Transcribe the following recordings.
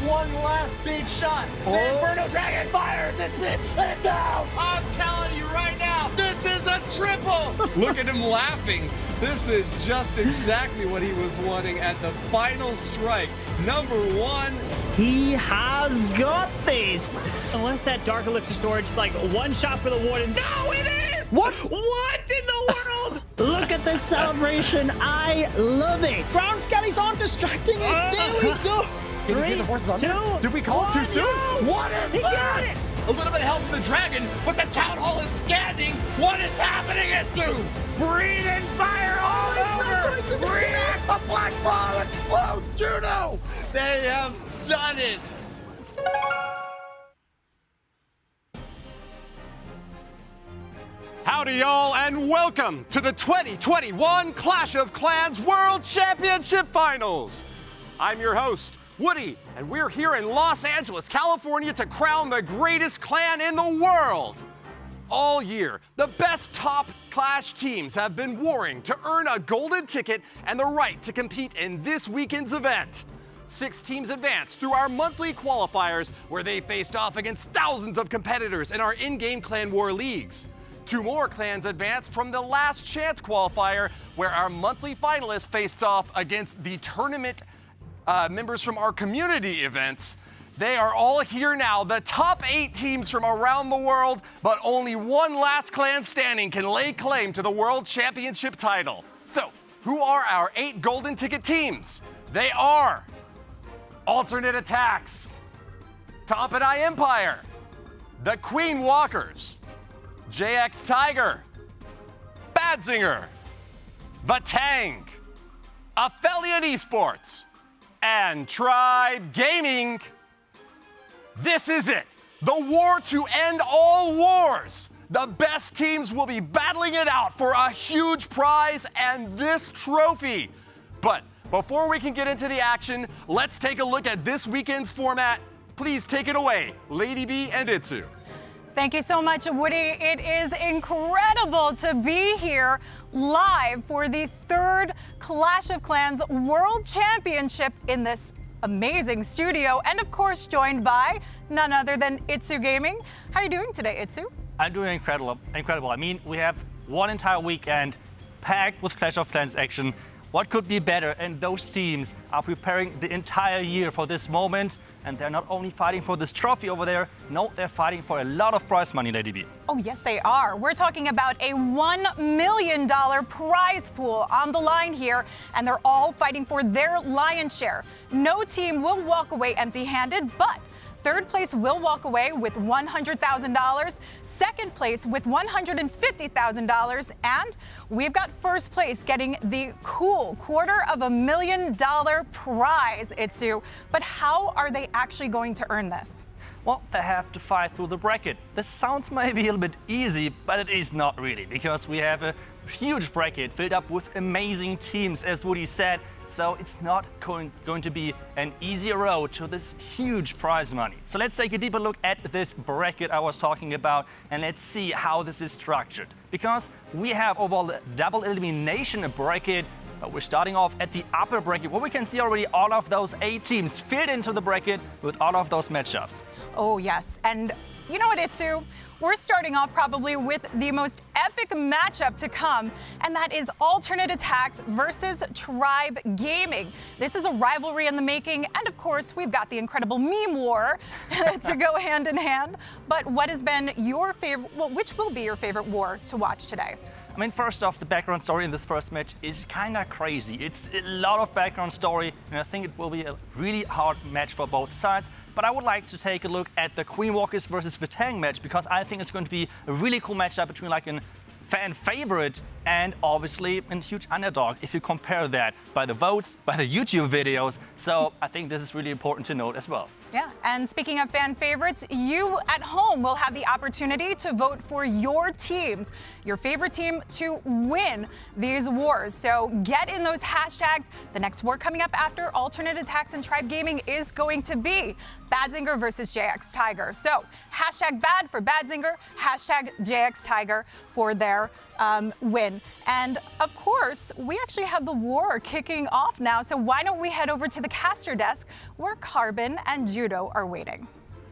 one last big shot. Oh. The Inferno Dragon fires. It's down. I'm telling you right now, this is a triple. Look at him laughing. This is just exactly what he was wanting at the final strike. Number one. He has got this. Unless that Dark Elixir storage is like one shot for the Warden. No, it is! What? What in the world? Look at this celebration. I love it. Ground skellies aren't distracting it. There we go. Can you hear the horses on there? 2, Did we call it too soon? No. What is He got that? it. A little bit of help from the dragon, but the town hall is standing. What is happening, Itsu? Breathing fire all over. Breathe. A black ball explodes. Juno. They have done it. Howdy, y'all, and welcome to the 2021 Clash of Clans World Championship Finals. I'm your host, Woody, and we're here in Los Angeles, California to crown the greatest clan in the world. All year, the best top Clash teams have been warring to earn a golden ticket and the right to compete in this weekend's event. 6 teams advanced through our monthly qualifiers where they faced off against thousands of competitors in our in-game clan war leagues. 2 more clans advanced from the last chance qualifier where our monthly finalists faced off against the tournament members from our community events. They are all here now, the top 8 teams from around the world, but only one last clan standing can lay claim to the World Championship title. So, who are our 8 golden ticket teams? They are ATN.aTTaX, Tompanai Empire, the Queen Walkers, JX Tiger, Badzinger, Vatang, Aphelion eSports, and Tribe Gaming. This is it, the war to end all wars. The best teams will be battling it out for a huge prize and this trophy. But before we can get into the action, let's take a look at this weekend's format. Please take it away, Lady B and Itsu. Thank you so much, Woody. It is incredible to be here live for the 3rd Clash of Clans World Championship in this amazing studio, and of course joined by none other than Itsu Gaming. How are you doing today, Itsu? I'm doing incredible. I mean, we have one entire weekend packed with Clash of Clans action. What could be better? And those teams are preparing the entire year for this moment. And they're not only fighting for this trophy over there, no, they're fighting for a lot of prize money, Lady B. Oh, yes, they are. We're talking about a $1 million prize pool on the line here, and they're all fighting for their lion's share. No team will walk away empty-handed, but 3rd place will walk away with $100,000, 2nd place with $150,000, and we've got 1st place getting the cool $250,000 prize, Itsu. But how are they actually going to earn this? Well, they have to fight through the bracket. This sounds maybe a little bit easy, but it is not really, because we have a huge bracket filled up with amazing teams, as Woody said. So it's not going to be an easy road to this huge prize money. So let's take a deeper look at this bracket I was talking about, and let's see how this is structured. Because we have overall the double elimination bracket, but we're starting off at the upper bracket, where we can see already all of those 8 teams fit into the bracket with all of those matchups. Oh, yes. And you know what, Itsu? We're starting off probably with the most epic matchup to come, and that is ATN.aTTaX versus Tribe Gaming. This is a rivalry in the making, and of course, we've got the incredible meme war to go hand in hand. But what has been your favorite, well, which will be your favorite war to watch today? I mean, first off, the background story in this first match is kind of crazy. It's a lot of background story, and I think it will be a really hard match for both sides. But I would like to take a look at the Queen Walkers versus Vatang match, because I think it's going to be a really cool matchup between like a fan favorite and obviously a huge underdog if you compare that by the votes, by the YouTube videos. So I think this is really important to note as well. Yeah, and speaking of fan favorites, you at home will have the opportunity to vote for your teams, your favorite team to win these wars. So get in those hashtags. The next war coming up after ATN.aTTaX and Tribe Gaming is going to be Badzinger versus JX Tiger. So hashtag bad for Badzinger, hashtag JX Tiger for their win. And of course, we actually have the war kicking off now. So why don't we head over to the caster desk where Carbon and Judo are waiting.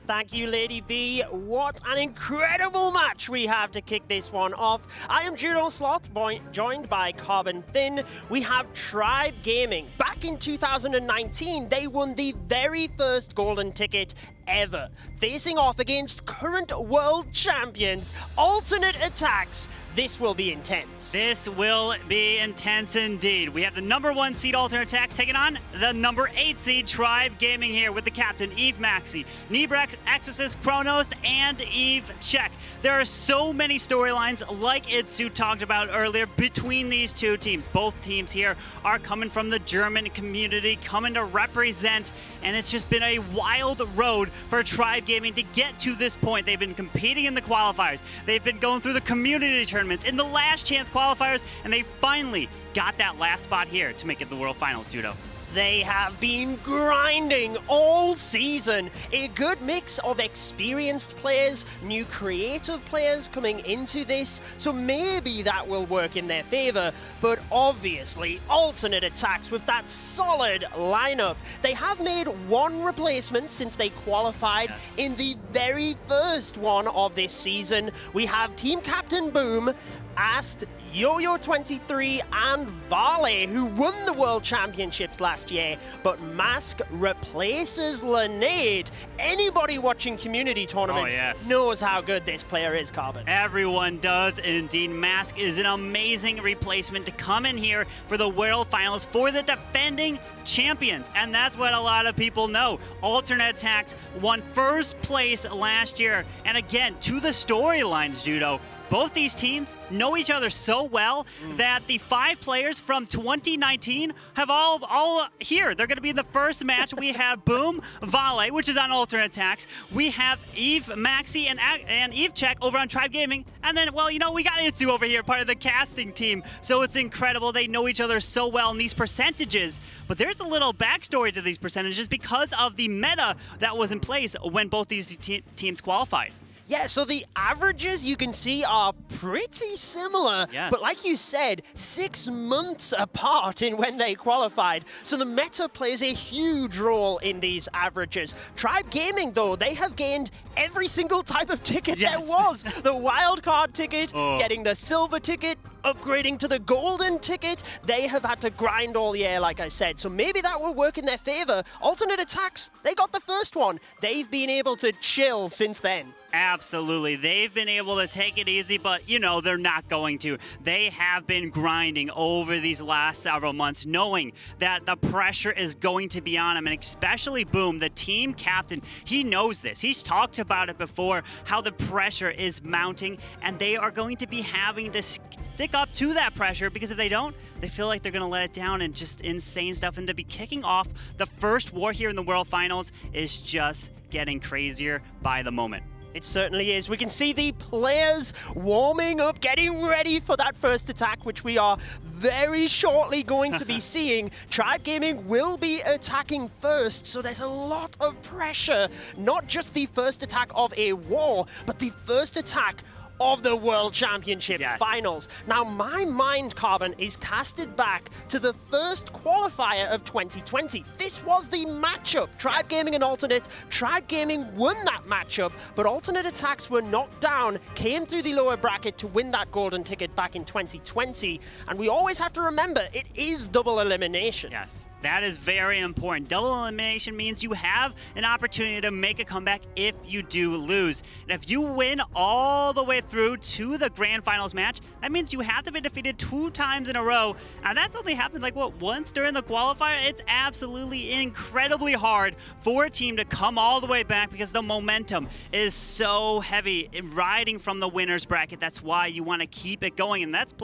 Thank you, Lady B. What an incredible match we have to kick this one off. I am Judo Sloth, joined by Carbon Thin. We have Tribe Gaming. Back in 2019, they won the very first golden ticket ever, facing off against current world champions, ATN.aTTaX. This will be intense. This will be intense indeed. We have the #1 seed ATN.aTTaX taking on the #8 seed Tribe Gaming here with the captain Eve Maxi, Nebrex, Exorcist, Kronos, and Eve Check. There are so many storylines, like Itsu talked about earlier, between these two teams. Both teams here are coming from the German community, coming to represent, and it's just been a wild road for Tribe Gaming to get to this point. They've been competing in the qualifiers. They've been going through the community tournaments, in the last chance qualifiers, and they finally got that last spot here to make it the World Finals, Judo. They have been grinding all season. A good mix of experienced players, new creative players coming into this, so maybe that will work in their favor. But obviously, ATN.aTTaX with that solid lineup. They have made one replacement since they qualified in the very first one of this season. We have Team Captain Boom, Ast, Yo-Yo23 and Vale, who won the World Championships last year, but Mask replaces Lenade. Anybody watching community tournaments knows how good this player is, Carbon. Everyone does, and indeed Mask is an amazing replacement to come in here for the World Finals for the defending champions, and that's what a lot of people know. ATN.aTTaX won first place last year, and again, to the storylines, Judo, both these teams know each other so well that the 5 players from 2019 have all here. They're going to be in the first match. We have Boom, Vale, which is on ATN.aTTaX. We have Eve, Maxi, and Eve Check over on Tribe Gaming. And then, well, you know, we got Itsu over here, part of the casting team. So it's incredible. They know each other so well in these percentages. But there's a little backstory to these percentages because of the meta that was in place when both these teams qualified. Yeah, so the averages you can see are pretty similar, but like you said, 6 months apart in when they qualified. So the meta plays a huge role in these averages. Tribe Gaming, though, they have gained every single type of ticket there was. The wildcard ticket, getting the silver ticket, upgrading to the golden ticket. They have had to grind all year, like I said, so maybe that will work in their favor. ATN.aTTaX, they got the first one. They've been able to chill since then. Absolutely. They've been able to take it easy, but, you know, they're not going to. They have been grinding over these last several months, knowing that the pressure is going to be on them, and especially Boom, the team captain. He knows this. He's talked about it before, how the pressure is mounting, and they are going to be having to stick up to that pressure, because if they don't, they feel like they're going to let it down and just insane stuff. And to be kicking off the first war here in the World Finals is just getting crazier by the moment. It certainly is. We can see the players warming up, getting ready for that first attack, which we are very shortly going to be seeing. Tribe Gaming will be attacking first, so there's a lot of pressure. Not just the first attack of a war, but the first attack of the World Championship Finals. Now, my mind, Carbon, is casted back to the first qualifier of 2020. This was the matchup. Tribe Gaming and Alternate. Tribe Gaming won that matchup, but ATN.aTTaX were knocked down, came through the lower bracket to win that golden ticket back in 2020. And we always have to remember, it is double elimination. Yes. That is very important. Double elimination means you have an opportunity to make a comeback if you do lose. And if you win all the way through to the grand finals match, that means you have to be defeated 2 times in a row. And that's only happened like, what, once during the qualifier? It's absolutely incredibly hard for a team to come all the way back because the momentum is so heavy riding from the winner's bracket. That's why you want to keep it going. And that's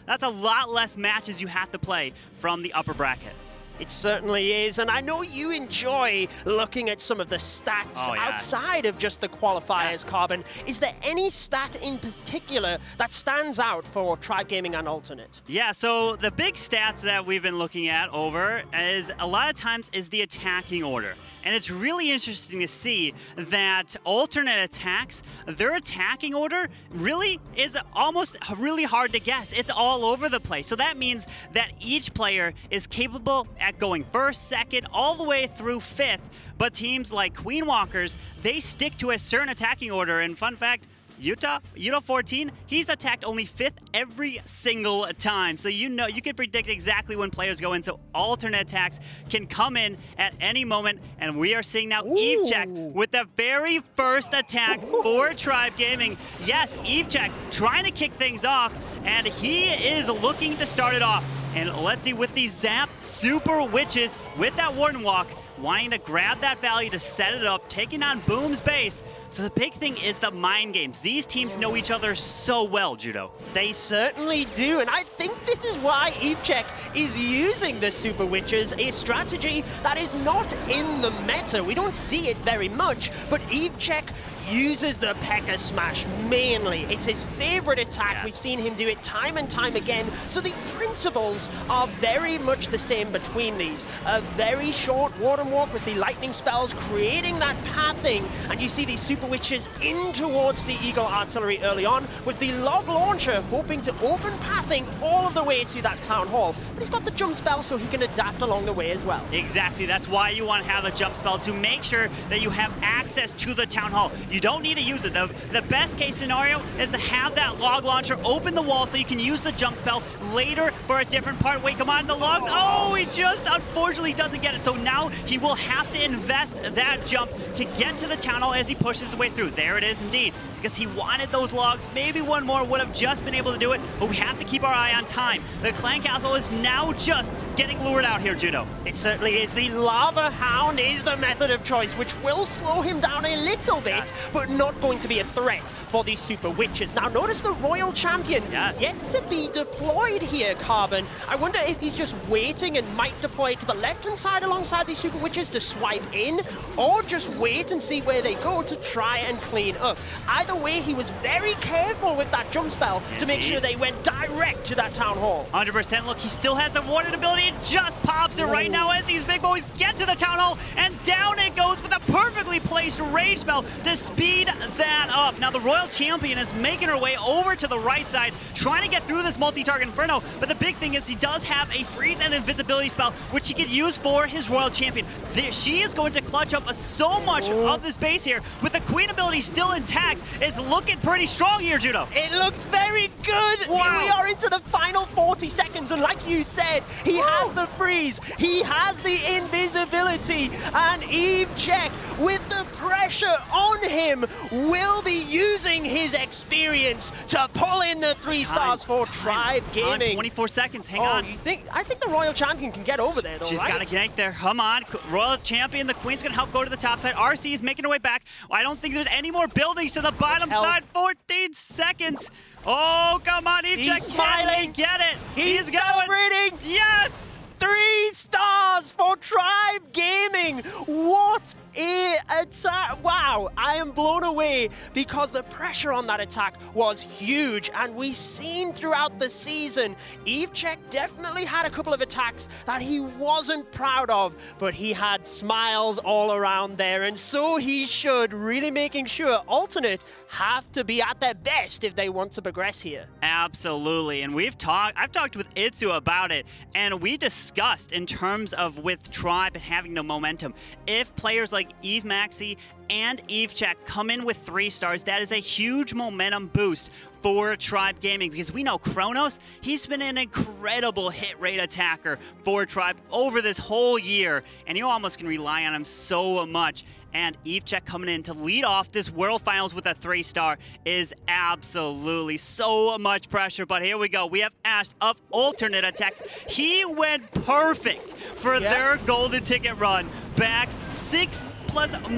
a lot less matches you have to play from the upper bracket. It certainly is, and I know you enjoy looking at some of the stats outside of just the qualifiers, Carbon. Is there any stat in particular that stands out for Tribe Gaming and Alternate? Yeah, so the big stats that we've been looking at over is a lot of times is the attacking order. And it's really interesting to see that ATN.aTTaX, their attacking order really is almost really hard to guess. It's all over the place. So that means that each player is capable at going first, second, all the way through 5th. But teams like Queen Walkers, they stick to a certain attacking order. And fun fact, Utah 14, he's attacked only 5th every single time. So you know, you can predict exactly when players go in. So ATN.aTTaX can come in at any moment. And we are seeing now Eve Check with the very first attack for Tribe Gaming. Yes, Eve Check trying to kick things off. And he is looking to start it off. And let's see, with the Zap Super Witches, with that Warden Walk, wanting to grab that value to set it up, taking on Boom's base. So the big thing is the mind games. These teams know each other so well, Judo. They certainly do, and I think this is why eVCheck is using the Super Witches, a strategy that is not in the meta. We don't see it very much, but eVCheck uses the P.E.K.K.A. Smash mainly. It's his favorite attack. Yes. We've seen him do it time and time again. So the principles are very much the same between these. A very short ward and walk with the lightning spells, creating that pathing. And you see these Super Witches in towards the Eagle Artillery early on, with the log launcher hoping to open pathing all of the way to that Town Hall. But he's got the jump spell so he can adapt along the way as well. Exactly, that's why you want to have a jump spell, to make sure that you have access to the Town Hall. You don't need to use it. The best case scenario is to have that log launcher open the wall so you can use the jump spell later for a different part. Wait, come on, the logs. Oh, he just unfortunately doesn't get it. So now he will have to invest that jump to get to the Town Hall as he pushes his way through. There it is indeed, because he wanted those logs. Maybe one more would have just been able to do it, but we have to keep our eye on time. The Clan Castle is now just getting lured out here, Judo. It certainly is. The Lava Hound is the method of choice, which will slow him down a little bit, Yes. but not going to be a threat for these Super Witches. Now, notice the Royal Champion Yes. yet to be deployed here, Carbon. I wonder if he's just waiting and might deploy to the left-hand side alongside these Super Witches to swipe in, or just wait and see where they go to try and clean up. Either way, he was very careful with that jump spell to make sure they went direct to that Town Hall. 100%. Look, he still has the warded ability. It just pops it right now as these big boys get to the Town Hall, and down it goes with a perfectly placed rage spell to speed that up. Now, the Royal Champion is making her way over to the right side, trying to get through this multi-target Inferno, but the big thing is he does have a freeze and invisibility spell, which he could use for his Royal Champion. She is going to clutch up so much of this base here, with the Queen ability still intact. It's looking pretty strong here, Judo. It looks very good. Wow. We are into the final 40 seconds, and like you said, he has the freeze, he has the invisibility, and eVCheck, with the pressure on him, will be using his experience to pull in the 3 stars for Tribe Gaming. 24 seconds, hang on. I think the Royal Champion can get over there, though, She's right? got to connect there. Come on. Royal Champion, the Queen's going to help go to the top side. RC is making her way back. I don't think there's any more buildings to the bottom side. 14 seconds. Oh, come on, eVCheck. He's smiling. Get it. He's going. celebrating. Yes. 3 stars for Tribe Gaming. What a attack. Wow, I am blown away because the pressure on that attack was huge, and we've seen throughout the season, eVCheck definitely had a couple of attacks that he wasn't proud of, but he had smiles all around there, and so he should, really making sure alternate have to be at their best if they want to progress here. Absolutely, and I've talked with Itsu about it, and we discussed in terms of with Tribe having the momentum. If players like eVMaxi and eVCheck come in with 3 stars, that is a huge momentum boost for Tribe Gaming, because we know Kronos, he's been an incredible hit rate attacker for Tribe over this whole year, and you almost can rely on him so much. And eVCheck coming in to lead off this World Finals with a 3-star is absolutely so much pressure. But here we go. We have Ash of alternate attacks. He went perfect for their golden ticket run back 6+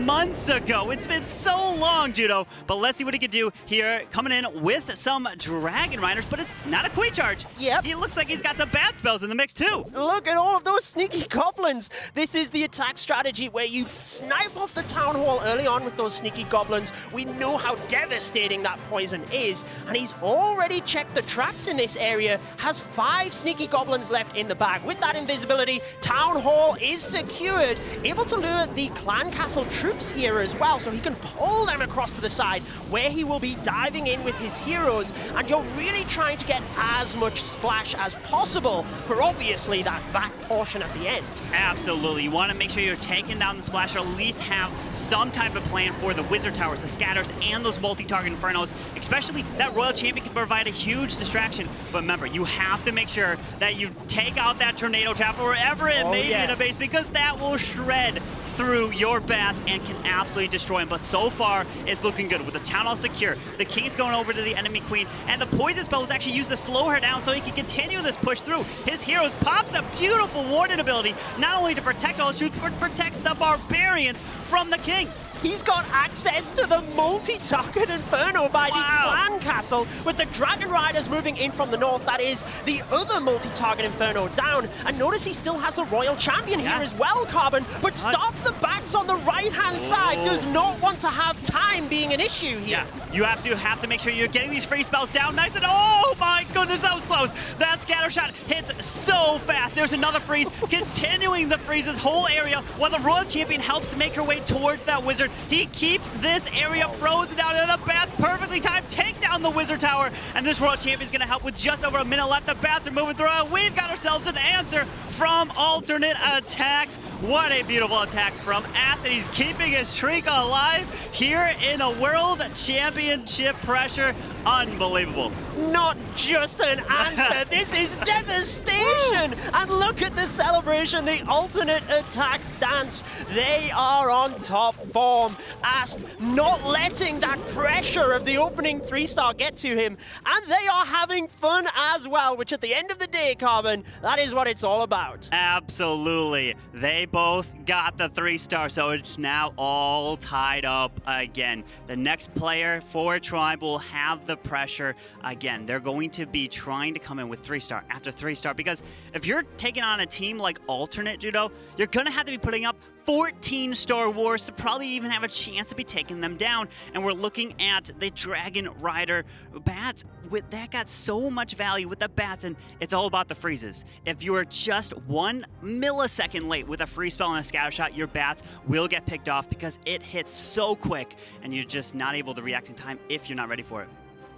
months ago. It's been so long, Judo, but let's see what he can do here, coming in with some Dragon Riders, but it's not a Queen Charge. Yep. He looks like he's got some bad spells in the mix too. Look at all of those sneaky goblins. This is the attack strategy where you snipe off the Town Hall early on with those sneaky goblins. We know how devastating that poison is, and he's already checked the traps in this area, has 5 sneaky goblins left in the bag. With that invisibility, Town Hall is secured, able to lure the Clan Castle troops here as well, so he can pull them across to the side where he will be diving in with his heroes, and you're really trying to get as much splash as possible for obviously that back portion at the end. Absolutely. You want to make sure you're taking down the splash, or at least have some type of plan for the Wizard Towers, the Scatters, and those multi-target Infernos. Especially that Royal Champion can provide a huge distraction. But remember, you have to make sure that you take out that Tornado Trap or wherever it may be in a base, because that will shred through your bats and can absolutely destroy him. But so far, it's looking good with the Town Hall secure. The King's going over to the enemy Queen, and the Poison spell was actually used to slow her down so he can continue this push through. His heroes pops a beautiful warded ability, not only to protect all his troops, but protects the Barbarians from the King. He's got access to the multi-target Inferno by the Clan Castle, with the Dragon Riders moving in from the north. That is the other multi-target Inferno down. And notice he still has the Royal Champion here as well, Carbon, but starts the back Mats on the right-hand side does not want to have time being an issue here. Yeah, you absolutely have to make sure you're getting these free spells down nice and oh my goodness, that was close. That scatter shot hits so fast. There's another freeze, continuing to freeze this whole area while the Royal Champion helps make her way towards that Wizard. He keeps this area frozen down, and the Bats perfectly timed take down the Wizard Tower, and this Royal Champion is going to help with just over a minute left. The Bats are moving through. We've got ourselves an answer from ATN.aTTaX. What a beautiful attack from Ass, and he's keeping his streak alive here in a World Championship pressure. Unbelievable. Not just an answer, this is devastation! And look at the celebration, the ATN.aTTaX dance. They are on top form. Ast not letting that pressure of the opening 3-star get to him, and they are having fun as well, which at the end of the day, Carbon, that is what it's all about. Absolutely. They both got the 3-star, so it's now all tied up again. The next player for Tribe will have the pressure again. They're going to be trying to come in with 3-star after 3-star, because if you're taking on a team like Alternate Judo, you're going to have to be putting up 14-star wars to probably even have a chance to be taking them down. And we're looking at the Dragon Rider Bats. That got so much value with the Bats, and it's all about the freezes. If you are just 1 millisecond late with a free spell and a scatter shot, your Bats will get picked off because it hits so quick, and you're just not able to react in time if you're not ready for it.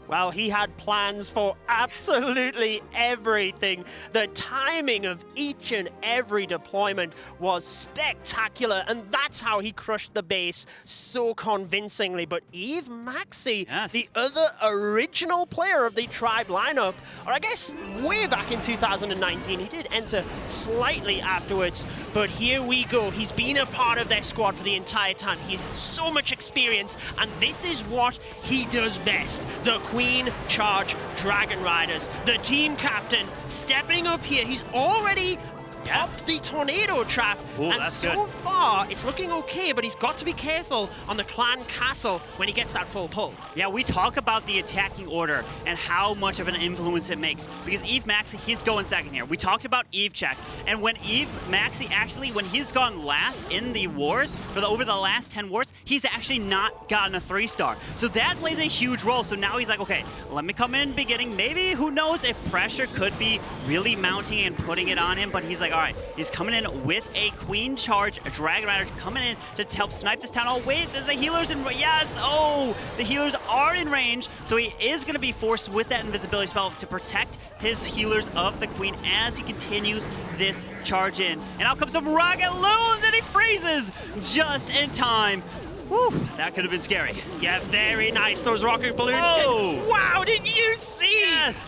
Well, he had plans for absolutely everything. The timing of each and every deployment was spectacular, and that's how he crushed the base so convincingly. But Eve Maxi, the other original player of the Tribe lineup, or I guess way back in 2019, he did enter slightly afterwards, but here we go. He's been a part of their squad for the entire time. He has so much experience, and this is what he does best. The Queen Charge Dragon Riders. The team captain stepping up here. He's already popped the tornado trap, and so far it's looking okay, but he's got to be careful on the clan castle when he gets that full pull. Yeah, we talk about the attacking order and how much of an influence it makes, because Eve Maxi, he's going second here. We talked about Eve check, and when Eve Maxi actually, when he's gone last in the wars, for over the last 10 wars, he's actually not gotten a 3-star. So that plays a huge role. So now he's like, okay, let me come in beginning. Maybe, who knows if pressure could be really mounting and putting it on him, but he's like, all right, he's coming in with a Queen Charge, a Dragon Rider coming in to help snipe this town. Oh, wait, there's the healers in, yes, oh, the healers are in range, so he is going to be forced with that invisibility spell to protect his healers of the Queen as he continues this charge in. And out comes some rocket loons, and he freezes just in time. Whew, that could have been scary. Yeah, very nice, those rocket balloons. Oh. Wow, did you see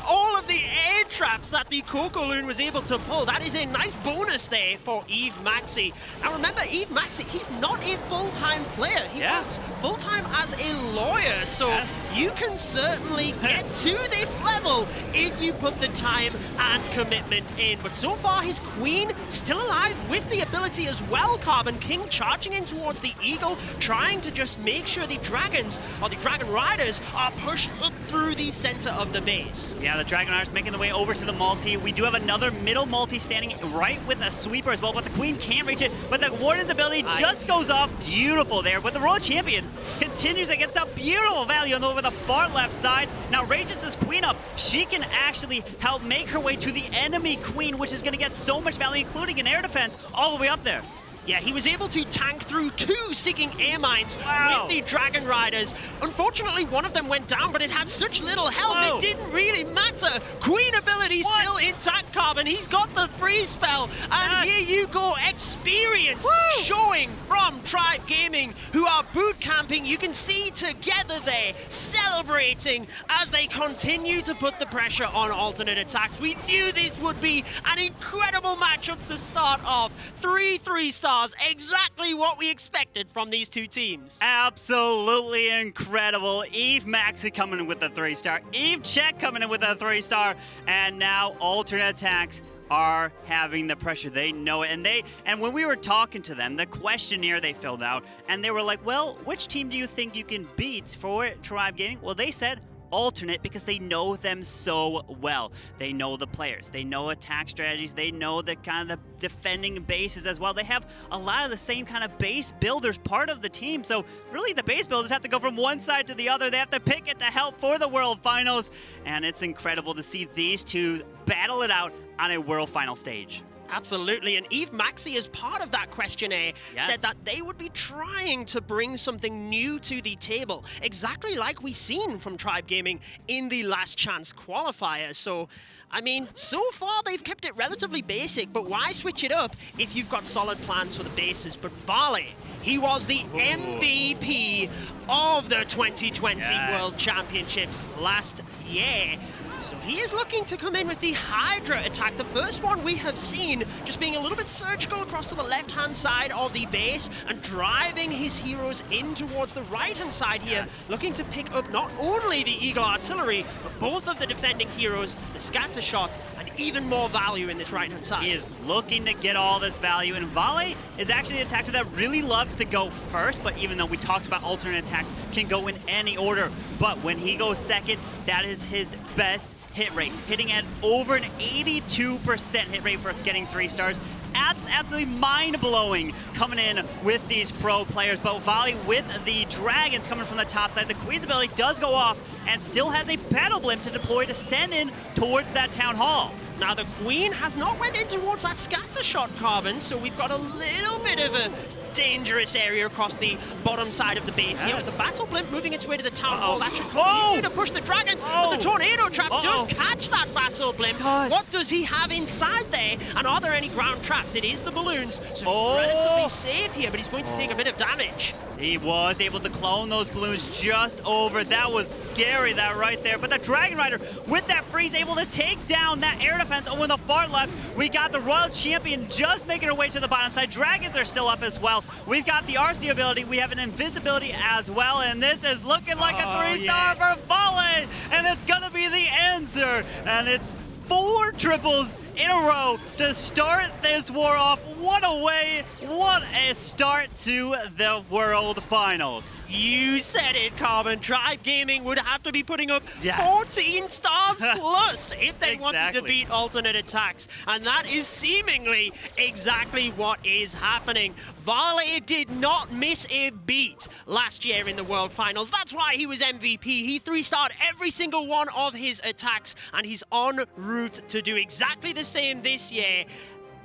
all of the air traps that the Coco Loon was able to pull? That is a nice bonus there for Eve Maxi. Now remember, Eve Maxi, he's not a full-time player. He works full-time as a lawyer, so you can certainly get to this level if you put the time and commitment in. But so far, his Queen still alive with the ability as well. Carbon King charging in towards the Eagle, trying to just make sure the Dragons, or the Dragon Riders, are pushed up through the center of the base. Yeah, the Dragon Riders making the way over to the multi. We do have another middle multi standing right with a sweeper as well, but the Queen can't reach it. But the Warden's ability just goes off. Beautiful there. But the Royal Champion continues against a beautiful value on over the far left side. Now rages his Queen up. She can actually help make her way to the enemy Queen, which is going to get so much value, including an air defense, all the way up there. Yeah, he was able to tank through 2 Seeking Air Mines with the Dragon Riders. Unfortunately, one of them went down, but it had such little health, it didn't really matter. Queen ability still intact, Carbon. He's got the freeze spell. And here you go, experience showing from Tribe Gaming, who are boot camping. You can see together there, celebrating as they continue to put the pressure on ATN.aTTaX. We knew this would be an incredible matchup to start off. 3 stars, exactly what we expected from these two teams. Absolutely incredible. Eve Maxi coming in with a 3-star. Eve Check coming in with a 3-star. And now ATN.aTTaX are having the pressure. They know it. And when we were talking to them, the questionnaire they filled out, and they were like, well, which team do you think you can beat for Tribe Gaming? Well, they said alternate because they know them so well. They know the players, they know attack strategies, they know the kind of the defending bases as well. They have a lot of the same kind of base builders part of the team. So really the base builders have to go from one side to the other. They have to pick it to help for the World Finals. And it's incredible to see these two battle it out on a World Final stage. Absolutely, and eVMAXI, as part of that questionnaire, said that they would be trying to bring something new to the table, exactly like we seen from Tribe Gaming in the Last Chance qualifier. So, I mean, so far they've kept it relatively basic, but why switch it up if you've got solid plans for the bases? But Vale, he was the MVP of the 2020 World Championships last year. So he is looking to come in with the Hydra attack, the first one we have seen, just being a little bit surgical across to the left-hand side of the base and driving his heroes in towards the right-hand side here, looking to pick up not only the Eagle Artillery, but both of the defending heroes, the Scatter Shot, and even more value in this right-hand side. He is looking to get all this value, and Vale is actually an attacker that really loves to go first, but even though we talked about alternate attacks can go in any order, but when he goes second, that is his best hit rate, hitting at over an 82% hit rate for getting 3 stars. Absolutely mind-blowing coming in with these pro players. But Vale with the Dragons coming from the top side, the Queen's ability does go off and still has a battle blimp to deploy to send in towards that Town Hall. Now the Queen has not went in towards that Scatter Shot, Carbon, so we've got a little bit of a dangerous area across the bottom side of the base here. With the Battle Blimp moving its way to the Town Hall, that should continue to push the Dragons, but the Tornado Trap does catch that Battle Blimp. What does he have inside there? And are there any ground traps? It is the balloons, so he's relatively safe here, but he's going to take a bit of damage. He was able to clone those balloons just over. That was scary, that right there. But the Dragon Rider, with that freeze, able to take down that air defense over the far left. We got the Royal Champion just making her way to the bottom side. Dragons are still up as well. We've got the RC ability. We have an invisibility as well. And this is looking like a 3-star for Vale. And it's going to be the answer. And it's 4 triples in a row to start this war off. What a way, what a start to the World Finals. You said it, Carbon. Tribe Gaming would have to be putting up 14 stars plus if they wanted to beat alternate attacks. And that is seemingly exactly what is happening. Vale did not miss a beat last year in the World Finals. That's why he was MVP. He 3-starred every single one of his attacks, and he's en route to do exactly the same this year.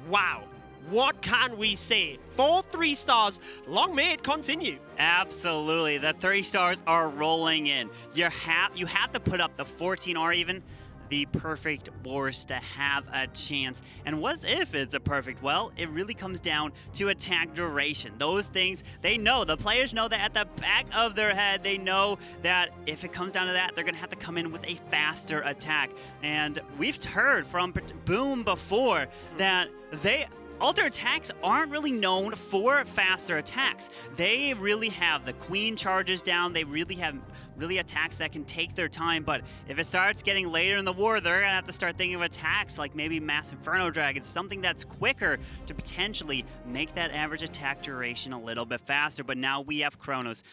Wow. What can we say? 4 3-stars. Long may it continue. Absolutely. The 3 stars are rolling in. You have to put up the 14 or even the perfect wars to have a chance. And what if it's a perfect? Well, it really comes down to attack duration. Those things, they know, the players know that at the back of their head, they know that if it comes down to that, they're gonna have to come in with a faster attack. And we've heard from Boom before that alternate attacks aren't really known for faster attacks. They really have the Queen charges down. They really have attacks that can take their time. But if it starts getting later in the war, they're gonna have to start thinking of attacks like maybe Mass Inferno Dragons, something that's quicker to potentially make that average attack duration a little bit faster. But now we have Kronos.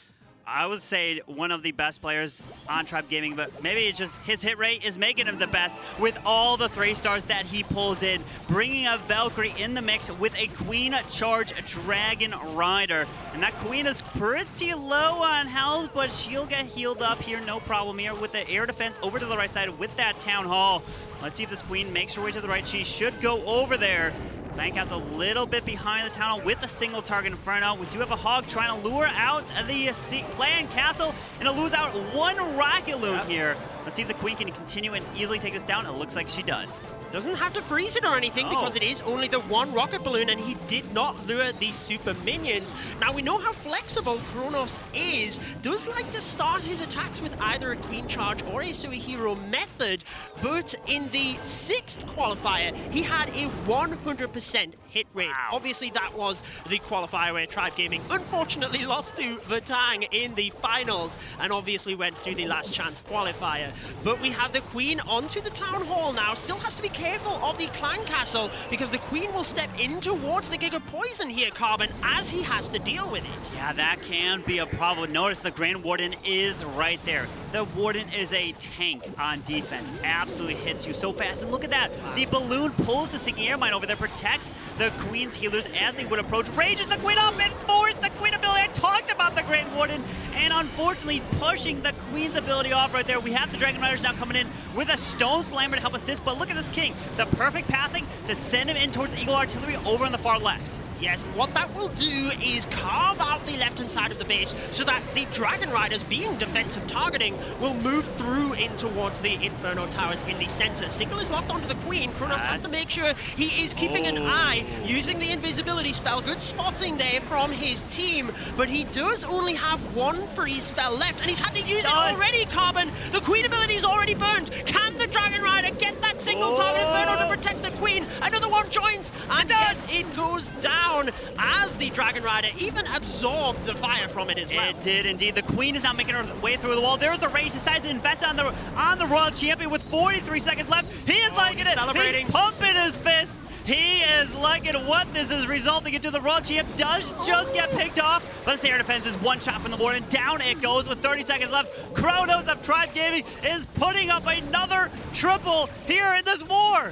I would say one of the best players on Tribe Gaming, but maybe it's just his hit rate is making him the best with all the 3 stars that he pulls in, bringing a Valkyrie in the mix with a Queen Charge Dragon Rider. And that Queen is pretty low on health, but she'll get healed up here, no problem here, with the air defense over to the right side with that Town Hall. Let's see if this Queen makes her way to the right. She should go over there. Bankhouse a little bit behind the tunnel with a single target Inferno. We do have a Hog trying to lure out the clan castle and to lose out 1 rocket loon here. Let's see if the Queen can continue and easily take this down. It looks like she does. Doesn't have to freeze it or anything because it is only the 1 rocket balloon, and he did not lure the super minions. Now we know how flexible Kronos is. Does like to start his attacks with either a Queen Charge or a Suihiro method, but in the 6th qualifier, he had a 100% hit rate. Wow. Obviously that was the qualifier where Tribe Gaming unfortunately lost to Vatang in the finals, and obviously went through the Last Chance qualifier. here. But we have the Queen onto the Town Hall now. Still has to be careful of the Clan Castle because the Queen will step in towards the Giga Poison here, Carbon, as he has to deal with it. Yeah, that can be a problem. Notice the Grand Warden is right there. The Warden is a tank on defense. Absolutely hits you so fast. And look at that. The balloon pulls the sinking air mine over there, protects the Queen's healers as they would approach. Rages the Queen up and force the Queen ability. I talked about the Grand Warden, and unfortunately pushing the Queen's ability off right there. We have the Dragon Riders now coming in with a Stone Slammer to help assist, but look at this King. The perfect pathing to send him in towards Eagle Artillery over on the far left. Yes, what that will do is carve out the left-hand side of the base so that the Dragon Riders, being defensive targeting, will move through in towards the Inferno Towers in the center. Signal is locked onto the Queen. Kronos has to make sure he is keeping an eye, using the invisibility spell. Good spotting there from his team, but he does only have one freeze spell left, and he's had to use it already, Carbon. The Queen ability is already burned. Can the Dragon Rider get that single target Inferno to protect the Queen? Another one joins, and yes, it goes down as the Dragon Rider even absorbed the fire from it as well. It did indeed. The Queen is now making her way through the wall. There's a rage. Decides to invest on the Royal Champion with 43 seconds left. He is liking it. Celebrating. He's pumping his fist. He is liking what this is resulting into. The Royal Champ does just get picked off, but the air defense is one shot from the Warden. Down it goes with 30 seconds left. Kronos of Tribe Gaming is putting up another triple here in this war.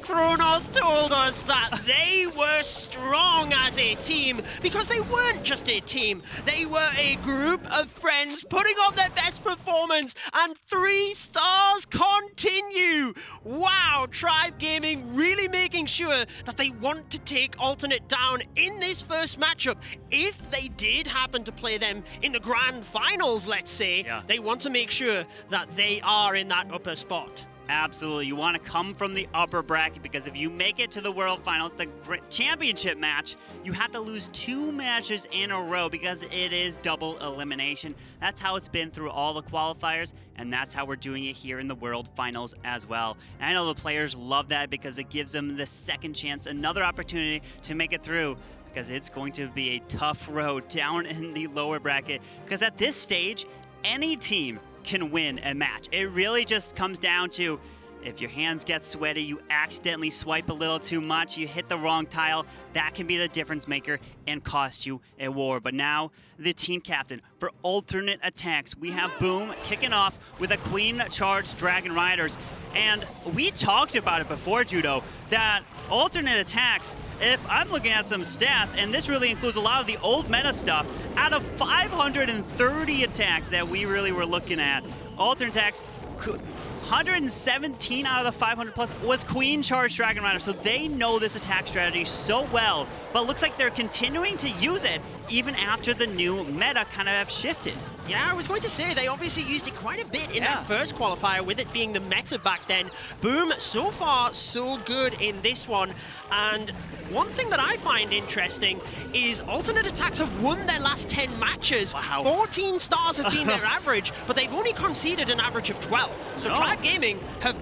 Kronos told us that they were strong as a team because they weren't just a team. They were a group of friends putting on their best performance, and 3 stars continue. Wow, Tribe Gaming really making sure that they want to take Alternate down in this first matchup. If they did happen to play them in the grand finals, let's say, they want to make sure that they are in that upper spot. Absolutely. You want to come from the upper bracket because if you make it to the World Finals, the championship match, you have to lose 2 matches in a row because it is double elimination. That's how it's been through all the qualifiers, and that's how we're doing it here in the World Finals as well. And I know the players love that because it gives them the second chance, another opportunity to make it through, because it's going to be a tough road down in the lower bracket, because at this stage, any team can win a match. It really just comes down to if your hands get sweaty, you accidentally swipe a little too much, you hit the wrong tile, that can be the difference maker and cost you a war. But now, the team captain for Alternate Attacks, we have Boom kicking off with a Queen charged Dragon Riders. And we talked about it before, Judo, that Alternate Attacks, if I'm looking at some stats, and this really includes a lot of the old meta stuff, out of 530 attacks that we really were looking at, Alternate Attacks, 117 out of the 500 plus was Queen charged Dragon Rider, so they know this attack strategy so well, but looks like they're continuing to use it even after the new meta kind of have shifted. Yeah, I was going to say, they obviously used it quite a bit in that first qualifier, with it being the meta back then. Boom, so far, so good in this one. And one thing that I find interesting is Alternate Attacks have won their last 10 matches. Wow. 14 stars have been their average, but they've only conceded an average of 12. So Tribe Gaming have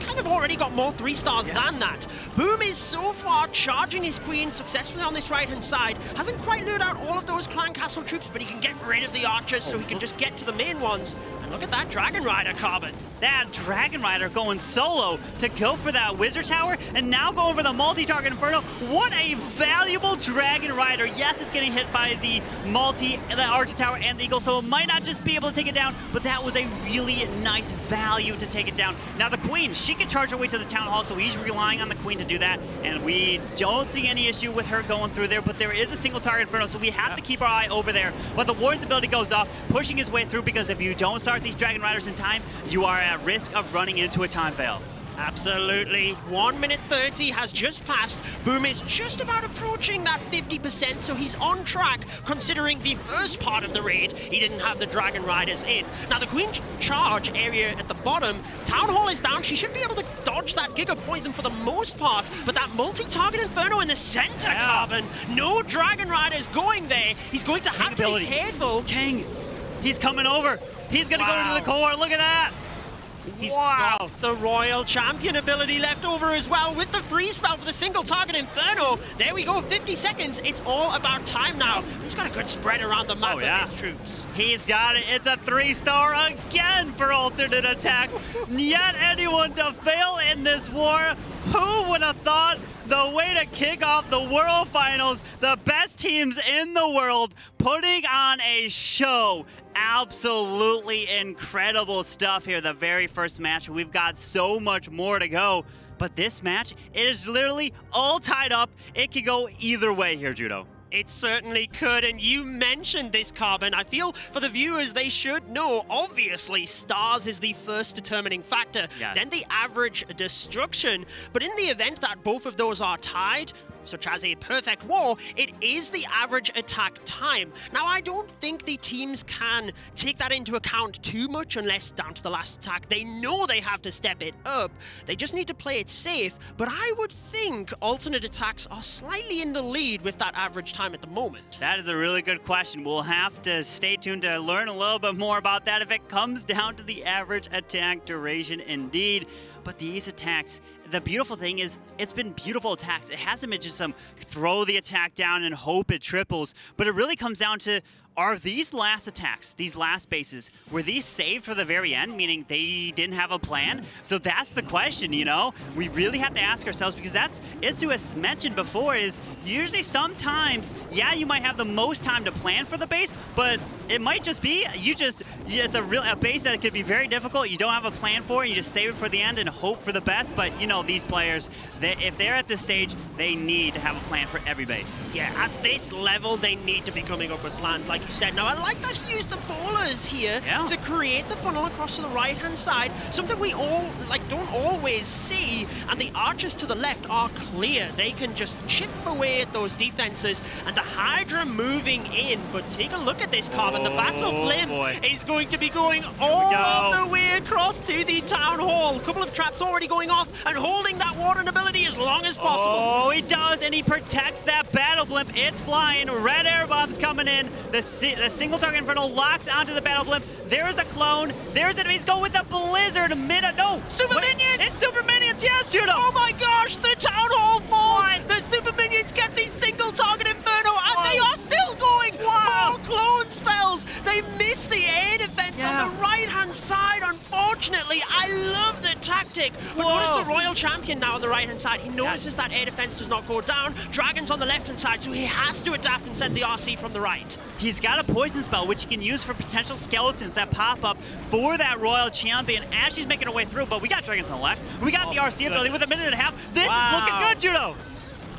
kind of already got more 3 stars than that. Boom is so far charging his Queen successfully on this right-hand side. Hasn't quite lured out all of those Clan Castle troops, but he can get rid of the archers so he can just get to the main ones. And look at that Dragon Rider, Carbon. That Dragon Rider going solo to go for that Wizard Tower, and now going for the multi-target Inferno. What a valuable Dragon Rider. Yes, it's getting hit by the Archer Tower and the Eagle, so it might not just be able to take it down, but that was a really nice value to take it down. Now the Queen, she can charge her way to the Town Hall, so he's relying on the Queen to do that, and we don't see any issue with her going through there, but there is a single target Inferno, so we have to keep our eye over there. But the Warden's ability goes off, pushing his way through, because if you don't start these Dragon Riders in time, you are at risk of running into a time fail. Absolutely. 1 minute 30 has just passed. Boom is just about approaching that 50%, so he's on track, considering the first part of the raid, he didn't have the Dragon Riders in. Now, the Queen charge area at the bottom, Town Hall is down. She should be able to dodge that Giga Poison for the most part, but that multi-target Inferno in the center, Carbon, no Dragon Riders going there. He's going to have to be careful. King, he's coming over. He's going to go into the core. Look at that. He's got the Royal Champion ability left over as well with the free spell for the single target Inferno. There we go, 50 seconds. It's all about time now. He's got a good spread around the map of his troops. He's got it. It's a 3-star again for alternate attacks. Yet anyone to fail in this war. Who would have thought the way to kick off the World Finals, the best teams in the world putting on a show. Absolutely incredible stuff here. The very first match. We've got so much more to go. But this match, it is literally all tied up. It could go either way here, Judo. It certainly could, and you mentioned this, Carbon. I feel for the viewers, they should know. Obviously, stars is the first determining factor, then the average destruction. But in the event that both of those are tied, such as a perfect war, it is the average attack time. Now, I don't think the teams can take that into account too much unless down to the last attack. They know they have to step it up. They just need to play it safe. But I would think alternate attacks are slightly in the lead with that average time at the moment. That is a really good question. We'll have to stay tuned to learn a little bit more about that if it comes down to the average attack duration indeed. But these attacks, the beautiful thing is it's been beautiful attacks. It hasn't been just some throw the attack down and hope it triples, but it really comes down to, are these last attacks, these last bases, were these saved for the very end, meaning they didn't have a plan? So that's the question, you know? We really have to ask ourselves, because that's, Itsu has mentioned before, is usually sometimes, yeah, you might have the most time to plan for the base, but it might just be, it's a base that could be very difficult, you don't have a plan for it, you just save it for the end and hope for the best, but you know, these players, if they're at this stage, they need to have a plan for every base. Yeah, at this level, they need to be coming up with plans, like you said. Now, I like that he used the bowlers here to create the funnel across to the right-hand side, something we all don't always see, and the archers to the left are clear. They can just chip away at those defenses, and the Hydra moving in, but take a look at this, Carbon. The battle blimp is going to be going all of the way across to the town hall. A couple of traps already going off, and holding that warden ability as long as possible. Oh, he does, and he protects that battle blimp. It's flying. Red air bombs coming in. The single target Inferno locks onto the battle blimp. There's a clone. There's enemies. Go with the blizzard. No, super minions. It's super minions. Yes, Judo. Oh my gosh, the town hall falls. The super minions get the single target Inferno, and they are still going. More clone spells. They miss the air defense on the right-hand side. Unfortunately, I love the tactic. But notice the Royal Champion now on the right-hand side. He notices that air defense does not go down. Dragon's on the left-hand side, so he has to adapt and send the RC from the right. He's got a poison spell, which he can use for potential skeletons that pop up for that Royal Champion as she's making her way through. But we got Dragons on the left. We got the RC ability with a minute and a half. This is looking good, Judo.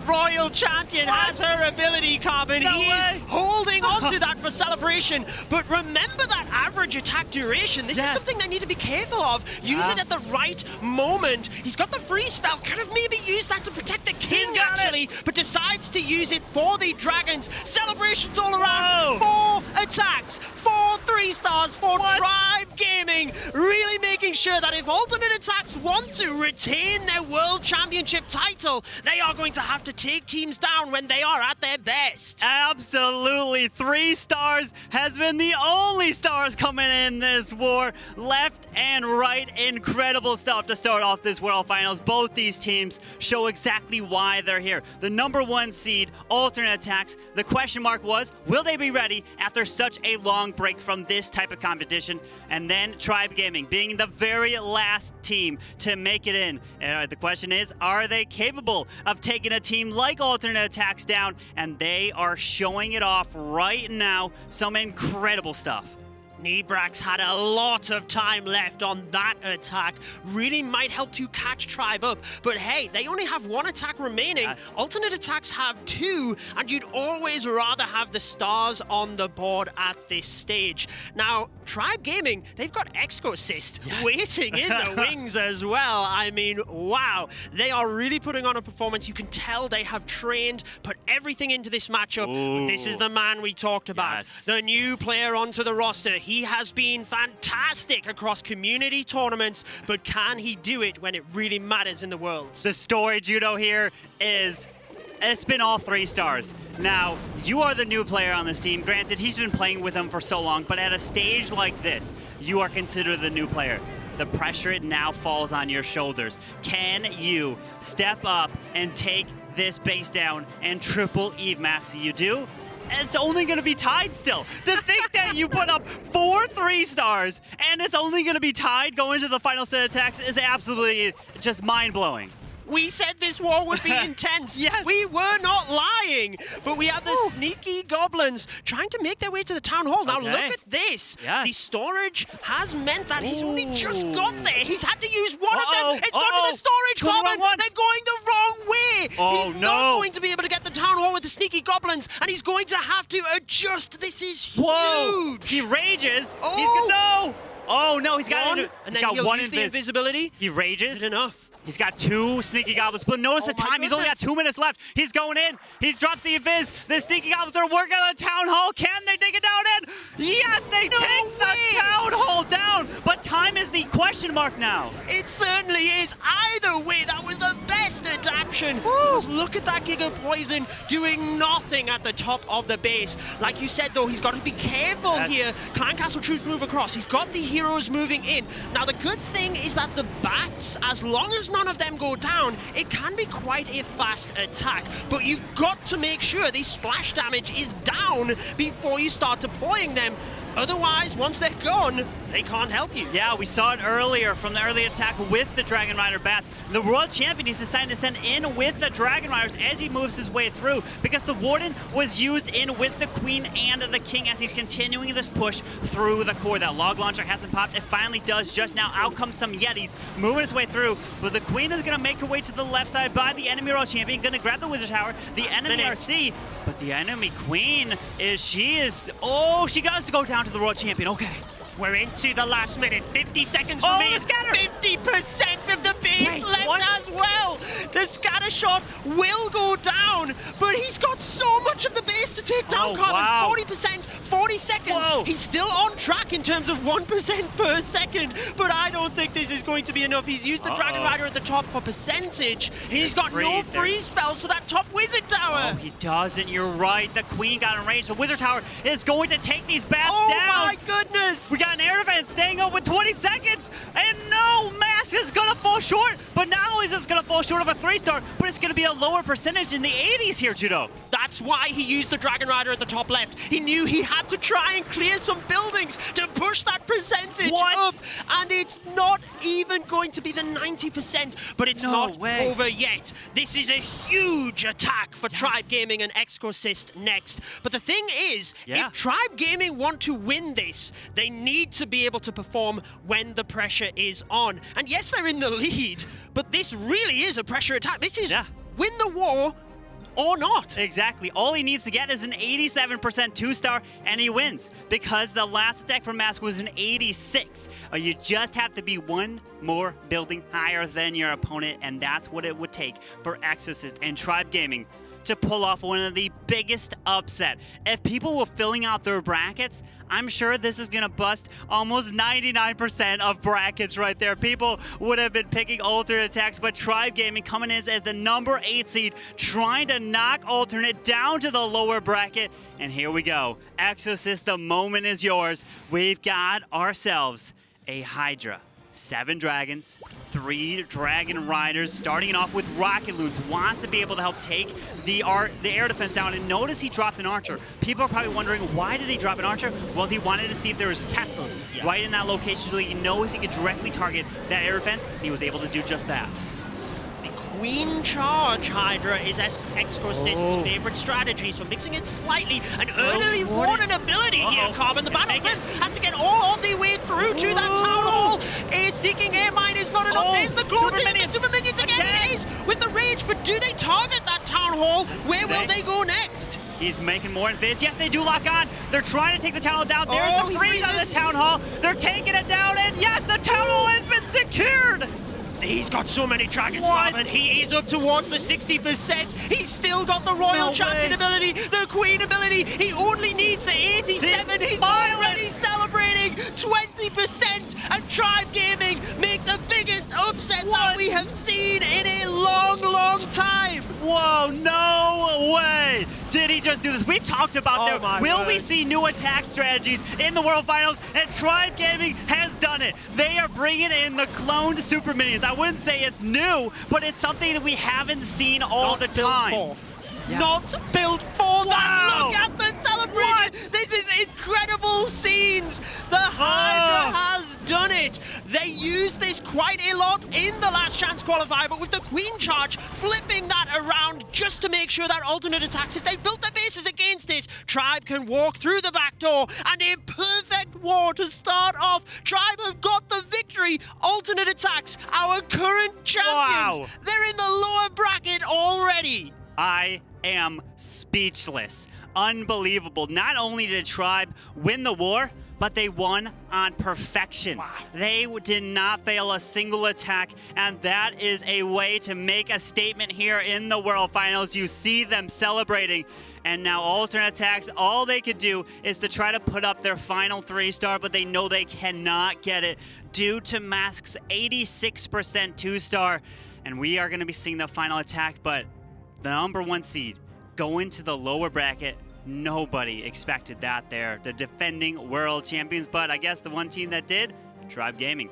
Royal Champion has her ability, Carbon. He is holding on to that for celebration. But remember that average attack duration. This is something they need to be careful of. Use it at the right moment. He's got the free spell. Could have maybe used that to protect the king, actually, but decides to use it for the dragons. Celebrations all around. 4 attacks, 4 3-stars for Tribe Gaming. Really making sure that if alternate attacks want to retain their World Championship title, they are going to have to take teams down when they are at their best. Absolutely. 3 stars has been the only stars coming in this war. Left and right, incredible stuff to start off this World Finals. Both these teams show exactly why they're here. The #1 seed, alternate attacks. The question mark was, will they be ready after such a long break from this type of competition? And then Tribe Gaming being the very last team to make it in. The question is, are they capable of taking a team like alternate attacks down? And they are showing it off right now. Some incredible stuff. Nebrax had a lot of time left on that attack. Really might help to catch Tribe up. But hey, they only have 1 attack remaining. Alternate attacks have 2, and you'd always rather have the stars on the board at this stage. Now, Tribe Gaming, they've got Exosist waiting in the wings as well. I mean, wow. They are really putting on a performance. You can tell they have trained, put everything into this matchup. But this is the man we talked about. The new player onto the roster. He has been fantastic across community tournaments, but can he do it when it really matters in the Worlds? The story, Judo, here is it's been all 3 stars. Now, you are the new player on this team. Granted, he's been playing with them for so long, but at a stage like this, you are considered the new player. the pressure now falls on your shoulders. Can you step up and take this base down and triple Eve Maxi? You do? It's only going to be tied still. To think that you put up 4 3-stars and it's only going to be tied going to the final set of attacks is absolutely just mind-blowing. We said this war would be intense. Yes. We were not lying. But we have the sneaky goblins trying to make their way to the town hall. Now Okay. look at this. Yes. The storage has meant that he's only just got there. He's had to use one of them. It's gone to the storage To the wrong goblin. one. They're going the wrong way. Oh, He's no. not going to be able to get the town hall with the sneaky goblins. And he's going to have to adjust. This is huge. Whoa! He rages. Oh. He's gonna, no! Oh no, he's got One, he's and then got he'll one use the invisibility. He rages. Is it enough? He's got 2 sneaky goblins, but notice the Oh my time. He's only got goodness. 2 minutes left. He's going in. He drops the invis. The sneaky goblins are working on the town hall. Can they take it down in? Yes, they take the town hall down. But time is the question mark now. It certainly is. Either way, that was the best adaptation. Because look at that Giga Poison doing nothing at the top of the base. Like you said, though, he's got to be careful Yes. here. Clan Castle Troops move across. He's got the heroes moving in. Now, the good thing is that the bats, as long as none of them go down, it can be quite a fast attack. But you've got to make sure the splash damage is down before you start deploying them. Otherwise, once they're gone, they can't help you. Yeah, we saw it earlier from the early attack with the Dragon Rider bats. The World Champion is deciding to send in with the Dragon Riders as he moves his way through, because the Warden was used in with the Queen and the King as he's continuing this push through the core. That log launcher hasn't popped. It finally does just now. Out comes some Yetis moving his way through, but the Queen is going to make her way to the left side by the enemy World Champion. Going to grab the Wizard Tower, the enemy RC, but the enemy Queen she got to go down to the World Champion. Okay. We're into the last minute. 50 seconds Oh, remain. the scatter! 50% of the base Wait, left what? as well. The scatter shot will go down, but he's got so much of the base to take down, Oh, Carbon. wow. 40%, 40 seconds. Whoa. He's still on track in terms of 1% per second, but I don't think this is going to be enough. He's used the Dragon Rider at the top for percentage. He's got no freeze there. freeze spells for that top Wizard Tower. Oh, he doesn't. You're right. The Queen got enraged. The Wizard Tower is going to take these bats Oh down. my goodness. We got an air defense staying up with 20 seconds, and no, Mask is gonna fall short. But not only is this gonna fall short of a 3-star, but it's gonna be a lower percentage in the 80s here, Judo. That's why he used the Dragon Rider at the top left. He knew he had to try and clear some buildings to push that percentage up. And it's not even going to be the 90%, but it's No not way. over yet. This is a huge attack for Tribe Gaming and Exorcist next. But the thing is, if Tribe Gaming want to win this, they need to be able to perform when the pressure is on. And yes, they're in the lead, but this really is a pressure attack. This is win the war or not. Exactly. All he needs to get is an 87% 2-star, and he wins, because the last attack from Mask was an 86. You just have to be one more building higher than your opponent, and that's what it would take for Exorcist and Tribe Gaming to pull off one of the biggest upset. If people were filling out their brackets, I'm sure this is gonna bust almost 99% of brackets right there. People would have been picking alternate attacks, but Tribe Gaming coming in as the number 8 seed, trying to knock alternate down to the lower bracket. And here we go. Exorcist, the moment is yours. We've got ourselves a Hydra. 7 dragons, 3 dragon riders, starting it off with rocket loons. Want to be able to help take the air defense down. And notice he dropped an archer. People are probably wondering, why did he drop an archer? Well, he wanted to see if there was Teslas right in that location, so he knows he could directly target that air defense. He was able to do just that. Queen Charge Hydra is Exorcist's favorite strategy, so mixing it slightly. An early warning ability here, Carbon. The Battlefield has to get all the way through to that Town Hall. A Seeking Air Mine is not enough. There's the Glory, the Super Minions again. It is with the Rage, but do they target that Town Hall? Where will they go next? He's making more invis. Yes, they do lock on. They're trying to take the Town Hall down. There's the freeze on the Town Hall. They're taking it down, and yes, the Town Hall has been secured. He's got so many dragons, Carbon. He is up towards the 60%. He's still got the Royal Champion ability, the Queen ability. He only needs the 87. He's already celebrating 20%. And Tribe Gaming make the biggest upset that we have seen in a long, long time. Whoa, no way. Did he just do this. We've talked about there. Will we see new attack strategies in the World Finals? And Tribe Gaming has done it. They are bringing in the cloned super minions. I wouldn't say it's new, but it's something that we haven't seen all the time. Yes. Not built for that. Look at the celebration. This is incredible scenes. The Hydra has done it. They used this quite a lot in the last chance qualifier, but with the Queen charge, flipping that around just to make sure that alternate attacks, if they built their bases against it, Tribe can walk through the back door, and a perfect war to start off. Tribe have got the victory. Alternate attacks, our current champions. Wow. They're in the lower bracket already. I am speechless. Unbelievable. Not only did Tribe win the war, but they won on perfection. Wow. They did not fail a single attack, and that is a way to make a statement here in the World Finals. You see them celebrating, and now alternate attacks, all they could do is to try to put up their final 3-star, but they know they cannot get it due to Mask's 86% 2-star, and we are going to be seeing the final attack, but the #1 seed going to the lower bracket. Nobody expected that there. The defending world champions, but I guess the one team that did, Tribe Gaming.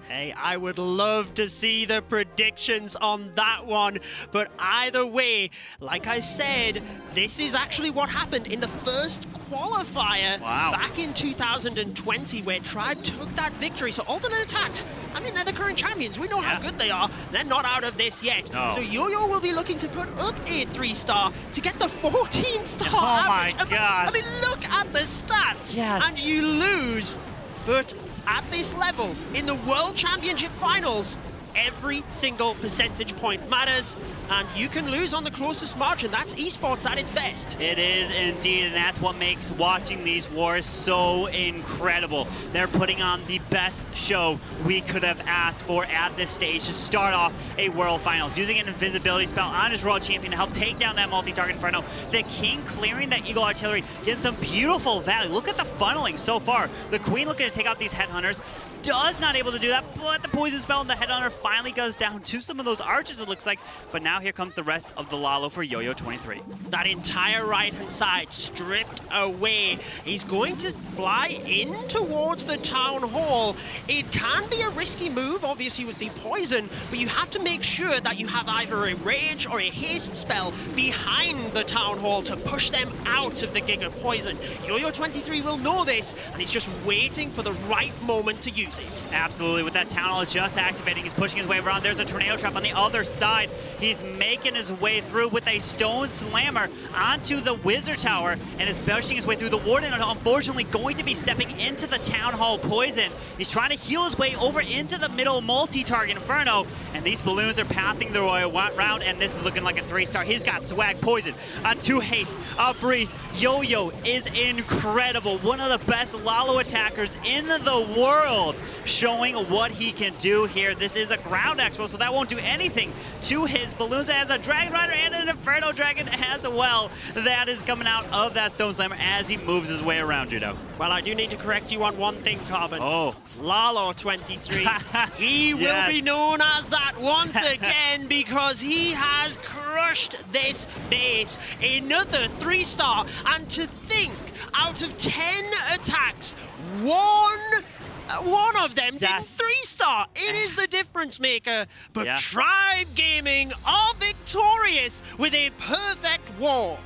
Hey, I would love to see the predictions on that one. But either way, like I said, this is actually what happened in the first qualifier back in 2020, where Tribe took that victory. So alternate attacks, I mean, they're the current champions. We know how good they are. They're not out of this yet. No. So Yo-Yo will be looking to put up a 3-star to get the 14-star average. My God. I mean, look at the stats. Yes. And you lose. But at this level, in the World Championship Finals, every single percentage point matters, and you can lose on the closest margin. That's esports at its best. It is indeed, and that's what makes watching these wars so incredible. They're putting on the best show we could have asked for at this stage to start off a World Finals. Using an invisibility spell on his World Champion to help take down that multi-target Inferno. The King clearing that Eagle Artillery, getting some beautiful value. Look at the funneling so far. The Queen looking to take out these Headhunters. Does not able to do that, but the poison spell and the Headhunter finally goes down to some of those archers, it looks like. But now here comes the rest of the Lalo for Yo-Yo 23. That entire right-hand side stripped away. He's going to fly in towards the Town Hall. It can be a risky move, obviously, with the poison, but you have to make sure that you have either a Rage or a Haste spell behind the Town Hall to push them out of the Giga Poison. Yo-Yo 23 will know this, and he's just waiting for the right moment to use it. Absolutely, with that Town Hall just activating, he's pushing his way around. There's a Tornado Trap on the other side. He's making his way through with a Stone Slammer onto the Wizard Tower and is pushing his way through. The Warden, unfortunately, going to be stepping into the Town Hall Poison. He's trying to heal his way over into the middle multi-target Inferno, and these balloons are pathing the Royal round, and this is looking like a 3-star. He's got Swag, Poison, 2 Haste, a Breeze. Yo-Yo is incredible. One of the best Lalo attackers in the world, showing what he can do here. This is a ground expo, so that won't do anything to his balloons. It has a Dragon Rider and an Inferno Dragon as well. That is coming out of that Stone Slammer as he moves his way around, Judo. Well, I do need to correct you on one thing, Carbon. Oh. Lalo 23. He will be known as that once again because he has crushed this base. Another 3-star, and to think, out of 10 attacks, one of them did 3-star. It is the difference maker. But Tribe Gaming are victorious with a perfect war.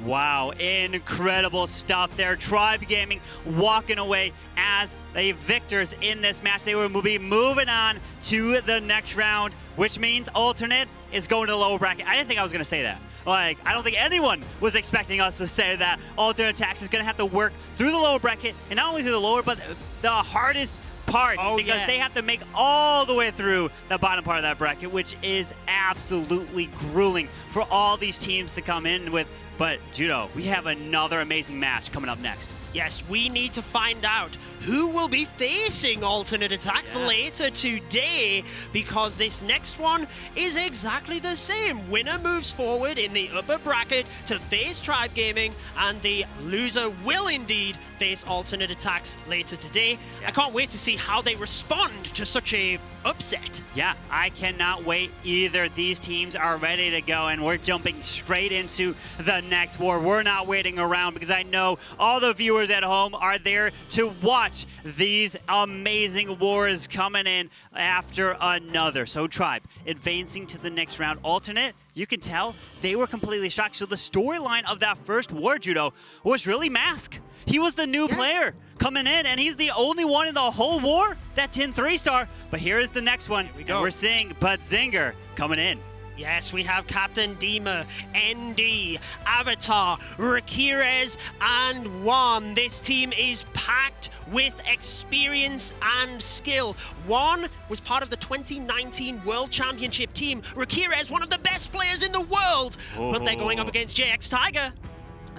Wow, incredible stuff there. Tribe Gaming walking away as the victors in this match. They will be moving on to the next round, which means alternate is going to the lower bracket. I didn't think I was going to say that. Like, I don't think anyone was expecting us to say that alternate attacks is going to have to work through the lower bracket, and not only through the lower, but the hardest part, because they have to make all the way through the bottom part of that bracket, which is absolutely grueling for all these teams to come in with. But, Judo, we have another amazing match coming up next. Yes, we need to find out who will be facing alternate attacks later today, because this next one is exactly the same. Winner moves forward in the upper bracket to face Tribe Gaming, and the loser will indeed face alternate attacks later today. I can't wait to see how they respond to such a upset. Yeah, I cannot wait either. These teams are ready to go, and we're jumping straight into the next war. We're not waiting around, because I know all the viewers at home are there to watch these amazing wars coming in after another. So Tribe advancing to the next round. Alternate, you can tell they were completely shocked. So the storyline of that first war, Judo, was really Mask. He was the new player coming in, and he's the only one in the whole war that 10 3-star. But here is the next one. And we're seeing Badzinger coming in. Yes, we have Captain Dima, ND, Avatar, Rakirez, and Juan. This team is packed with experience and skill. Juan was part of the 2019 World Championship team. Rakirez, one of the best players in the world. But they're going up against JX Tiger.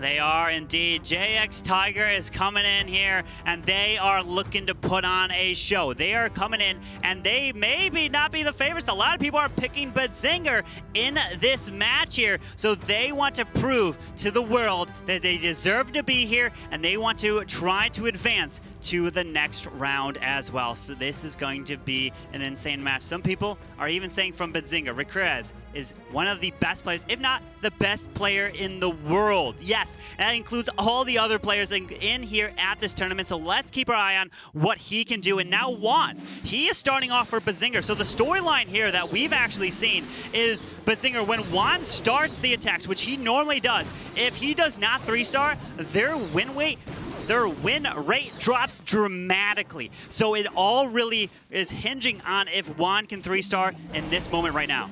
They are indeed. JX Tiger is coming in here, and they are looking to put on a show. They are coming in, and they maybe not be the favorites. A lot of people are picking Badzinger in this match here, so they want to prove to the world that they deserve to be here, and they want to try to advance to the next round as well. So this is going to be an insane match. Some people are even saying from Badzinger, Rakirez is one of the best players, if not the best player in the world. Yes, that includes all the other players in here at this tournament. So let's keep our eye on what he can do. And now Juan, he is starting off for Badzinger. So the storyline here that we've actually seen is Badzinger, when Juan starts the attacks, which he normally does, if he does not 3-star, their win rate drops dramatically. So it all really is hinging on if Juan can 3-star in this moment right now.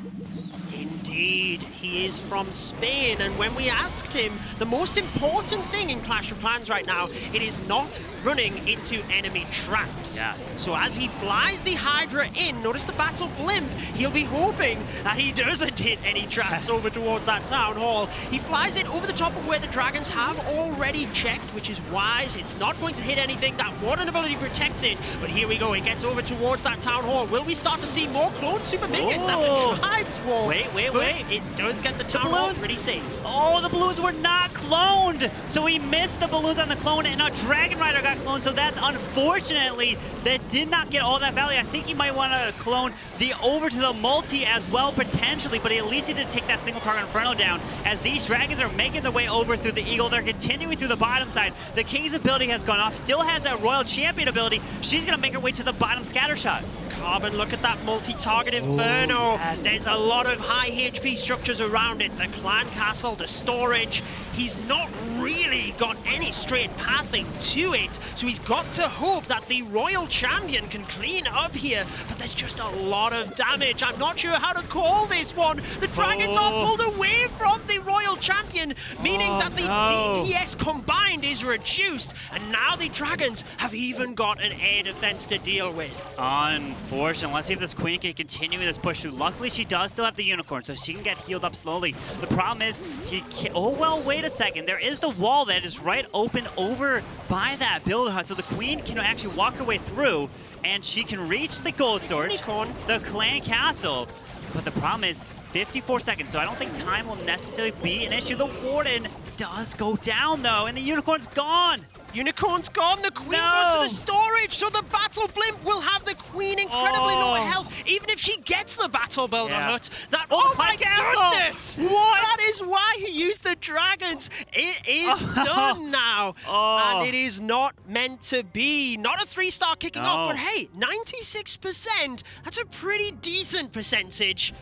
Indeed, he is from Spain, and when we asked him, the most important thing in Clash of Clans right now, it is not running into enemy traps. Yes. So as he flies the Hydra in, notice the battle blimp, he'll be hoping that he doesn't hit any traps over towards that town hall. He flies it over the top of where the dragons have already checked, which is wise. It's not going to hit anything. That Warden ability protects it, but here we go. It gets over towards that town hall. Will we start to see more clone super minions after Tribe's wall? Wait. It does get the town hall pretty safe. Oh, the balloons were not cloned. So he missed the balloons on the clone, and a Dragon Rider got cloned. So that's unfortunately, that did not get all that value. I think he might want to clone the over to the multi as well, potentially, but at least he did take that single target Inferno down. As these dragons are making their way over through the Eagle, they're continuing through the bottom side. The King's ability has gone off, still has that Royal Champion ability. She's going to make her way to the bottom scatter shot. Carbon, look at that multi-target Inferno. Yes. There's a lot of high HP structures around it. The clan castle, the storage. He's not really got any straight pathing to it, so he's got to hope that the Royal Champion can clean up here, but there's just a lot of damage. I'm not sure how to call this one. The dragons are pulled away from the Royal Champion, meaning that the DPS combined is reduced, and now the dragons have even got an air defense to deal with. Unfortunately, let's see if this Queen can continue this push through. Luckily, she does still have the Unicorn, so she can get healed up slowly. The problem is, he can't, oh well, wait a second. There is the wall that is right open over by that build hut, so the Queen can actually walk her way through, and she can reach the gold sword, the clan castle. But the problem is 54 seconds, so I don't think time will necessarily be an issue. The Warden does go down, though, and the Unicorn's gone. Unicorn's gone, the Queen goes to the storage, so the Battle Blimp will have the Queen incredibly low health, even if she gets the Battle Builder hut. That, oh my goodness! What? That is why he used the dragons. It is done now, and it is not meant to be. Not a 3-star kicking off, but hey, 96%, that's a pretty decent percentage.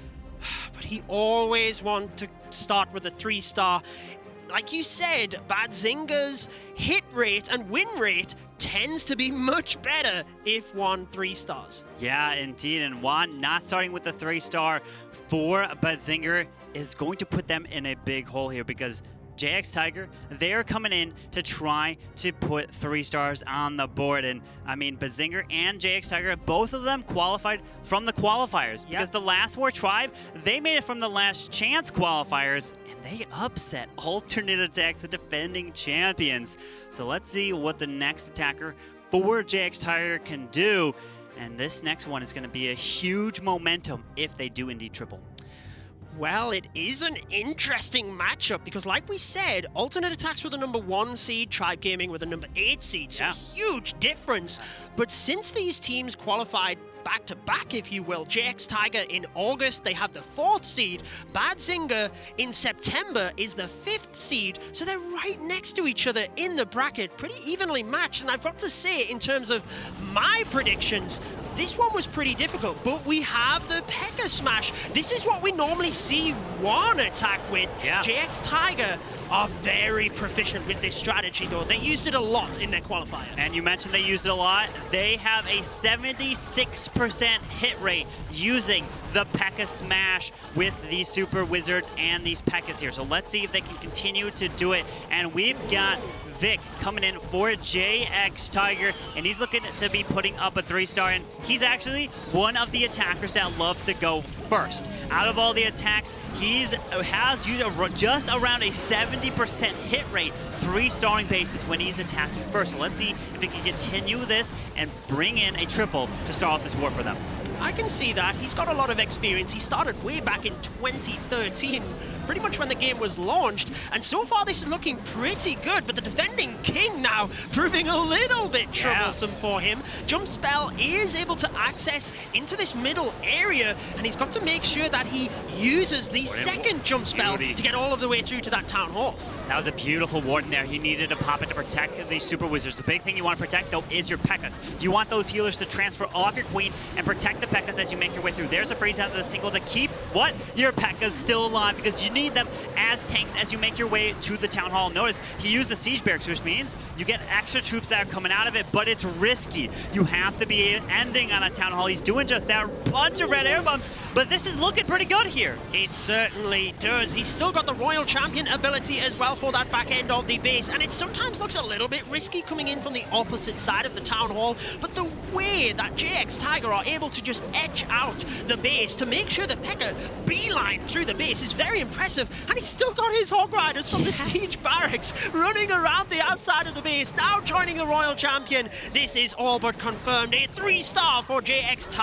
But he always wants to start with a 3-star. Like you said, Badzinger's hit rate and win rate tends to be much better if Juan 3-stars. Yeah, indeed, and Juan not starting with the 3-star for Badzinger is going to put them in a big hole here, because JX they're coming in to try to put 3 stars on the board. And I mean, Badzinger and JX both of them qualified from the qualifiers. Because the last war Tribe, they made it from the last chance qualifiers, and they upset ATN.aTTaX, the defending champions. So let's see what the next attacker for JX can do. And this next one is going to be a huge momentum if they do indeed triple. Well, it is an interesting matchup because, like we said, ATN.aTTaX with the #1 seed, Tribe Gaming with the #8 seed, so huge difference. But since these teams qualified back-to-back, if you will, JX in August, they have the 4th seed. Badzinger in September is the 5th seed, so they're right next to each other in the bracket, pretty evenly matched. And I've got to say, in terms of my predictions, this one was pretty difficult, but we have the P.E.K.K.A. Smash. This is what we normally see one attack with. JX are very proficient with this strategy, though. They used it a lot in their qualifier. And you mentioned they used it a lot. They have a 76% hit rate using the P.E.K.K.A. Smash with these Super Wizards and these P.E.K.K.A.s here. So let's see if they can continue to do it. And we've got Vic coming in for JX, and he's looking to be putting up a 3-star, and he's actually one of the attackers that loves to go first. Out of all the attacks, he has used just around a 70% hit rate, 3-starring basis when he's attacking first. So let's see if he can continue this and bring in a triple to start off this war for them. I can see that. He's got a lot of experience. He started way back in 2013, pretty much when the game was launched, and so far this is looking pretty good, but the defending king now proving a little bit troublesome for him. Jump Spell is able to access into this middle area, and he's got to make sure that he uses the second Jump Spell to get all of the way through to that Town Hall. That was a beautiful warden there. He needed to pop it to protect these Super Wizards. The big thing you want to protect, though, is your P.E.K.K.A.s. You want those healers to transfer off your Queen and protect the P.E.K.K.A.s as you make your way through. There's a freeze out of the single to keep your P.E.K.K.A.s still alive, because you need them as tanks as you make your way to the Town Hall. Notice he used the Siege Barracks, which means you get extra troops that are coming out of it, but it's risky. You have to be ending on a Town Hall. He's doing just that. Bunch of red air bombs, but this is looking pretty good here. It certainly does. He's still got the Royal Champion ability as well for that back end of the base, and it sometimes looks a little bit risky coming in from the opposite side of the Town Hall, but the way that JX are able to just etch out the base to make sure the P.E.K.K.A. beeline through the base is very impressive, and he's still got his Hog Riders from the Siege Barracks running around the outside of the base, now joining the Royal Champion. This is all but confirmed. A 3-star for JX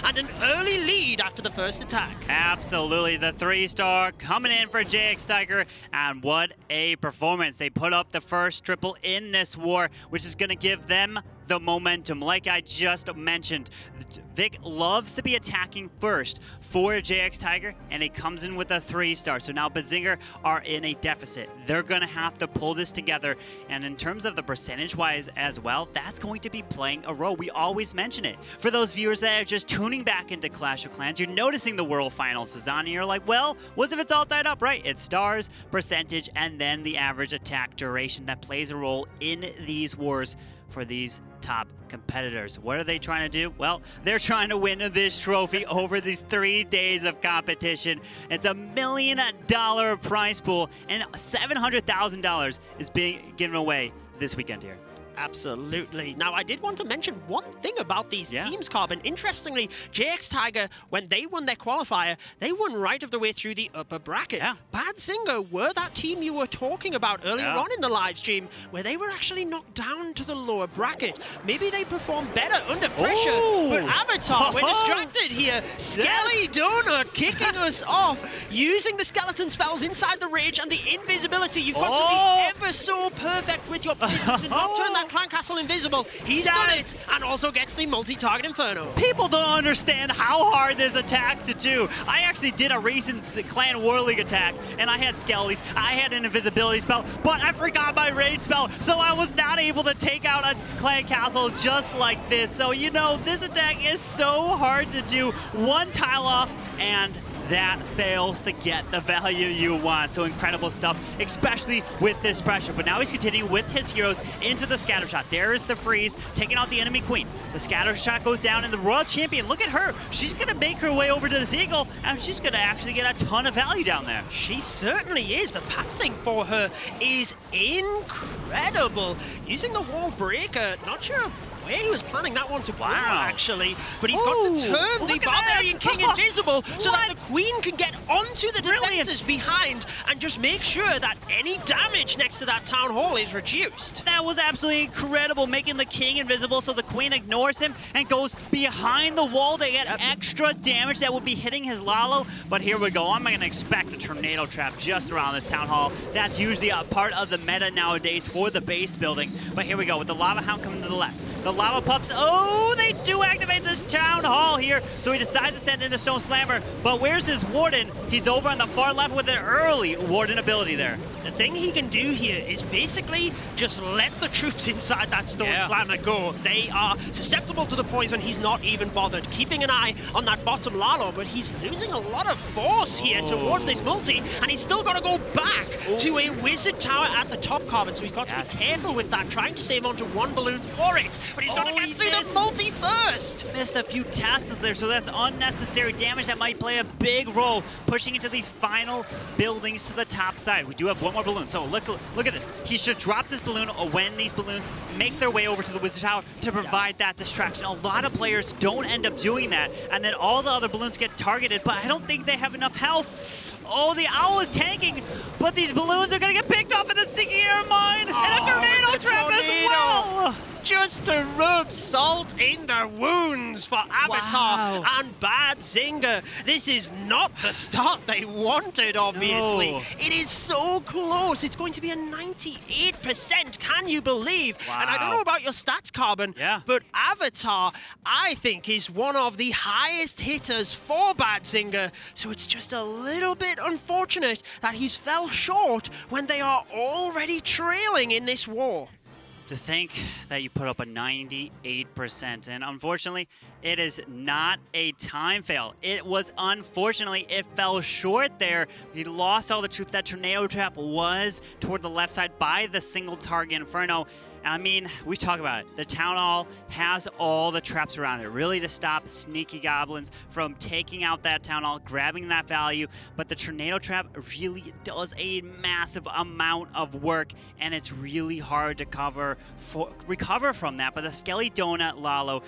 and an early lead after the first attack. Absolutely, the 3-star coming in for JX, and what a performance. They put up the first triple in this war, which is going to give them the momentum. Like I just mentioned, Vic loves to be attacking first for JX, and he comes in with a 3-star. So now Badzinger are in a deficit. They're going to have to pull this together. And in terms of the percentage-wise as well, that's going to be playing a role. We always mention it. For those viewers that are just tuning back into Clash of Clans, you're noticing the World Finals is on, and you're like, well, what if it's all tied up, right? It's stars, percentage, and then the average attack duration that plays a role in these wars for these top competitors. What are they trying to do? Well, they're trying to win this trophy over these 3 days of competition. It's $1 million prize pool, and $700,000 is being given away this weekend here. Absolutely. Now, I did want to mention one thing about these teams, Carbon. Interestingly, JX, when they won their qualifier, they won right of the way through the upper bracket. Badzinger were that team you were talking about earlier on in the live stream, where they were actually knocked down to the lower bracket. Maybe they performed better under pressure, but Avatar, we're distracted here. Skelly Donut kicking us off, using the skeleton spells inside the rage and the invisibility. You've got to be ever so perfect with your placement to not turn that Clan Castle invisible. He's done it, and also gets the multi-target Inferno. People don't understand how hard this attack to do. I actually did a recent Clan War League attack, and I had Skellies, I had an invisibility spell, but I forgot my rage spell, so I was not able to take out a Clan Castle just like this. So, you know, this attack is so hard to do. One tile off, and that fails to get the value you want. So incredible stuff, especially with this pressure. But now he's continuing with his heroes into the scatter shot. There is the freeze, taking out the enemy queen. The scatter shot goes down, and the Royal Champion, look at her. She's going to make her way over to this eagle, and she's going to actually get a ton of value down there. She certainly is. The pathing for her is incredible. Using the wall breaker, not sure where he was planning that one to go, actually, but he's got to turn the Barbarian King invisible so that the Queen can get onto the defenses behind and just make sure that any damage next to that Town Hall is reduced. That was absolutely incredible, making the King invisible so the Queen ignores him and goes behind the wall to get extra damage that would be hitting his Lalo. But here we go. I'm going to expect a tornado trap just around this Town Hall. That's usually a part of the meta nowadays for the base building. But here we go with the Lava Hound coming to the left. The Lava Pups, oh, they do activate this Town Hall here, so he decides to send in a Stone Slammer. But where's his Warden? He's over on the far left with an early Warden ability there. The thing he can do here is basically just let the troops inside that Stone Slammer go. They are susceptible to the poison. He's not even bothered. Keeping an eye on that bottom Lalo, but he's losing a lot of force here towards this multi, and he's still got to go back to a Wizard Tower at the top, Carbon, so he's got to be careful with that, trying to save onto one balloon for it. But he's got to get through the multi first. Missed a few Teslas there, so that's unnecessary damage that might play a big role, pushing into these final buildings to the top side. We do have one more balloon, so look at this. He should drop this balloon when these balloons make their way over to the Wizard Tower to provide that distraction. A lot of players don't end up doing that, and then all the other balloons get targeted, but I don't think they have enough health. Oh, the Owl is tanking, but these balloons are going to get picked off in the sticky air mine, and a tornado trap as well. Just to rub salt in the wounds for Avatar and Badzinger. This is not the start they wanted, obviously. No. It is so close. It's going to be a 98%, can you believe? And I don't know about your stats, Carbon, but Avatar, I think, is one of the highest hitters for Badzinger. So it's just a little bit unfortunate that he's fell short when they are already trailing in this war. To think that you put up a 98%, and unfortunately, it is not a time fail. It was, unfortunately, it fell short there. He lost all the troops. That tornado trap was toward the left side by the single target Inferno. I mean, we talk about it. The Town Hall has all the traps around it, really to stop sneaky goblins from taking out that Town Hall, grabbing that value. But the tornado trap really does a massive amount of work, and it's really hard to recover from that. But the Skelly Donut Lalo,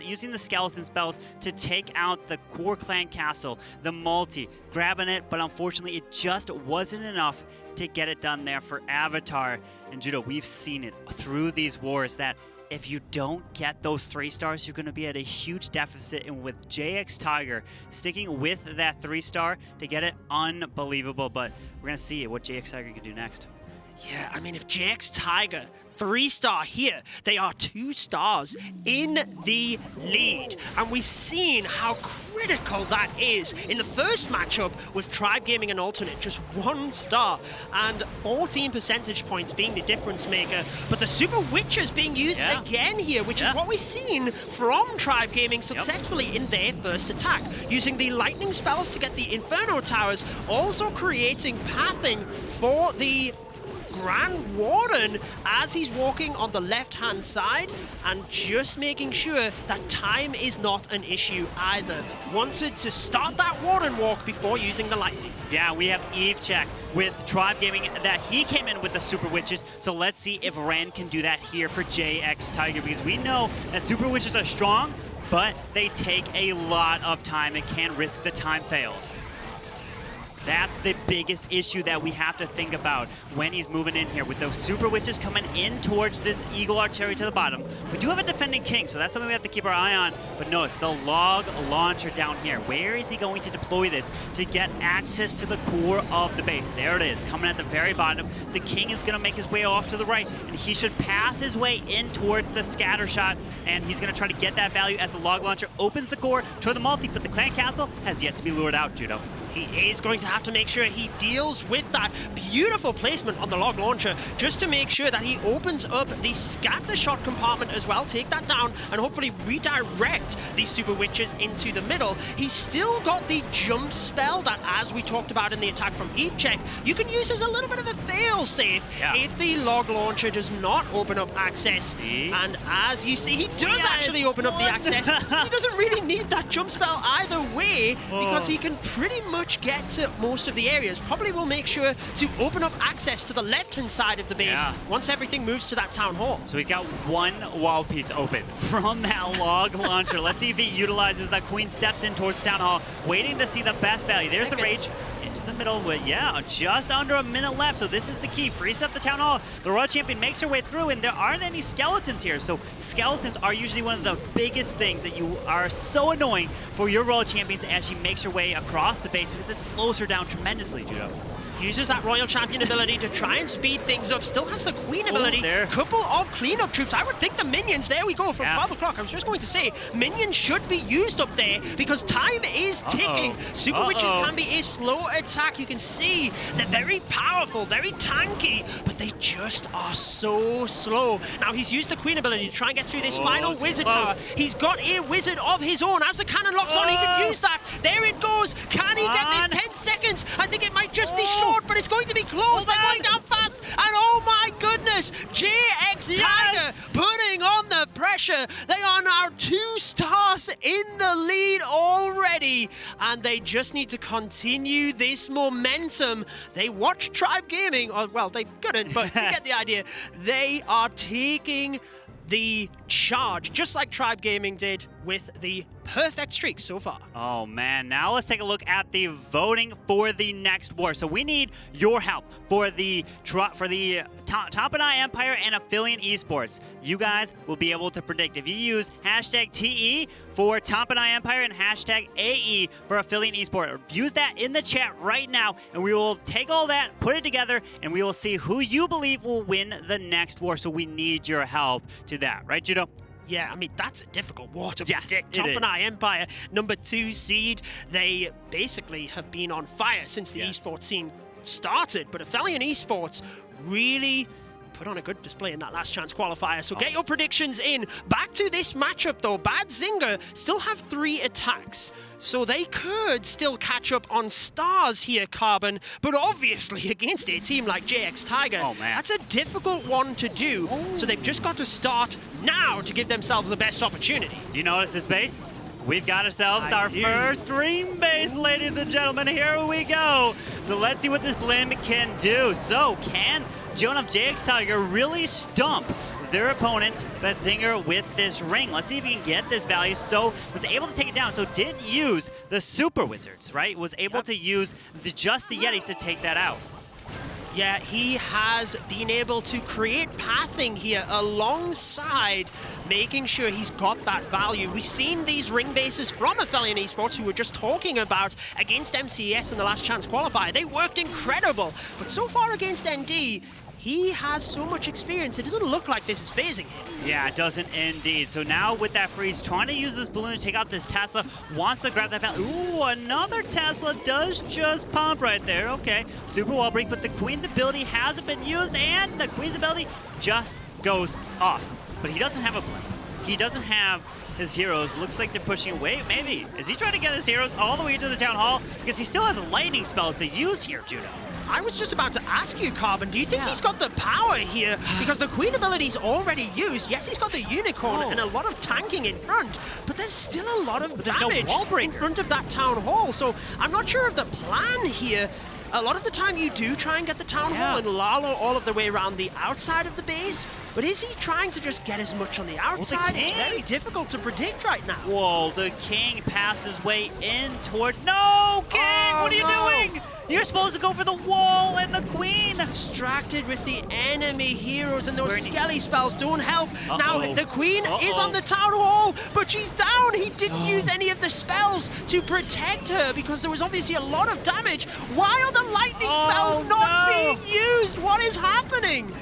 using the skeleton spells to take out the core clan castle, the multi, grabbing it, but unfortunately it just wasn't enough to get it done there for Avatar. And Judo, we've seen it through these wars that if you don't get those 3 stars, you're going to be at a huge deficit. And with JX Tiger sticking with that 3-star to get it, unbelievable. But we're going to see what JX Tiger can do next. Yeah, I mean, if JX Tiger 3-star here, they are 2 stars in the lead. And we've seen how critical that is. In the first matchup with Tribe Gaming and Alternate, just 1 star and 14 percentage points being the difference maker. But the Super Witches being used again here, which is what we've seen from Tribe Gaming successfully in their first attack. Using the lightning spells to get the Inferno Towers, also creating pathing for the Grand Warden as he's walking on the left-hand side, and just making sure that time is not an issue either. Wanted to start that Warden walk before using the lightning. Yeah, we have Eve check with Tribe Gaming that he came in with the Super Witches, so let's see if Ren can do that here for JX Tiger, because we know that Super Witches are strong, but they take a lot of time and can risk the time fails. That's the biggest issue that we have to think about when he's moving in here. With those Super Witches coming in towards this Eagle Artillery to the bottom, we do have a defending King, so that's something we have to keep our eye on. But notice the log launcher down here. Where is he going to deploy this to get access to the core of the base? There it is, coming at the very bottom. The King is going to make his way off to the right, and he should path his way in towards the scatter shot, and he's going to try to get that value as the log launcher opens the core toward the multi, but the clan castle has yet to be lured out, Judo. He is going to have to make sure he deals with that beautiful placement on the log launcher just to make sure that he opens up the scatter shot compartment as well, take that down, and hopefully redirect these super witches into the middle. He's still got the jump spell that, as we talked about in the attack from ePcheck, you can use as a little bit of a fail-safe if the log launcher does not open up access. And as you see, he does actually open up the access. He doesn't really need that jump spell either way because he can pretty much get to most of the areas. Probably will make sure to open up access to the left-hand side of the base once everything moves to that town hall. So he's got one wall piece open from that log launcher. Let's see if he utilizes that. Queen steps in towards the town hall, waiting to see the best value. There's the rage into the middle with, just under a minute left. So this is the key. Frees up the town hall. The Royal Champion makes her way through, and there aren't any skeletons here. So skeletons are usually one of the biggest things that you are so annoying for your Royal Champions as she makes her way across the base because it slows her down tremendously, Judo. Uses that Royal Champion ability to try and speed things up. Still has the Queen ability. Couple of cleanup troops. I would think the minions, there we go, from 12 o'clock. I was just going to say, minions should be used up there because time is ticking. Super Witches can be a slow attack. You can see they're very powerful, very tanky, but they just are so slow. Now, he's used the Queen ability to try and get through this final wizard tower. He's got a wizard of his own. As the cannon locks on, he can use that. There it goes. Can he get this 10 seconds? I think it might just be short, but it's going to be close. They're going down fast, and oh my goodness, JX Tiger putting on the pressure. They are now 2 stars in the lead already, and they just need to continue this momentum. They watched Tribe Gaming, or well, they couldn't, but you get the idea. They are taking the charge, just like Tribe Gaming did with the perfect streak so far. Oh man, now let's take a look at the voting for the next war. So we need your help for the Tompanai Empire and Aphelion eSports. You guys will be able to predict if you use #TE for Tompanai Empire and #AE for Aphelion eSports. Use that in the chat right now, and we will take all that, put it together, and we will see who you believe will win the next war. So we need your help to that, right, Judo? Yeah, I mean, that's a difficult war to predict. Tompanai Empire, number 2 seed. They basically have been on fire since the esports scene started, but Aphelion eSports really put on a good display in that last chance qualifier. So get your predictions in. Back to this matchup though. Badzinger still have 3 attacks, so they could still catch up on stars here, Carbon, but obviously against a team like JX Tiger, that's a difficult one to do. So they've just got to start now to give themselves the best opportunity. Do you notice this base? We've got ourselves our first dream base, ladies and gentlemen. Here we go. So let's see what this blimp can do. So can Joan of JX Tiger really stump their opponent, Badzinger, with this ring? Let's see if he can get this value. So was able to take it down. So did use the super wizards, right? Was able to use just the Yetis to take that out. Yeah, he has been able to create pathing here alongside making sure he's got that value. We've seen these ring bases from Aphelion eSports, who were just talking about against MCES in the last chance qualifier. They worked incredible, but so far against ND, he has so much experience, it doesn't look like this is phasing him. Yeah, it doesn't indeed. So now with that freeze, trying to use this balloon to take out this Tesla, wants to grab that value. Ooh, another Tesla does just pump right there. Okay, super wall break, but the Queen's ability hasn't been used, and the Queen's ability just goes off. But he doesn't have a blimp. He doesn't have his heroes. Looks like they're pushing away. Maybe. Is he trying to get his heroes all the way into the town hall? Because he still has lightning spells to use here, Judo. I was just about to ask you, Carbon, do you think he's got the power here? Because the Queen ability's already used. Yes, he's got the Unicorn and a lot of tanking in front, but there's still a lot of damage in front of that town hall. So I'm not sure of the plan here. A lot of the time you do try and get the town hall and Lalo all of the way around the outside of the base, but is he trying to just get as much on the outside? It's very difficult to predict right now. Whoa, the King passes way in toward... No, King, what are you doing? You're supposed to go for the wall and the Queen. Distracted with the enemy heroes, and those skelly spells don't help. Now the Queen is on the town hall, but she's down. He didn't use any of the spells to protect her because there was obviously a lot of damage. Why are the lightning spells not being used? What is happening?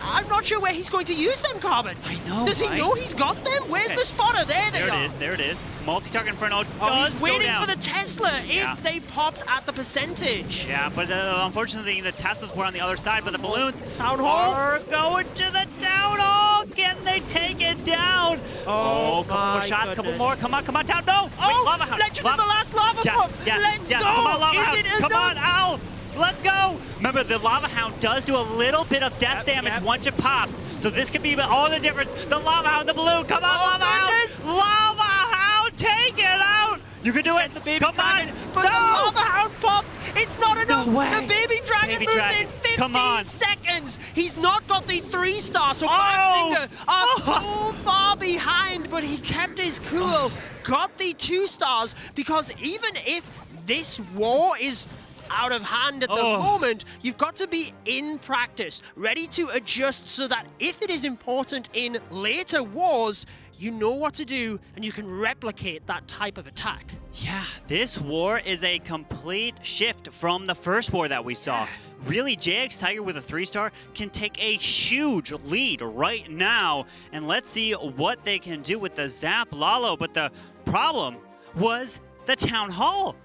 I'm not sure where he's going to use them, Carbon. I know, Does he right? know he's got them? Where's Okay. the spotter? There they There are. it is, there it is. Multi-target Inferno Oh, does he's go waiting down. for the Tesla if they popped at the percentage. Yeah, but unfortunately the Teslas were on the other side, but the balloons Town Hall. are going to the Town Hall. Can they take it down? Oh, couple more my shots, couple goodness. more. Come on, Town. No! Oh, Wait, Lava Hound. Legend of the last lava pump. Yes, Let's yes. go. Come on, Lava Is Hound. it Come enough? on, Owl. Let's go. Remember, the Lava Hound does do a little bit of death damage once it pops. So this could be all the difference. The Lava Hound, the balloon. Come on, Lava goodness. Hound. Lava Hound, take it out. You can do it. The baby Come dragon, on. but the lava hound popped. It's not enough. way. The baby dragon Baby moves dragon. in 15 Come on. seconds. He's not got the 3-star, so Oh. Badzinger are so far behind, but he kept his cool, got the 2 stars, because even if this war is out of hand at the moment, you've got to be in practice, ready to adjust so that if it is important in later wars, you know what to do and you can replicate that type of attack. Yeah, this war is a complete shift from the first war that we saw. Really, ATTaX with a 3-star can take a huge lead right now. And let's see what they can do with the Zap Lalo. But the problem was the Town Hall.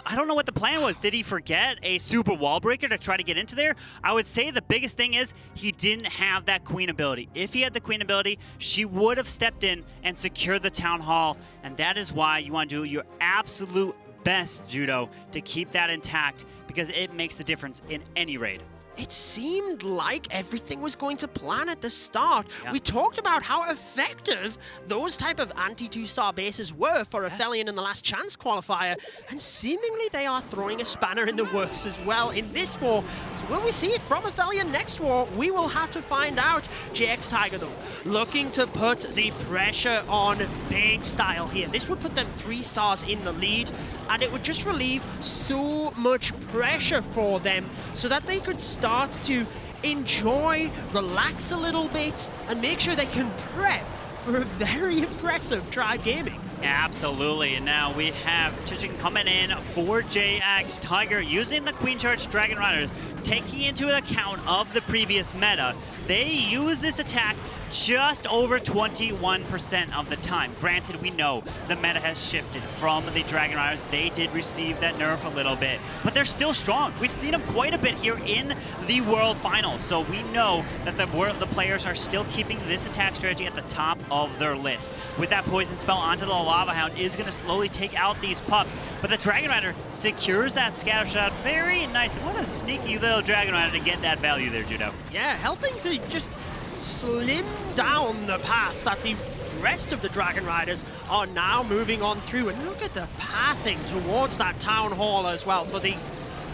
I don't know what the plan was. Did he forget a super wall breaker to try to get into there? I would say the biggest thing is he didn't have that queen ability. If he had the queen ability, she would have stepped in and secured the Town Hall. And that is why you want to do your absolute best, Judo, to keep that intact, because it makes the difference in any raid. It seemed like everything was going to plan at the start. Yeah. We talked about how effective those type of anti-2-star bases were for Aphelion in the last chance qualifier, and seemingly they are throwing a spanner in the works as well in this war. So will we see it from Aphelion next war? We will have to find out. ATTaX though, looking to put the pressure on big style here. This would put them 3 stars in the lead, and it would just relieve so much pressure for them so that they could start to enjoy, relax a little bit, and make sure they can prep for a very impressive Tribe Gaming. Absolutely, and now we have Chichen coming in for ATTaX using the Queen Charge Dragon Riders, taking into account of the previous meta. They use this attack just over 21% of the time. Granted, we know the meta has shifted from the Dragon Riders. They did receive that nerf a little bit, but they're still strong. We've seen them quite a bit here in the World Finals, so we know that the players are still keeping this attack strategy at the top of their list. With that poison spell onto the Lava Hound is going to slowly take out these pups, but the Dragon Rider secures that scatter shot very nice. What a sneaky little Dragon Rider to get that value there, Judo. Yeah, helping to just slim down the path that the rest of the Dragon Riders are now moving on through. And look at the pathing towards that Town Hall as well for the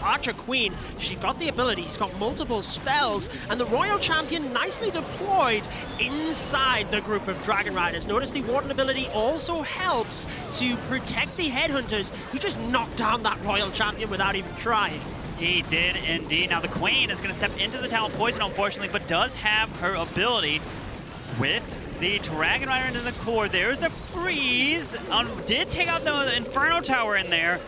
Archer Queen. She's got the ability, she's got multiple spells, and the Royal Champion nicely deployed inside the group of Dragon Riders. Notice the Warden ability also helps to protect the Headhunters, who just knocked down that Royal Champion without even trying. He did indeed. Now the Queen is going to step into the Town of Poison, unfortunately, but does have her ability with the Dragon Rider into the core. There's a freeze. Did take out the Inferno Tower in there,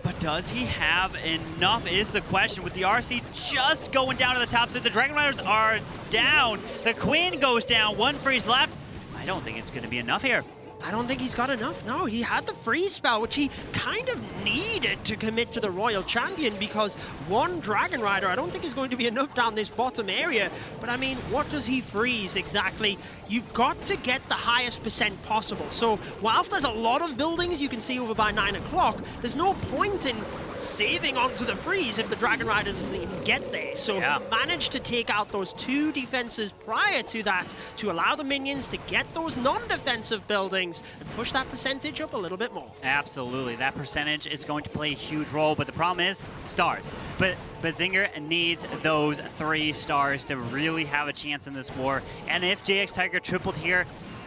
but does he have enough is the question, with the RC just going down to the top. So the Dragon Riders are down. The Queen goes down. 1 freeze left. I don't think it's going to be enough here. I don't think he's got enough. No, he had the freeze spell, which he kind of needed to commit to the Royal Champion, because 1 Dragon Rider I don't think is going to be enough down this bottom area. But I mean, what does he freeze exactly? You've got to get the highest percent possible. So whilst there's a lot of buildings you can see over by 9 o'clock, there's no point in saving onto the freeze if the Dragon Rider doesn't even get there. So yeah, he managed to take out those 2 defenses prior to that to allow the minions to get those non-defensive buildings and push that percentage up a little bit more. Absolutely, that percentage is going to play a huge role, but the problem is stars. But Badzinger needs those 3 stars to really have a chance in this war. And if ATTaX tripled here,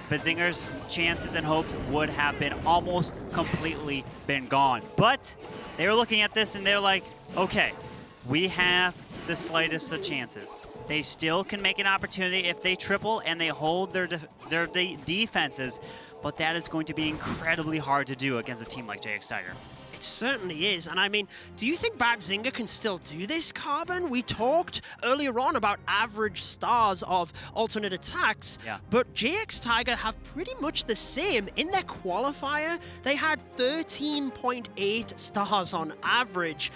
Badzinger's chances and hopes would have been almost completely been gone. But they were looking at this and they're like, okay, we have the slightest of chances. They still can make an opportunity if they triple and they hold their defenses, but that is going to be incredibly hard to do against a team like ATTaX. It certainly is. And I mean, do you think Badzinger can still do this, Carbon? We talked earlier on about average stars of alternate attacks, but JX Tiger have pretty much the same. In their qualifier, they had 13.8 stars on average.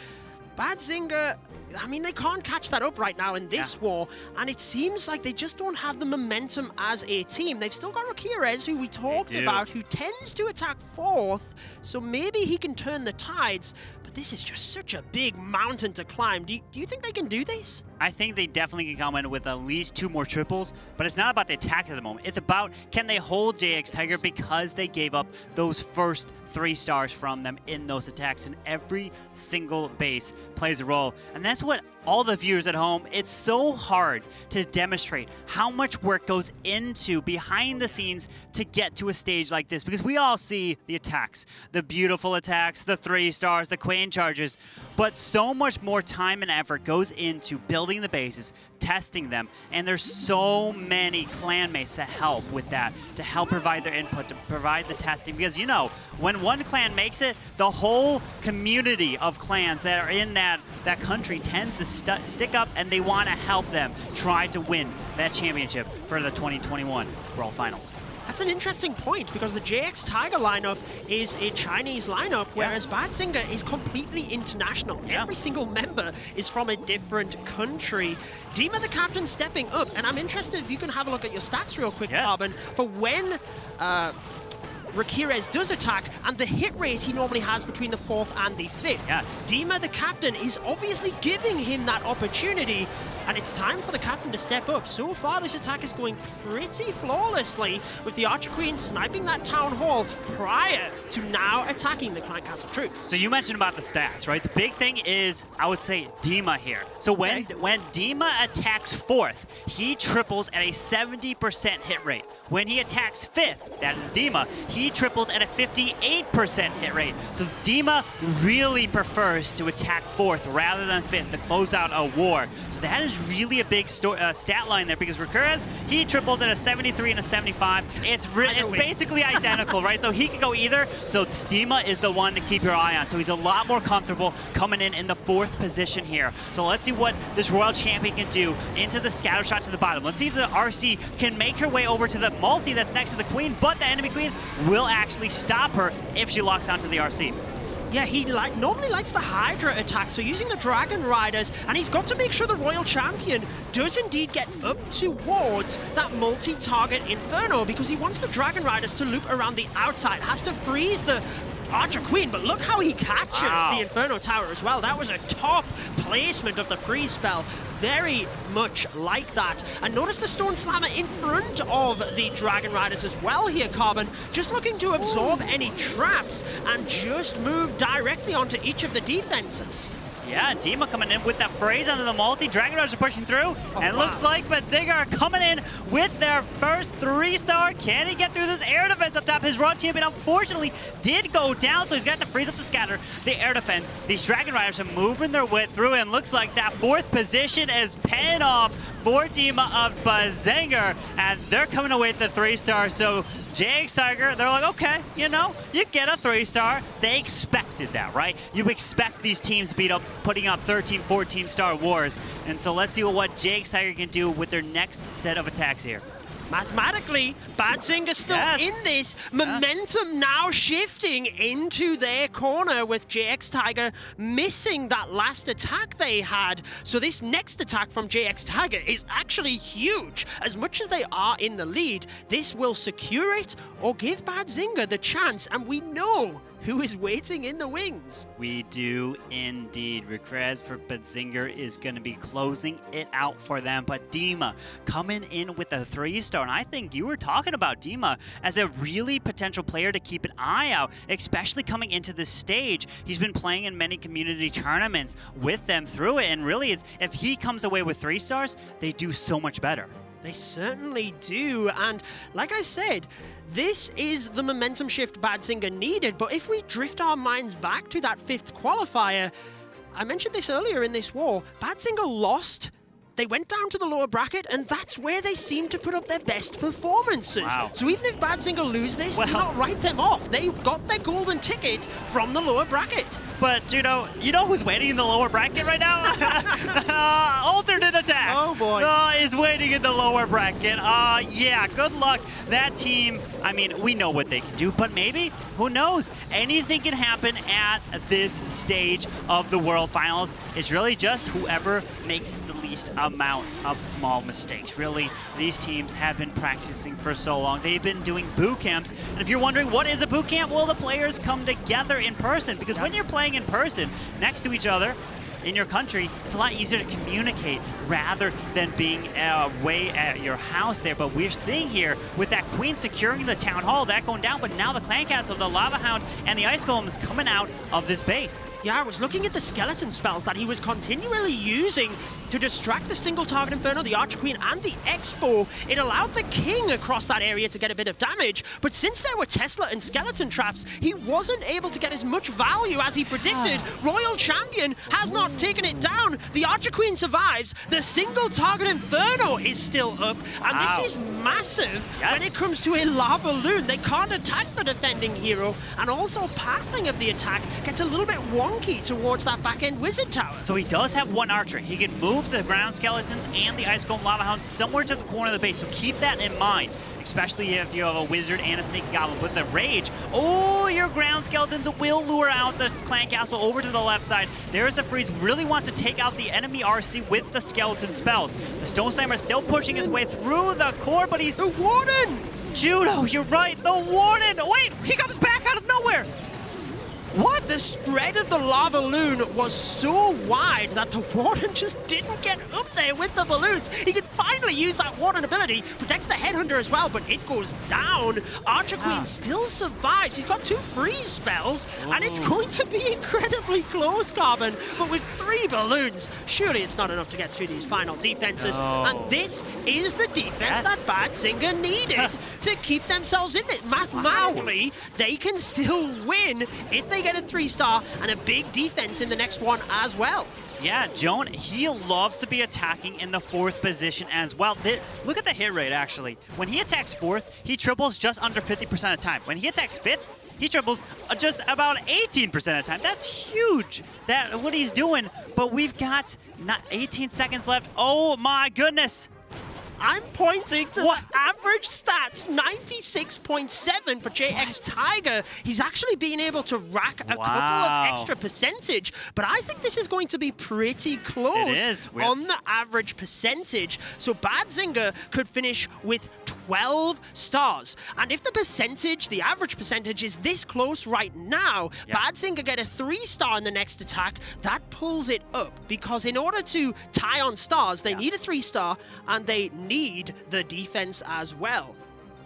Badzinger, I mean, they can't catch that up right now in this war, and it seems like they just don't have the momentum as a team. They've still got Rakirez, who we talked about, who tends to attack fourth, so maybe he can turn the tides, but this is just such a big mountain to climb. Do you think they can do this? I think they definitely can come in with at least 2 more triples, but it's not about the attack at the moment. It's about, can they hold JX Tiger, because they gave up those first 3 stars from them in those attacks, and every single base plays a role. And that's what all the viewers at home, it's so hard to demonstrate how much work goes into behind the scenes to get to a stage like this, because we all see the attacks, the beautiful attacks, the 3 stars, the Queen charges, but so much more time and effort goes into building the bases, testing them, and there's so many clan mates to help with that, to help provide their input, to provide the testing, because you know, when one clan makes it, the whole community of clans that are in that country tends to stick up, and they want to help them try to win that championship for the 2021 World Finals. That's an interesting point, because the JX Tiger lineup is a Chinese lineup, whereas Badzinger is completely international. Every single member is from a different country. Dima, the captain, stepping up, and I'm interested if you can have a look at your stats real quick, Carbon, for when Rakirez does attack, and the hit rate he normally has between the 4th and the 5th. Yes. Dima, the captain, is obviously giving him that opportunity, and it's time for the captain to step up. So far, this attack is going pretty flawlessly, with the Archer Queen sniping that Town Hall prior to now attacking the Clan Castle troops. So you mentioned about the stats, right? The big thing is, I would say, Dima here. So when Dima attacks 4th, he triples at a 70% hit rate. When he attacks 5th, that is Dima, he triples at a 58% hit rate. So Dima really prefers to attack 4th rather than 5th to close out a war. So that is really a big stat line there, because Rakirez, he triples at a 73 and a 75. It's basically identical, right? So he can go either. So Dima is the one to keep your eye on. So he's a lot more comfortable coming in the 4th position here. So let's see what this Royal Champion can do into the scatter shot to the bottom. Let's see if the RC can make her way over to the multi that's next to the Queen, but the enemy Queen will actually stop her if she locks onto the RC. Yeah, he normally likes the Hydra attack, so using the Dragon Riders, and he's got to make sure the Royal Champion does indeed get up towards that multi-target Inferno, because he wants the Dragon Riders to loop around the outside, has to freeze the Archer Queen, but look how he catches the Inferno Tower as well. That was a top placement of the freeze spell. Very much like that. And notice the Stone Slammer in front of the Dragon Riders as well here, Carbon. Just looking to absorb any traps and just move directly onto each of the defenses. Yeah, Dima coming in with that phrase under the multi. Dragon Riders are pushing through. And looks like Badzinger are coming in with their first 3-star. Can he get through this air defense up top? His Royal Champion, unfortunately, did go down, so he's got to freeze up the scatter. The air defense. These Dragon Riders are moving their way through, and looks like that 4th position is paying off for Dima of Badzinger, and they're coming away with the 3-star. So JX Tiger, they're like, okay, you know, you get a 3-star. They expected that, right? You expect these teams to be putting up 13, 14-star wars. And so let's see what JX Tiger can do with their next set of attacks here. Mathematically, Badzinger still in this. Momentum now shifting into their corner, with JX Tiger missing that last attack they had. So this next attack from JX Tiger is actually huge. As much as they are in the lead, this will secure it or give Badzinger the chance, and we know who is waiting in the wings. We do indeed. Rakirez for Badzinger is going to be closing it out for them. But Dima coming in with a 3-star. And I think you were talking about Dima as a really potential player to keep an eye out, especially coming into this stage. He's been playing in many community tournaments with them through it. And really, if he comes away with 3 stars, they do so much better. They certainly do. And like I said, this is the momentum shift Badzinger needed. But if we drift our minds back to that 5th qualifier, I mentioned this earlier in this war, Badzinger lost they went down to the lower bracket, and that's where they seem to put up their best performances. Wow. So even if Badzinger lose this, do not write them off. They got their golden ticket from the lower bracket. But, Judo, you know who's waiting in the lower bracket right now? Alternate attacks. Oh, boy. Is waiting in the lower bracket. Yeah, good luck. That team, I mean, we know what they can do, but maybe, who knows? Anything can happen at this stage of the World Finals. It's really just whoever makes the least amount of small mistakes. Really, these teams have been practicing for so long. They've been doing boot camps. And if you're wondering, what is a boot camp? Well, the players come together in person, because when you're playing in person next to each other in your country, it's a lot easier to communicate rather than being away at your house there. But we're seeing here with that queen securing the town hall, that going down, but now the clan castle, the lava hound, and the ice golem is coming out of this base. Yeah, I was looking at the skeleton spells that he was continually using to distract the single target Inferno, the Archer Queen, and the Expo. It allowed the king across that area to get a bit of damage, but since there were Tesla and skeleton traps, he wasn't able to get as much value as he predicted. Royal Champion has not taken it down. The Archer Queen survives. The single target Inferno is still up, and this is massive when it comes to a lava loon. They can't attack the defending hero, and also pathing of the attack gets a little bit wonky towards that back-end wizard tower. So he does have one archer. He can move the ground skeletons and the ice golem lava hound somewhere to the corner of the base, so keep that in mind. Especially if you have a wizard and a snake goblin with the rage. Oh, your ground skeletons will lure out the clan castle over to the left side. There's a freeze. Really wants to take out the enemy RC with the skeleton spells. The Stone Slammer still pushing his way through the core, but he's... The Warden! Judo, you're right. The Warden! Wait, he comes back out of nowhere. What? The spread of the lava loon was so wide that the Warden just didn't get up there with the balloons. He could finally use that Warden ability, protects the Headhunter as well, but it goes down. Archer Queen still survives. He's got 2 freeze spells, and it's going to be incredibly close, Carbon. But with 3 balloons, surely it's not enough to get through these final defenses. And this is the defense that Badzinger needed to keep themselves in it. Mathematically, they can still win if they get a 3-star and a big defense in the next one as well. Yeah, Joan, he loves to be attacking in the 4th position as well. Look at the hit rate, actually. When he attacks 4th, he triples just under 50% of the time. When he attacks 5th, he triples just about 18% of the time. That's huge, what he's doing. But we've got 18 seconds left. Oh, my goodness. I'm pointing to the average stats, 96.7 for JX Tiger. He's actually been able to rack a couple of extra percentage, but I think this is going to be pretty close on the average percentage. So Badzinger could finish with 12 stars. And if the percentage, the average percentage is this close right now, Badzinger get a 3-star in the next attack, that pulls it up. Because in order to tie on stars, they need a 3-star and they need the defense as well.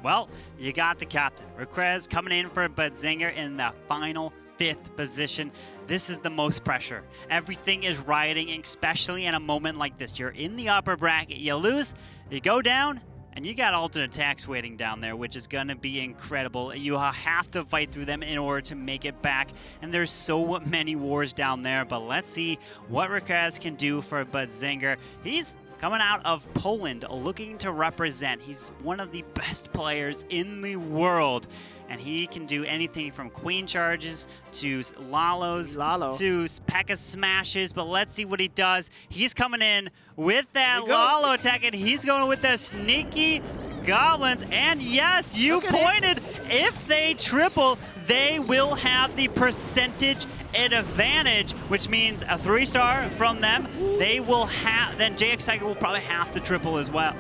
Well, you got the captain. Requez coming in for Badzinger in the final 5th position. This is the most pressure. Everything is riding, especially in a moment like this. You're in the upper bracket, you lose, you go down, and you got alternate attacks waiting down there, which is going to be incredible. You have to fight through them in order to make it back. And there's so many wars down there. But let's see what Requez can do for Badzinger. He's coming out of Poland, looking to represent. He's one of the best players in the world. And he can do anything from queen charges to Lalos to P.E.K.K.A smashes. But let's see what he does. He's coming in with that Lalo attack, and he's going with the sneaky goblins. And yes, you pointed. If they triple, they will have the percentage advantage, which means a 3-star from them. They will have, then JX Tiger will probably have to triple as well.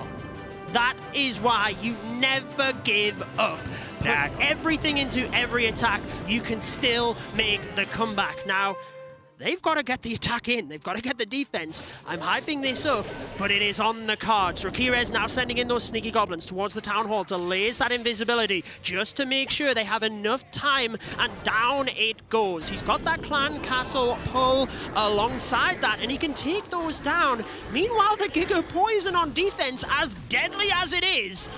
That is why you never give up. Exactly. Put everything into every attack. You can still make the comeback. Now, they've got to get the attack in. They've got to get the defense. I'm hyping this up, but it is on the cards. Rakirez now sending in those sneaky goblins towards the town hall to laze that invisibility just to make sure they have enough time, and down it goes. He's got that clan castle pull alongside that, and he can take those down. Meanwhile, the Giga Poison on defense, as deadly as it is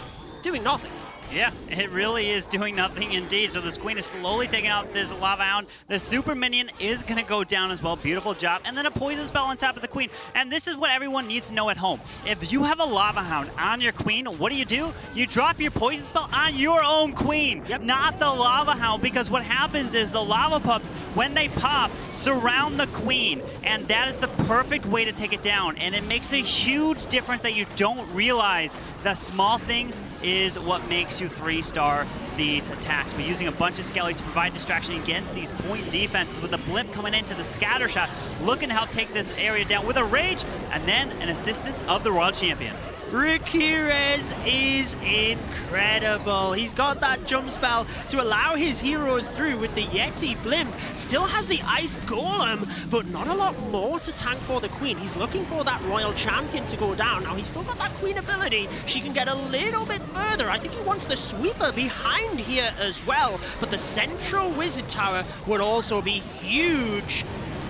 doing nothing. Yeah, it really is doing nothing indeed. So this queen is slowly taking out this lava hound. The super minion is going to go down as well. Beautiful job. And then a poison spell on top of the queen. And this is what everyone needs to know at home. If you have a lava hound on your queen, what do? You drop your poison spell on your own queen, not the lava hound, because what happens is the lava pups, when they pop, surround the queen. And that is the perfect way to take it down. And it makes a huge difference that you don't realize. The small things is what makes you 3-star these attacks. But using a bunch of skellies to provide distraction against these point defenses, with the blimp coming into the scatter shot, looking to help take this area down with a rage, and then an assistance of the Royal Champion. Ramirez is incredible. He's got that jump spell to allow his heroes through with the Yeti Blimp. Still has the Ice Golem, but not a lot more to tank for the Queen. He's looking for that Royal Champion to go down. Now, he's still got that Queen ability. She can get a little bit further. I think he wants the Sweeper behind here as well, but the Central Wizard Tower would also be huge.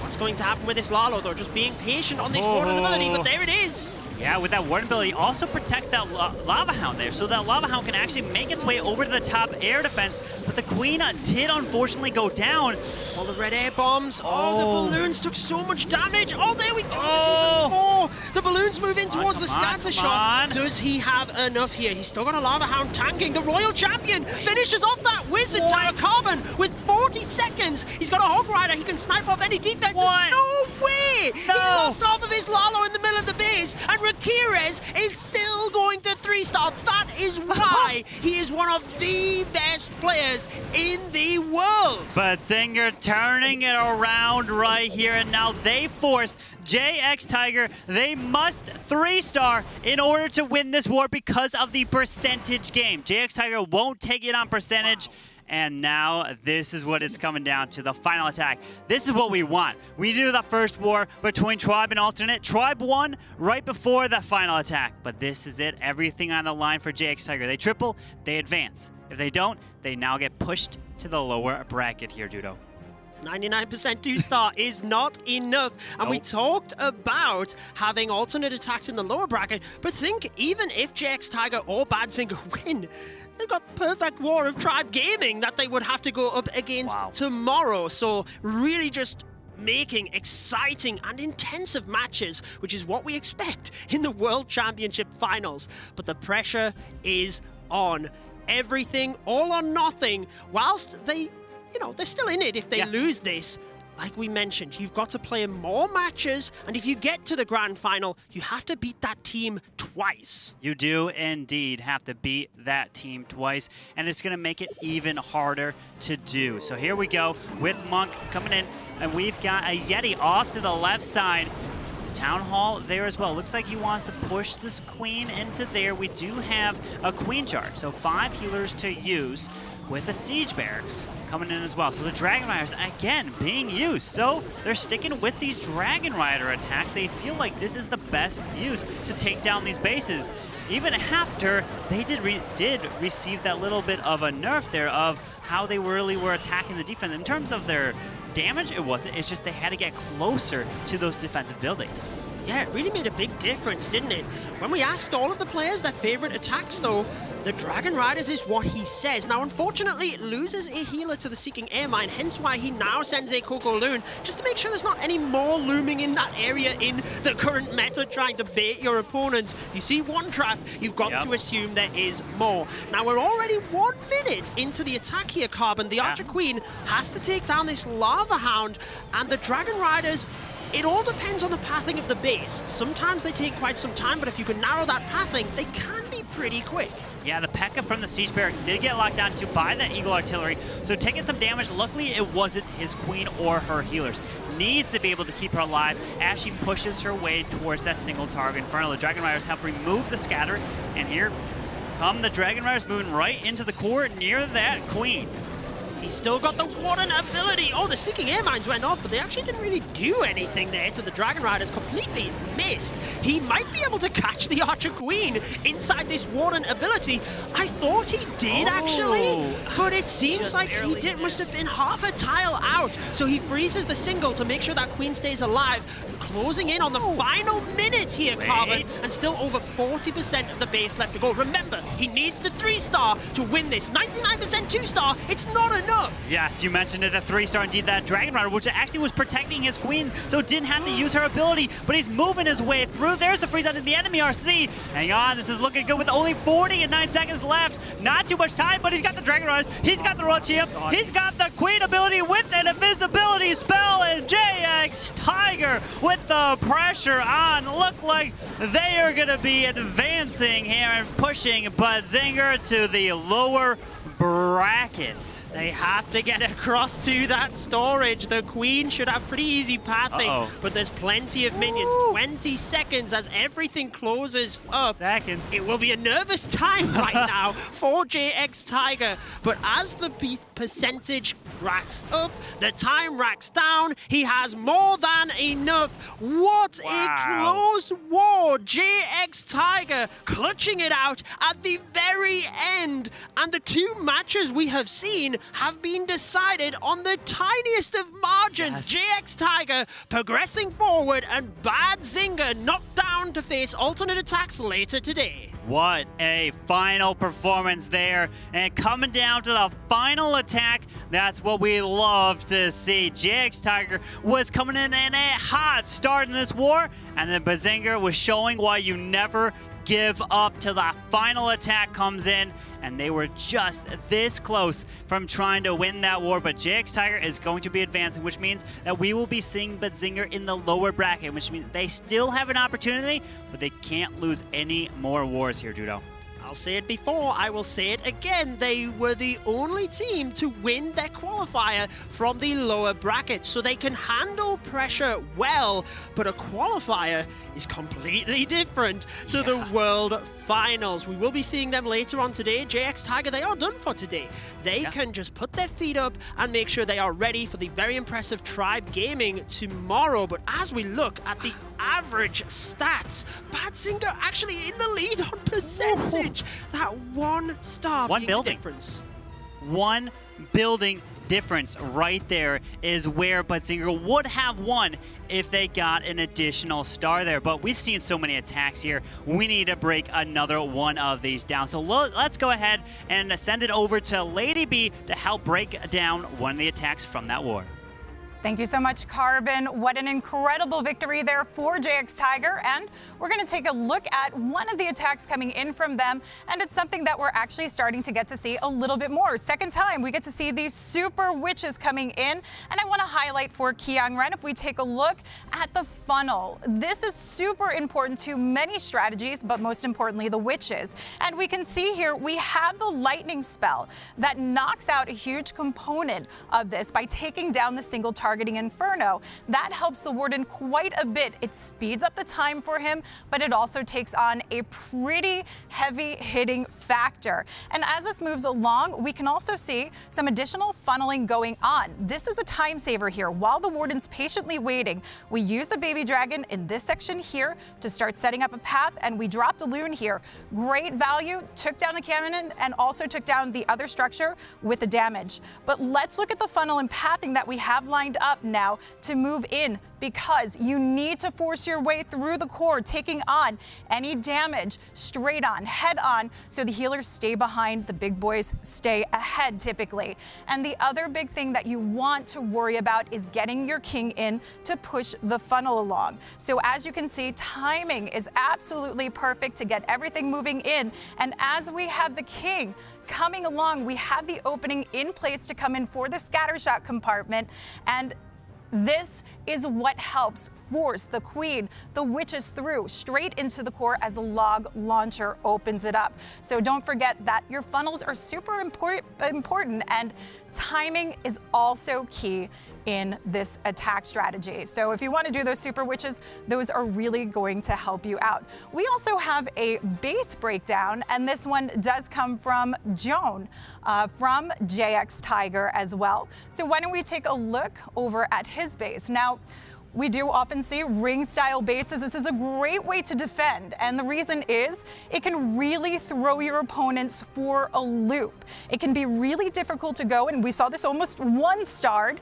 What's going to happen with this Lalo, though? Just being patient on this Warden ability, but there it is. Yeah, with that Warden ability, also protects that Lava Hound there, so that Lava Hound can actually make its way over to the top air defense, but the Queen did unfortunately go down. All the red air bombs. The balloons took so much damage. Oh, there we go. There's even more. The balloons move in towards the scatter shot. Does he have enough here? He's still got a Lava Hound tanking. The Royal Champion finishes off that Wizard Tower Carbon with 40 seconds. He's got a Hog Rider. He can snipe off any defense. No way! No. He lost half of his Lalo in the middle of the base, and Ramirez is still going to 3-star. That is why he is one of the best players in the world. Badzinger turning it around right here, and now they force JX Tiger. They must 3-star in order to win this war because of the percentage game. JX Tiger won't take it on percentage. And now this is what it's coming down to, the final attack. This is what we want. We do the first war between Tribe and Alternate. Tribe won right before the final attack. But this is it. Everything on the line for JX Tiger. They triple, they advance. If they don't, they now get pushed to the lower bracket here, Judo. 99% 2-star is not enough. And we talked about having alternate attacks in the lower bracket, but think even if JX Tiger or Badzinger win, they've got perfect war of Tribe Gaming that they would have to go up against tomorrow. So really just making exciting and intensive matches, which is what we expect in the World Championship Finals. But the pressure is on. Everything, all or nothing, whilst they, they're still in it if they lose this. Like we mentioned, you've got to play more matches, and if you get to the grand final, you have to beat that team twice. You do indeed have to beat that team twice, and it's going to make it even harder to do. So here we go with Monk coming in, and we've got a Yeti off to the left side. Town Hall there as well. Looks like he wants to push this Queen into there. We do have a Queen charge, so 5 healers to use with a Siege Barracks coming in as well. So the Dragon Riders, again, being used. So they're sticking with these Dragon Rider attacks. They feel like this is the best use to take down these bases. Even after they did receive that little bit of a nerf there of how they really were attacking the defense. In terms of their damage, it wasn't. It's just they had to get closer to those defensive buildings. Yeah, it really made a big difference, didn't it? When we asked all of the players their favorite attacks, though, the Dragon Riders is what he says. Now, unfortunately, it loses a healer to the Seeking Airmine, hence why he now sends a Coco Loon, just to make sure there's not any more looming in that area in the current meta trying to bait your opponents. You see one trap, you've got to assume there is more. Now, we're already 1 minute into the attack here, Carbon. The Archer Queen has to take down this Lava Hound, and the Dragon Riders, it all depends on the pathing of the base. Sometimes they take quite some time, but if you can narrow that pathing, they can be pretty quick. Yeah, the P.E.K.K.A. from the Siege Barracks did get locked down to by the Eagle Artillery, so taking some damage. Luckily, it wasn't his Queen or her healers. Needs to be able to keep her alive as she pushes her way towards that single target Inferno. The Dragon Riders help remove the scatter, and here come the Dragon Riders moving right into the core near that Queen. He's still got the Warden ability. Oh, the Seeking Air Mines went off, but they actually didn't really do anything there to the Dragon Riders. Completely missed. He might be able to catch the Archer Queen inside this Warden ability. I thought he did, actually, but it seems like he must have been half a tile out. So he freezes the single to make sure that Queen stays alive. Closing in on the final minute here, Carbon, and still over 40% of the base left to go. Remember, he needs the 3-star to win this. 99% 2-star, it's not enough. Yes, you mentioned it, the 3-star, indeed, that Dragon Rider, which actually was protecting his queen, so didn't have to use her ability, but he's moving his way through. There's the freeze out of the enemy RC. Hang on, this is looking good with only 49 seconds left. Not too much time, but he's got the Dragon Riders, he's got the Royal Champ, he's got the Queen ability with an invisibility spell, and ATTaX with the pressure on. Look like they are going to be advancing here and pushing Badzinger to the lower bracket. They have to get across to that storage. The Queen should have pretty easy pathing, but there's plenty of minions. 20 seconds as everything closes up. It will be a nervous time right now for ATTaX. But as the percentage racks up, the time racks down, he has more than enough. What a close war. ATTaX clutching it out at the very end. And the two matches we have seen have been decided on the tiniest of margins. ATTaX progressing forward, and Badzinger knocked down to face alternate attacks later today. What a final performance there. And coming down to the final attack, that's what we love to see. ATTaX was coming in a hot start in this war, and then Badzinger was showing why you never give up till that final attack comes in, and they were just this close from trying to win that war. But ATTaX is going to be advancing, which means that we will be seeing Badzinger in the lower bracket, which means they still have an opportunity, but they can't lose any more wars here, Judo. I'll say it before, I will say it again. They were the only team to win their qualifier from the lower bracket, so they can handle pressure well, but a qualifier is completely different to the World Finals. We will be seeing them later on today. ATTaX, they are done for today. They can just put their feet up and make sure they are ready for the very impressive Tribe Gaming tomorrow. But as we look at the average stats, Badzinger actually in the lead on percentage. That 1-star One building difference. One building difference right there is where Badzinger would have won if they got an additional star there. But we've seen so many attacks here. We need to break another one of these down. So let's go ahead and send it over to Lady B to help break down one of the attacks from that war. Thank you so much, Carbon. What an incredible victory there for ATTaX. And we're going to take a look at one of the attacks coming in from them. And it's something that we're actually starting to get to see a little bit more. Second time, we get to see these super witches coming in. And I want to highlight for Kyungren, if we take a look at the funnel. This is super important to many strategies, but most importantly, the witches. And we can see here, we have the lightning spell that knocks out a huge component of this by taking down the single targeting Inferno. That helps the Warden quite a bit. It speeds up the time for him, but it also takes on a pretty heavy hitting factor. And as this moves along, we can also see some additional funneling going on. This is a time saver here. While the Warden's patiently waiting, we use the baby dragon in this section here to start setting up a path, and we dropped a loon here. Great value, took down the cannon and also took down the other structure with the damage. But let's look at the funnel and pathing that we have lined up now to move in, because you need to force your way through the core, taking on any damage straight on, head on, so the healers stay behind, the big boys stay ahead typically. And the other big thing that you want to worry about is getting your king in to push the funnel along. So as you can see, timing is absolutely perfect to get everything moving in. And as we have the king coming along, we have the opening in place to come in for the scattershot compartment, and this is what helps force the queen, the witches through straight into the core as the log launcher opens it up. So don't forget that your funnels are super important, and timing is also key in this attack strategy. So if you want to do those super witches, those are really going to help you out. We also have a base breakdown, and this one does come from Joan from JX Tiger as well. So why don't we take a look over at his base. Now, we do often see ring-style bases. This is a great way to defend, and the reason is it can really throw your opponents for a loop. It can be really difficult to go, and we saw this almost one-starred,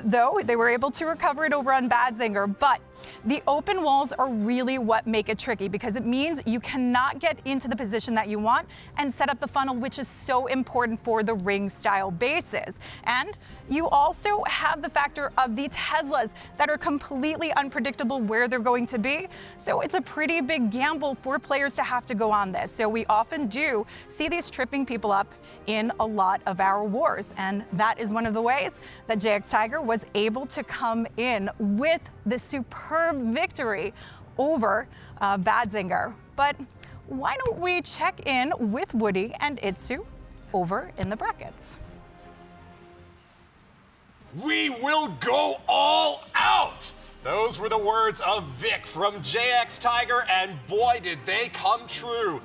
though they were able to recover it over on Badzinger, but the open walls are really what make it tricky because it means you cannot get into the position that you want and set up the funnel, which is so important for the ring-style bases. And you also have the factor of the Teslas that are completely unpredictable where they're going to be. So it's a pretty big gamble for players to have to go on this. So we often do see these tripping people up in a lot of our wars. And that is one of the ways that JX Tiger was able to come in with the superb victory over Badzinger. But why don't we check in with Woody and Itsu over in the brackets? We will go all out! Those were the words of Vic from JX Tiger, and boy, did they come true.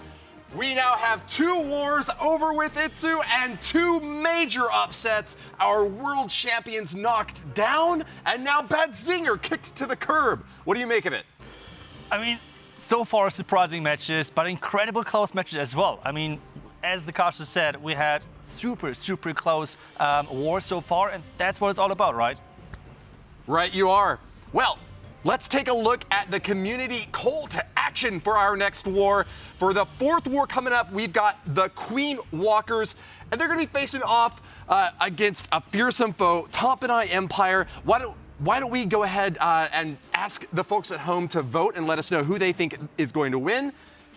We now have 2 wars over with Itsu and 2 major upsets. Our world champions knocked down, and now Badzinger kicked to the curb. What do you make of it? I mean, so far surprising matches, but incredible close matches as well. I mean, as the caster said, we had super close wars so far, and that's what it's all about, right? Right, you are. Well, let's take a look at the community call to action for our next war. For the 4th war coming up, we've got the Queen Walkers, and they're going to be facing off against a fearsome foe, Tompanai Empire. Why don't we go ahead and ask the folks at home to vote and let us know who they think is going to win?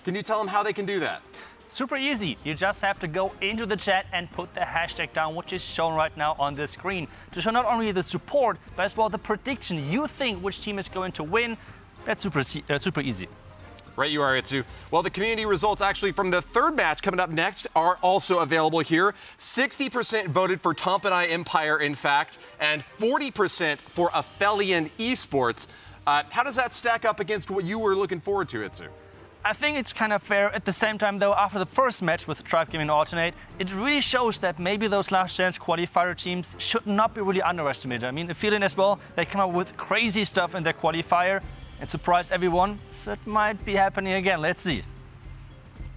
Can you tell them how they can do that? Super easy. You just have to go into the chat and put the hashtag down, which is shown right now on the screen, to show not only the support, but as well the prediction you think which team is going to win. That's super easy. Right, you are, Itsu. Well, the community results actually from the 3rd match coming up next are also available here. 60% voted for Tompanai Empire, in fact, and 40% for Aphelion eSports. How does that stack up against what you were looking forward to, Itsu? I think it's kind of fair. At the same time, though, after the first match with Tribe Gaming Alternate, it really shows that maybe those last chance qualifier teams should not be really underestimated. I mean, Aphelion as well, they come up with crazy stuff in their qualifier and surprise everyone. So it might be happening again. Let's see.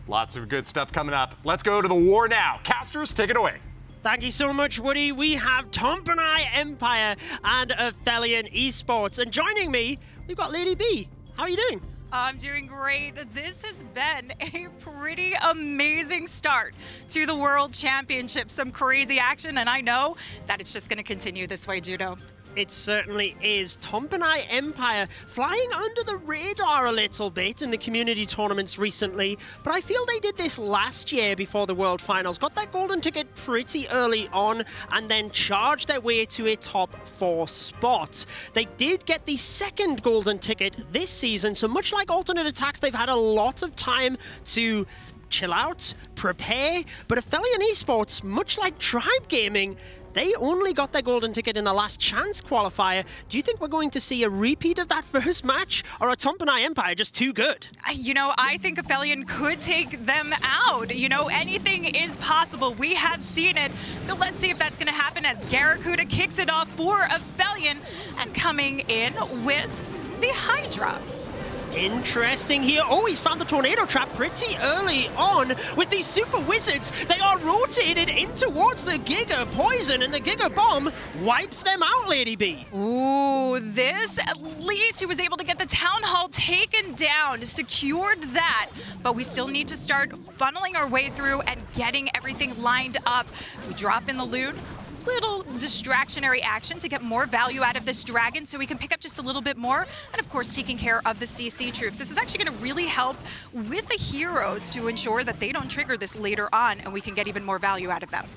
Lots of good stuff coming up. Let's go to the war now. Casters, take it away. Thank you so much, Woody. We have Tompanai Empire and Aphelion eSports. And joining me, we've got Lady B. How are you doing? I'm doing great. This has been a pretty amazing start to the World Championship. Some crazy action, and I know that it's just going to continue this way, Judo. It certainly is. Tompanai Empire flying under the radar a little bit in the community tournaments recently, but I feel they did this last year before the World Finals. Got that golden ticket pretty early on and then charged their way to a top 4 spot. They did get the 2nd golden ticket this season, so much like ATN.aTTaX, they've had a lot of time to chill out, prepare, but Aphelion eSports, much like Tribe Gaming, they only got their golden ticket in the last chance qualifier. Do you think we're going to see a repeat of that first match, or are Tompanai Empire just too good? You know, I think Aphelion could take them out. You know, anything is possible. We have seen it. So let's see if that's going to happen as Garakuda kicks it off for Aphelion and coming in with the Hydra. Interesting here. Oh, he's found the tornado trap pretty early on with these super wizards. They are rotated in towards the Giga Poison, and the Giga Bomb wipes them out, Lady B. Ooh, this, at least he was able to get the Town Hall taken down, secured that, but we still need to start funneling our way through and getting everything lined up. We drop in the loot. Little distractionary action to get more value out of this dragon so we can pick up just a little bit more, and of course taking care of the CC troops. This is actually going to really help with the heroes to ensure that they don't trigger this later on and we can get even more value out of them.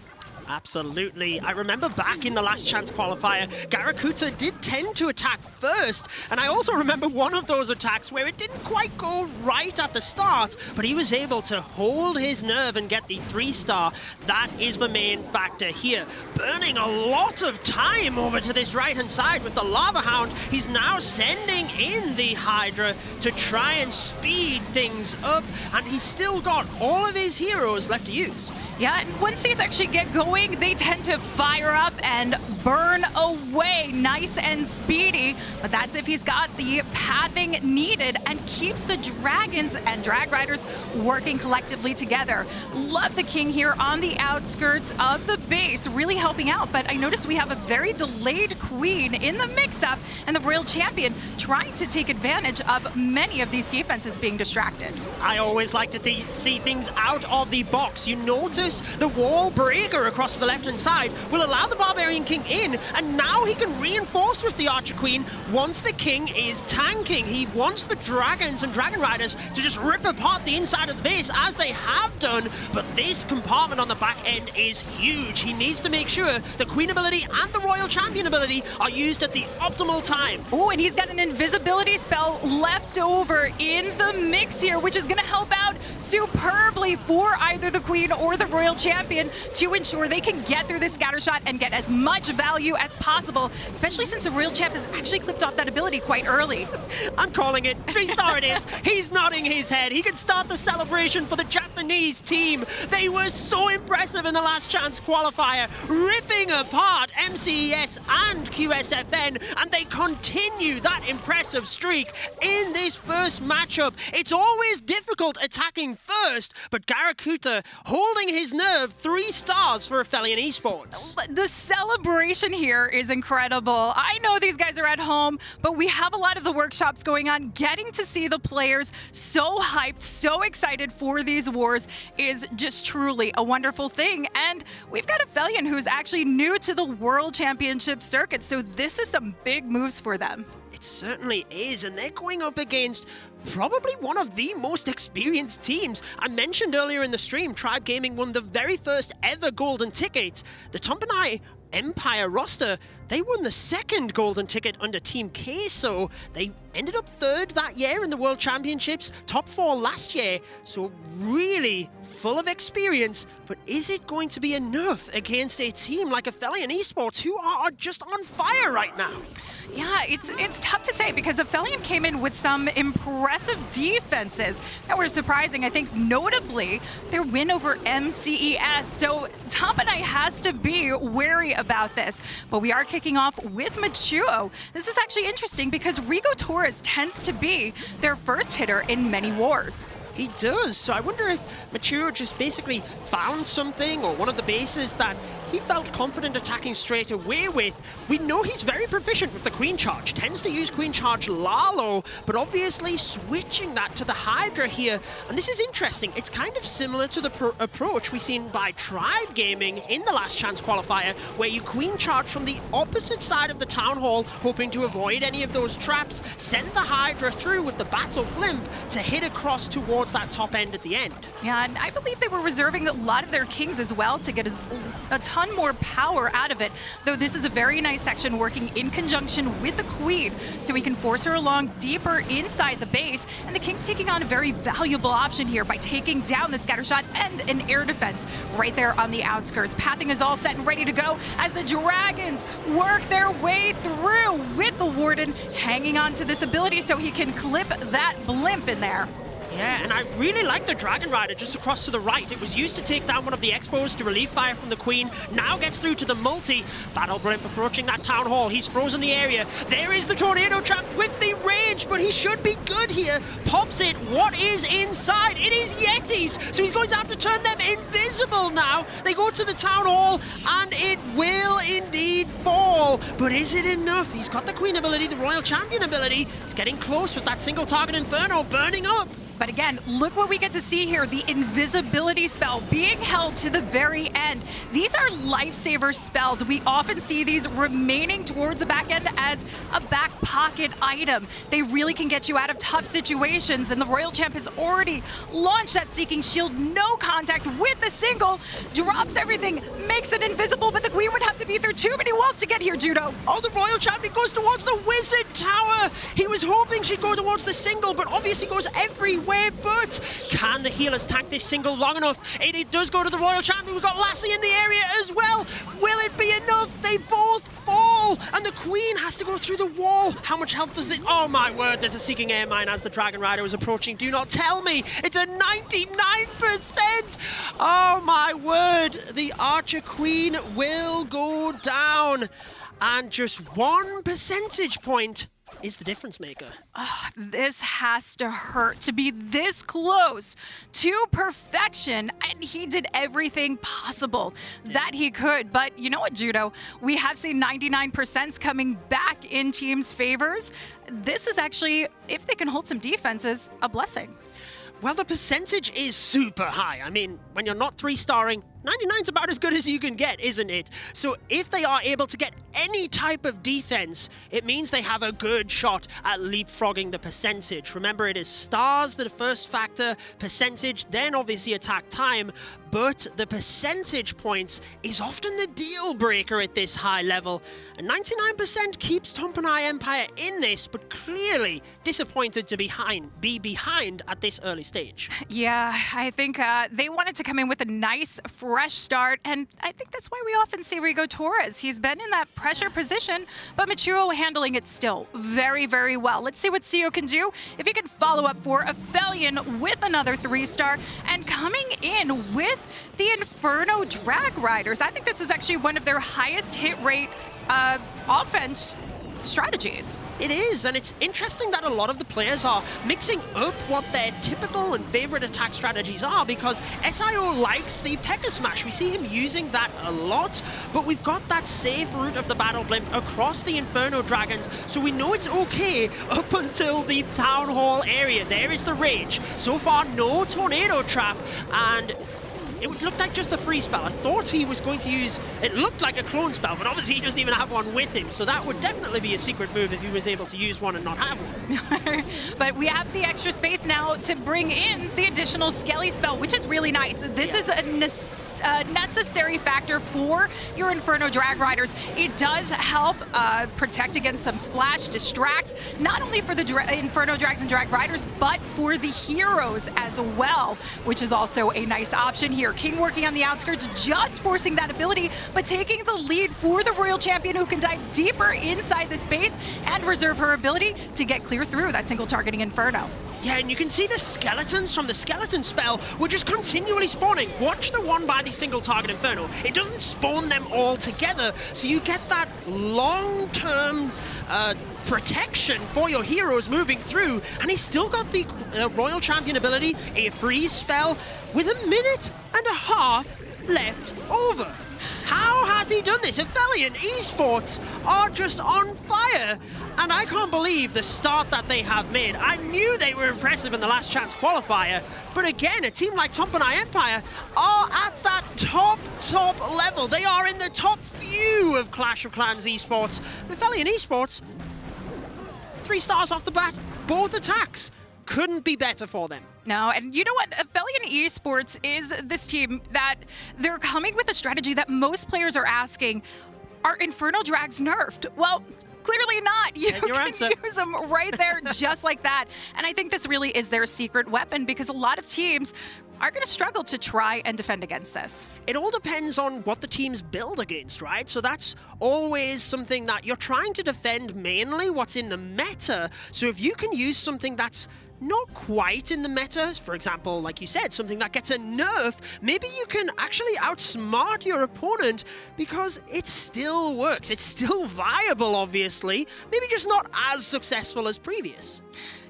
Absolutely. I remember back in the last chance qualifier, Garakuta did tend to attack first, and I also remember one of those attacks where it didn't quite go right at the start, but he was able to hold his nerve and get the 3-star. That is the main factor here. Burning a lot of time over to this right-hand side with the Lava Hound. He's now sending in the Hydra to try and speed things up, and he's still got all of his heroes left to use. Yeah, and once these actually get going, they tend to fire up and burn away nice and speedy. But that's if he's got the pathing needed and keeps the dragons and drag riders working collectively together. Love the king here on the outskirts of the base, really helping out. But I noticed we have a very delayed queen in the mix-up and the royal champion trying to take advantage of many of these defenses being distracted. I always like to see things out of the box. You notice the wall breaker across the left-hand side will allow the Barbarian King in, and now he can reinforce with the Archer Queen once the King is tanking. He wants the Dragons and Dragon Riders to just rip apart the inside of the base, as they have done, but this compartment on the back end is huge. He needs to make sure the Queen ability and the Royal Champion ability are used at the optimal time. Oh, and he's got an invisibility spell left over in the mix here, which is going to help out superbly for either the Queen or the Royal Champion to ensure they can get through this scatter shot and get as much value as possible, especially since the Royal Champ has actually clipped off that ability quite early. I'm calling it. 3-star it is. He's nodding his head. He can start the celebration for the Japanese team. They were so impressive in the last chance qualifier, ripping apart MCES and QSFN, and they continue that impressive streak in this first matchup. It's always difficult attacking first, but Garakuta holding his nerve. 3 stars for Aphelion eSports. The celebration here is incredible. I know these guys are at home, but we have a lot of the workshops going on. Getting to see the players so hyped, so excited for these wars is just truly a wonderful thing. And we've got Aphelion, who's actually new to the World Championship circuit, so this is some big moves for them. It certainly is, and they're going up against probably one of the most experienced teams. I mentioned earlier in the stream, Tribe Gaming won the very first ever golden ticket. The Tompanai Empire roster, they won the 2nd golden ticket under Team Queso. They ended up 3rd that year in the World Championships, top 4 last year, so really full of experience. But is it going to be enough against a team like Aphelion eSports, who are just on fire right now? Yeah, it's tough to say because Aphelion came in with some impressive defenses that were surprising. I think notably their win over MCES. So Tompanai has to be wary about this. But we are kicking off with Machuo. This is actually interesting because Rigo Torres tends to be their first hitter in many wars. He does, so I wonder if Machuo just basically found something or one of the bases that he felt confident attacking straight away with. We know he's very proficient with the Queen Charge, tends to use Queen Charge Lalo, but obviously switching that to the Hydra here. And this is interesting, it's kind of similar to the approach we've seen by Tribe Gaming in the last chance qualifier, where you Queen Charge from the opposite side of the Town Hall, hoping to avoid any of those traps, send the Hydra through with the Battle Blimp to hit across towards that top end at the end. Yeah, and I believe they were reserving a lot of their kings as well to get a ton more power out of it, though this is a very nice section working in conjunction with the Queen, so we can force her along deeper inside the base, and the King's taking on a very valuable option here by taking down the scatter shot and an air defense right there on the outskirts. Pathing is all set and ready to go as the Dragons work their way through with the Warden hanging on to this ability so he can clip that blimp in there. Yeah, and I really like the Dragon Rider just across to the right. It was used to take down one of the Expos to relieve fire from the Queen. Now gets through to the multi. Battle Blimp approaching that Town Hall. He's frozen the area. There is the Tornado Trap with the Rage, but he should be good here. Pops it. What is inside? It is Yetis, so he's going to have to turn them invisible now. They go to the Town Hall, and it will indeed fall. But is it enough? He's got the Queen ability, the Royal Champion ability. It's getting close with that single target Inferno burning up. But again, look what we get to see here. The invisibility spell being held to the very end. These are lifesaver spells. We often see these remaining towards the back end as a back pocket item. They really can get you out of tough situations, and the Royal Champ has already launched that Seeking Shield. No contact with the single. Drops everything, makes it invisible, but the Queen would have to be through too many walls to get here, Judo. Oh, the Royal Champion goes towards the Wizard Tower. He was hoping she'd go towards the single, but obviously goes everywhere. But can the healers tank this single long enough? It does go to the Royal Champion. We've got Lassie in the area as well. Will it be enough? They both fall, and the Queen has to go through the wall. How much health does this? Oh my word, there's a Seeking Air Mine as the Dragon Rider was approaching. Do not tell me. It's a 99%. Oh my word, the Archer Queen will go down. And just 1 percentage point is the difference maker. Oh, this has to hurt to be this close to perfection, and he did everything possible that he could. But you know what, Judo? We have seen 99% coming back in teams' favors. This is actually, if they can hold some defenses, a blessing. Well, the percentage is super high. I mean, when you're not 3-starring, 99's about as good as you can get, isn't it? So if they are able to get any type of defense, it means they have a good shot at leapfrogging the percentage. Remember, it is stars the first factor, percentage, then obviously attack time, but the percentage points is often the deal breaker at this high level. And 99% keeps Tompanai Empire in this, but clearly disappointed to be behind at this early stage. Yeah, I think they wanted to come in with a nice, fresh start, and I think that's why we often see Rigo Torres. He's been in that pressure position, but Machiro handling it still very, very well. Let's see what CEO can do if he can follow up for Aphelion with another 3-star, and coming in with the Inferno Drag Riders. I think this is actually one of their highest hit rate offense strategies. It is, and it's interesting that a lot of the players are mixing up what their typical and favorite attack strategies are, because SIO likes the P.E.K.K.A. Smash. We see him using that a lot, but we've got that safe route of the Battle Blimp across the Inferno Dragons, so we know it's okay up until the Town Hall area. There is the Rage. So far, no Tornado Trap, and it looked like just a free spell. I thought he was going to use, it looked like a clone spell, but obviously he doesn't even have one with him. So that would definitely be a secret move if he was able to use one and not have one. But we have the extra space now to bring in the additional Skelly spell, which is really nice. This is a necessary factor for your Inferno Drag Riders. It does help protect against some splash, distracts, not only for the Inferno Drags and Drag Riders, but for the heroes as well, which is also a nice option here. King working on the outskirts, just forcing that ability, but taking the lead for the Royal Champion, who can dive deeper inside the space and reserve her ability to get clear through that single targeting Inferno. Yeah, and you can see the skeletons from the skeleton spell were just continually spawning. Watch the one by the single target Inferno. It doesn't spawn them all together, so you get that long-term protection for your heroes moving through, and he's still got the Royal Champion ability, a freeze spell, with 1.5 minutes left over. How has he done this? Aphelion eSports are just on fire, and I can't believe the start that they have made. I knew they were impressive in the last chance qualifier, but again, a team like Tompanai Empire are at that top level. They are in the top few of Clash of Clans eSports. Aphelion eSports, 3 stars off the bat, both attacks. Couldn't be better for them. No, and you know what? Aphelion eSports is this team that they're coming with a strategy that most players are asking, are Inferno Drags nerfed? Well, clearly not. You can use them right there just like that. And I think this really is their secret weapon, because a lot of teams are going to struggle to try and defend against this. It all depends on what the teams build against, right? So that's always something that you're trying to defend, mainly what's in the meta. So if you can use something that's not quite in the meta, for example, like you said, something that gets a nerf, maybe you can actually outsmart your opponent, because it still works. It's still viable, obviously, maybe just not as successful as previous.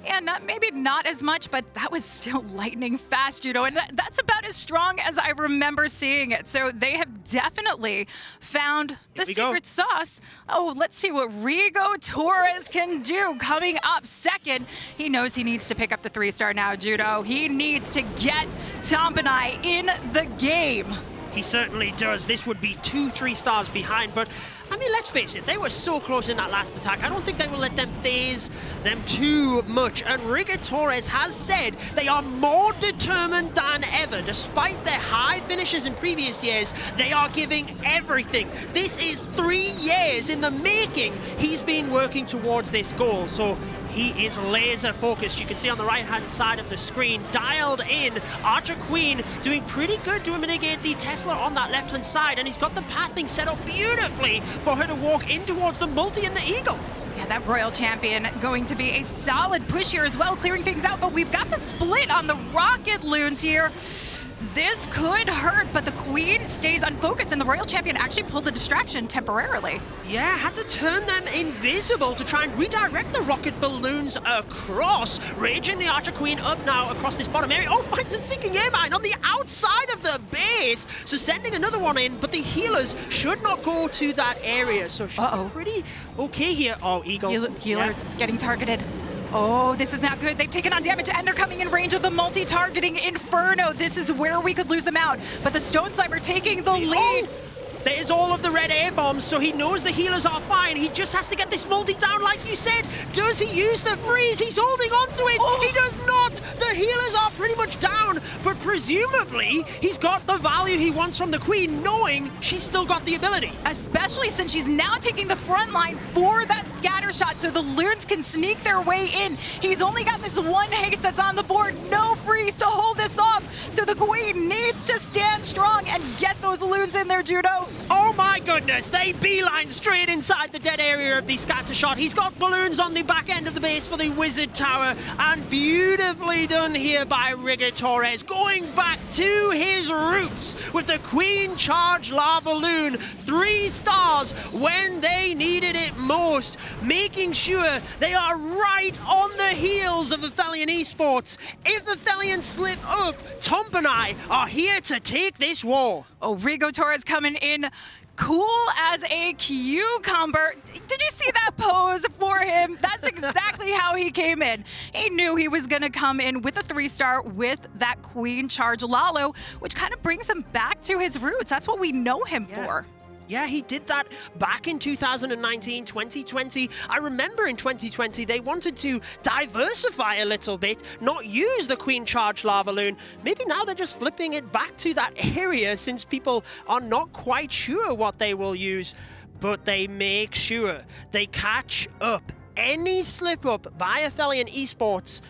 And maybe not as much, but that was still lightning fast, Judo. And that's about as strong as I remember seeing it. So they have definitely found the secret sauce. Oh, let's see what Rigo Torres can do. Coming up second, he knows he needs to pick up the 3-star now, Judo. He needs to get Tompanai in the game. He certainly does. This would be 2 3-stars behind, but I mean, let's face it, they were so close in that last attack. I don't think they will let them phase them too much. And Rigo Torres has said they are more determined than ever. Despite their high finishes in previous years, they are giving everything. This is 3 years in the making. He's been working towards this goal. So he is laser focused. You can see on the right-hand side of the screen, dialed in. Archer Queen doing pretty good to mitigate the Tesla on that left-hand side, and he's got the pathing set up beautifully for her to walk in towards the multi and the Eagle. Yeah, that Royal Champion going to be a solid push here as well, clearing things out, but we've got the split on the Rocket Loons here. This could hurt, but the Queen stays unfocused, and the Royal Champion actually pulled the distraction temporarily. Yeah, had to turn them invisible to try and redirect the rocket balloons across. Raging the Archer Queen up now across this bottom area. Oh, finds a sinking air mine on the outside of the base. So sending another one in, but the healers should not go to that area. So she's pretty okay here. Oh, Eagle. Healers getting targeted. Oh, this is not good. They've taken on damage, and they're coming in range of the multi-targeting Inferno. This is where we could lose them out. But the Stone Slimer taking the lead. There's all of the red air bombs, so he knows the healers are fine. He just has to get this multi down, like you said. Does he use the freeze? He's holding on to it. He does not. The healers are pretty much down, but presumably he's got the value he wants from the Queen, knowing she's still got the ability. Especially since she's now taking the front line for that scatter shot, so the Loons can sneak their way in. He's only got this one haste that's on the board. No freeze to hold this off. So the Queen needs to stand strong and get those Loons in there, Judo. Oh my goodness, they beeline straight inside the dead area of the scatter shot. He's got balloons on the back end of the base for the Wizard Tower, and beautifully done here by Rigo Torres, going back to his roots with the Queen Charge Lava Balloon. 3 stars when they needed it most, making sure they are right on the heels of Aphelion eSports. If Aphelion slip up, Tompanai are here to take this war. Oh, Rigo Torres coming in cool as a cucumber. Did you see that pose for him? That's exactly how he came in. He knew he was going to come in with a 3-star with that Queen Charge Lalo, which kind of brings him back to his roots. That's what we know him for. Yeah, he did that back in 2019, 2020. I remember in 2020, they wanted to diversify a little bit, not use the Queen Charge Lava Loon. Maybe now they're just flipping it back to that area since people are not quite sure what they will use. But they make sure they catch up any slip-up by Aphelion eSports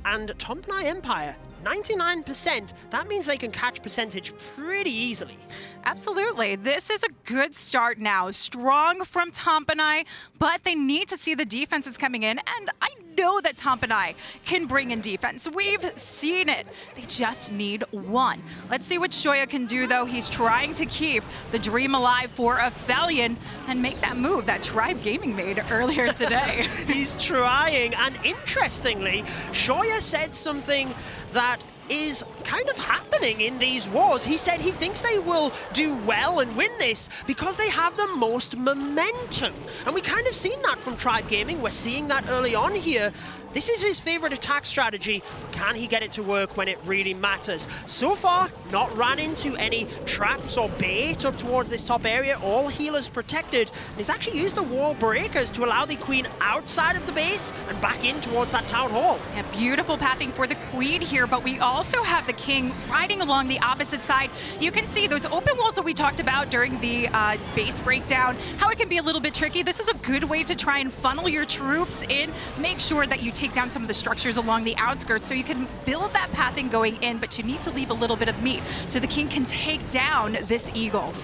and Tompanai Empire. 99%, that means they can catch percentage pretty easily. Absolutely. This is a good start now. Strong from Tompanai, but they need to see the defenses coming in, and I know that Tompanai can bring in defense. We've seen it. They just need one. Let's see what Shoya can do, though. He's trying to keep the dream alive for Aphelion and make that move that Tribe Gaming made earlier today. He's trying, and interestingly, Shoya said something that is kind of happening in these wars. He said he thinks they will do well and win this because they have the most momentum. And we kind of seen that from Tribe Gaming. We're seeing that early on here. This is his favorite attack strategy. Can he get it to work when it really matters? So far, not ran into any traps or bait up towards this top area. All healers protected. And he's actually used the wall breakers to allow the Queen outside of the base and back in towards that town hall. Yeah, beautiful pathing for the Queen here, but we also have the King riding along the opposite side. You can see those open walls that we talked about during the base breakdown, how it can be a little bit tricky. This is a good way to try and funnel your troops in. Make sure that you take down some of the structures along the outskirts so you can build that pathing going in, but you need to leave a little bit of meat so the King can take down this Eagle.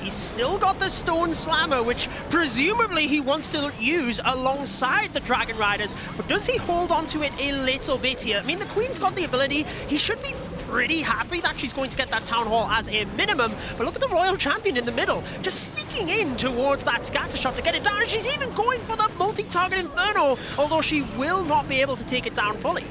He's still got the Stone Slammer, which presumably he wants to use alongside the Dragon Riders, but does he hold on to it a little bit here? I mean, the Queen's got the ability. He should be pretty happy that she's going to get that Town Hall as a minimum. But look at the Royal Champion in the middle, just sneaking in towards that scatter shot to get it down. And she's even going for the multi-target Inferno, although she will not be able to take it down fully.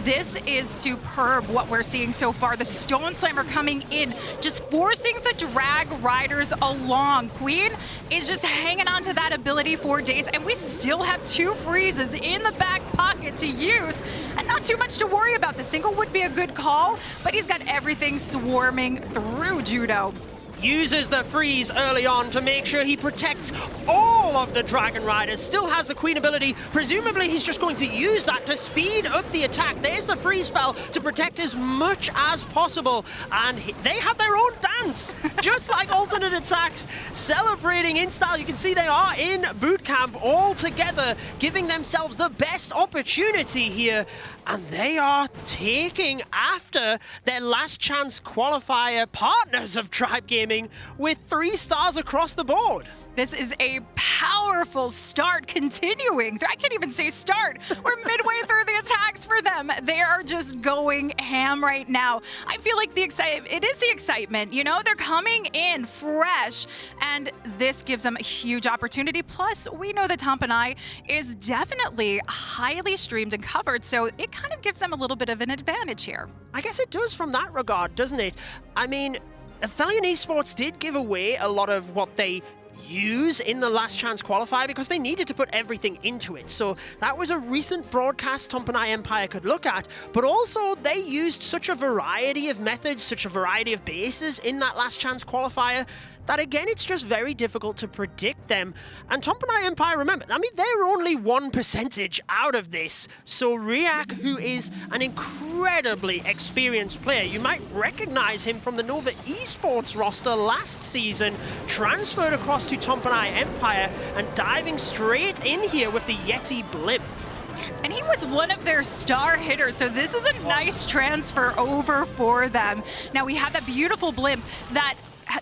This is superb, what we're seeing so far. The Stone Slammer coming in, just forcing the drag riders along. Queen is just hanging on to that ability for days, and we still have 2 freezes in the back pocket to use, and not too much to worry about. The single would be a good call, but he's got everything swarming through Judo. Uses the freeze early on to make sure he protects all of the Dragon Riders. Still has the Queen ability. Presumably, he's just going to use that to speed up the attack. There's the freeze spell to protect as much as possible. And they have their own dance, just like alternate attacks, celebrating in style. You can see they are in boot camp all together, giving themselves the best opportunity here. And they are taking after their last chance qualifier partners of Tribe Gaming with 3 stars across the board. This is a powerful start continuing. I can't even say start. We're midway through the attacks for them. They are just going ham right now. I feel like it is the excitement. You know, they're coming in fresh, and this gives them a huge opportunity. Plus, we know that Tompanai is definitely highly streamed and covered, so it kind of gives them a little bit of an advantage here. I guess it does from that regard, doesn't it? I mean, Aphelion eSports did give away a lot of what they use in the last chance qualifier because they needed to put everything into it. So that was a recent broadcast Tompanai Empire could look at, but also they used such a variety of methods, such a variety of bases in that last chance qualifier that again, it's just very difficult to predict them. And Tompanai Empire, remember, I mean, they're only 1% out of this. So Riak, who is an incredibly experienced player, you might recognize him from the Nova eSports roster last season, transferred across to Tompanai Empire and diving straight in here with the Yeti blimp. And he was one of their star hitters, so this is a nice transfer over for them. Now we have that beautiful blimp that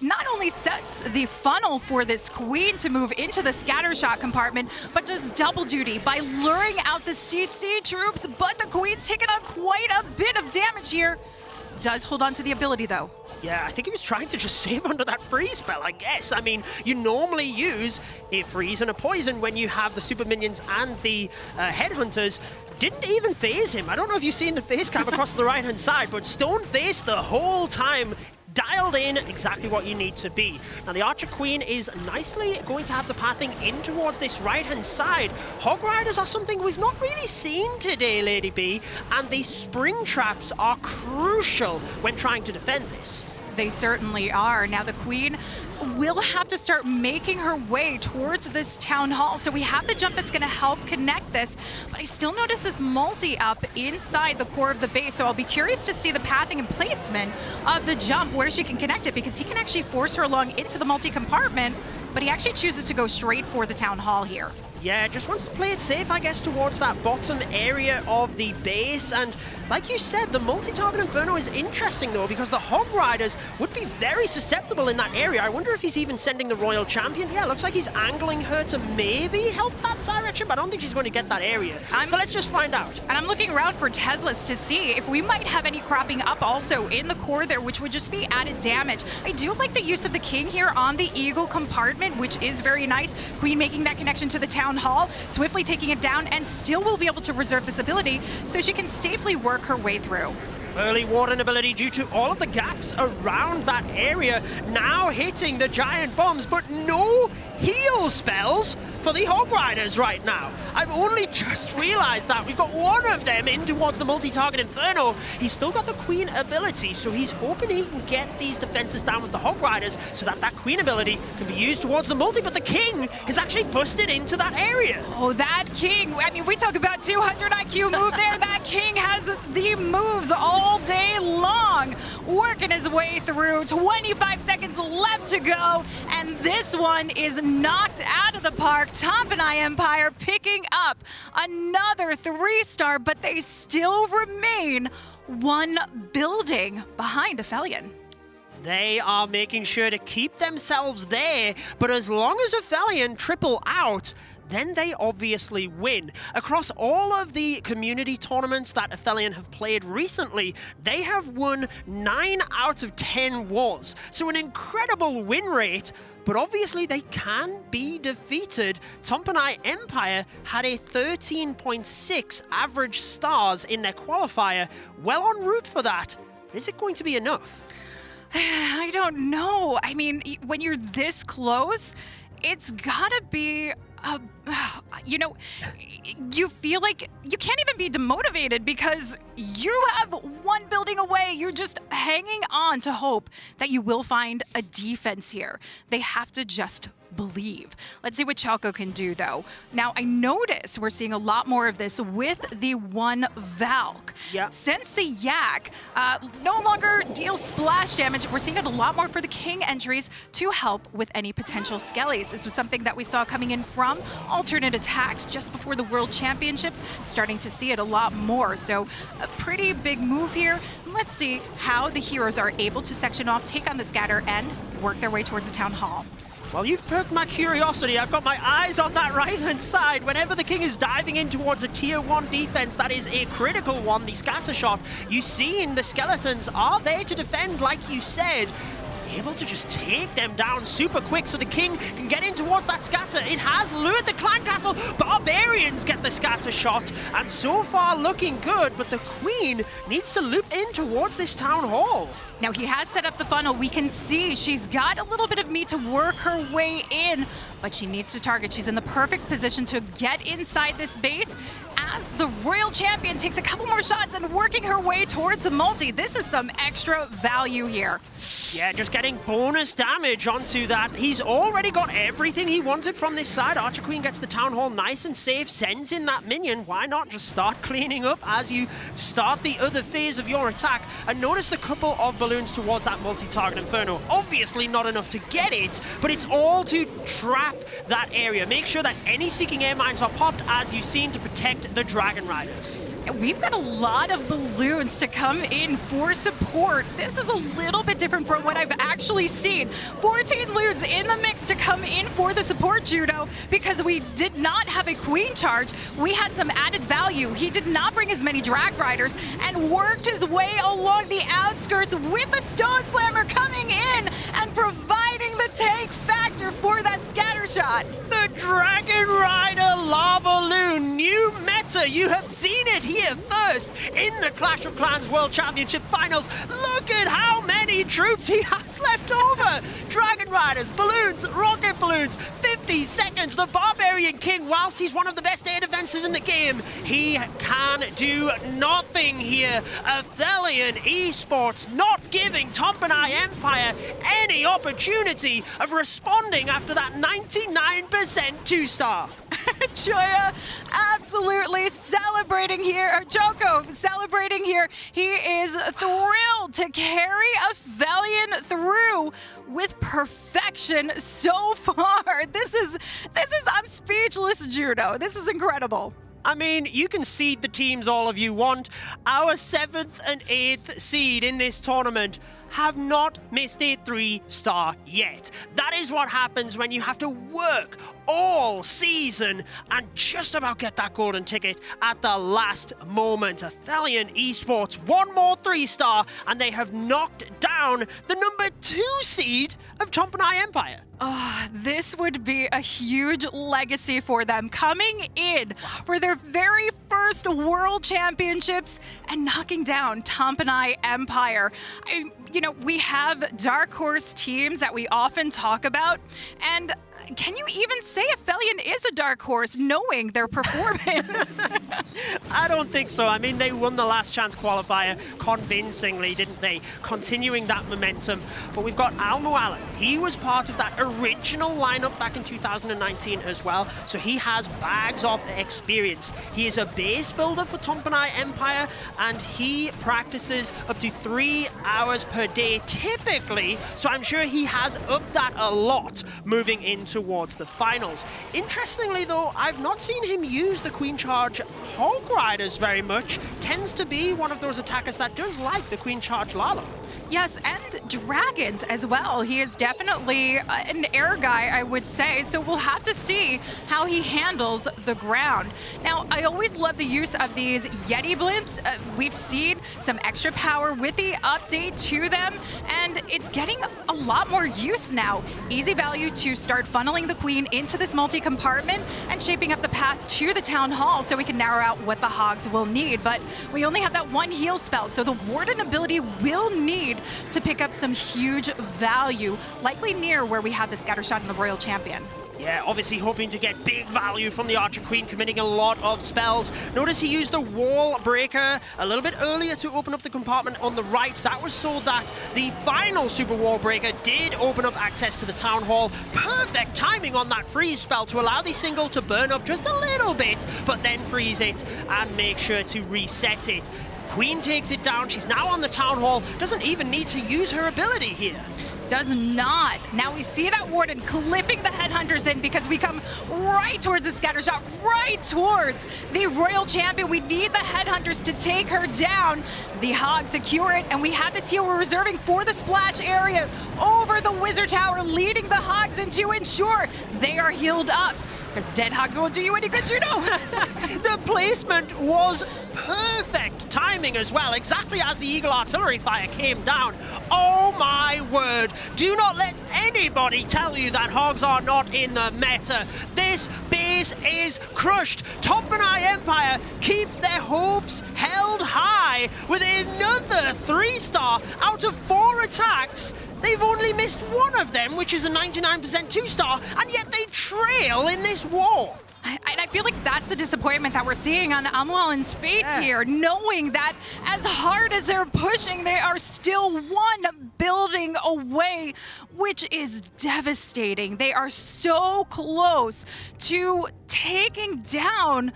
not only sets the funnel for this Queen to move into the scatter shot compartment, but does double duty by luring out the CC troops. But the Queen's taking on quite a bit of damage here. Does hold on to the ability, though. Yeah, I think he was trying to just save under that freeze spell, I guess. I mean, you normally use a freeze and a poison when you have the super minions and the headhunters. Didn't even phase him. I don't know if you've seen the face cam across the right-hand side, but stone faced the whole time. Dialed in exactly what you need to be. Now the Archer Queen is nicely going to have the pathing in towards this right-hand side. Hog Riders are something we've not really seen today, Lady B, and the spring traps are crucial when trying to defend this. They certainly are. Now the Queen will have to start making her way towards this town hall. So we have the jump that's going to help connect this, but I still notice this multi up inside the core of the base. So I'll be curious to see the pathing and placement of the jump, where she can connect it, because he can actually force her along into the multi compartment, but he actually chooses to go straight for the town hall here. Yeah, just wants to play it safe, I guess, towards that bottom area of the base. And like you said, the multi-target Inferno is interesting, though, because the Hog Riders would be very susceptible in that area. I wonder if he's even sending the Royal Champion. Yeah, looks like he's angling her to maybe help that direction, but I don't think she's going to get that area. So let's just find out. And I'm looking around for Teslas to see if we might have any cropping up also in the core there, which would just be added damage. I do like the use of the King here on the Eagle compartment, which is very nice. Queen making that connection to the town hall, swiftly taking it down, and still will be able to reserve this ability so she can safely work her way through. Early Warden ability due to all of the gaps around that area, now hitting the giant bombs, but no heal spells for the Hog Riders right now. I've only just realized that. We've got one of them in towards the multi-target Inferno. He's still got the Queen ability, so he's hoping he can get these defenses down with the Hog Riders so that that Queen ability can be used towards the multi, but the King is actually busted into that area. Oh, that King, I mean, we talk about 200 IQ move there. That King has the moves all day long, working his way through. 25 seconds left to go, and this one is knocked out of the park. Tompanai Empire picking up another 3-star, but they still remain one building behind Aphelion. They are making sure to keep themselves there, but as long as Aphelion triple out, then they obviously win. Across all of the community tournaments that Aphelion have played recently, they have won 9 out of 10 wars. So an incredible win rate, but obviously they can be defeated. Tompanai Empire had a 13.6 average stars in their qualifier. Well en route for that. Is it going to be enough? I don't know. I mean, when you're this close, it's gotta be, you know, you feel like you can't even be demotivated because you have one building away. You're just hanging on to hope that you will find a defense here. They have to just believe. Let's see what Chalco can do, though. Now, I notice we're seeing a lot more of this with the one Valk. Yeah. Since the Yak no longer deals splash damage, we're seeing it a lot more for the King entries to help with any potential skellies. This was something that we saw coming in from ATN.aTTaX just before the World Championships, starting to see it a lot more. So a pretty big move here. Let's see how the heroes are able to section off, take on the scatter, and work their way towards the Town Hall. Well, you've perked my curiosity. I've got my eyes on that right-hand side. Whenever the King is diving in towards a tier 1 defense, that is a critical one, the scatter shot. You've seen the skeletons are there to defend, like you said. Able to just take them down super quick so the King can get in towards that scatter. It has lured the clan castle. Barbarians get the scatter shot, and so far looking good, but the Queen needs to loop in towards this Town Hall. Now, he has set up the funnel. We can see she's got a little bit of meat to work her way in, but she needs to target. She's in the perfect position to get inside this base as the Royal Champion takes a couple more shots and working her way towards a multi. This is some extra value here. Yeah, just getting bonus damage onto that. He's already got everything he wanted from this side. Archer Queen gets the Town Hall nice and safe, sends in that minion. Why not just start cleaning up as you start the other phase of your attack? And notice the couple of balloons towards that multi-target Inferno. Obviously not enough to get it, but it's all to trap that area. Make sure that any Seeking Air Mines are popped, as you've seen, to protect the Dragon Riders. We've got a lot of balloons to come in for support. This is a little bit different from what I've actually seen. 14 loons in the mix to come in for the support, Judo, because we did not have a Queen charge. We had some added value. He did not bring as many Drag Riders and worked his way along the outskirts with the Stone Slammer coming in and providing the tank factor for that scatter shot. The Dragon Rider Lava Loon, new meta. You have seen it here first in the Clash of Clans World Championship Finals. Look at how many troops he has left over. Dragon Riders, balloons, rocket balloons, 50 seconds. The Barbarian King, whilst he's one of the best air defenses in the game, he can do nothing here. Aphelion eSports not giving Tompanai Empire any opportunity of responding after that 99% 2-star. Choya absolutely celebrating here, or Joko celebrating here. He is thrilled to carry Aphelion through with perfection so far. This is, I'm speechless, Judo. This is incredible. I mean, you can seed the teams all of you want. Our 7th and 8th seed in this tournament have not missed a 3-star yet. That is what happens when you have to work all season and just about get that golden ticket at the last moment. Aphelion eSports, one more 3-star, and they have knocked down the number 2 seed of Tompanai Empire. Oh, this would be a huge legacy for them, coming in for their very first World Championships and knocking down Tompanai Empire. You know, we have dark horse teams that we often talk about, and can you even say Aphelion is a dark horse knowing their performance? I don't think so. I mean, they won the last chance qualifier convincingly, didn't they? Continuing that momentum. But we've got Al Muallim. He was part of that original lineup back in 2019 as well. So he has bags of experience. He is a base builder for Tompanai Empire, and he practices up to 3 hours per day typically. So I'm sure he has upped that a lot moving into towards the finals. Interestingly though, I've not seen him use the Queen Charge Hog Riders very much. Tends to be one of those attackers that does like the Queen Charge Lala. Yes, and dragons as well. He is definitely an air guy, I would say, so we'll have to see how he handles the ground. Now, I always love the use of these Yeti blimps. We've seen some extra power with the update to them, and it's getting a lot more use now. Easy value to start funneling the queen into this multi-compartment and shaping up the path to the town hall so we can narrow out what the hogs will need. But we only have that one heal spell, so the warden ability will need to pick up some huge value, likely near where we have the scatter shot and the royal champion. Yeah, obviously hoping to get big value from the Archer Queen, committing a lot of spells. Notice he used the wall breaker a little bit earlier to open up the compartment on the right. That was so that the final super wall breaker did open up access to the town hall. Perfect timing on that freeze spell to allow the single to burn up just a little bit, but then freeze it and make sure to reset it. Queen takes it down. She's now on the town hall. Doesn't even need to use her ability here. Does not. Now we see that warden clipping the headhunters in because we come right towards the scatter shot, right towards the royal champion. We need the headhunters to take her down. The hogs secure it, and we have this heal we're reserving for the splash area over the wizard tower, leading the hogs in to ensure they are healed up. Because dead hogs won't do you any good, Juno. The placement was perfect timing as well, exactly as the Eagle artillery fire came down. Oh my word, do not let anybody tell you that hogs are not in the meta. This base is crushed. Tompanai Empire keep their hopes held high with another 3-star out of 4 attacks. They've only missed one of them, which is a 99% 2-star, and yet they trail in this war. And I feel like that's the disappointment that we're seeing on Amwalen's face here, knowing that as hard as they're pushing, they are still one building away, which is devastating. They are so close to taking down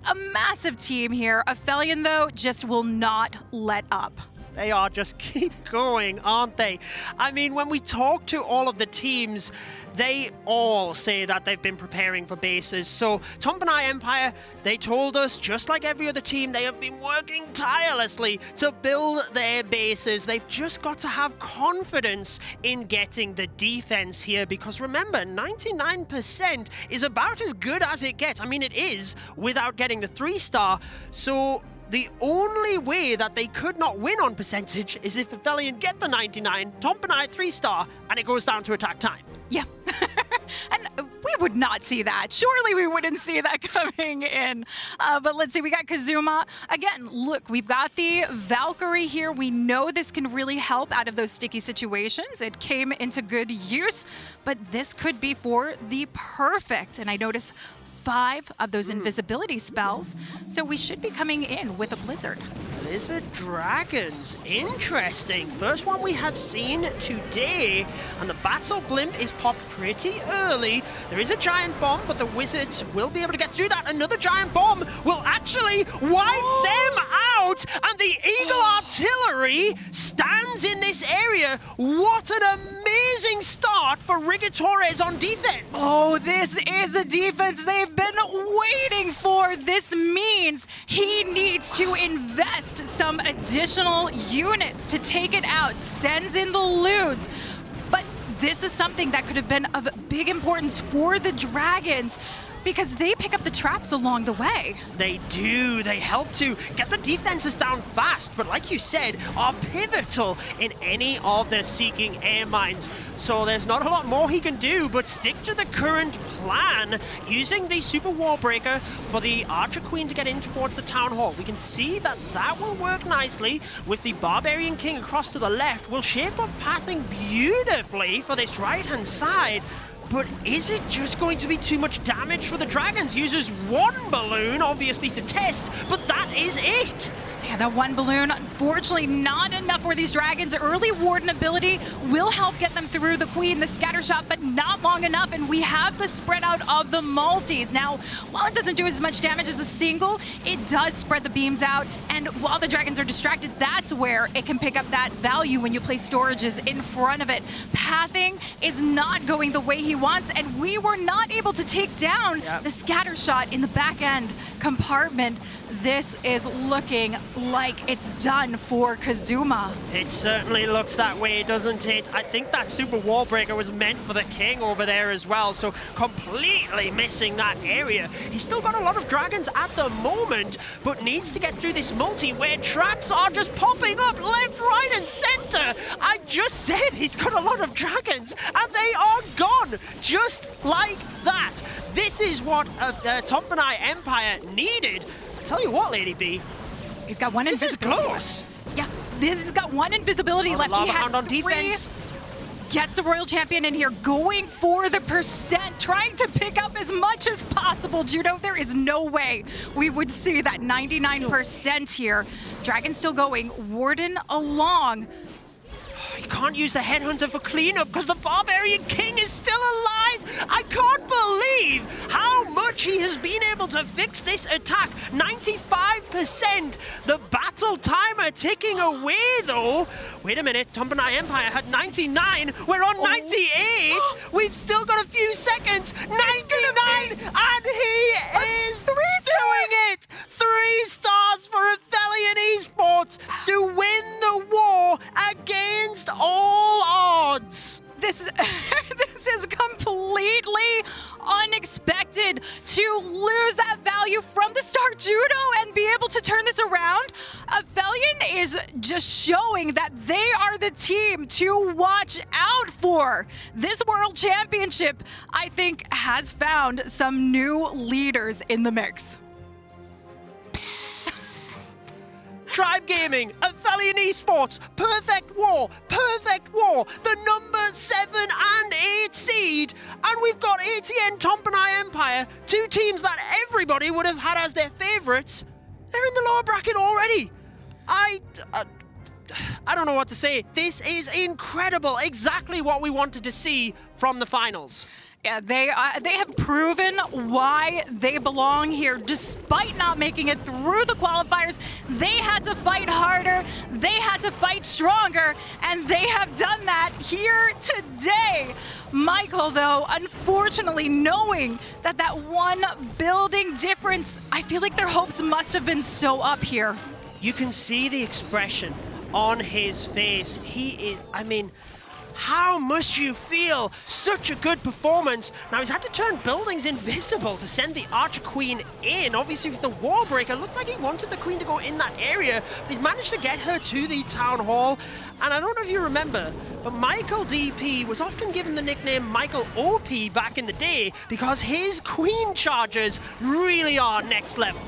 a massive team here. Aphelion, though, just will not let up. They are just keep going, aren't they? I mean, when we talk to all of the teams, they all say that they've been preparing for bases. So Tompanai Empire, they told us, just like every other team, they have been working tirelessly to build their bases. They've just got to have confidence in getting the defense here, because remember, 99% is about as good as it gets. I mean, it is without getting the 3-star. So the only way that they could not win on percentage is if Aphelion get the 99, Tompanai 3-star, and it goes down to attack time. Yeah. And we would not see that. Surely we wouldn't see that coming in. But let's see, we got Kazuma. Again, look, we've got the Valkyrie here. We know this can really help out of those sticky situations. It came into good use, but this could be for the perfect. And I notice 5 of those invisibility spells, so we should be coming in with a blizzard. Blizzard dragons, interesting. First one we have seen today, and the battle blimp is popped pretty early. There is a giant bomb, but the wizards will be able to get through that. Another giant bomb will actually wipe them out, and the Eagle artillery stands in this area. What an amazing start for Rigatores on defense. Oh, this is a defense they've been waiting for. This means he needs to invest some additional units to take it out, sends in the loots. But this is something that could have been of big importance for the Dragons, because they pick up the traps along the way. They do. They help to get the defenses down fast, but like you said, are pivotal in any of their seeking air mines. So there's not a lot more he can do but stick to the current plan, using the super wall breaker for the Archer Queen to get in towards the town hall. We can see that that will work nicely with the Barbarian King across to the left. Will shape up pathing beautifully for this right-hand side. But is it just going to be too much damage for the Dragons? Uses 1 balloon, obviously, to test, but that is it. Yeah, that 1 balloon, unfortunately not enough for these Dragons. Early Warden ability will help get them through the Queen, the scatter shot, but not long enough, and we have the spread out of the multis. Now, while it doesn't do as much damage as a single, it does spread the beams out, and while the Dragons are distracted, that's where it can pick up that value when you place storages in front of it. Pathing is not going the way he wants, and we were not able to take down the scatter shot in the back end compartment. This is looking like it's done for Kazuma. It certainly looks that way, doesn't it? I think that super wall breaker was meant for the king over there as well, so completely missing that area. He's still got a lot of dragons at the moment, but needs to get through this multi where traps are just popping up left, right, and center. I just said he's got a lot of dragons, and they are gone, just like that. This is what Tompanai Empire needed. Tell you what, Lady B, He's got one this is invisibility. close. Yeah, this has got one invisibility left. Lava He had Hound on 3. defense. Gets the Royal Champion in here, going for the percent, trying to pick up as much as possible. Judo, there is no way we would see that 99% here. Dragon still going, Warden along. You can't use the Headhunter for cleanup because the Barbarian King is still alive. I can't believe how much he has been able to fix this attack. 95%. The battle timer ticking away, though. Wait a minute. Tompanai Empire had 99. We're on 98. We've still got a few seconds. 99. And he is doing it. 3 stars for Aphelion eSports to win the war against all odds. This is completely unexpected to lose that value from the start, Judo, and be able to turn this around. Aphelion is just showing that they are the team to watch out for. This World Championship, I think, has found some new leaders in the mix. Tribe Gaming, Aphelion eSports, perfect war, the number 7 and 8 seed, and we've got ATN Tompanai Empire, 2 teams that everybody would have had as their favorites. They're in the lower bracket already. I don't know what to say. This is incredible, exactly what we wanted to see from the finals. Yeah, they have proven why they belong here. Despite not making it through the qualifiers, they had to fight harder, they had to fight stronger, and they have done that here today. Michael, though, unfortunately knowing that one building difference, I feel like their hopes must have been so up here. You can see the expression on his face. He is, I mean, how must you feel? Such a good performance. Now, he's had to turn buildings invisible to send the Archer Queen in. Obviously, with the wall breaker, it looked like he wanted the Queen to go in that area, but he's managed to get her to the Town Hall. And I don't know if you remember, but Michael DP was often given the nickname Michael OP back in the day because his Queen charges really are next level.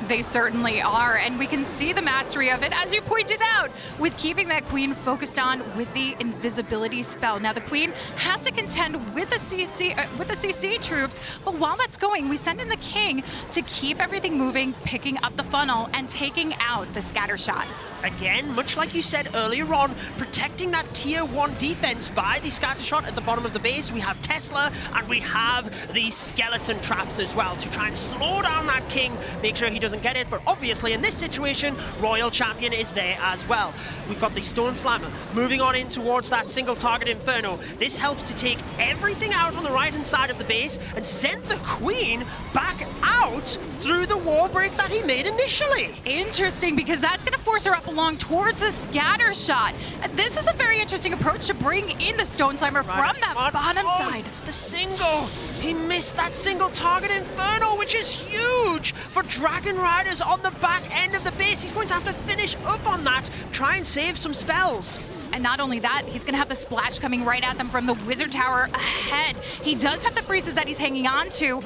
They certainly are, and we can see the mastery of it, as you pointed out, with keeping that Queen focused on with the invisibility spell. Now, the Queen has to contend with the CC troops, but while that's going, we send in the King to keep everything moving, picking up the funnel, and taking out the scatter shot. Again, much like you said earlier on, protecting that tier 1 defense by the scatter shot at the bottom of the base. We have Tesla and we have the skeleton traps as well to try and slow down that King, make sure he doesn't get it. But obviously in this situation, Royal Champion is there as well. We've got the Stone Slammer moving on in towards that single target Inferno. This helps to take everything out on the right hand side of the base and send the Queen back out through the wall break that he made initially. Interesting, because that's going to force her up along towards the scatter shot. This is a very interesting approach to bring in the Stone Slammer from that bottom side. It's the single. He missed that single target Inferno, which is huge for Dragon Riders on the back end of the base. He's going to have to finish up on that, try and save some spells. And not only that, he's going to have the splash coming right at them from the Wizard Tower ahead. He does have the freezes that he's hanging on to,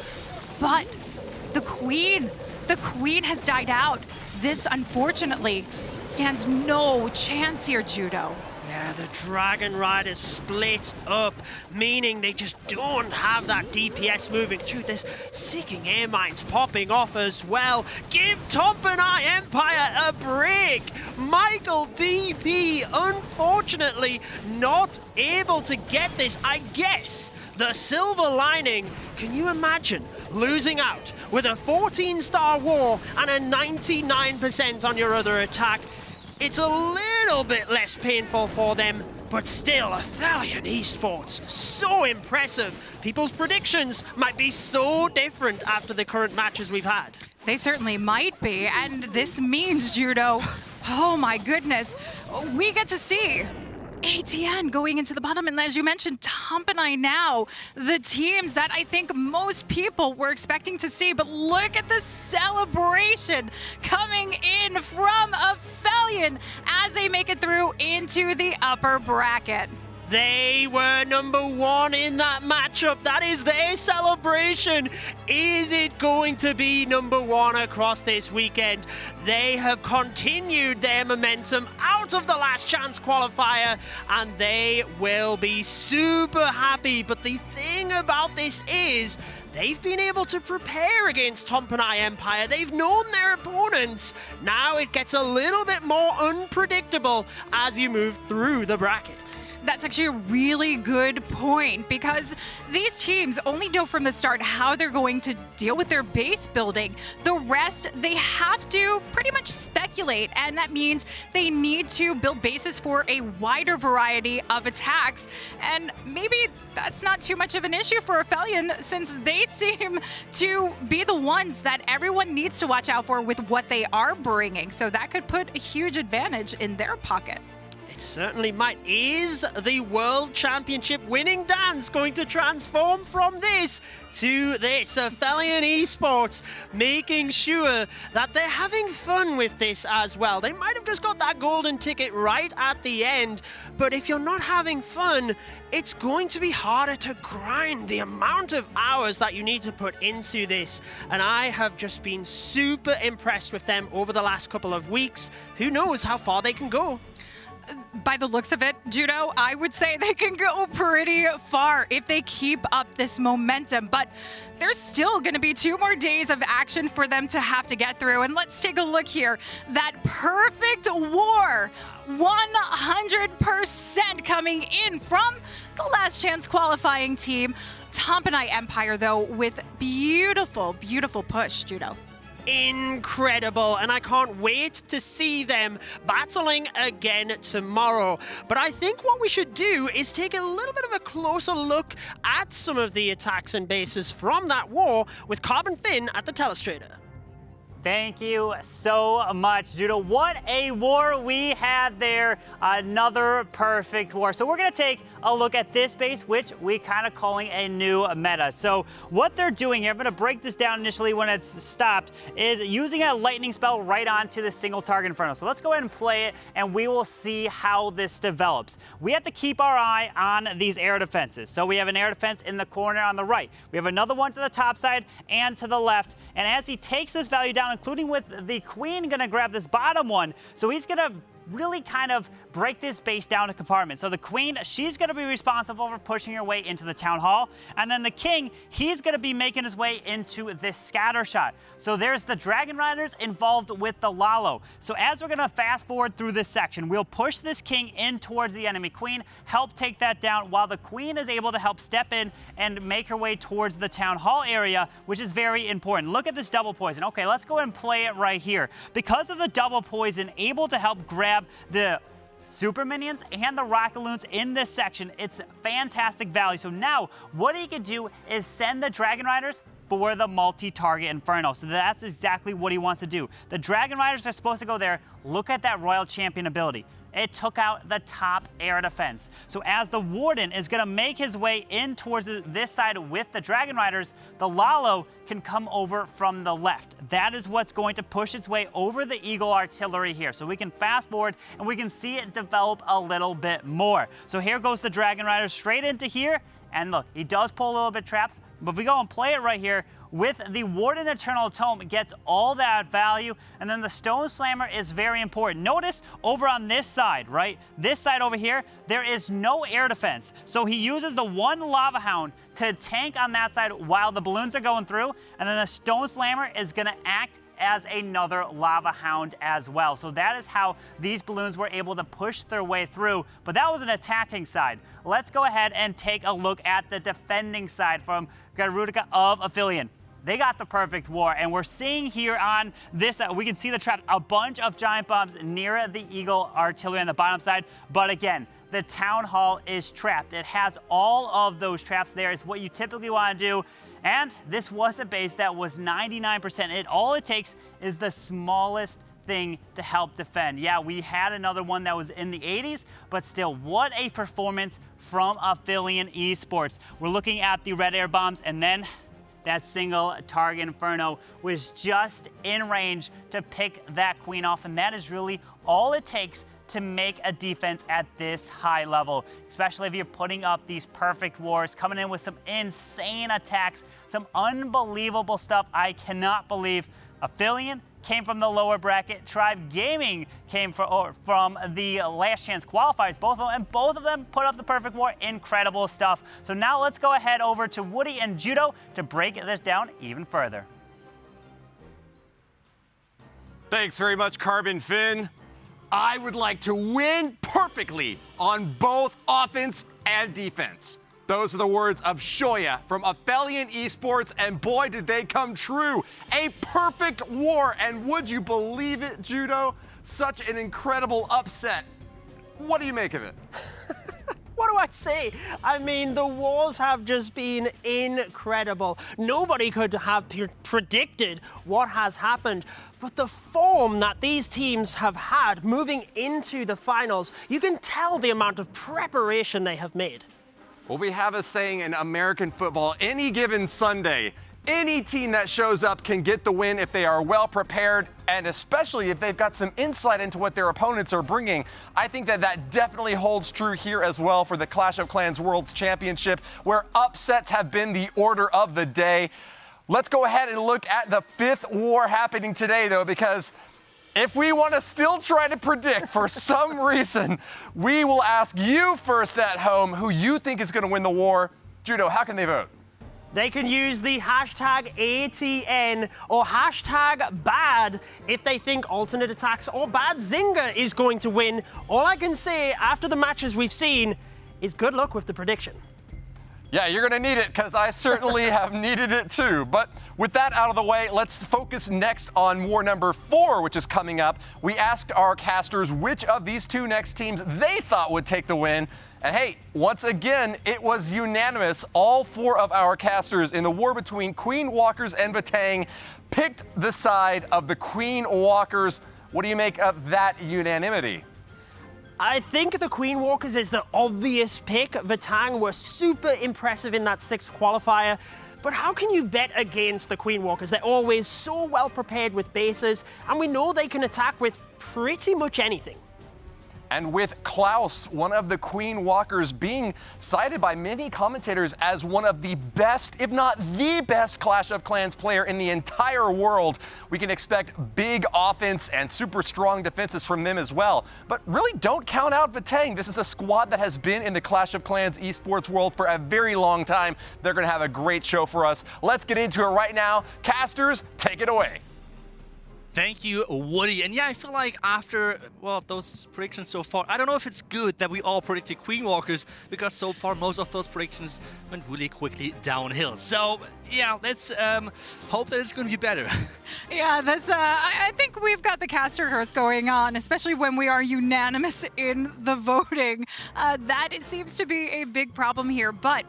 but the Queen has died out. This, unfortunately, stands no chance here, Judo. Yeah, the Dragon Riders split up, meaning they just don't have that DPS moving through. This Seeking Air Mines popping off as well. Give Tompanai Empire a break. Michael DP, unfortunately, not able to get this. I guess the silver lining, can you imagine losing out with a 14-star war and a 99% on your other attack? It's a little bit less painful for them, but still, Aphelion eSports, so impressive. People's predictions might be so different after the current matches we've had. They certainly might be, and this means, Judo, oh my goodness, we get to see ATN going into the bottom, and as you mentioned, Tompanai now, the teams that I think most people were expecting to see, but look at the celebration coming in from Aphelion as they make it through into the upper bracket. They were number 1 in that matchup. That is their celebration. Is it going to be number 1 across this weekend? They have continued their momentum out of the last chance qualifier, and they will be super happy. But the thing about this is, they've been able to prepare against Tompanai Empire. They've known their opponents. Now it gets a little bit more unpredictable as you move through the bracket. That's actually a really good point, because these teams only know from the start how they're going to deal with their base building. The rest, they have to pretty much speculate, and that means they need to build bases for a wider variety of attacks. And maybe that's not too much of an issue for Aphelion, since they seem to be the ones that everyone needs to watch out for with what they are bringing. So that could put a huge advantage in their pocket. It certainly might. Is the World Championship winning dance going to transform from this to this? Aphelion eSports making sure that they're having fun with this as well. They might have just got that golden ticket right at the end, but if you're not having fun, it's going to be harder to grind the amount of hours that you need to put into this. And I have just been super impressed with them over the last couple of weeks. Who knows how far they can go? By the looks of it, Judo, I would say they can go pretty far if they keep up this momentum. But there's still going to be 2 more days of action for them to have to get through. And let's take a look here. That perfect war, 100% coming in from the last chance qualifying team. Tompanai Empire, though, with beautiful, beautiful push, Judo. Incredible, and I can't wait to see them battling again tomorrow. But I think what we should do is take a little bit of a closer look at some of the attacks and bases from that war with Carbon Finn at the Telestrator. Thank you so much, Judo. What a war we had there. Another perfect war. So we're going to take a look at this base, which we kind of calling a new meta. So what they're doing here, I'm going to break this down initially when it's stopped, is using a lightning spell right onto the single target inferno. So let's go ahead and play it, and we will see how this develops. We have to keep our eye on these air defenses. So we have an air defense in the corner on the right. We have another one to the top side and to the left. And as he takes this value down, including with the queen gonna grab this bottom one, so he's gonna really kind of break this base down to compartments. So the queen, she's going to be responsible for pushing her way into the town hall. And then the king, he's going to be making his way into this scatter shot. So there's the dragon riders involved with the Lalo. So as we're going to fast forward through this section, we'll push this king in towards the enemy queen, help take that down, while the queen is able to help step in and make her way towards the town hall area, which is very important. Look at this double poison. Okay, let's go ahead and play it right here. Because of the double poison, able to help grab the super minions and the rocket loons in this section, it's fantastic value. So now what he could do is send the dragon riders for the multi-target inferno. So that's exactly what he wants to do. The dragon riders are supposed to go there. Look at that royal champion ability. It took out the top air defense. So as the warden is going to make his way in towards this side with the dragon riders, the Lalo can come over from the left. That is what's going to push its way over the Eagle artillery here. So we can fast forward and we can see it develop a little bit more. So here goes the dragon riders straight into here. And look, he does pull a little bit traps, but if we go and play it right here, with the Warden Eternal Tome, it gets all that value, and then the Stone Slammer is very important. Notice over on this side, right? This side over here, there is no air defense. So he uses the one Lava Hound to tank on that side while the balloons are going through, and then the Stone Slammer is gonna act as another Lava Hound as well. So that is how these balloons were able to push their way through, but that was an attacking side. Let's go ahead and take a look at the defending side from Garudica of Aphelion. They got the perfect war, and we're seeing here on this, we can see the trap, a bunch of giant bombs near the Eagle artillery on the bottom side, but again, the town hall is trapped. It has all of those traps there. It's what you typically want to do. And this was a base that was 99%. All it takes is the smallest thing to help defend. Yeah, we had another one that was in the 80s, but still, what a performance from Aphelion eSports. We're looking at the red air bombs, and then that single target Inferno was just in range to pick that queen off, and that is really all it takes to make a defense at this high level, especially if you're putting up these perfect wars, coming in with some insane attacks, some unbelievable stuff. I cannot believe Aphelion came from the lower bracket. Tribe Gaming came from the last chance qualifiers, both of them put up the perfect war. Incredible stuff. So now let's go ahead over to Woody and Judo to break this down even further. Thanks very much, Carbon Finn. I would like to win perfectly on both offense and defense. Those are the words of Shoya from Aphelion eSports, and boy, did they come true. A perfect war, and would you believe it, Judo? Such an incredible upset. What do you make of it? What do I say? I mean, the wars have just been incredible. Nobody could have predicted what has happened. But the form that these teams have had moving into the finals, you can tell the amount of preparation they have made. Well, we have a saying in American football, any given Sunday, any team that shows up can get the win if they are well prepared, and especially if they've got some insight into what their opponents are bringing. I think that definitely holds true here as well for the Clash of Clans World Championship, where upsets have been the order of the day. Let's go ahead and look at the 5th war happening today, though, because if we want to still try to predict for some reason, we will ask you first at home who you think is going to win the war. Judo, how can they vote? They can use the hashtag ATN or hashtag BAD if they think ATN.aTTaX or Badzinger is going to win. All I can say after the matches we've seen is good luck with the prediction. Yeah, you're going to need it, because I certainly have needed it too. But with that out of the way, let's focus next on war number 4, which is coming up. We asked our casters which of these 2 next teams they thought would take the win. And hey, once again, it was unanimous. All 4 of our casters in the war between Queen Walkers and Vatang picked the side of the Queen Walkers. What do you make of that unanimity? I think the Queen Walkers is the obvious pick. Vatang were super impressive in that 6th qualifier. But how can you bet against the Queen Walkers? They're always so well prepared with bases, and we know they can attack with pretty much anything. And with Klaus, one of the Queen Walkers, being cited by many commentators as one of the best, if not the best, Clash of Clans player in the entire world, we can expect big offense and super strong defenses from them as well. But really, don't count out Vatang. This is a squad that has been in the Clash of Clans esports world for a very long time. They're going to have a great show for us. Let's get into it right now. Casters, take it away. Thank you, Woody. And yeah, I feel like after, well, those predictions so far, I don't know if it's good that we all predicted Queen Walkers, because so far most of those predictions went really quickly downhill. So yeah, let's hope that it's going to be better. Yeah, that's. I think we've got the caster curse going on, especially when we are unanimous in the voting. That it seems to be a big problem here. But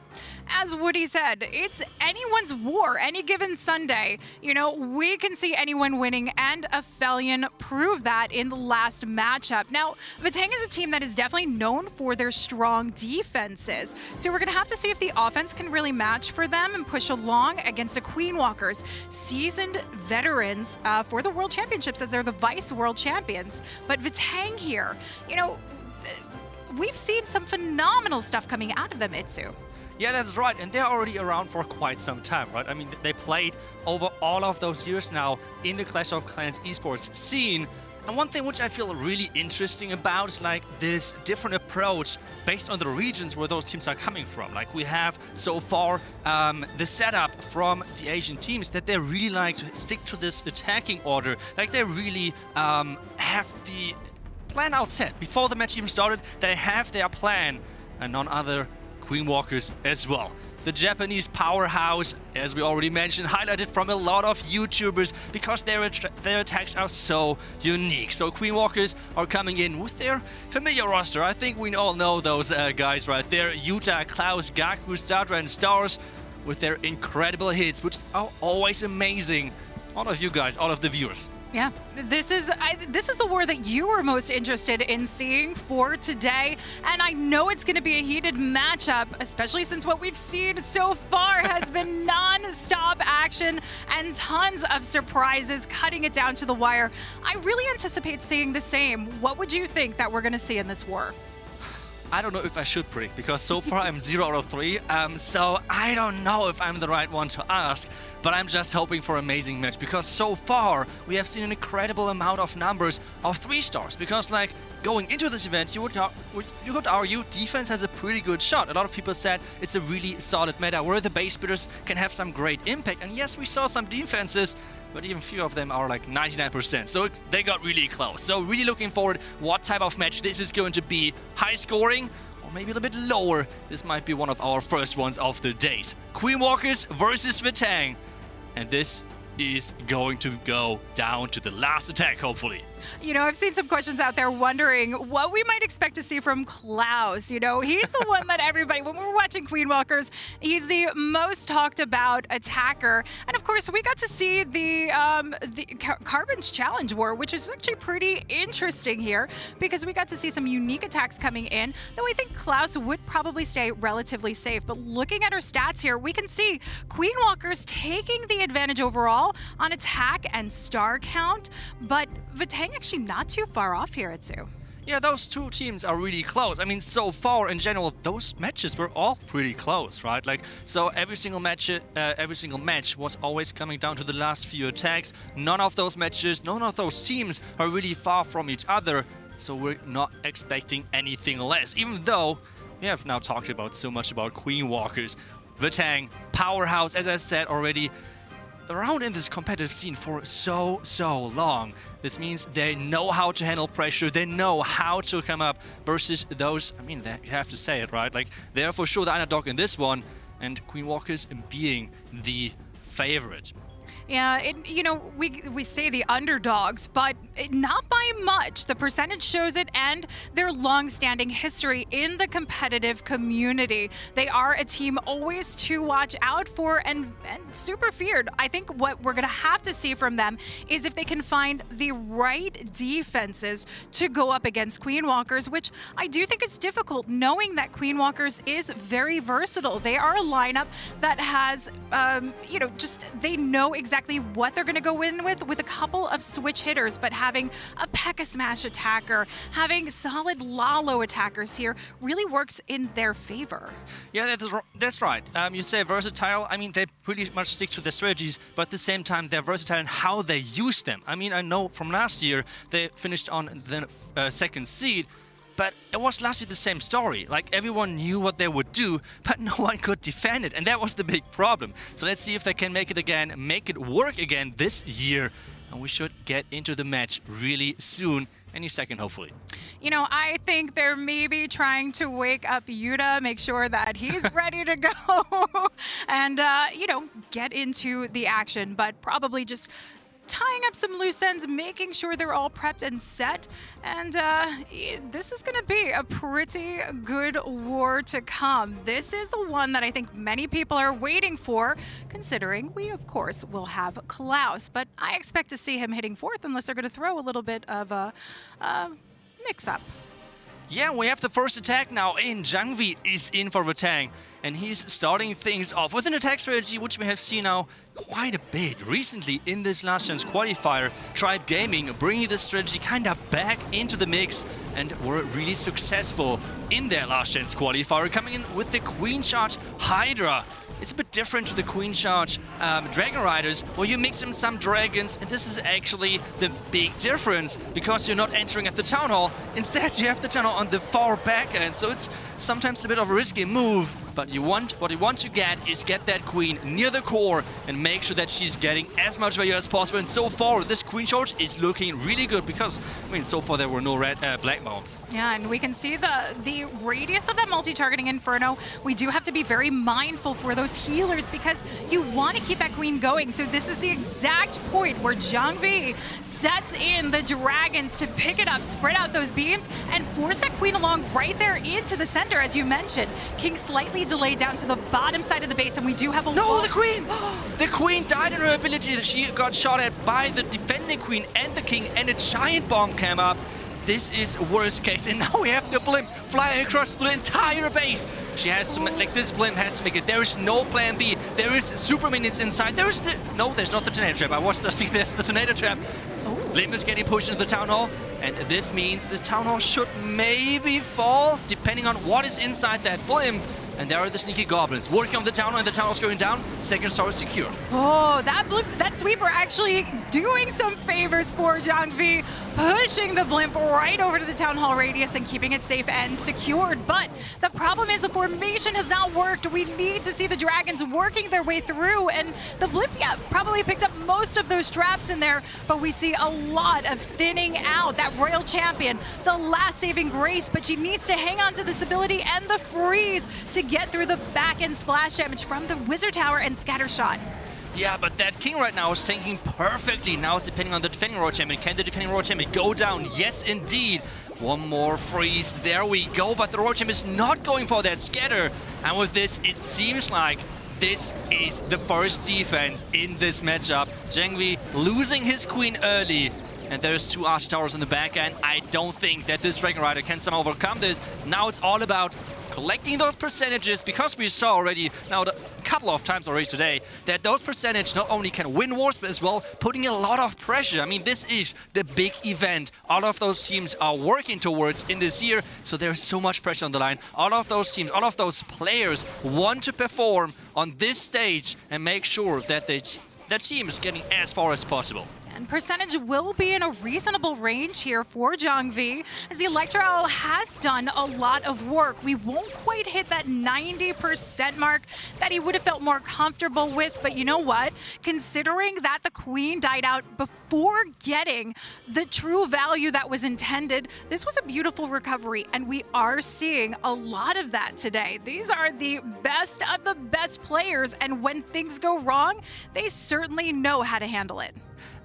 as Woody said, it's anyone's war. Any given Sunday, you know, we can see anyone winning, and Aphelion proved that in the last matchup. Now, Vatang is a team that is definitely known for their strong defenses, so we're going to have to see if the offense can really match for them and push along against the Queen Walkers, seasoned veterans for the World Championships, as they're the Vice World Champions. But Vatang here, you know, we've seen some phenomenal stuff coming out of them, Itsu. Yeah, that's right, and they're already around for quite some time, right? I mean, they played over all of those years now in the Clash of Clans esports scene. And one thing which I feel really interesting about is like this different approach based on the regions where those teams are coming from. Like we have so far the setup from the Asian teams that they really like to stick to this attacking order. Like they really have the plan out set. Before the match even started, they have their plan, and none other Queen Walkers as well. The Japanese powerhouse, as we already mentioned, highlighted from a lot of YouTubers because their attacks are so unique. So Queen Walkers are coming in with their familiar roster. I think we all know those guys right there. Yuta, Klaus, Gaku, Stardra, and Stars. with their incredible hits, which are always amazing. All of you guys, all of the viewers. Yeah, this is a war that you were most interested in seeing for today, and I know it's going to be a heated matchup, especially since what we've seen so far has been non-stop action and tons of surprises, cutting it down to the wire. I really anticipate seeing the same. What would you think that we're going to see in this war? I don't know if I should predict, because so far I'm 0 out of 3, so I don't know if I'm the right one to ask, but I'm just hoping for an amazing match, because so far we have seen an incredible amount of numbers of 3 stars, because like going into this event, you could argue defense has a pretty good shot. A lot of people said it's a really solid meta where the base builders can have some great impact, and yes, we saw some defenses, but even few of them are like 99%, so they got really close. So really looking forward what type of match this is going to be. High scoring, or maybe a little bit lower. This might be one of our first ones of the days. Queen Walkers versus Vatang, and this is going to go down to the last attack, hopefully. You know, I've seen some questions out there wondering what we might expect to see from Klaus. You know, he's the one that everybody, when we're watching Queen Walkers, he's the most talked about attacker. And of course, we got to see the Carbon's Challenge War, which is actually pretty interesting here because we got to see some unique attacks coming in, though I think Klaus would probably stay relatively safe. But looking at her stats here, we can see Queen Walkers taking the advantage overall on attack and star count, but Vatang actually not too far off here, Atsu. Yeah, those two teams are really close. I mean, so far in general, those matches were all pretty close, right? Like, so every single match was always coming down to the last few attacks. None of those matches, none of those teams are really far from each other. So we're not expecting anything less, even though we have now talked about so much about Queen Walkers. Vatang, powerhouse, as I said already, around in this competitive scene for so long. This means they know how to handle pressure, they know how to come up versus those, I mean, you have to say it, right? Like, they're for sure the underdog in this one, and Queen Walkers being the favorite. Yeah, you know, we say the underdogs, but not by much. The percentage shows it, and their long-standing history in the competitive community. They are a team always to watch out for and super feared. I think what we're going to have to see from them is if they can find the right defenses to go up against Queen Walkers, which I do think is difficult, knowing that Queen Walkers is very versatile. They are a lineup that has, you know, just they know exactly what they're going to go in with a couple of switch hitters, but having a P.E.K.K.A. Smash attacker, having solid Lalo attackers here really works in their favor. Yeah, that's right. You say versatile. I mean, they pretty much stick to their strategies, but at the same time, they're versatile in how they use them. I mean, I know from last year, they finished on the second seed, but it was last year the same story. Like, everyone knew what they would do, but no one could defend it, and that was the big problem. So let's see if they can make it again, make it work again this year, and we should get into the match really soon, any second, hopefully. You know, I think they're maybe trying to wake up Yuta, make sure that he's ready to go, and, you know, get into the action, but probably just tying up some loose ends, making sure they're all prepped and set. And this is going to be a pretty good war to come. This is the one that I think many people are waiting for, considering we, of course, will have Klaus. But I expect to see him hitting fourth unless they're going to throw a little bit of a mix-up. Yeah, we have the first attack now in. Jangvi is in for Vatang, and he's starting things off with an attack strategy which we have seen now quite a bit recently in this last chance qualifier. Tribe Gaming bringing this strategy kind of back into the mix, and were really successful in their last chance qualifier, coming in with the Queen Charge Hydra. It's a bit different to the Queen Charge Dragon Riders, where you mix in some dragons, and this is actually the big difference, because you're not entering at the Town Hall. Instead, you have the Town Hall on the far back end, so it's sometimes a bit of a risky move. But what you want to get that Queen near the core and make sure that she's getting as much value as possible. And so far, this Queen Charge is looking really good because, I mean, so far there were no black mounts. Yeah, and we can see the radius of that multi-targeting Inferno. We do have to be very mindful for those healers because you want to keep that queen going. So this is the exact point where Zhangvi sets in the dragons to pick it up, spread out those beams, and force that queen along right there into the center, as you mentioned. King slightly delayed down to the bottom side of the base, and we do have a No, the queen! The queen died in her ability. She got shot at by the defending queen and the king, and a giant bomb came up. This is worst case, and now we have the blimp flying across the entire base. She has to, like, this blimp has to make it. There is no plan B. There is super minions inside. There is the, no, there's not the tornado trap. I watched the scene, there's the tornado trap. Blimp is getting pushed into the town hall, and this means this town hall should maybe fall, depending on what is inside that blimp. And there are the sneaky goblins working on the town hall, and the town hall's going down. Second star is secured. Oh, that sweeper actually doing some favors for Zhangvi, pushing the blimp right over to the town hall radius and keeping it safe and secured. But the problem is the formation has not worked. We need to see the dragons working their way through, and the blimp, yeah, probably picked up most of those traps in there, but we see a lot of thinning out. That royal champion, the last saving grace, but she needs to hang on to this ability and the freeze to get through the back end splash damage from the wizard tower and scatter shot. Yeah, but that king right now is tanking perfectly. Now it's depending on the defending royal champion. Can the defending royal champion go down? Yes, indeed. One more freeze. There we go. But the royal champion is not going for that scatter. And with this, it seems like this is the first defense in this matchup. Zhangvi losing his queen early. And there's two arch towers in the back end. I don't think that this Dragon Rider can somehow overcome this. Now it's all about collecting those percentages, because we saw already now a couple of times already today that those percentages not only can win wars, but as well putting a lot of pressure. I mean, this is the big event all of those teams are working towards in this year, so there's so much pressure on the line. All of those teams, all of those players want to perform on this stage and make sure that their team is getting as far as possible. And percentage will be in a reasonable range here for Zhangvi, as the Electro Owl has done a lot of work. We won't quite hit that 90% mark that he would have felt more comfortable with, but you know what? Considering that the Queen died out before getting the true value that was intended, this was a beautiful recovery, and we are seeing a lot of that today. These are the best of the best players, and when things go wrong, they certainly know how to handle it.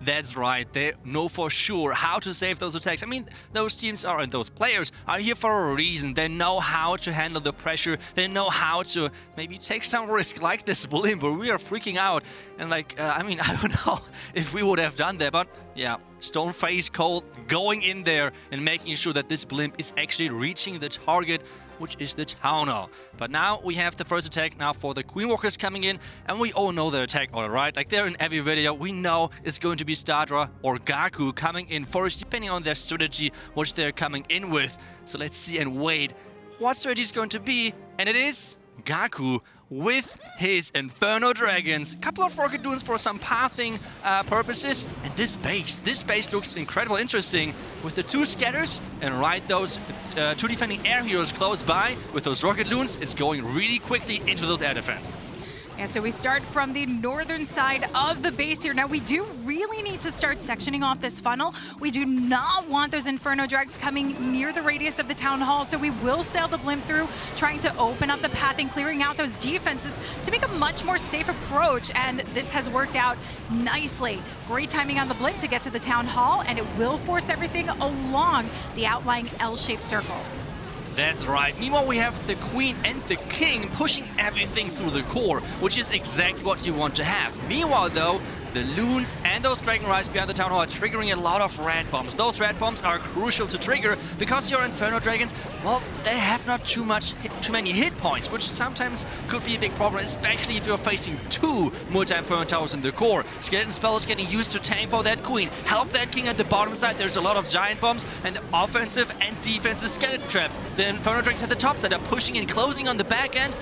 That's right, they know for sure how to save those attacks. I mean, those teams are, and those players are here for a reason. They know how to handle the pressure. They know how to maybe take some risk like this blimp where we are freaking out. And like, I mean, I don't know if we would have done that, but yeah, Stone Face Cold going in there and making sure that this blimp is actually reaching the target, which is the town hall. But now we have the first attack now for the Queen Walkers coming in, and we all know their attack order, right? Like, they're in every video. We know it's going to be Stadra or Gaku coming in first, depending on their strategy, which they're coming in with. So let's see and wait what strategy is going to be, and it is Gaku with his Inferno Dragons, a couple of Rocket Dunes for some pathing purposes, and this base looks incredibly interesting with the two scatters and right those two defending air heroes close by with those Rocket Dunes. It's going really quickly into those air defense. And so we start from the northern side of the base here. Now, we do really need to start sectioning off this funnel. We do not want those Inferno Drags coming near the radius of the Town Hall, so we will sail the blimp through, trying to open up the path and clearing out those defenses to make a much more safe approach, and this has worked out nicely. Great timing on the blimp to get to the Town Hall, and it will force everything along the outlying L-shaped circle. That's right. Meanwhile, we have the Queen and the King pushing everything through the core, which is exactly what you want to have. Meanwhile, though, the Loons and those Dragon Riders behind the Town Hall are triggering a lot of red bombs. Those red bombs are crucial to trigger because your Inferno Dragons, well, they have not too many hit points, which sometimes could be a big problem, especially if you're facing two multi-Inferno Towers in the core. Skeleton Spell is getting used to tank for that Queen. Help that King at the bottom side. There's a lot of giant bombs and offensive and defensive skeleton traps. The Inferno Dragons at the top side are pushing and closing on the back end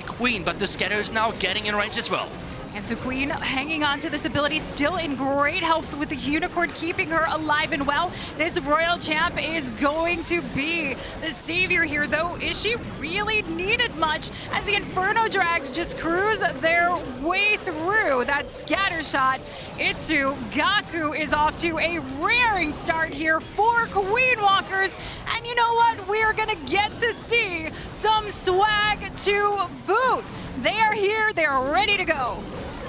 Queen, but the Scatter is now getting in range as well. And so Queen hanging on to this ability, still in great health with the Unicorn keeping her alive and well. This Royal Champ is going to be the savior here, though. Is she really needed much as the Inferno Drags just cruise their way through that scatter shot? Itsu, Gaku is off to a raring start here for Queen Walkers. And you know what? We are going to get to see some swag to boot. They are here. They are ready to go.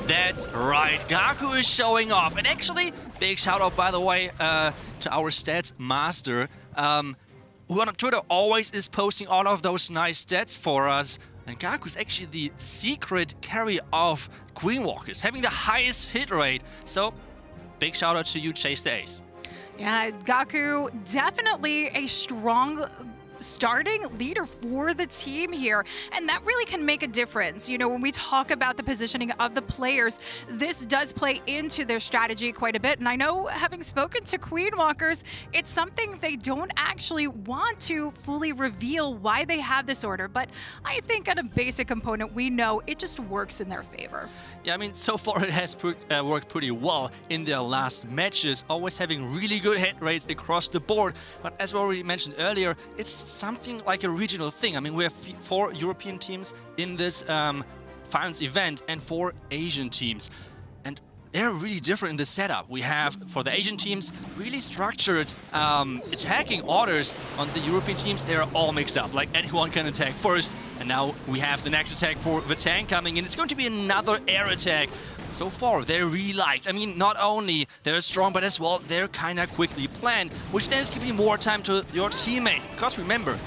That's right, Gaku is showing off. And actually, big shout out, by the way, to our stats master, who on Twitter always is posting all of those nice stats for us. And Gaku is actually the secret carry of Queen Walkers, having the highest hit rate. So, big shout out to you, Chase the Ace. Yeah, Gaku definitely a strong starting leader for the team here, and that really can make a difference. You know, when we talk about the positioning of the players, this does play into their strategy quite a bit, and I know, having spoken to Queen Walkers, it's something they don't actually want to fully reveal why they have this order, but I think at a basic component, we know it just works in their favor. Yeah, I mean, so far it has worked pretty well in their last matches, always having really good hit rates across the board, but as we already mentioned earlier, it's something like a regional thing. I mean, we have 4 European teams in this finals event and 4 Asian teams. And they're really different in the setup. We have, for the Asian teams, really structured attacking orders. On the European teams, they're all mixed up. Like, anyone can attack first. And now we have the next attack for Vatang coming in. It's going to be another air attack. So far, they're really liked. I mean, not only they're strong, but as well, they're kind of quickly planned, which then is giving more time to your teammates. Because remember,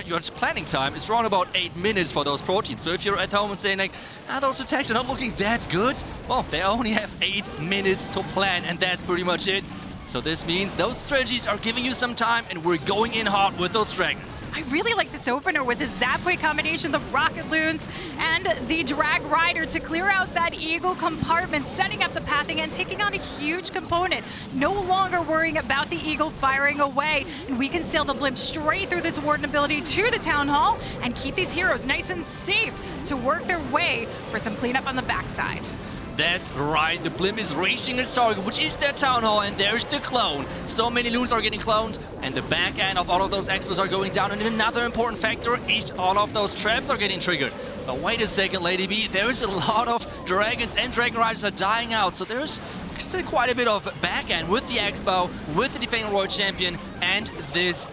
your planning time is around about 8 minutes for those proteins. So if you're at home and saying like, those attacks are not looking that good, well, they only have 8 minutes to plan, and that's pretty much it. So this means those strategies are giving you some time, and we're going in hard with those dragons. I really like this opener with the Zapway combination, the Rocket Loons, and the Drag Rider to clear out that Eagle compartment, setting up the pathing and taking on a huge component. No longer worrying about the Eagle firing away, and we can sail the blimp straight through this Warden ability to the Town Hall and keep these heroes nice and safe to work their way for some cleanup on the backside. That's right, the blimp is reaching its target, which is their Town Hall, and there's the clone. So many loons are getting cloned, and the back end of all of those expos are going down, and another important factor is all of those traps are getting triggered. But wait a second, Lady B, there's a lot of dragons and dragon riders are dying out, so there's still quite a bit of back end with the expo, with the defending Royal Champion, and this.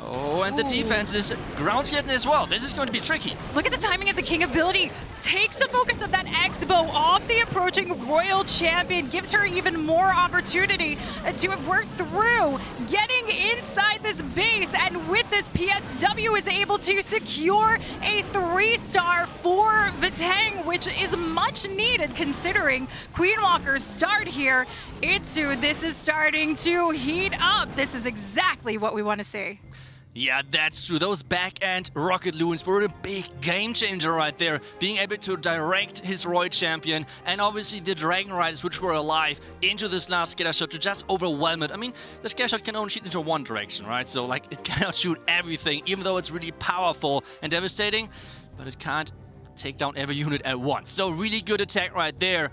Oh, and the defense is ground skeleton as well. This is going to be tricky. Look at the timing of the King ability. Takes the focus of that Expo off the approaching Royal Champion. Gives her even more opportunity to work through getting inside this base. And with this, PSW is able to secure a 3-star for Vatang, which is much needed considering Queen Walker's start here. Itsu, this is starting to heat up. This is exactly what we want to see. Yeah, that's true. Those back-end Rocket Loons were a big game changer right there. Being able to direct his Royal Champion and obviously the Dragon Riders, which were alive, into this last scatter shot to just overwhelm it. I mean, the scatter shot can only shoot into one direction, right? So, like, it cannot shoot everything, even though it's really powerful and devastating, but it can't take down every unit at once. So, really good attack right there.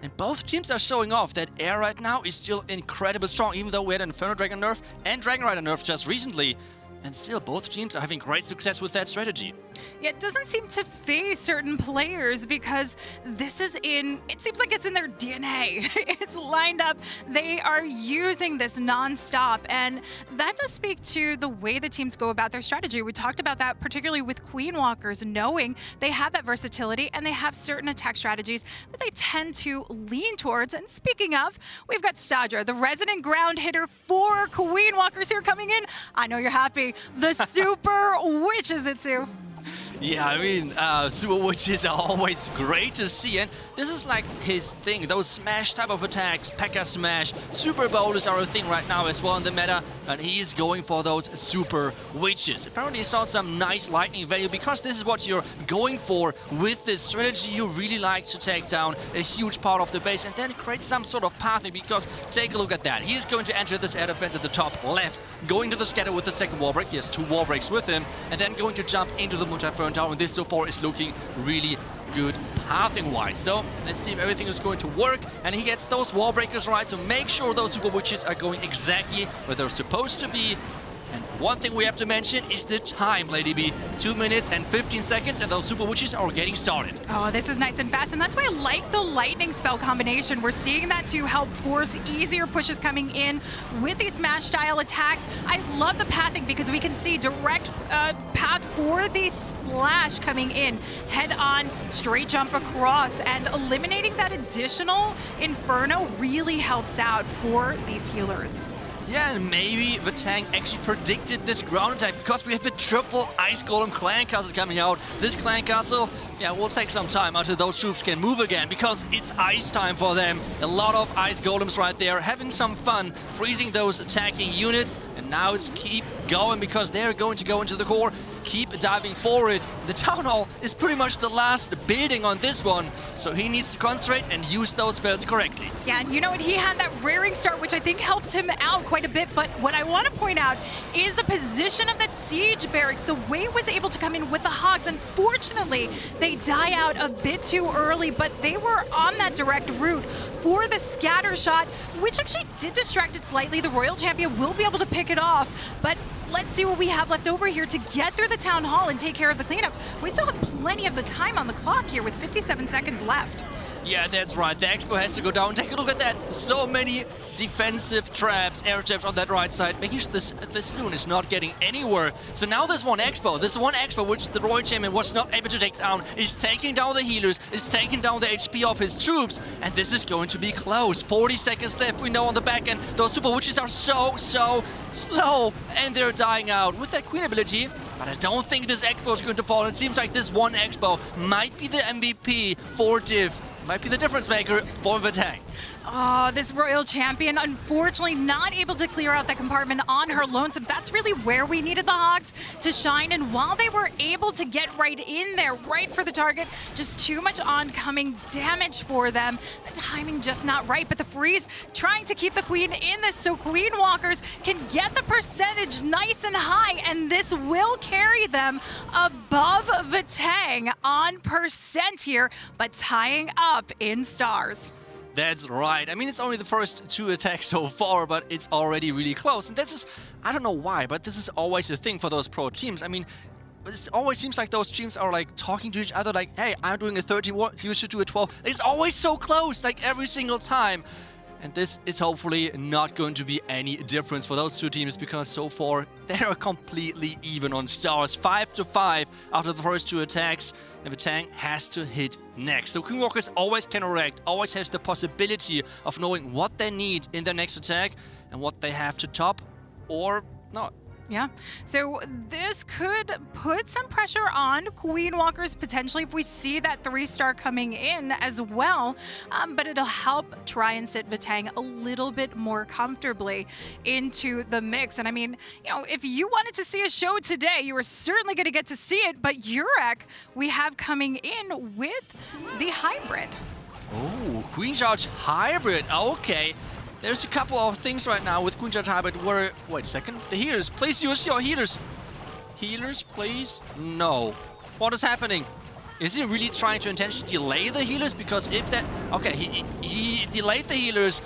And both teams are showing off that air right now is still incredibly strong, even though we had an Inferno Dragon nerf and Dragon Rider nerf just recently. And still, both teams are having great success with that strategy. Yeah, it doesn't seem to phase certain players because this is it seems like it's in their DNA. It's lined up. They are using this non-stop, and that does speak to the way the teams go about their strategy. We talked about that particularly with Queen Walkers, knowing they have that versatility and they have certain attack strategies that they tend to lean towards. And speaking of, we've got Stadra, the resident ground hitter for Queen Walkers here coming in. I know you're happy. The Super Witches Itsu. Yeah, I mean, Super Witches are always great to see, and this is like his thing. Those smash type of attacks, P.E.K.K.A. smash, Super Bowlers are a thing right now as well in the meta, and he is going for those Super Witches. Apparently he saw some nice lightning value because this is what you're going for with this strategy. You really like to take down a huge part of the base and then create some sort of pathing, because take a look at that. He is going to enter this air defense at the top left, going to the scatter with the second wall break. He has 2 wall breaks with him, and then going to jump into the Mutterfern Tower, and this so far is looking really good pathing-wise. So let's see if everything is going to work, and he gets those wall breakers right to make sure those super witches are going exactly where they're supposed to be. And one thing we have to mention is the time, Lady B. 2 minutes and 15 seconds, and those super witches are getting started. Oh, this is nice and fast, and that's why I like the lightning spell combination. We're seeing that to help force easier pushes coming in with these smash style attacks. I love the pathing because we can see direct path for the splash coming in, head on, straight jump across, and eliminating that additional Inferno really helps out for these healers. Yeah, and maybe Vatang actually predicted this ground attack because we have the triple Ice Golem Clan Castle coming out. This Clan Castle, yeah, will take some time until those troops can move again because it's ice time for them. A lot of Ice Golems right there, having some fun, freezing those attacking units. And now it's keep going because they're going to go into the core, keep diving forward. The Town Hall is pretty much the last building on this one, so he needs to concentrate and use those spells correctly. Yeah, and you know what? He had that rearing start, which I think helps him out quite a bit. But what I want to point out is the position of that siege barracks. So Wei was able to come in with the Hogs. Unfortunately, they die out a bit too early, but they were on that direct route for the scatter shot, which actually did distract it slightly. The Royal Champion will be able to pick it off, but let's see what we have left over here to get through the Town Hall and take care of the cleanup. We still have plenty of the time on the clock here with 57 seconds left. Yeah, that's right. The Expo has to go down. Take a look at that. So many defensive traps, air traps on that right side, making sure this loon is not getting anywhere. So now there's one Expo, which the Royal Champion was not able to take down, is taking down the healers, is taking down the HP of his troops, and this is going to be close. 40 seconds left, we know on the back end. Those super witches are so slow, and they're dying out with that Queen ability. But I don't think this Expo is going to fall. It seems like this one Expo might be the MVP for Div. Might be the difference maker for Vatang. Oh, this Royal Champion, unfortunately not able to clear out that compartment on her lonesome. That's really where we needed the Hogs to shine. And while they were able to get right in there, right for the target, just too much oncoming damage for them. The timing just not right, but the Freeze trying to keep the Queen in this so Queen Walkers can get the percentage nice and high, and this will carry them above Vatang on percent here, but tying up in stars. That's right. I mean, it's only the first 2 attacks so far, but it's already really close. And this is, I don't know why, but this is always a thing for those pro teams. I mean, it always seems like those teams are like talking to each other like, hey, I'm doing a 13, you should do a 12. It's always so close, like every single time. And this is hopefully not going to be any difference for those 2 teams because so far they are completely even on stars. 5-5 after the first 2 attacks, and Batang has to hit next. So Queen Walkers always can react, always has the possibility of knowing what they need in their next attack and what they have to top or not. Yeah, so this could put some pressure on Queen Walkers potentially if we see that 3-star coming in as well, but it'll help try and sit Vatang a little bit more comfortably into the mix. And I mean, you know, if you wanted to see a show today, you were certainly going to get to see it, but Urek we have coming in with the hybrid. Oh, Queen Charge Hybrid, okay. There's a couple of things right now with Queen Charge Hybrid where... Wait a second. The healers. Please use your healers. Healers, please? No. What is happening? Is he really trying to intentionally delay the healers? Because if that... Okay, he delayed the healers.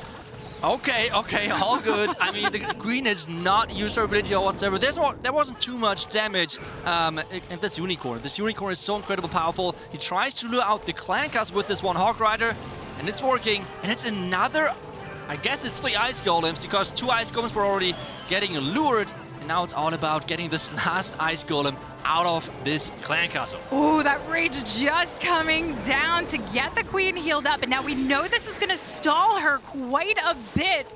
Okay, all good. I mean, the Queen has not used her ability whatsoever. There wasn't too much damage. And this Unicorn. This Unicorn is so incredibly powerful. He tries to lure out the Clan Castle with this one Hog Rider. And it's working. And it's another... I guess it's 3 Ice Golems, because 2 Ice Golems were already getting lured, and now it's all about getting this last Ice Golem out of this Clan Castle. Oh, that rage just coming down to get the Queen healed up, and now we know this is going to stall her quite a bit,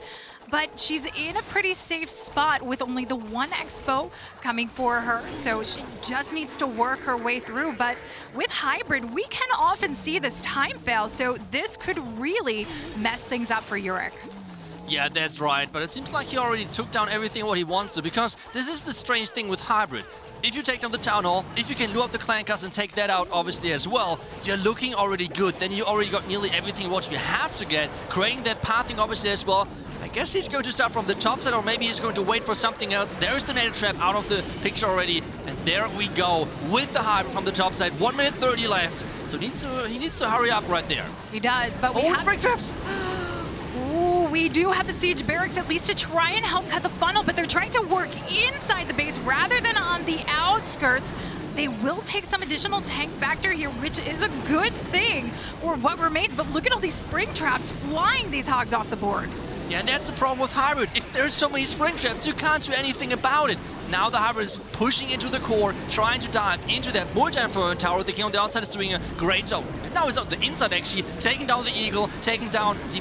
but she's in a pretty safe spot with only the 1 Expo coming for her, so she just needs to work her way through. But with Hybrid, we can often see this time fail, so this could really mess things up for Urek. Yeah, that's right, but it seems like he already took down everything what he wants to, because this is the strange thing with Hybrid. If you take down the Town Hall, if you can lure up the Clan Castle and take that out, obviously, as well, you're looking already good. Then you already got nearly everything what you have to get, creating that pathing, obviously, as well. I guess he's going to start from the top side, or maybe he's going to wait for something else. There's the Native Trap out of the picture already, and there we go with the Hybrid from the top side. 1 minute 30 left. So he needs to hurry up right there. He does, but we Oh, have... spring traps! Ooh, we do have the siege barracks at least to try and help cut the funnel, but they're trying to work inside the base rather than on the outskirts. They will take some additional tank factor here, which is a good thing for what remains, but look at all these spring traps flying these hogs off the board. Yeah, and that's the problem with Hybrid. If there's so many spring traps, you can't do anything about it. Now the Hybrid is pushing into the core, trying to dive into that multi-inferno tower. The King on the outside is doing a great job. Now it's on the inside actually, taking down the Eagle, taking down the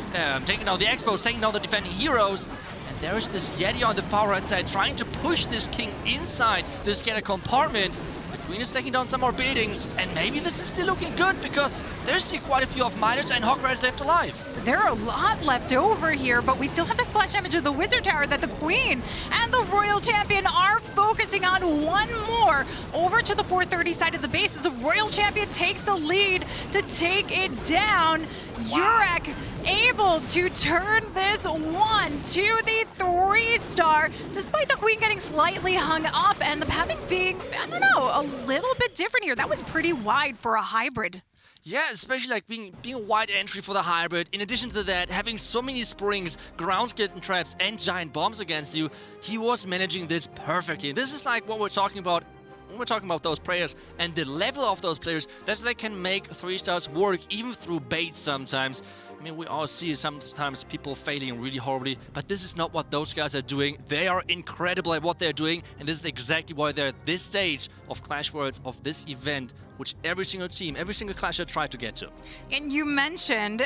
Expos, taking down the defending heroes. And there is this Yeti on the far right side trying to push this King inside the scanner compartment. The Queen is taking down some more buildings, and maybe this is still looking good because there's still quite a few of Miners and Hog Riders left alive. There are a lot left over here, but we still have the splash damage of the Wizard Tower that the Queen and the Royal Champion are focusing on. One more over to the 430 side of the base as the Royal Champion takes the lead to take it down. Urek able to turn this 1 to the 3-star, despite the Queen getting slightly hung up and the pathing being, I don't know, a little bit different here. That was pretty wide for a hybrid. Yeah, especially like being a wide entry for the Hybrid. In addition to that, having so many springs, ground skeleton traps, and giant bombs against you, he was managing this perfectly. This is like what we're talking about when we're talking about those players and the level of those players, that they can make 3-stars work even through bait sometimes. I mean, we all see sometimes people failing really horribly, but this is not what those guys are doing. They are incredible at what they're doing, and this is exactly why they're at this stage of Clash Worlds, of this event, which every single team, every single Clasher tried to get to. And you mentioned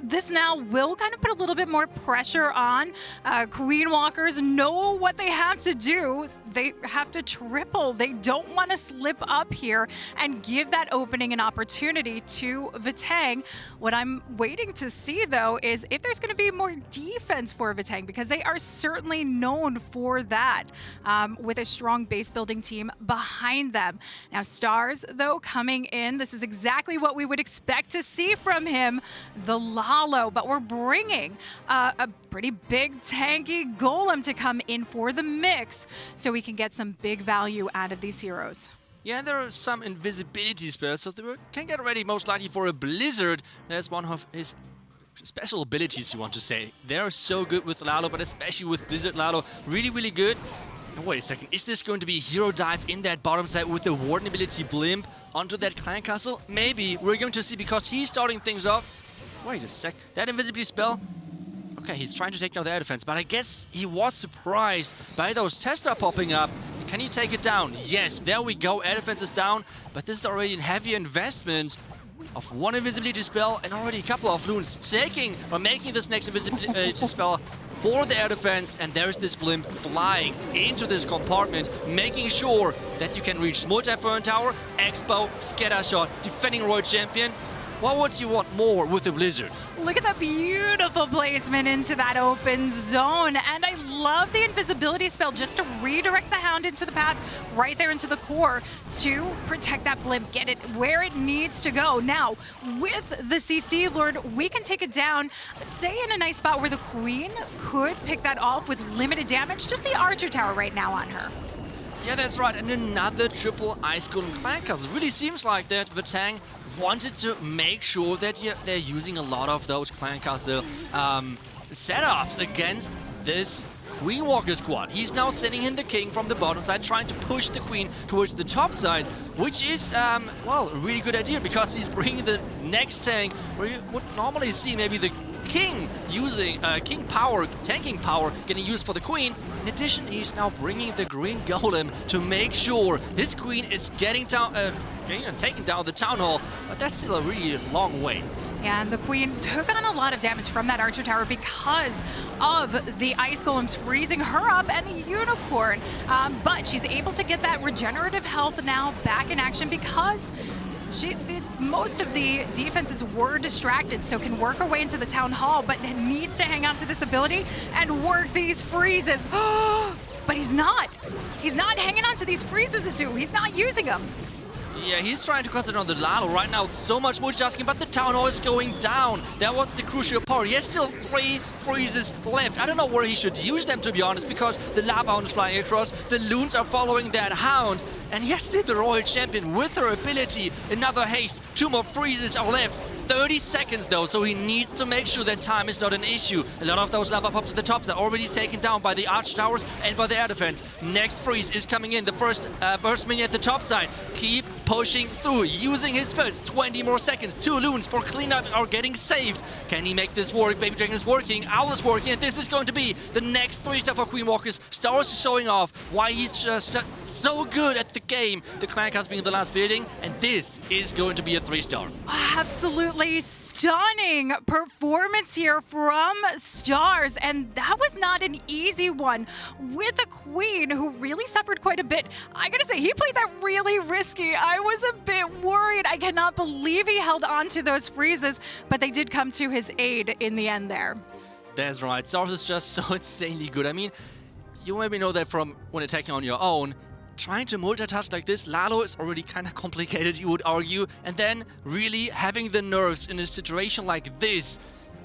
this now will kind of put a little bit more pressure on Queen Walkers. Know what they have to do. They have to triple. They don't want to slip up here and give that opening an opportunity to Vatang. What I'm waiting to see, though, is if there's going to be more defense for Vatang, because they are certainly known for that, with a strong base building team behind them. Now, Stars, though, coming in, this is exactly what we would expect to see from him, the Lalo, but we're bringing a pretty big tanky golem to come in for the mix so we can get some big value out of these heroes. Yeah, there are some invisibility spells, so they can get ready most likely for a Blizzard. That's one of his special abilities, you want to say. They're so good with Lalo, but especially with Blizzard Lalo, really, really good. And wait a second, is this going to be hero dive in that bottom side with the Warden ability Blimp onto that Clan Castle? Maybe. We're going to see because he's starting things off. Wait a sec, that invisibility spell? Okay, he's trying to take down the air defense, but I guess he was surprised by those Tester popping up. Can you take it down? Yes, there we go, air defense is down, but this is already a heavy investment of one invisibility spell and already a couple of loons making this next invisibility spell for the air defense, and there's this Blimp flying into this compartment, making sure that you can reach multi-inferno tower, Expo, scatter shot, defending Royal Champion. What would you want more with the Blizzard? Look at that beautiful placement into that open zone. And I love the invisibility spell just to redirect the Hound into the path right there into the core to protect that Blimp, get it where it needs to go. Now, with the CC Lord, we can take it down, say in a nice spot where the Queen could pick that off with limited damage. Just the Archer Tower right now on her. Yeah, that's right. And another triple Ice Golem Clan Castle. It really seems like that Vatang wanted to make sure that they're using a lot of those Clan Castle setups against this Queen Walker squad. He's now sending in the King from the bottom side, trying to push the Queen towards the top side, which is, well, a really good idea because he's bringing the next tank where you would normally see maybe the King using King power, tanking power, getting used for the Queen. In addition, he's now bringing the Green Golem to make sure his Queen is getting down, taking down the Town Hall, but that's still a really long way. And the Queen took on a lot of damage from that Archer Tower because of the Ice Golems freezing her up and the Unicorn. But she's able to get that regenerative health now back in action because most of the defenses were distracted, so can work her way into the Town Hall, but needs to hang on to this ability and work these freezes. But he's not. He's not hanging on to these freezes at 2. He's not using them. Yeah, he's trying to concentrate on the Lalo right now. So much multitasking, but the Town Hall is going down. That was the crucial part. He has still 3 freezes left. I don't know where he should use them, to be honest, because the Lava Hound is flying across. The Loons are following that Hound. And yes, still the Royal Champion with her ability. Another haste. 2 more freezes are left. 30 seconds though, so he needs to make sure that time is not an issue. A lot of those lava pops at the tops are already taken down by the arch towers and by the air defense. Next freeze is coming in, the first burst minion at the top side. Keep pushing through, using his spells. 20 more seconds, 2 Loons for cleanup are getting saved. Can he make this work? Baby Dragon is working, Owl is working, and this is going to be the next 3-star for Queen Walkers. Stars is showing off why he's just so good at the game. The Clan Cast being the last building, and this is going to be a 3-star. Absolutely stunning performance here from Stars, and that was not an easy one with a Queen who really suffered quite a bit. I gotta say, he played that really risky. I was a bit worried. I cannot believe he held on to those freezes, but they did come to his aid in the end there. That's right, Stars is just so insanely good. I mean, you maybe know that from when attacking on your own. Trying to multitask like this, Lalo is already kind of complicated, you would argue. And then really having the nerves in a situation like this,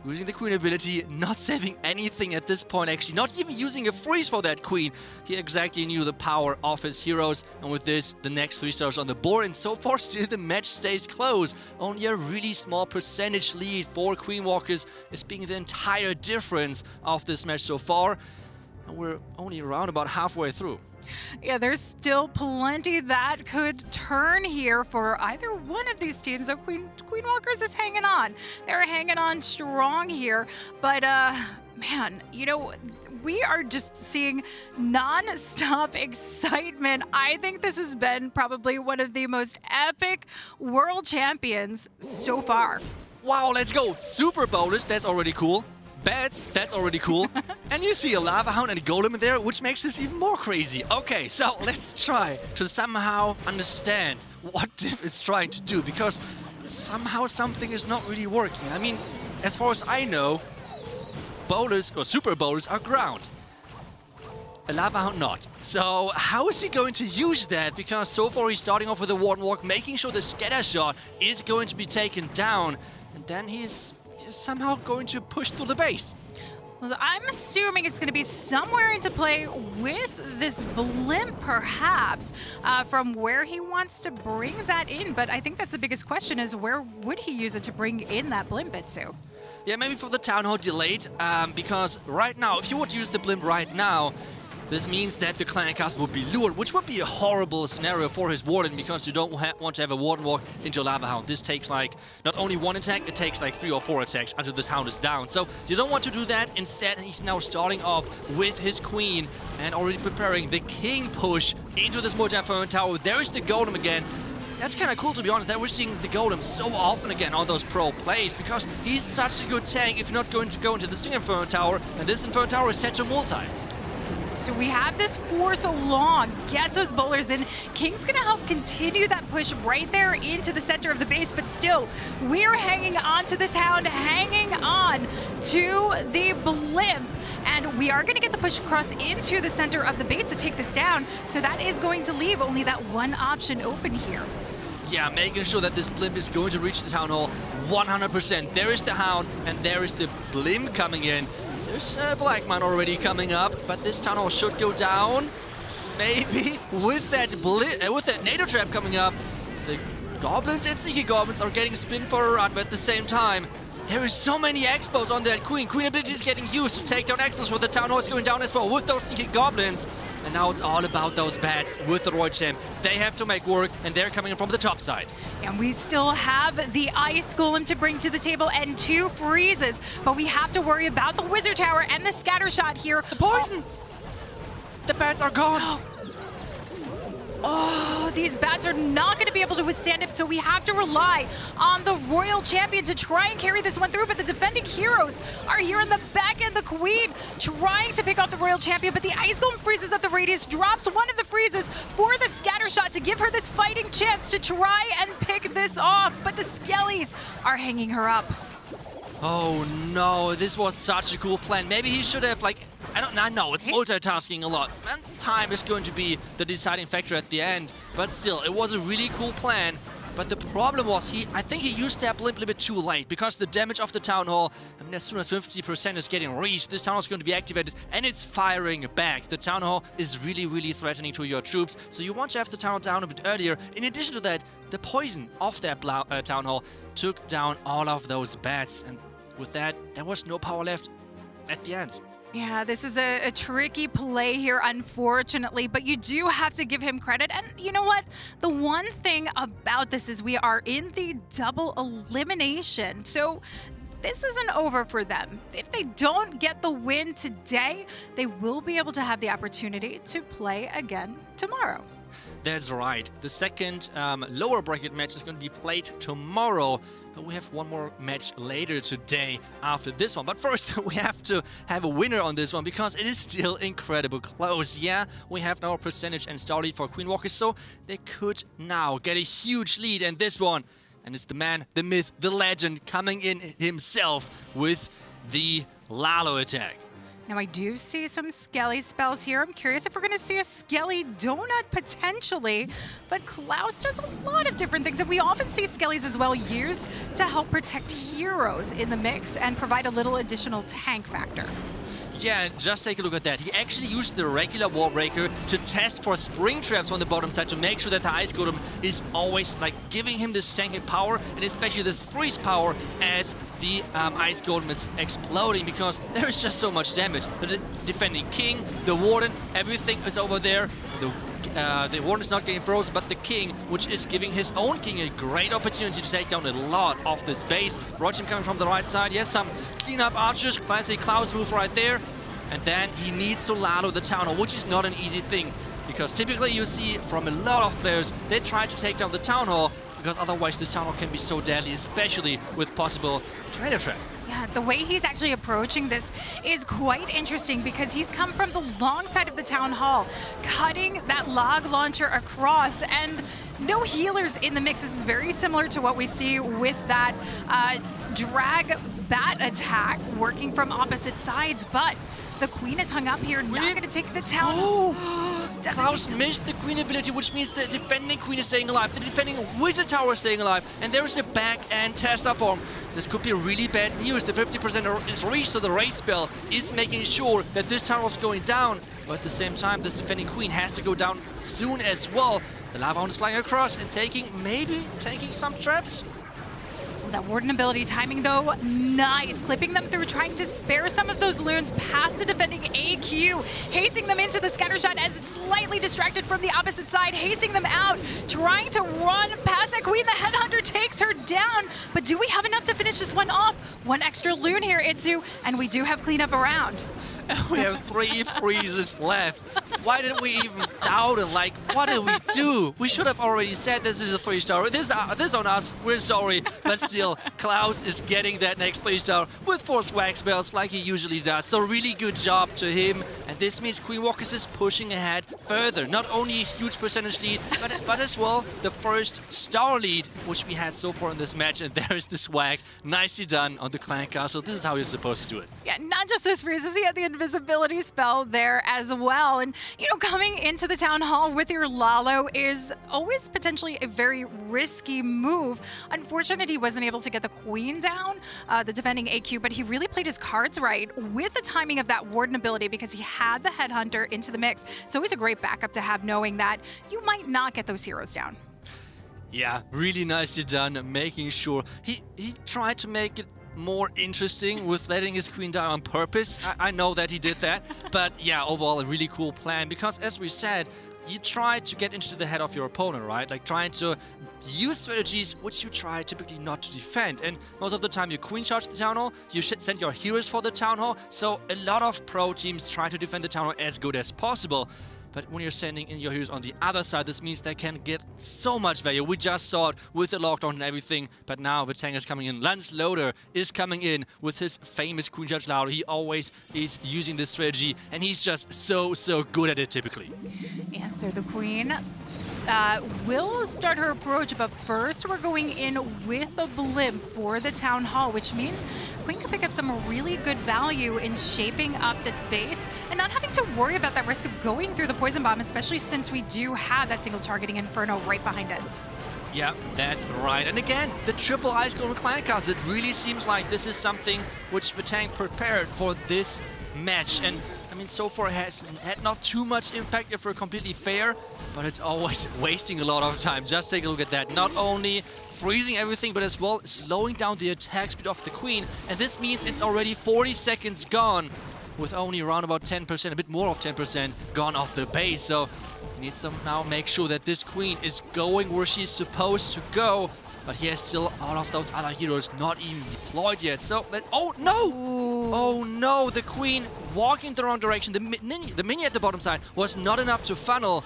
using the Queen ability, not saving anything at this point actually, not even using a freeze for that Queen. He exactly knew the power of his heroes. And with this, the next 3 stars on the board. And so far still the match stays close. Only a really small percentage lead for Queen Walkers is being the entire difference of this match so far. And we're only around about halfway through. Yeah, there's still plenty that could turn here for either one of these teams. So Queen Walkers is hanging on. They're hanging on strong here. But, man, you know, we are just seeing non-stop excitement. I think this has been probably one of the most epic world champions so far. Wow, let's go. Super bonus, that's already cool. Bats, that's already cool. And you see a Lava Hound and a Golem in there, which makes this even more crazy. Okay, so let's try to somehow understand what Div is trying to do, because somehow something is not really working. I mean, as far as I know, bowlers or super bowlers are ground. A Lava Hound not. So how is he going to use that? Because so far he's starting off with a Warden Walk, making sure the scatter shot is going to be taken down. And then he's somehow going to push through the base. Well, I'm assuming it's going to be somewhere into play with this blimp, perhaps, from where he wants to bring that in. But I think that's the biggest question, is where would he use it to bring in that blimp, Itsu? Yeah, maybe for the Town Hall delayed, because right now, if you would use the blimp right now, this means that the Clan Cast would be lured, which would be a horrible scenario for his Warden, because you don't want to have a Warden Walk into a Lava Hound. This takes like, not only 1 attack, it takes like 3 or 4 attacks until this Hound is down. So you don't want to do that. Instead, he's now starting off with his Queen and already preparing the King push into this multi-inferno tower. There is the Golem again. That's kind of cool, to be honest, that we're seeing the Golem so often again on those pro plays, because he's such a good tank if you're not going to go into the single Inferno Tower, and this Inferno Tower is set to multi. So we have this force along, gets those bowlers in. King's gonna help continue that push right there into the center of the base, but still, we're hanging on to this Hound, hanging on to the blimp. And we are gonna get the push across into the center of the base to take this down. So that is going to leave only that one option open here. Yeah, making sure that this blimp is going to reach the Town Hall 100%. There is the Hound, and there is the blimp coming in. There's a Black Mine already coming up, but this Town Hall should go down. Maybe with that NATO trap coming up. The Goblins and Sneaky Goblins are getting spin for a run, but at the same time, there is so many Expos on that Queen. Queen ability is getting used to take down Expos, with the Town Hall is going down as well with those Sneaky Goblins. And now it's all about those bats with the Royal Champ. They have to make work, and they're coming in from the top side. And we still have the Ice Golem to bring to the table and 2 freezes. But we have to worry about the Wizard Tower and the scatter shot here. The poison! The bats are gone! Oh, these bats are not going to be able to withstand it, so we have to rely on the Royal Champion to try and carry this one through, but the defending heroes are here in the back end. The Queen trying to pick off the Royal Champion, but the Ice Golem freezes up the radius, drops one of the freezes for the scatter shot to give her this fighting chance to try and pick this off, but the Skellies are hanging her up. Oh no, this was such a cool plan. Maybe he should have, like, I know it's multitasking a lot. And time is going to be the deciding factor at the end. But still, it was a really cool plan. But the problem was, I think he used that blimp a little bit too late, because the damage of the Town Hall, I mean, as soon as 50% is getting reached, this Town Hall is going to be activated, and it's firing back. The Town Hall is really, really threatening to your troops, so you want to have the Town Hall down a bit earlier. In addition to that, the poison of that Town Hall took down all of those bats, and with that, there was no power left at the end. Yeah, this is a tricky play here, unfortunately, but you do have to give him credit. And you know what? The one thing about this is we are in the double elimination. So this isn't over for them. If they don't get the win today, they will be able to have the opportunity to play again tomorrow. That's right. The second lower bracket match is going to be played tomorrow. But we have one more match later today after this one. But first, we have to have a winner on this one, because it is still incredibly close. Yeah, we have now a percentage and star lead for Queen Walkers, so they could now get a huge lead. And this one, and it's the man, the myth, the legend coming in himself with the Lalo attack. Now, I do see some Skelly spells here. I'm curious if we're going to see a Skelly donut potentially, but Klaus does a lot of different things, and we often see Skellies as well used to help protect heroes in the mix and provide a little additional tank factor. Yeah, just take a look at that. He actually used the regular wall breaker to test for spring traps on the bottom side to make sure that the Ice Golem is always like giving him this tanking power, and especially this freeze power as the Ice Golem is exploding, because there is just so much damage. The defending King, the Warden, everything is over there. The Warden is not getting frozen, but the King, which is giving his own King a great opportunity to take down a lot of the space. Rochim coming from the right side. Yes, some cleanup archers, classic Klaus move right there. And then he needs to Lalo the Town Hall, which is not an easy thing, because typically you see from a lot of players, they try to take down the Town Hall, because otherwise this Town Hall can be so deadly, especially with possible tornado traps. Yeah, the way he's actually approaching this is quite interesting, because he's come from the long side of the Town Hall, cutting that log launcher across, and no healers in the mix. This is very similar to what we see with that drag bat attack working from opposite sides, but the Queen is hung up here, not going to take the Town. Oh! Klaus missed the Queen ability, which means the defending Queen is staying alive, the defending Wizard Tower is staying alive, and there is a back and test up form. This could be really bad news. The 50% is reached, so the raid spell is making sure that this tower is going down. But at the same time, this defending Queen has to go down soon as well. The Lava Hound is flying across and maybe taking some traps. That Warden ability timing, though, nice. Clipping them through, trying to spare some of those loons past the defending AQ. Hasting them into the scatter shot as it's slightly distracted from the opposite side. Hasting them out, trying to run past that Queen. The Headhunter takes her down. But do we have enough to finish this one off? One extra loon here, Itsu, and we do have cleanup around. We have 3 freezes left. Why did we even doubt it? Like, what did we do? We should have already said this is a 3-star. This on us. We're sorry. But still, Klaus is getting that next 3-star with 4 swag spells like he usually does. So really good job to him. And this means Queen Walkers is pushing ahead further. Not only a huge percentage lead, but as well the first star lead, which we had so far in this match. And there is the swag. Nicely done on the Clan Castle. This is how you're supposed to do it. Yeah, not just those freezes. He had the invisibility spell there as well. And, you know, coming into the Town Hall with your Lalo is always potentially a very risky move. Unfortunately, he wasn't able to get the Queen down, the defending AQ, but he really played his cards right with the timing of that Warden ability, because he had the Headhunter into the mix. It's always a great backup to have, knowing that you might not get those heroes down. Yeah, really nicely done, making sure. He tried to make it more interesting with letting his Queen die on purpose. I know that he did that, but yeah, overall a really cool plan, because as we said, you try to get into the head of your opponent, right? Like trying to use strategies which you try typically not to defend. And most of the time you Queen charge the Town Hall, you should send your heroes for the Town Hall. So a lot of pro teams try to defend the Town Hall as good as possible. But when you're sending in your heroes on the other side, this means they can get so much value. We just saw it with the lockdown and everything, but now Vatang is coming in. Lance Loader is coming in with his famous Queen Charge Lalo. He always is using this strategy, and he's just so good at it typically. Yeah, so the Queen eSports will start her approach, but first we're going in with a blimp for the Town Hall, which means Queen can pick up some really good value in shaping up this base and not having to worry about that risk of going through the Poison Bomb, especially since we do have that single targeting Inferno right behind it. Yeah, that's right. And again, the triple Ice Golem Clan Cast, it really seems like this is something which Vatang prepared for this match. And I mean, so far it has had not too much impact if we're completely fair, but it's always wasting a lot of time. Just take a look at that. Not only freezing everything, but as well slowing down the attack speed of the Queen. And this means it's already 40 seconds gone, with only around about 10%, a bit more of 10% gone off the base. So he needs to now make sure that this Queen is going where she's supposed to go. But he has still all of those other heroes not even deployed yet. So, oh no! Ooh. Oh no, the Queen walking the wrong direction. The mini at the bottom side was not enough to funnel.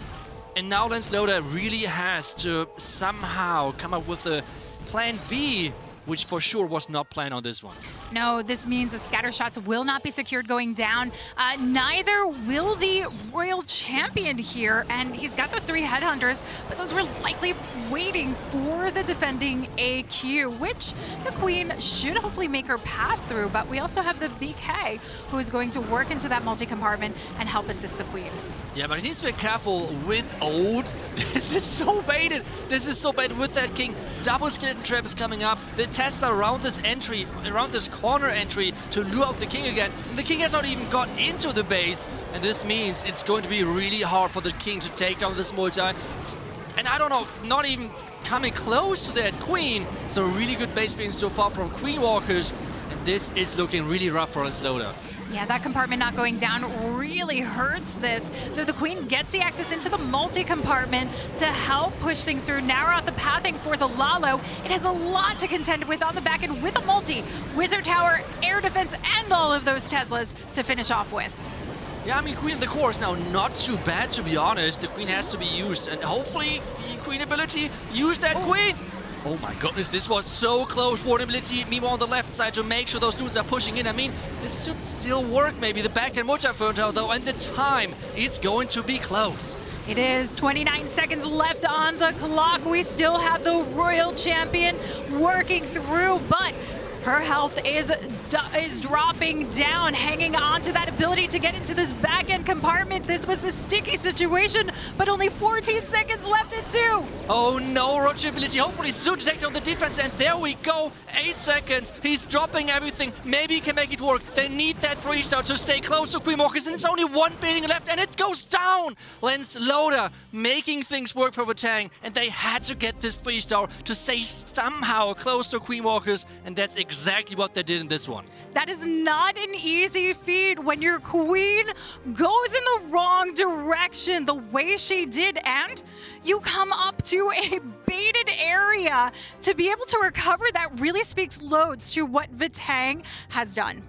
And now Lensloda really has to somehow come up with a plan B, which for sure was not planned on this one. No, this means the scatter shots will not be secured going down. Neither will the Royal Champion here, and he's got those 3 Headhunters, but those were likely waiting for the defending AQ, which the Queen should hopefully make her pass through, but we also have the VK, who is going to work into that multi-compartment and help assist the Queen. Yeah, but he needs to be careful with Ode. This is so baited. This is so baited with that King. Double skeleton trap is coming up. The Tesla around this entry, around this corner entry to lure out the King again. And the King has not even got into the base. And this means it's going to be really hard for the King to take down this multi. And I don't know, not even coming close to that Queen. So really good base building so far from Queen Walkers. And this is looking really rough for Lensloda. Yeah, that compartment not going down really hurts this. The Queen gets the access into the multi-compartment to help push things through, narrow out the pathing for the Lalo. It has a lot to contend with on the back end with a multi, Wizard Tower, air defense, and all of those Teslas to finish off with. Yeah, I mean, Queen of the Core is now not too bad, to be honest. The Queen has to be used, and hopefully, Queen ability, use that Queen! Oh my goodness, this was so close. Ward ability, Mimo on the left side to make sure those dudes are pushing in. I mean, this should still work maybe. The backhand Mocha Fertile though, and the time, it's going to be close. It is 29 seconds left on the clock. We still have the Royal Champion working through, but her health is dropping down, hanging on to that ability to get into this back-end compartment. This was the sticky situation, but only 14 seconds left at 2. Oh no, Roger ability, hopefully soon to take down the defense, and there we go, 8 seconds. He's dropping everything. Maybe he can make it work. They need that 3-star to stay close to Queen Walkers, and it's only 1 building left, and it goes down. Lensloda making things work for Vatang, and they had to get this 3-star to stay somehow close to Queen Walkers, and that's exactly what they did in this one. That is not an easy feat when your Queen goes in the wrong direction the way she did, and you come up to a baited area. To be able to recover, that really speaks loads to what Vatang has done.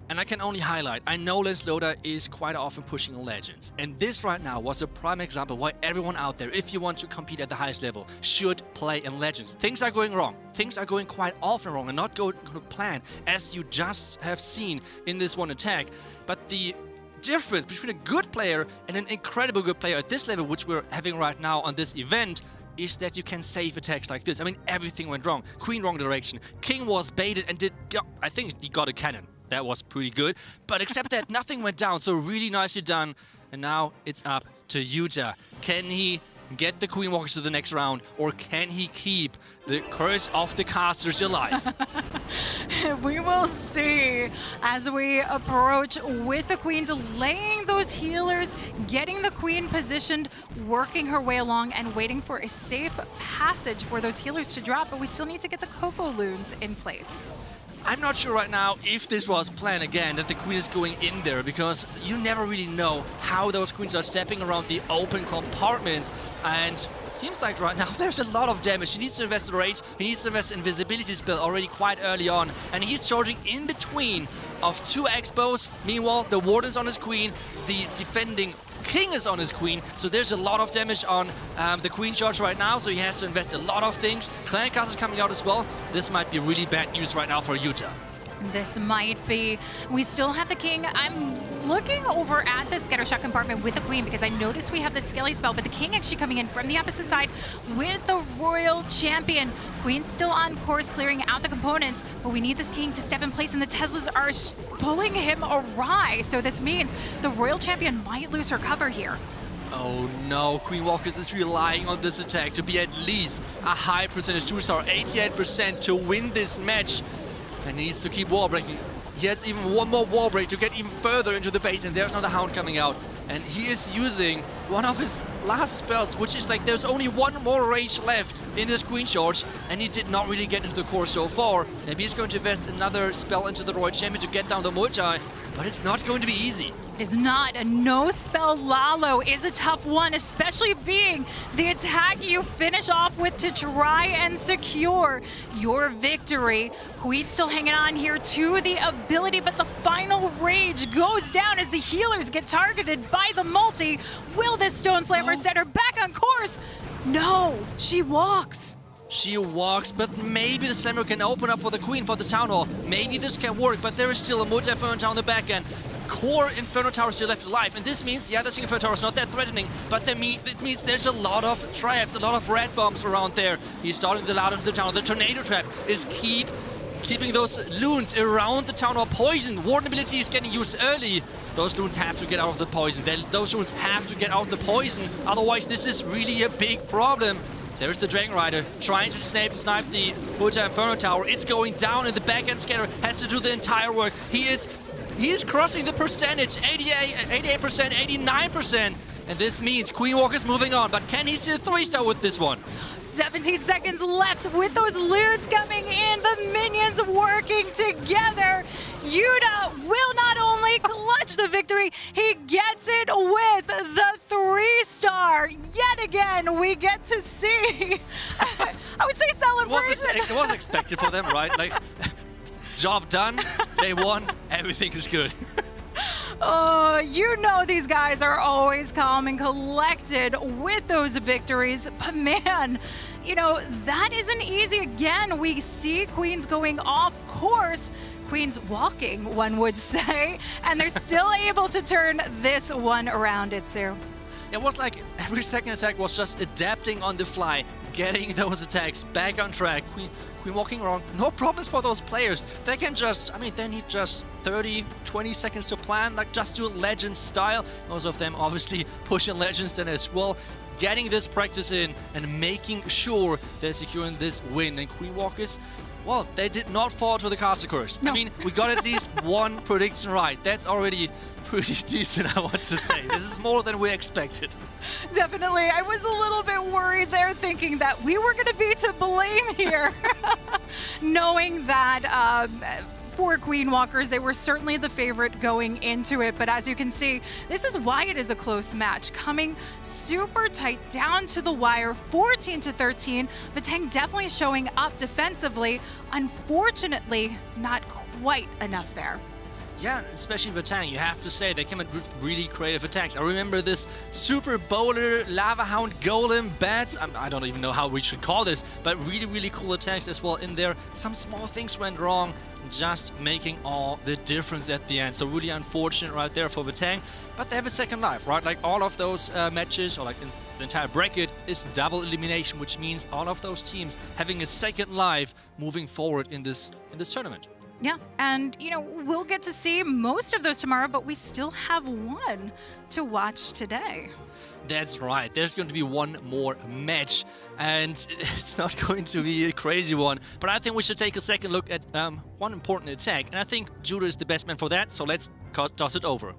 And I can only highlight, I know Lensloda is quite often pushing Legends. And this right now was a prime example why everyone out there, if you want to compete at the highest level, should play in Legends. Things are going wrong. Things are going quite often wrong and not going to plan, as you just have seen in this one attack. But the difference between a good player and an incredible good player at this level, which we're having right now on this event, is that you can save attacks like this. I mean, everything went wrong. Queen wrong direction. King was baited and I think he got a cannon. That was pretty good. But except that, nothing went down. So really nicely done. And now it's up to Yuta. Can he get the Queen Walkers to the next round, or can he keep the curse of the casters alive? We will see as we approach with the Queen, delaying those healers, getting the Queen positioned, working her way along, and waiting for a safe passage for those healers to drop. But we still need to get the Coco Loons in place. I'm not sure right now if this was planned again, that the Queen is going in there, because you never really know how those Queens are stepping around the open compartments. And it seems like right now there's a lot of damage. He needs to invest in rage, he needs to invest in visibility spell already quite early on. And he's charging in between of 2 expos. Meanwhile, the Warden's on his Queen, the defending King is on his Queen, so there's a lot of damage on the Queen charge right now, so he has to invest a lot of things. Clan Cast is coming out as well. This might be really bad news right now for Yuta. This might be. We still have the king. I'm looking over at the scattershot compartment with the queen because I noticed we have the skelly spell, but the king actually coming in from the opposite side with the royal champion. Queen's still on course, clearing out the components, but we need this king to step in place, and the Teslas are pulling him awry. So this means the royal champion might lose her cover here. Oh no, Queen Walkers is relying on this attack to be at least a high percentage 2-star, 88% to win this match. And he needs to keep wall breaking. He has even one more wall break to get even further into the base, and there's another Hound coming out. And he is using one of his last spells, which is like there's only one more rage left in this Queen Charge, and he did not really get into the core so far. Maybe he's going to invest another spell into the Royal Champion to get down the multi, but it's not going to be easy. It is not. A no-spell Lalo is a tough one, especially being the attack you finish off with to try and secure your victory. Queen still hanging on here to the ability, but the final rage goes down as the healers get targeted by the multi. Will this Stone Slammer set her back on course? No, she walks. She walks, but maybe the Slammer can open up for the Queen for the Town Hall. Maybe this can work, but there is still a multi-Inferno Tower on the back end. Core Inferno Tower still left alive, and this means, yeah, the single Inferno Tower is not that threatening, but it means there's a lot of traps, a lot of red bombs around there. He's starting the loud of the town. The Tornado Trap is keeping those loons around the town hall poisoned. Warden ability is getting used early. Those loons have to get out of the poison. Those loons have to get out of the poison, otherwise this is really a big problem. There's the Dragon Rider trying to snipe the multi-Inferno Tower. It's going down, and the back-end scatter has to do the entire work. He is crossing the percentage, 88%, 89%. And this means Queen Walker's moving on, but can he still 3-star with this one? 17 seconds left with those loons coming in, the minions working together. Yuta will not only clutch the victory, he gets it with the 3-star. Yet again, we get to see, I would say celebration. It was expected for them, right? Like, job done, they won, everything is good. Oh, you know these guys are always calm and collected with those victories. But man, you know, that isn't easy. Again, we see Queens going off course. Queens walking, one would say. And they're still able to turn this one around, Itsu. It was like every second attack was just adapting on the fly, getting those attacks back on track. Queen walking around, no problems for those players. They can just, I mean, they need just 30, 20 seconds to plan, like just do Legends style. Most of them obviously pushing Legends then as well, getting this practice in and making sure they're securing this win. And Queen Walkers, well, they did not fall to the caster curse. No. I mean, we got at least one prediction right. That's already pretty decent, I want to say. This is more than we expected. Definitely. I was a little bit worried there, thinking that we were going to be to blame here. Knowing that for Queen Walkers, they were certainly the favorite going into it. But as you can see, this is why it is a close match. Coming super tight down to the wire, 14-13. Batang definitely showing up defensively. Unfortunately, not quite enough there. Yeah, especially Vatang, you have to say, they came with really creative attacks. I remember this Super Bowler, Lava Hound, Golem, Bats, I don't even know how we should call this, but really, really cool attacks as well in there. Some small things went wrong, just making all the difference at the end. So really unfortunate right there for Vatang, but they have a second life, right? Like all of those matches, or like in the entire bracket, is double elimination, which means all of those teams having a second life moving forward in this tournament. Yeah, and you know, we'll get to see most of those tomorrow, but we still have one to watch today. That's right, there's going to be one more match, and it's not going to be a crazy one, but I think we should take a second look at one important attack, and I think Judah is the best man for that, so let's toss it over.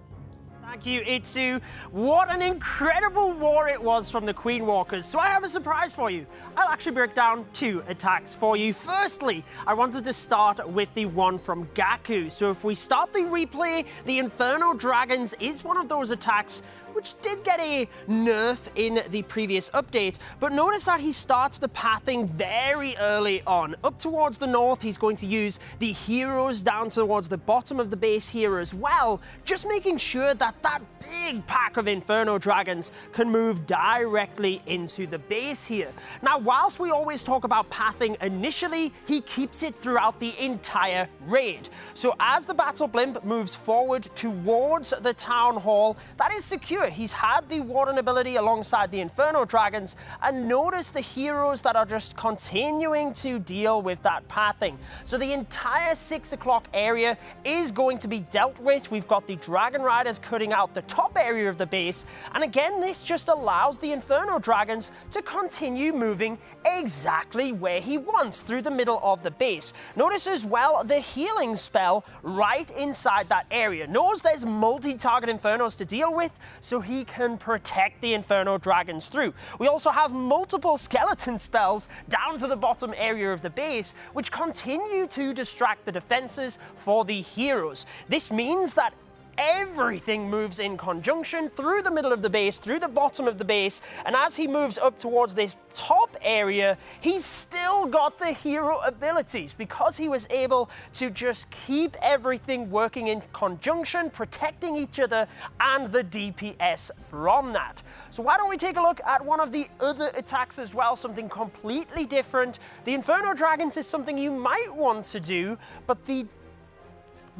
Thank you, Itsu. What an incredible war it was from the Queen Walkers. So I have a surprise for you. I'll actually break down 2 attacks for you. Firstly, I wanted to start with the one from Gaku. So if we start the replay, the Inferno Dragons is one of those attacks which did get a nerf in the previous update, but notice that he starts the pathing very early on. Up towards the north, he's going to use the heroes down towards the bottom of the base here as well, just making sure that that big pack of Inferno Dragons can move directly into the base here. Now, whilst we always talk about pathing initially, he keeps it throughout the entire raid. So as the Battle Blimp moves forward towards the Town Hall, that is secure. He's had the Warden ability alongside the Inferno Dragons, and notice the heroes that are just continuing to deal with that pathing. So the entire 6 o'clock area is going to be dealt with. We've got the Dragon Riders cutting out the top area of the base, and again, this just allows the Inferno Dragons to continue moving exactly where he wants, through the middle of the base. Notice as well the healing spell right inside that area. Knows there's multi-target Infernos to deal with, so he can protect the Inferno Dragons through. We also have multiple skeleton spells down to the bottom area of the base, which continue to distract the defenses for the heroes. This means that everything moves in conjunction through the middle of the base, through the bottom of the base, and as he moves up towards this top area, he's still got the hero abilities because he was able to just keep everything working in conjunction, protecting each other and the DPS from that. So why don't we take a look at one of the other attacks as well, something completely different. The Inferno Dragons is something you might want to do, but the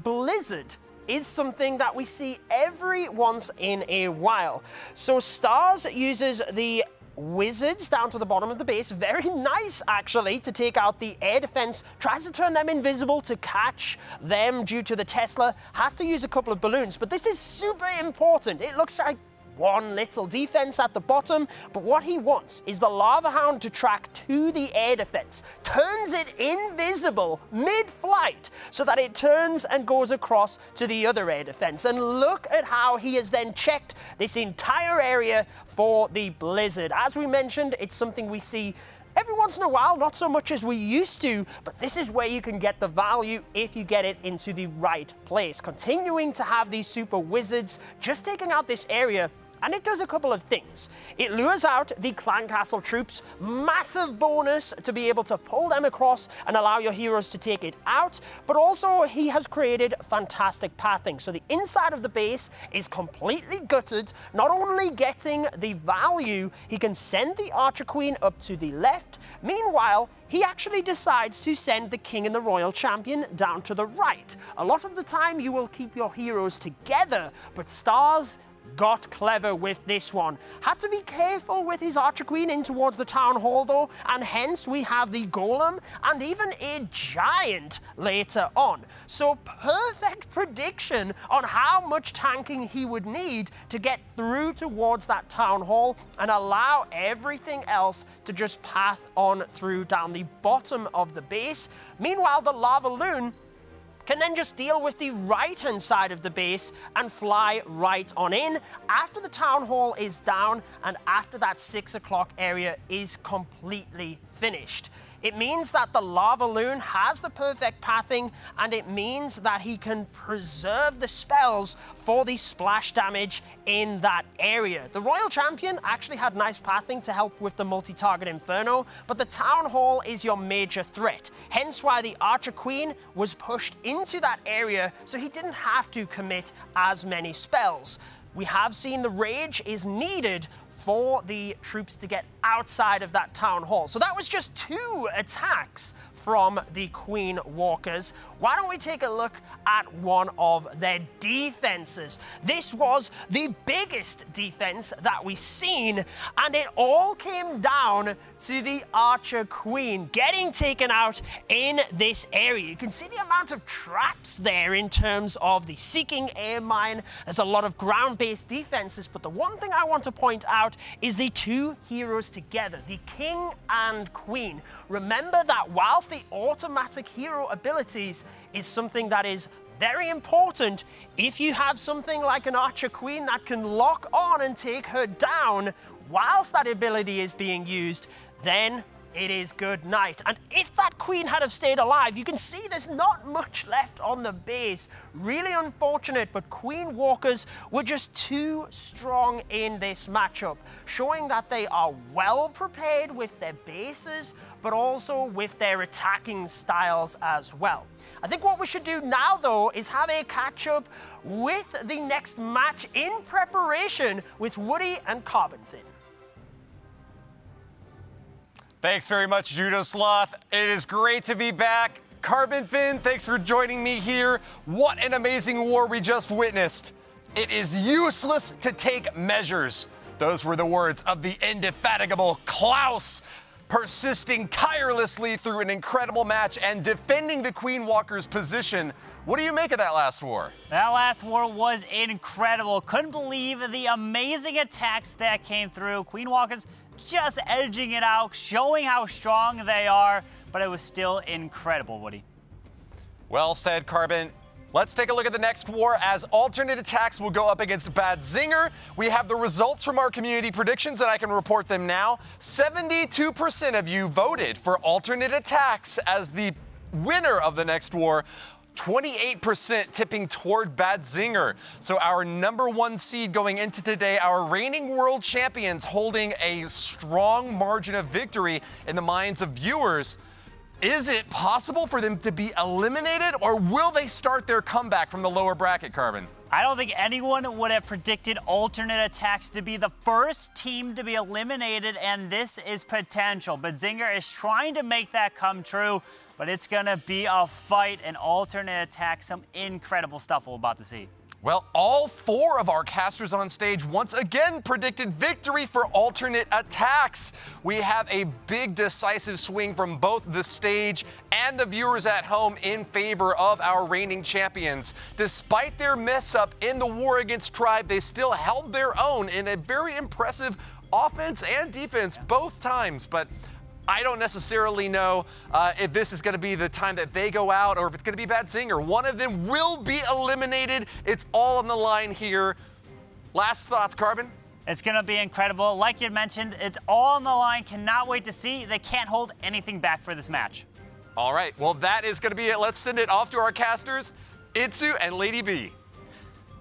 Blizzard is something that we see every once in a while. So Stars uses the Wizards down to the bottom of the base. Very nice, actually, to take out the air defense. Tries to turn them invisible to catch them due to the Tesla. Has to use a couple of balloons, but this is super important. It looks like one little defense at the bottom, but what he wants is the Lava Hound to track to the air defense, turns it invisible mid-flight so that it turns and goes across to the other air defense. And look at how he has then checked this entire area for the Blizzard. As we mentioned, it's something we see every once in a while, not so much as we used to, but this is where you can get the value if you get it into the right place. Continuing to have these super wizards, just taking out this area, and it does a couple of things. It lures out the Clan Castle troops, massive bonus to be able to pull them across and allow your heroes to take it out, but also he has created fantastic pathing. So the inside of the base is completely gutted, not only getting the value, he can send the Archer Queen up to the left. Meanwhile, he actually decides to send the King and the Royal Champion down to the right. A lot of the time you will keep your heroes together, but Stars got clever with this one. Had to be careful with his Archer Queen in towards the Town Hall though, and hence we have the Golem and even a Giant later on. So perfect prediction on how much tanking he would need to get through towards that Town Hall and allow everything else to just path on through down the bottom of the base. Meanwhile, the Lava Loon can then just deal with the right-hand side of the base and fly right on in after the Town Hall is down and after that 6 o'clock area is completely finished. It means that the Lava Loon has the perfect pathing, and it means that he can preserve the spells for the splash damage in that area. The Royal Champion actually had nice pathing to help with the multi-target Inferno, but the Town Hall is your major threat. Hence why the Archer Queen was pushed into that area, so he didn't have to commit as many spells. We have seen the Rage is needed for the troops to get outside of that Town Hall. So that was just 2 attacks from the Queen Walkers. Why don't we take a look at one of their defenses? This was the biggest defense that we've seen, and it all came down to the Archer Queen getting taken out in this area. You can see the amount of traps there in terms of the Seeking Air Mine. There's a lot of ground-based defenses, but the one thing I want to point out is the 2 heroes together, the King and Queen. Remember that whilst the automatic hero abilities is something that is very important, if you have something like an Archer Queen that can lock on and take her down whilst that ability is being used, then it is good night. And if that Queen had have stayed alive, you can see there's not much left on the base. Really unfortunate, but Queen Walkers were just too strong in this matchup, showing that they are well prepared with their bases, but also with their attacking styles as well. I think what we should do now, though, is have a catch-up with the next match in preparation with Woody and Carbon Fin. Thanks very much, Judo Sloth. It is great to be back. Carbon Fin, thanks for joining me here. What an amazing war we just witnessed. It is useless to take measures. Those were the words of the indefatigable Klaus, persisting tirelessly through an incredible match and defending the Queen Walker's position. What do you make of that last war? That last war was incredible. Couldn't believe the amazing attacks that came through. Queen Walkers just edging it out, showing how strong they are, but it was still incredible, Woody. Well said, Carbon. Let's take a look at the next war as ATN.aTTaX will go up against Badzinger. We have the results from our community predictions and I can report them now. 72% of you voted for ATN.aTTaX as the winner of the next war. 28% tipping toward Badzinger. So our #1 seed going into today, our reigning world champions holding a strong margin of victory in the minds of viewers. Is it possible for them to be eliminated, or will they start their comeback from the lower bracket, Carbon? I don't think anyone would have predicted ATN.aTTaX to be the first team to be eliminated, and this is potential. Badzinger is trying to make that come true, but it's gonna be a fight, and ATN.aTTaX, some incredible stuff we're about to see. Well, all 4 of our casters on stage once again predicted victory for ATN.aTTaX. We have a big decisive swing from both the stage and the viewers at home in favor of our reigning champions. Despite their mess up in the war against Tribe, they still held their own in a very impressive offense and defense both times. But I don't necessarily know if this is going to be the time that they go out or if it's going to be Badzinger. One of them will be eliminated. It's all on the line here. Last thoughts, Carbon? It's going to be incredible. Like you mentioned, it's all on the line. Cannot wait to see. They can't hold anything back for this match. All right. Well, that is going to be it. Let's send it off to our casters, Itsu and Lady B.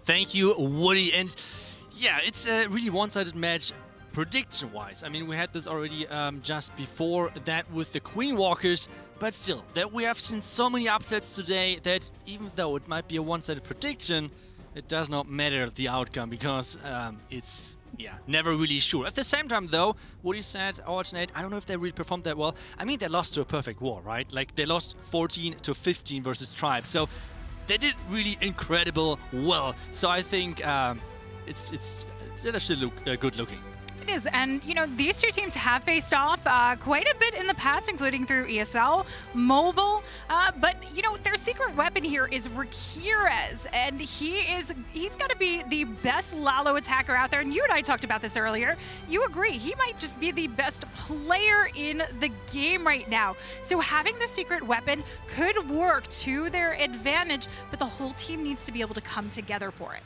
Thank you, Woody. And yeah, it's a really one-sided match. Prediction-wise, I mean, we had this already just before that with the Queen Walkers, but still, that we have seen so many upsets today that even though it might be a one-sided prediction, it does not matter the outcome because it's, never really sure. At the same time, though, Woody said, Alternate, I don't know if they really performed that well. I mean, they lost to a perfect war, right? Like, they lost 14-15 versus Tribe, so they did really incredible well. So I think it's actually good looking. It is, and you know, these two teams have faced off quite a bit in the past, including through ESL, Mobile, but you know, their secret weapon here is Rakirez, and he's got to be the best Lalo attacker out there, and you and I talked about this earlier. You agree, he might just be the best player in the game right now, so having the secret weapon could work to their advantage, but the whole team needs to be able to come together for it.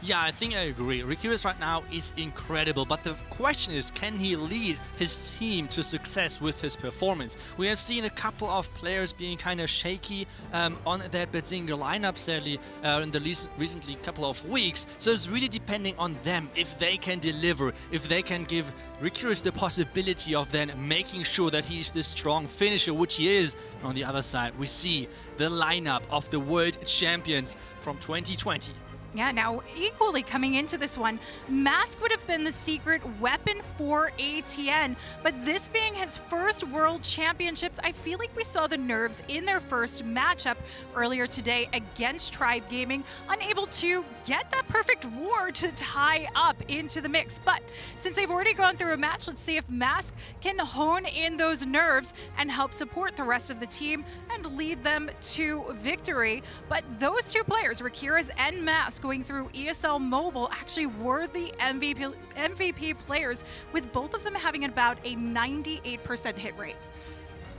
Yeah, I think I agree. Rakirez right now is incredible, but the question is, can he lead his team to success with his performance? We have seen a couple of players being kind of shaky on that Badzinger lineup, sadly, in the recently couple of weeks. So it's really depending on them, if they can deliver, if they can give Rakirez the possibility of then making sure that he's the strong finisher, which he is. And on the other side, we see the lineup of the world champions from 2020. Yeah, now equally coming into this one, Mask would have been the secret weapon for ATN, but this being his first World Championships, I feel like we saw the nerves in their first matchup earlier today against Tribe Gaming, unable to get that perfect war to tie up into the mix. But since they've already gone through a match, let's see if Mask can hone in those nerves and help support the rest of the team and lead them to victory. But those two players, Rakirez and Mask, going through ESL Mobile, actually were the MVP players, with both of them having about a 98% hit rate.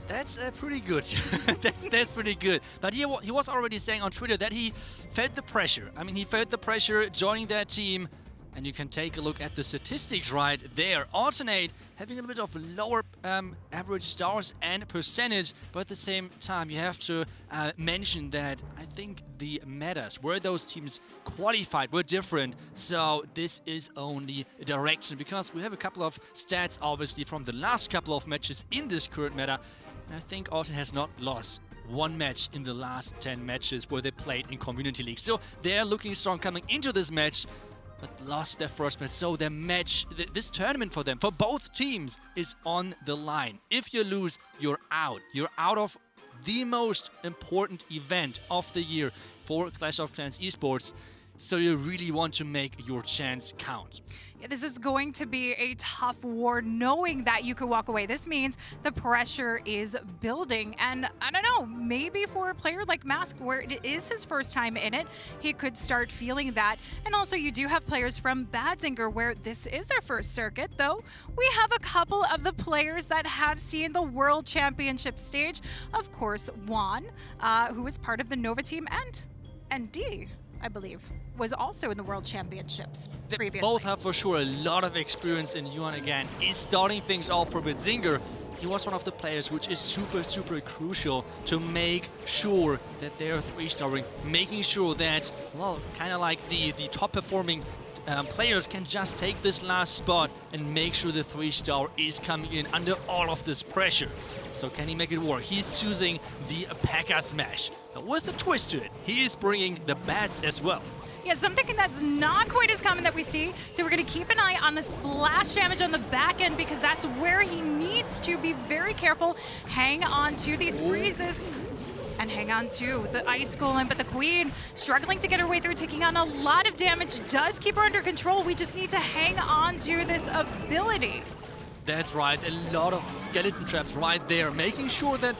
That's pretty good. that's pretty good. But he was already saying on Twitter that he felt the pressure. I mean, he felt the pressure joining that team. And you can take a look at the statistics right there. Alternate having a little bit of lower average stars and percentage, but at the same time, you have to mention that I think the metas, where those teams qualified, were different. So this is only a direction, because we have a couple of stats, obviously, from the last couple of matches in this current meta. And I think Alten has not lost one match in the last 10 matches where they played in Community League. So they're looking strong coming into this match, but lost their first match. So their match, this tournament for them, for both teams, is on the line. If you lose, you're out. You're out of the most important event of the year for Clash of Clans eSports. So you really want to make your chance count. Yeah, this is going to be a tough war, knowing that you could walk away. This means the pressure is building. And I don't know, maybe for a player like Mask, where it is his first time in it, he could start feeling that. And also you do have players from Badzinger where this is their first circuit, though we have a couple of the players that have seen the World Championship stage. Of course, Juan, who was part of the Nova team, and D, I believe, was also in the World Championships previously. Both have for sure a lot of experience, and Yuan again is starting things off for Badzinger. He was one of the players which is super crucial to make sure that they're 3-starring, making sure that, well, kind of like the top performing players can just take this last spot and make sure the 3-star is coming in under all of this pressure. So can he make it work? He's choosing the P.E.K.K.A smash. But with a twist to it, he is bringing the bats as well. Yeah, something that's not quite as common that we see. So we're going to keep an eye on the splash damage on the back end, because that's where he needs to be very careful. Hang on to these freezes. And hang on to the Ice Golem, but the Queen struggling to get her way through, taking on a lot of damage, does keep her under control. We just need to hang on to this ability. That's right, a lot of skeleton traps right there, making sure that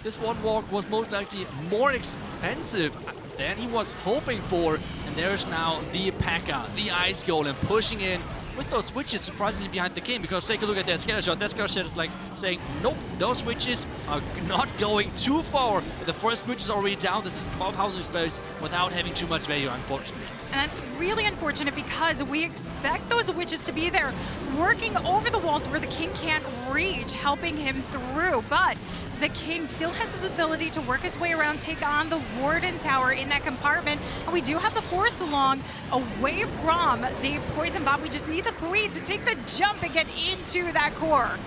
this one walk was most likely more expensive than he was hoping for. And there's now the P.E.K.K.A, the Ice Golem, pushing in with those switches surprisingly behind the king, because take a look at their scatter shot. That scatter shot is like saying, nope, those switches are not going too far. The first switch is already down. This is 12,000 space without having too much value, unfortunately. And that's really unfortunate, because we expect those witches to be there, working over the walls where the king can't reach, helping him through. But the king still has his ability to work his way around, take on the Warden Tower in that compartment. And we do have the Force along, away from the Poison Bomb. We just need the Queen to take the jump and get into that core.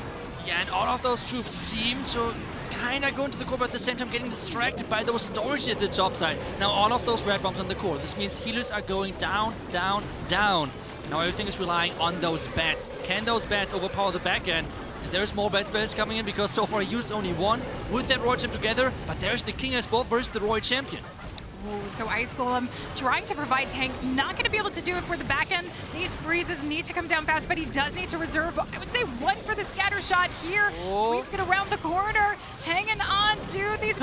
Yeah, and all of those troops seem to kind of go into the core, but at the same time getting distracted by those storage at the top side. Now all of those red bombs on the core. This means healers are going down. Now everything is relying on those bats. Can those bats overpower the back end? And there's more bats coming in, because so far he used only one with that Royal Champ together, but there's the King as well versus the Royal Champion. Ooh, so Ice Golem trying to provide tank, not going to be able to do it for the back end. These freezes need to come down fast, but he does need to reserve, I would say, one for the scatter shot here. Queen's going to round the corner, hanging on to these.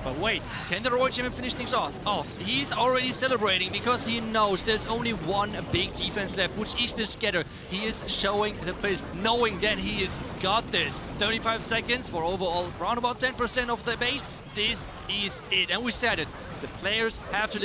But wait, can the Royal Champion finish things off? Oh, he's already celebrating, because he knows there's only one big defense left, which is the scatter. He is showing the face, knowing that he has got this. 35 seconds for overall around about 10% of the base. This is it. And we said it. The players have to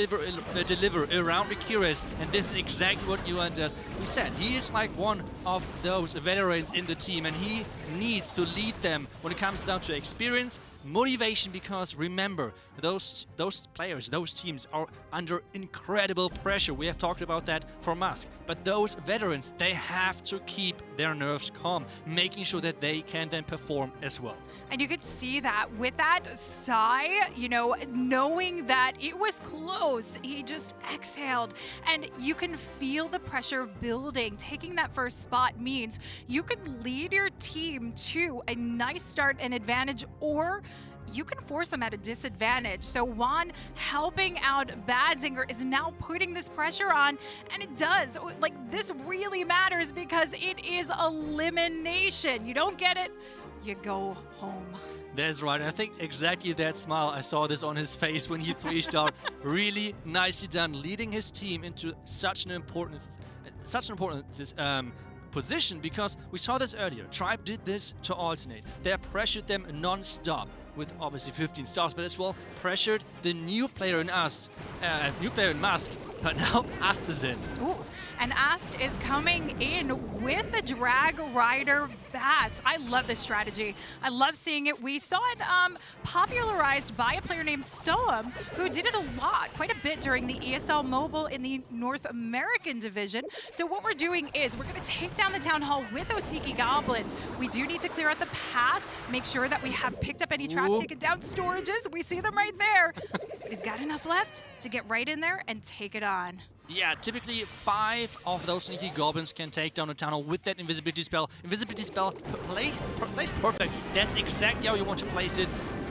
deliver around Mikires, and this is exactly what Yuan does. We said he is like one of those veterans in the team, and he needs to lead them when it comes down to experience, motivation, because remember, those players, those teams are under incredible pressure. We have talked about that for Musk. But those veterans, they have to keep their nerves calm, making sure that they can then perform as well. And you could see that with that sigh, you know, knowing that it was close, he just exhaled. And you can feel the pressure building. Taking that first spot means you can lead your team to a nice start and advantage, or you can force them at a disadvantage. So Juan helping out Badzinger is now putting this pressure on, and it does. Like, this really matters, because it is elimination. You don't get it, you go home. That's right, and I think exactly that smile, I saw this on his face when he 3-starred. Really nicely done, leading his team into such an important position, because we saw this earlier. Tribe did this to alternate. They pressured them non-stop. with obviously 15 stars, but as well pressured the new player in Ast, Musk, but now Ast is in. Ooh. And Ast is coming in with the Drag Rider bats. I love this strategy. I love seeing it. We saw it popularized by a player named Soam, who did it a lot, quite a bit during the ESL Mobile in the North American division. So what we're doing is we're going to take down the Town Hall with those sneaky goblins. We do need to clear out the path, make sure that we have picked up any traps, taken down storages. We see them right there. He's got enough left to get right in there and take it on. Yeah, typically 5 of those sneaky goblins can take down a tunnel with that invisibility spell. Invisibility spell placed perfect. That's exactly how you want to place it.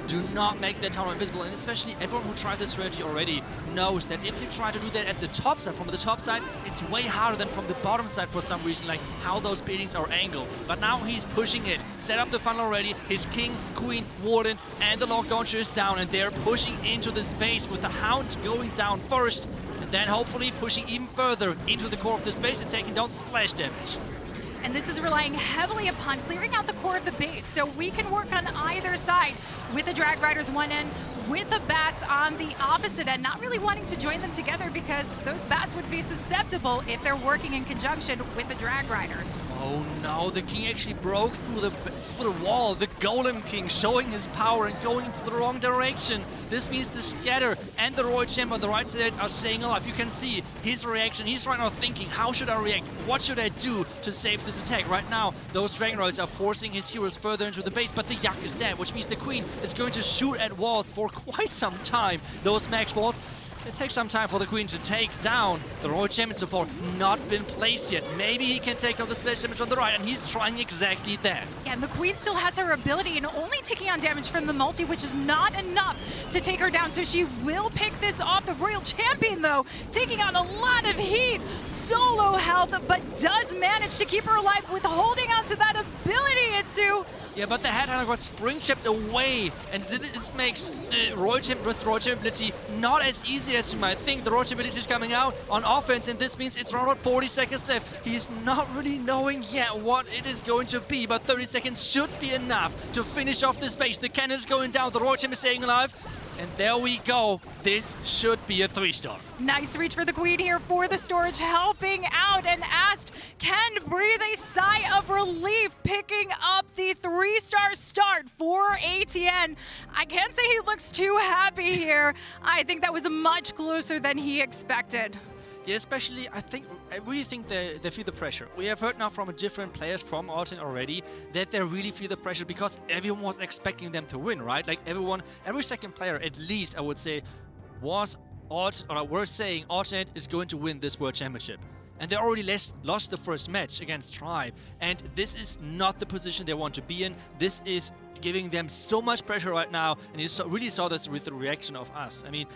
Do not make that tunnel invisible, and especially everyone who tried this strategy already knows that if you try to do that at the top side, from the top side, it's way harder than from the bottom side for some reason, like how those buildings are angled. But now he's pushing it, set up the funnel already, his king, queen, warden, and the lock launcher is down, and they're pushing into the space with the hound going down first, and then hopefully pushing even further into the core of the space and taking down splash damage. And this is relying heavily upon clearing out the core of the base, so we can work on either side with the Drag Riders one end, with the bats on the opposite end, not really wanting to join them together because those bats would be susceptible if they're working in conjunction with the Drag Riders. Oh no, the king actually broke through the wall. The Golem King showing his power and going the wrong direction. This means the Scatter and the Royal Champ on the right side are staying alive. You can see his reaction. He's right now thinking, how should I react? What should I do to save this attack? Right now, those Dragon Riders are forcing his heroes further into the base, but the Yak is dead, which means the Queen is going to shoot at walls for quite some time. Those max walls, it takes some time for the Queen to take down. The Royal Champion so far not been placed yet. Maybe he can take down the splash damage on the right, and he's trying exactly that. Yeah, and the Queen still has her ability and only taking on damage from the multi, which is not enough to take her down, so she will pick this off. The Royal Champion, though, taking on a lot of heat. Solo health, but does manage to keep her alive with holding on to that ability, Itsu. Yeah, but the Headhunter got spring chipped away, and this makes the Royal Champion versus Royal Champion ability not as easy as you might think. The Royal Champion ability is coming out on offense, and this means it's around about 40 seconds left. He's not really knowing yet what it is going to be, but 30 seconds should be enough to finish off this base. The cannon is going down, the Royal Champion is staying alive. And there we go. This should be a 3-star. Nice reach for the Queen here for the storage, helping out, and Ast can breathe a sigh of relief, picking up the 3-star start for ATN. I can't say he looks too happy here. I think that was much closer than he expected. Yeah, especially, I really think they feel the pressure. We have heard now from different players from Alten already that they really feel the pressure because everyone was expecting them to win, right? Like every second player, at least, I would say, were saying Alten is going to win this World Championship. And they already lost the first match against Tribe. And this is not the position they want to be in. This is giving them so much pressure right now. And you really saw this with the reaction of us. I mean,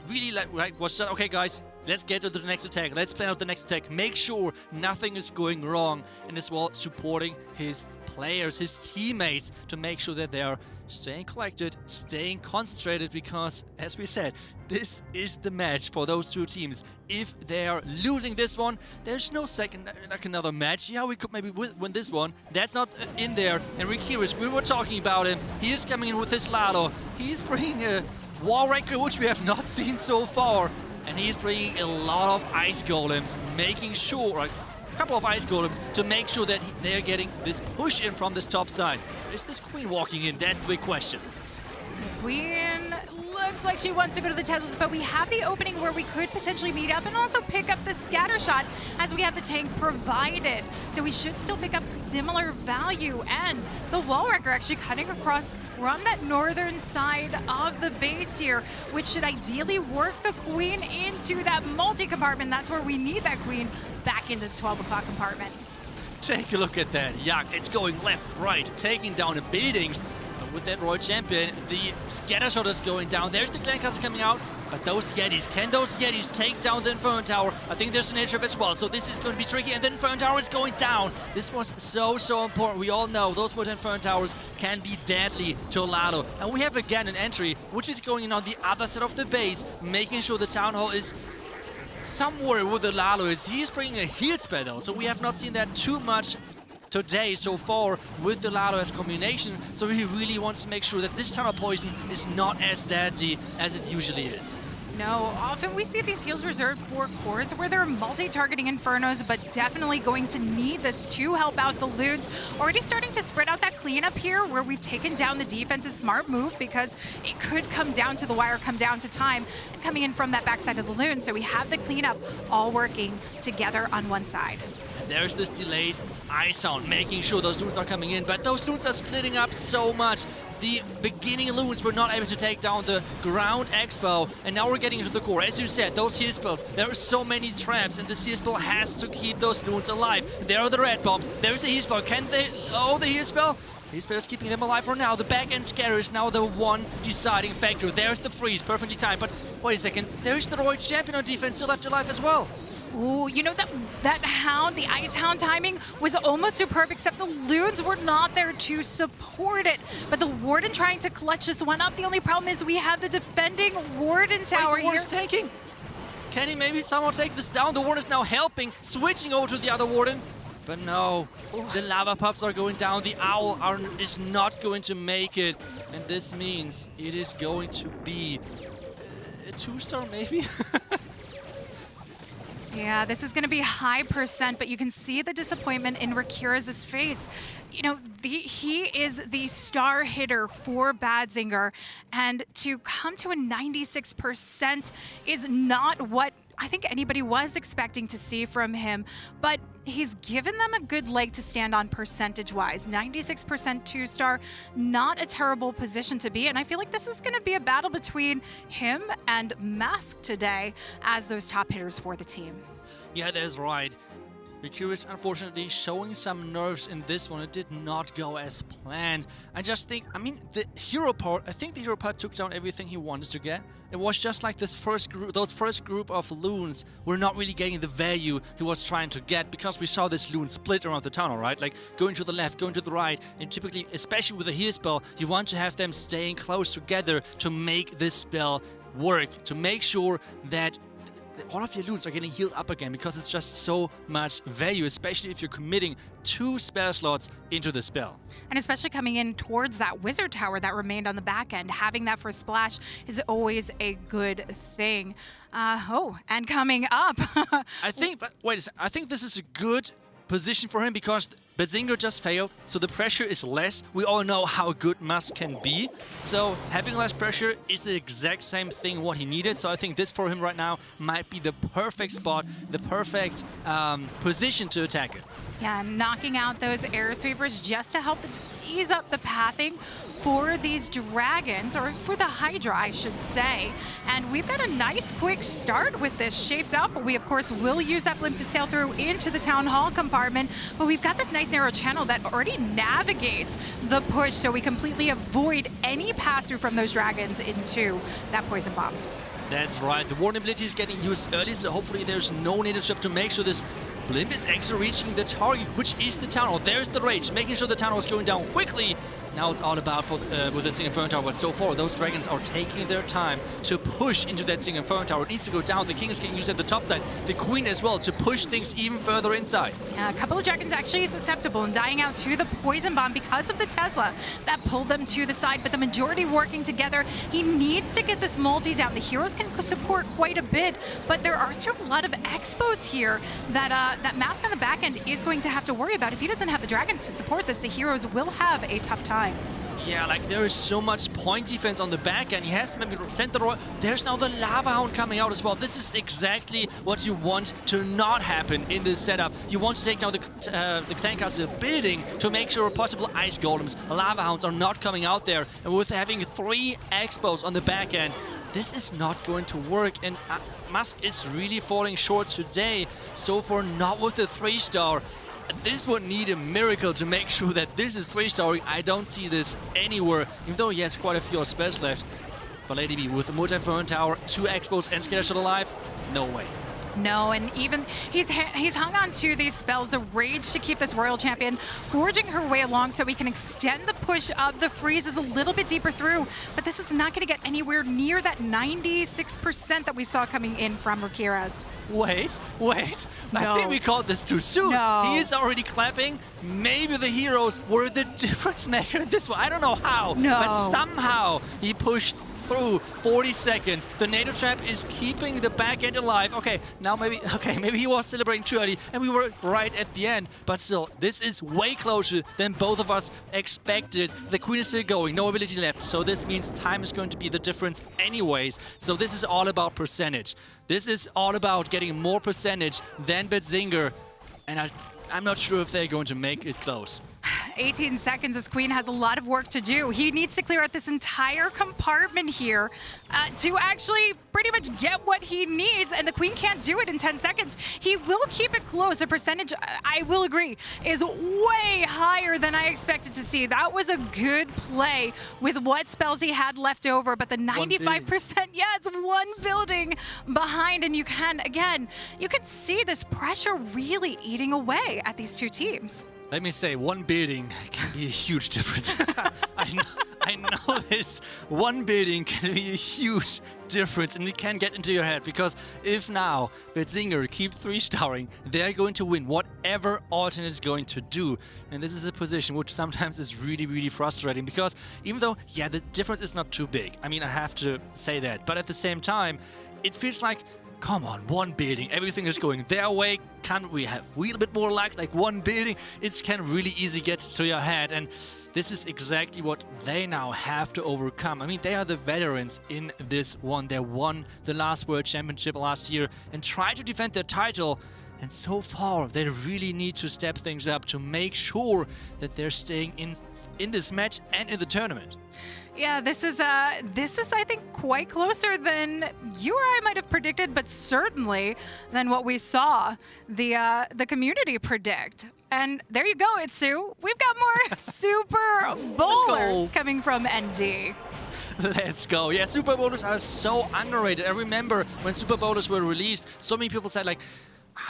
he really was just, okay, guys, let's get to the next attack. Let's plan out the next attack. Make sure nothing is going wrong. And as well, supporting his players, his teammates, to make sure that they are staying collected, staying concentrated, because, as we said, this is the match for those two teams. If they are losing this one, there's no second, like another match. Yeah, we could maybe win this one. That's not in there. And Rikiris, we were talking about him. He is coming in with his Lado. He's bringing a War Ranker, which we have not seen so far. And he's bringing a lot of Ice Golems, making sure, a couple of Ice Golems, to make sure that they are getting this push in from this top side. Is this Queen walking in? That's the big question. Queen looks like she wants to go to the Teslas, but we have the opening where we could potentially meet up and also pick up the scatter shot as we have the tank provided. So we should still pick up similar value, and the wall wrecker actually cutting across from that northern side of the base here, which should ideally work the Queen into that multi-compartment. That's where we need that Queen back into the 12 o'clock compartment. Take a look at that. Yak, it's going left, right, taking down the buildings. With that Royal Champion, the scatter shot is going down. There's the Clancaster coming out, but those Yetis, can those Yetis take down the Inferno Tower? I think there's an air trap as well, so this is going to be tricky, and the Inferno Tower is going down. This was so important. We all know those Inferno Towers can be deadly to Lado. And we have again an entry, which is going in on the other side of the base, making sure the Town Hall is somewhere where the Lalo is. He is bringing a heal spell though, so we have not seen that too much today so far with the Lado-S combination, so he really wants to make sure that this tunnel poison is not as deadly as it usually is. No, often we see these heals reserved for cores where they're multi-targeting Infernos, but definitely going to need this to help out the Loons. Already starting to spread out that cleanup here where we've taken down the defense. A smart move because it could come down to the wire, come down to time, and coming in from that backside of the Loon. So we have the cleanup all working together on one side. And there's this delayed eye sound, making sure those Loons are coming in, but those Loons are splitting up so much. The beginning Loons were not able to take down the ground Expo, and now we're getting into the core. As you said, those heal spells, there are so many traps, and the heal spell has to keep those Loons alive. There are the red bombs, there's the heal spell. Can they? Oh, the heal spell. Heal spell is keeping them alive for now. The back end scatter is now the one deciding factor. There's the freeze, perfectly timed, but wait a second, there's the Royal Champion on defense still left alive as well. Ooh, you know that Hound, the Ice Hound timing was almost superb, except the Loons were not there to support it. But the Warden trying to clutch this one up. The only problem is we have the defending Warden tower here. Warden's taking. Can he maybe somehow take this down? The Warden is now helping, switching over to the other Warden. But no, the lava pups are going down. The Owl is not going to make it. And this means it is going to be a 2-star maybe? Yeah, this is going to be high percent, but you can see the disappointment in Rakira's face. You know, he is the star hitter for Badzinger, and to come to a 96% is not what I think anybody was expecting to see from him, but he's given them a good leg to stand on percentage-wise. 96% 2-star, not a terrible position to be, and I feel like this is going to be a battle between him and Mask today as those top hitters for the team. Yeah, that's right. Rakira's unfortunately showing some nerves in this one. It did not go as planned. I just think, I mean, the hero part, I think the hero part took down everything he wanted to get. It was just like this those first group of Loons were not really getting the value he was trying to get, because we saw this Loon split around the tunnel, right? Like going to the left, going to the right, and typically, especially with a heal spell, you want to have them staying close together to make this spell work, to make sure that all of your Loons are getting healed up again, because it's just so much value, especially if you're committing 2 spell slots into the spell. And especially coming in towards that Wizard Tower that remained on the back end, having that for splash is always a good thing. And coming up. I think this is a good position for him, because Badzinger just failed, so the pressure is less. We all know how good Musk can be, so having less pressure is the exact same thing what he needed. So I think this for him right now might be the perfect spot, the perfect position to attack it. Yeah, knocking out those air sweepers just to help ease up the pathing for these dragons, or for the Hydra, I should say. And we've got a nice quick start with this shaped up. We, of course, will use that blimp to sail through into the Town Hall compartment, but we've got this nice narrow channel that already navigates the push, so we completely avoid any pass-through from those dragons into that poison bomb. That's right. The warning ability is getting used early, so hopefully there's no native trip to make sure this blimp is actually reaching the target, which is the tunnel. There's the Rage, making sure the tunnel is going down quickly. Now it's all about with the Single Inferno Tower, but so far those dragons are taking their time to push into that Single Inferno Tower. It needs to go down. The King is getting used at the top side. The Queen as well, to push things even further inside. Yeah, a couple of dragons actually susceptible and dying out to the poison bomb because of the Tesla that pulled them to the side, but the majority working together. He needs to get this multi down. The heroes can support quite a bit, but there are still a lot of expos here that that Mask on the back end is going to have to worry about. If he doesn't have the dragons to support this, the heroes will have a tough time. Yeah, like there is so much point defense on the back end. He has maybe sent the Royal. There's now the Lava Hound coming out as well. This is exactly what you want to not happen in this setup. You want to take down the Clan Castle building to make sure possible Ice Golems, Lava Hounds are not coming out there. And with having 3 Expos on the back end, this is not going to work. And Musk is really falling short today. So far, not with the 3-star. This would need a miracle to make sure that this is 3-star. I don't see this anywhere, even though he has quite a few spells left. But Lady B with the multi-inferno tower, 2 Expos and Scatter Shot alive, no way. No, and even he's hung on to these spells of rage to keep this royal champion forging her way along so we can extend the push of the freezes a little bit deeper through. But this is not going to get anywhere near that 96% that we saw coming in from Rakiras. Wait. I think we called this too soon. No. He is already clapping. Maybe the heroes were the difference maker in this one. I don't know how. No. But somehow he pushed through 40 seconds. The NATO trap is keeping the back end alive. Okay, now maybe he was celebrating too early and we were right at the end. But still, this is way closer than both of us expected. The queen is still going, no ability left. So this means time is going to be the difference anyways. So this is all about percentage. This is all about getting more percentage than Badzinger. And I'm not sure if they're going to make it close. 18 seconds as Queen has a lot of work to do. He needs to clear out this entire compartment here to actually pretty much get what he needs, and the Queen can't do it in 10 seconds. He will keep it close. The percentage, I will agree, is way higher than I expected to see. That was a good play with what spells he had left over, but the 95%, yeah, it's one building behind, and you can see this pressure really eating away at these two teams. Let me say, one building can be a huge difference. I know this. One building can be a huge difference, and it can get into your head, because if now Badzinger keep 3-starring, they're going to win whatever alternate is going to do. And this is a position which sometimes is really, really frustrating, because even though, yeah, the difference is not too big. I mean, I have to say that. But at the same time, it feels like, come on, one building, everything is going their way. Can't we have a little bit more luck? Like one building, it can really easy get to your head. And this is exactly what they now have to overcome. I mean, they are the veterans in this one. They won the last World Championship last year and tried to defend their title. And so far, they really need to step things up to make sure that they're staying in this match and in the tournament. Yeah, this is I think quite closer than you or I might have predicted, but certainly than what we saw the community predict. And there you go, Itsu. We've got more super bowlers coming from ND. Let's go. Yeah, Super Bowlers are so underrated. I remember when Super Bowlers were released, so many people said like,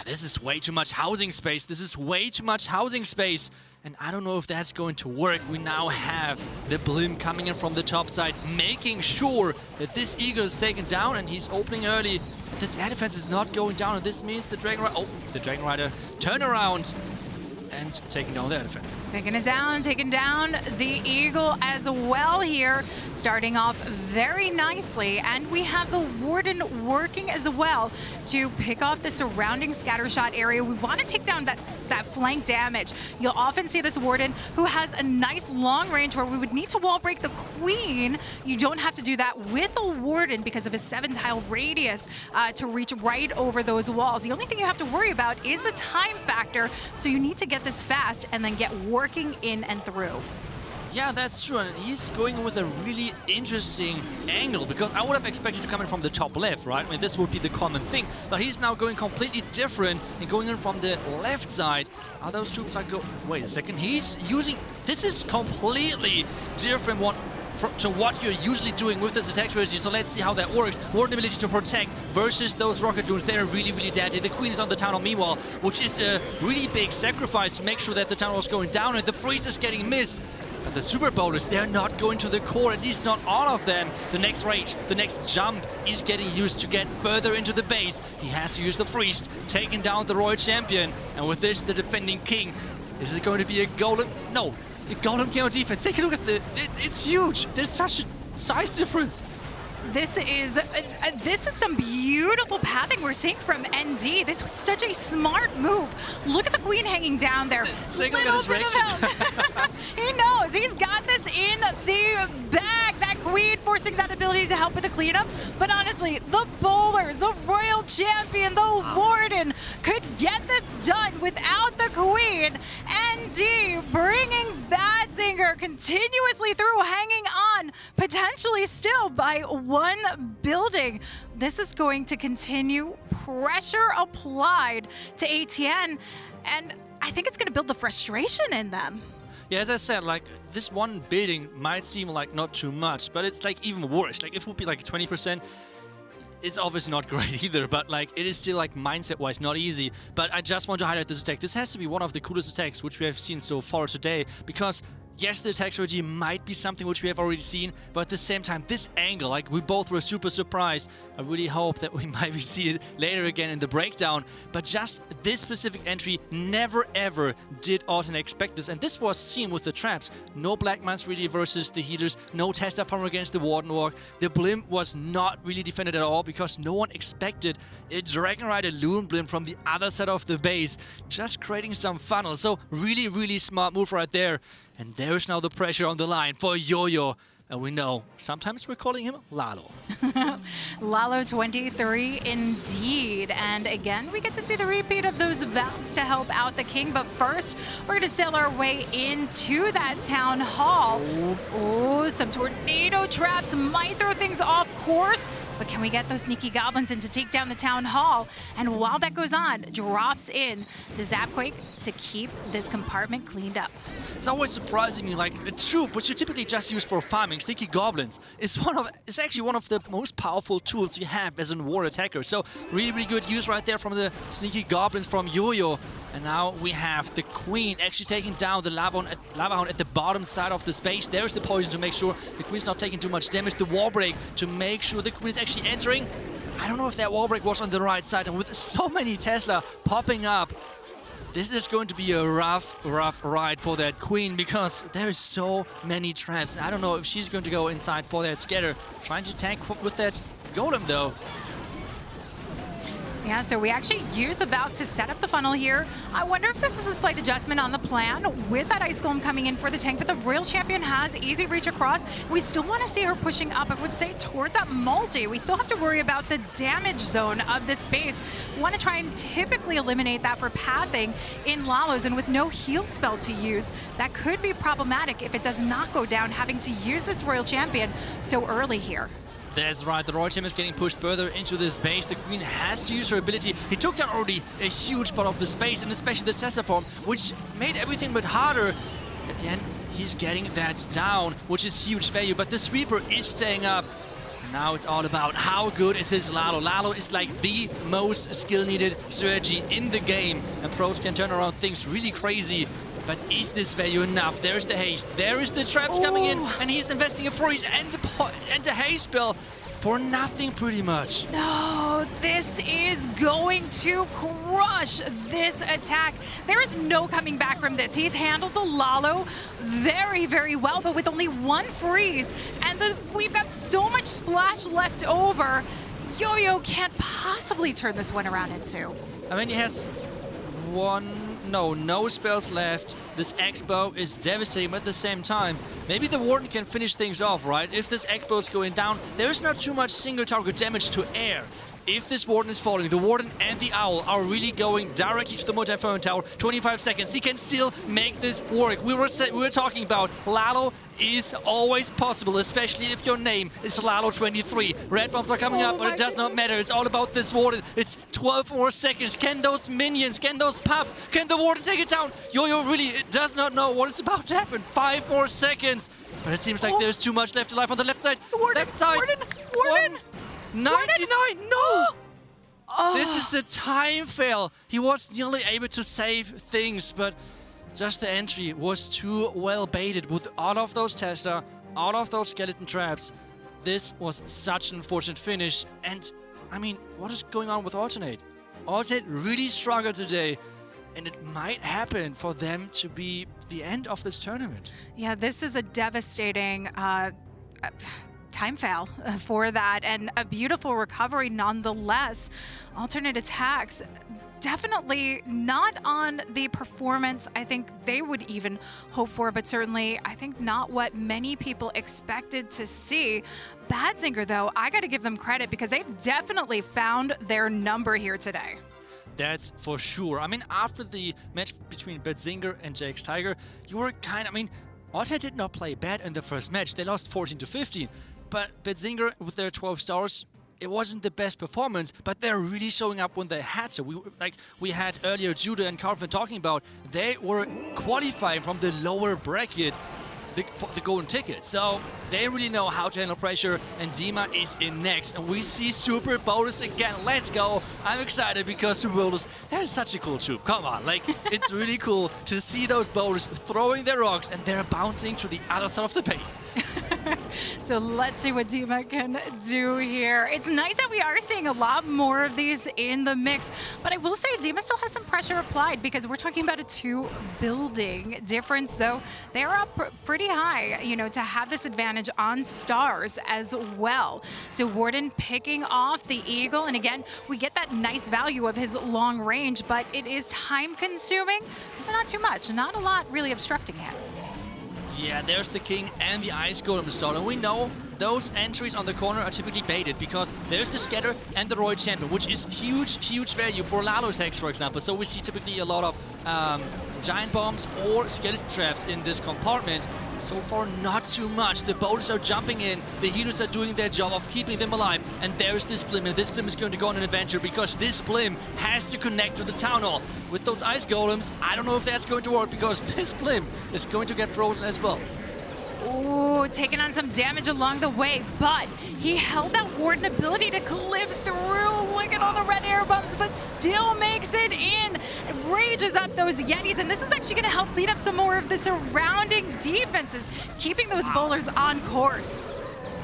this is way too much housing space. This is way too much housing space. And I don't know if that's going to work. We now have the Blim coming in from the top side, making sure that this Eagle is taken down, and he's opening early. But this air defense is not going down, and this means the Dragon Rider, the Dragon Rider turn around and taking down the air defense. Taking down the Eagle as well here, starting off very nicely. And we have the Warden working as well to pick off the surrounding scatter shot area. We want to take down that flank damage. You'll often see this Warden who has a nice long range where we would need to wall break the Queen. You don't have to do that with a Warden because of his 7-tile radius to reach right over those walls. The only thing you have to worry about is the time factor, so you need to get this fast and then get working in and through. Yeah, that's true, and he's going with a really interesting angle, because I would have expected to come in from the top left, right? I mean, this would be the common thing, but he's now going completely different and going in from the left side. Are those troops are wait a second, he's using, this is completely different to what you're usually doing with this attack strategy, so let's see how that works. Warden ability to protect versus those rocket dunes. They're really, really deadly. The Queen is on the tunnel meanwhile, which is a really big sacrifice to make sure that the tunnel is going down, and the freeze is getting missed. But the Super Bowlers, they're not going to the core, at least not all of them. The next rage, the next jump is getting used to get further into the base. He has to use the freeze, taking down the Royal Champion. And with this, the defending king. Is it going to be a golem? No. The Golem KO defense, take a look at it's huge. There's such a size difference. This is some beautiful pathing we're seeing from ND. This was such a smart move. Look at the Queen hanging down there. Take a look at his reaction. He knows. He's got this in the bag. That Queen forcing that ability to help with the cleanup. But honestly, the bowlers, the Royal Champion, the Warden could get this done without the Queen. ND bringing Badzinger continuously through, hanging on, potentially still by one building. This is going to continue pressure applied to ATN, and I think it's going to build the frustration in them. Yeah, as I said, like, this one building might seem like not too much, but it's like even worse. Like, if it would be like 20%, is obviously not great either, but like it is still like mindset-wise not easy. But I just want to highlight this attack. This has to be one of the coolest attacks which we have seen so far today, because yes, the attack strategy might be something which we have already seen, but at the same time, this angle, like we both were super surprised. I really hope that we might see it later again in the breakdown, but just this specific entry, never ever did ATN expect this, and this was seen with the traps. No Black Mines really versus the healers, no Tesla farmer against the Warden Walk. The Blimp was not really defended at all because no one expected a Dragon Rider Loon Blimp from the other side of the base, just creating some funnel. So really, really smart move right there. And there's now the pressure on the line for Yo-Yo. And we know, sometimes we're calling him Lalo. Lalo 23 indeed. And again, we get to see the repeat of those valves to help out the king. But first, we're going to sail our way into that town hall. Oh, some tornado traps might throw things off course. But can we get those sneaky goblins in to take down the town hall? And while that goes on, drops in the Zapquake to keep this compartment cleaned up. It's always surprising me, like a troop, which you typically just use for farming, sneaky goblins, is actually one of the most powerful tools you have as a war attacker. So really, really good use right there from the sneaky goblins from Yo-Yo. And now we have the Queen actually taking down the Lava Hound at the bottom side of the space. There's the poison to make sure the Queen's not taking too much damage. The wall break to make sure the Queen is actually entering. I don't know if that wall break was on the right side, and with so many Tesla popping up, this is going to be a rough ride for that Queen, because there's so many traps. I don't know if she's going to go inside for that scatter. Trying to tank with that golem though. Yeah, so we actually use the Valk to set up the funnel here. I wonder if this is a slight adjustment on the plan with that Ice Golem coming in for the tank, but the Royal Champion has easy reach across. We still want to see her pushing up, I would say, towards that multi. We still have to worry about the damage zone of this base. We want to try and typically eliminate that for pathing in Lalo's, and with no heal spell to use, that could be problematic if it does not go down, having to use this Royal Champion so early here. That's right, the Royal Champion is getting pushed further into the space. The Queen has to use her ability. He took down already a huge part of the space, and especially the Cessa form, which made everything but harder. At the end, he's getting that down, which is huge value, but the Sweeper is staying up. And now it's all about how good is his Lalo. Lalo is like the most skill-needed strategy in the game, and pros can turn around things really crazy. But is this value enough? There's the haste. There is the traps coming in, and he's investing a freeze and a haste spell for nothing pretty much. No, this is going to crush this attack. There is no coming back from this. He's handled the Lalo very, very well, but with only one freeze, and we've got so much splash left over. Yo-Yo can't possibly turn this one around into. I mean, he has no spells left. This X-Bow is devastating, but at the same time, maybe the Warden can finish things off, right? If this X-Bow is going down, there's not too much single target damage to air. If this Warden is falling, the Warden and the Owl are really going directly to the multi-phone tower. 25 seconds, he can still make this work. We were talking about Lalo is always possible, especially if your name is Lalo 23. Red bombs are coming up, but it does not matter. It's all about this Warden. It's 12 more seconds. Can those minions, can those pups, can the Warden take it down? Yo-Yo really does not know what is about to happen. 5 more seconds. But it seems like there's too much left alive on the left side. Left side. Warden! 99, no! Oh. This is a time fail. He was nearly able to save things, but just the entry was too well baited with all of those Tesla, all of those skeleton traps. This was such an unfortunate finish. And I mean, what is going on with Alternate? Alternate really struggled today, and it might happen for them to be the end of this tournament. Yeah, this is a devastating time fail for that, and a beautiful recovery nonetheless. ATN.aTTaX definitely not on the performance I think they would even hope for, but certainly I think not what many people expected to see. Badzinger, though, I got to give them credit because they've definitely found their number here today. That's for sure. I mean, after the match between Badzinger and JX Tiger, you were kind of, I mean, Alternate did not play bad in the first match. They lost 14-15. But Badzinger, with their 12 stars, it wasn't the best performance, but they're really showing up when they had to. We had earlier Judah and Carlton talking about, they were qualifying from the lower bracket. the golden ticket. So they really know how to handle pressure, and Dima is in next. And we see Super Bowlers again. Let's go. I'm excited because Super Bowlers, they're such a cool troop. Come on, like, it's really cool to see those bowlers throwing their rocks and they're bouncing to the other side of the base. So let's see what Dima can do here. It's nice that we are seeing a lot more of these in the mix, but I will say Dima still has some pressure applied because we're talking about a 2-building difference, though. They're up pretty high, you know, to have this advantage on stars as well. So Warden picking off the Eagle, and again, we get that nice value of his long range, but it is time consuming, but not too much. Not a lot really obstructing him. Yeah, there's the King and the Ice Golem installed, and we know those entries on the corner are typically baited because there's the Scatter and the Royal Champion, which is huge value for Lalo-Tex, for example. So we see typically a lot of giant bombs or skeleton traps in this compartment. So far, not too much. The bowlers are jumping in, the healers are doing their job of keeping them alive, and there's this Blim, and this Blim is going to go on an adventure because this Blim has to connect to the Town Hall. With those Ice Golems, I don't know if that's going to work because this Blim is going to get frozen as well. Ooh, taking on some damage along the way, but he held that Warden ability to clip through. Look at all the red air bumps, but still makes it in. It rages up those Yetis, and this is actually going to help lead up some more of the surrounding defenses, keeping those bowlers on course.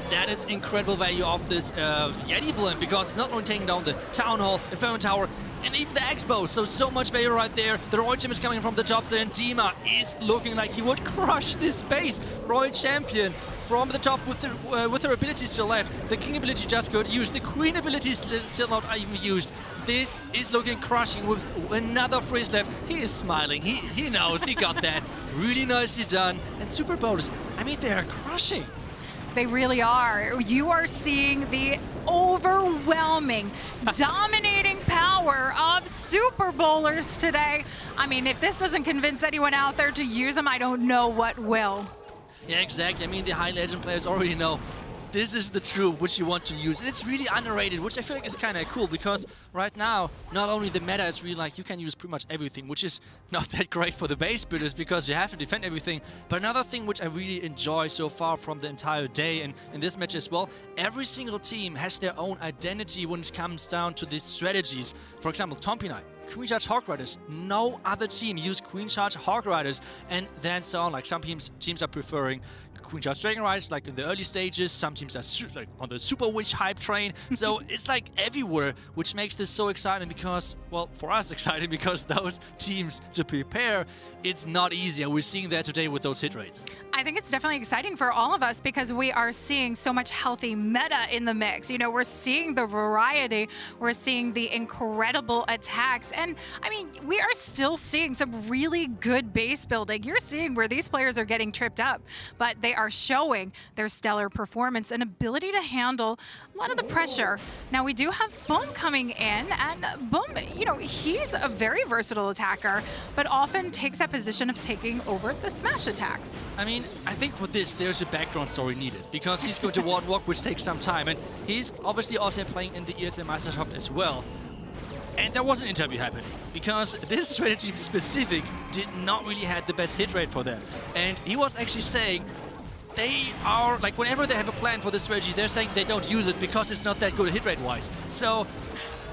That is incredible value of this Yeti Blim because it's not only taking down the Town Hall, Inferno Tower, and even the Expo. So much value right there. The Royal Champion is coming from the top side, and Dima is looking like he would crush this base. Royal Champion from the top with her ability still left. The King ability just got used. The Queen ability is still not even used. This is looking crushing with another freeze left. He is smiling. He knows he got that. Really nicely done. And Super Bowlers, I mean, they are crushing. They really are. You are seeing the overwhelming, dominating power of Super Bowlers today. I mean, if this doesn't convince anyone out there to use them, I don't know what will. Yeah, exactly. I mean, the high legend players already know this is the troop which you want to use. And it's really underrated, which I feel like is kind of cool because right now, not only the meta is really like you can use pretty much everything, which is not that great for the base builders because you have to defend everything. But another thing which I really enjoy so far from the entire day and in this match as well, every single team has their own identity when it comes down to these strategies. For example, Tompanai, Queen Charge Hawk Riders. No other team use Queen Charge Hawk Riders, and then so on. Like some teams are preferring Queen Charge Dragon Riders, like in the early stages. Some teams are like on the Super Witch hype train. So it's like everywhere, which makes this so exciting because, well, for us exciting because those teams to prepare, it's not easy, and we're seeing that today with those hit rates. I think it's definitely exciting for all of us because we are seeing so much healthy meta in the mix. You know, we're seeing the variety, we're seeing the incredible attacks, and I mean, we are still seeing some really good base building. You're seeing where these players are getting tripped up, but they are showing their stellar performance and ability to handle a lot of the pressure. Now, we do have Boom coming in, and Boom, you know, he's a very versatile attacker, but often takes that position of taking over the smash attacks. I mean, I think for this, there's a background story needed because he's going to Warden Walk, which takes some time, and he's obviously also playing in the ESL Master Shop as well. And there was an interview happening because this strategy specific did not really have the best hit rate for them. And he was actually saying they are, like, whenever they have a plan for this strategy, they're saying they don't use it because it's not that good hit rate wise. So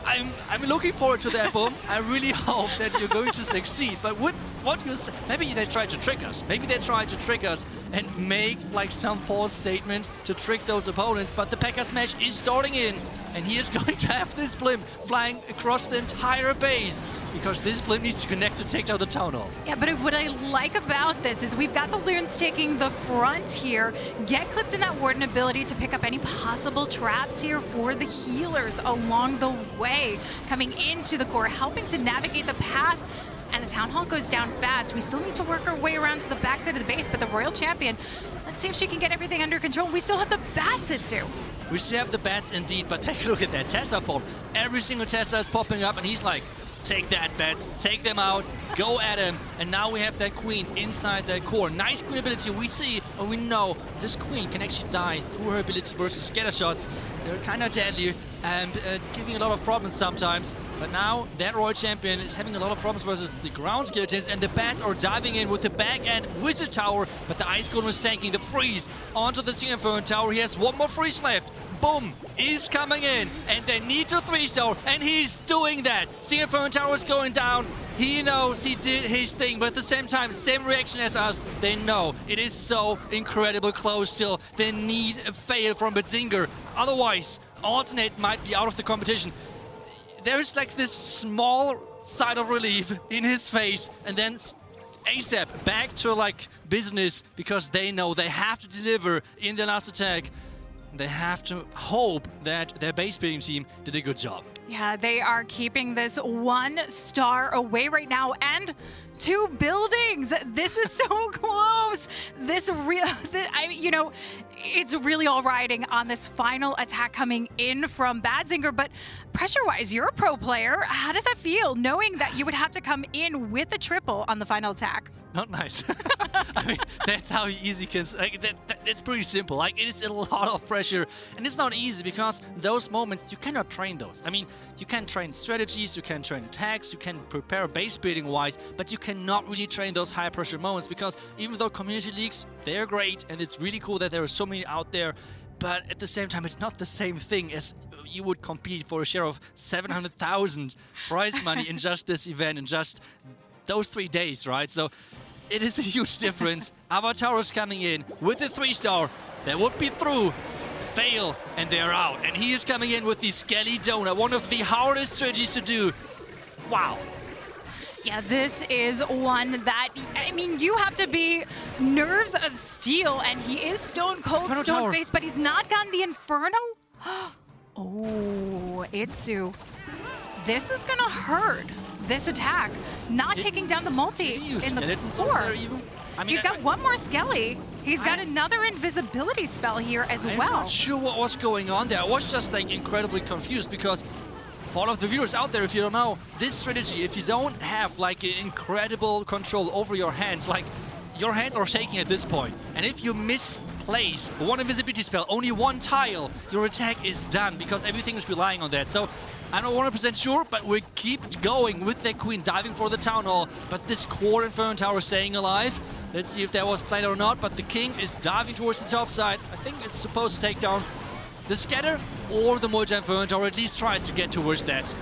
I'm looking forward to that, Boom. I really hope that you're going to succeed. But what you say, maybe they try to trick us. Maybe they try to trick us and make like some false statement to trick those opponents. But the P.E.K.K.A smash is starting in, and he is going to have this Blim flying across the entire base because this Blim needs to connect to take down the Town Hall. Yeah, but what I like about this is we've got the Loons taking the front here, get clipped in that Warden ability to pick up any possible traps here for the healers along the way, coming into the core, helping to navigate the path. And the Town Hall goes down fast. We still need to work our way around to the backside of the base, but the Royal Champion, let's see if she can get everything under control. We still have the bats too. We still have the bats indeed, but take a look at that Tesla port. Every single Tesla is popping up, and he's like, take that, bats, take them out, go at him. And now we have that Queen inside that core. Nice Queen ability. We see we know this queen can actually die through her ability versus scatter shots. They're kind of deadly and giving a lot of problems sometimes. But now that Royal Champion is having a lot of problems versus the ground skeletons, and the bats are diving in with the back end Wizard Tower, but the Ice Golem is tanking the freeze onto the Sea Inferno Tower. He has one more freeze left. Boom! He's coming in, and they need to 3-star, and he's doing that. Sea Inferno Tower is going down. He knows he did his thing, but at the same time, same reaction as us. They know it is so incredibly close still. They need a fail from Badzinger. Otherwise, Alternate might be out of the competition. There's like this small sigh of relief in his face, and then ASAP back to like business, because they know they have to deliver in the last attack. They have to hope that their base building team did a good job. Yeah, they are keeping this 1 star away right now, and 2 buildings. This is so close. It's really all riding on this final attack coming in from Badzinger. But pressure-wise, you're a pro player. How does that feel, knowing that you would have to come in with a triple on the final attack? Not nice. I mean, that's how easy can. Like, it's pretty simple. Like, it is a lot of pressure, and it's not easy because those moments you cannot train those. I mean, you can train strategies, you can train attacks, you can prepare base building wise, but you cannot really train those high pressure moments, because even though community leagues, they're great, and it's really cool that there are so many out there, but at the same time, it's not the same thing as you would compete for a share of 700,000 prize money in just this event, in just those 3 days, right? So it is a huge difference. Avatar is coming in with a 3-star. They would be through, fail, and they're out. And he is coming in with the Skelly Donut, one of the hardest strategies to do. Wow. Yeah, this is one that, I mean, you have to be nerves of steel, and he is stone cold, stone face, but he's not gotten the Inferno. Oh, Itsu. This is gonna hurt. This attack, not taking down the multi in the core. I mean, he's got one more Skelly. He's got another invisibility spell here as well. I'm not sure what was going on there. I was just like incredibly confused, because for all of the viewers out there, if you don't know, this strategy, if you don't have like incredible control over your hands, like your hands are shaking at this point, and if you misplace one invisibility spell, only one tile, your attack is done, because everything is relying on that. So I'm not 100% sure, but we keep going with the Queen, diving for the Town Hall. But this core Inferno Tower staying alive. Let's see if that was planned or not, but the King is diving towards the top side. I think it's supposed to take down the Scatter or the multi-Inferno Tower, or at least tries to get towards that.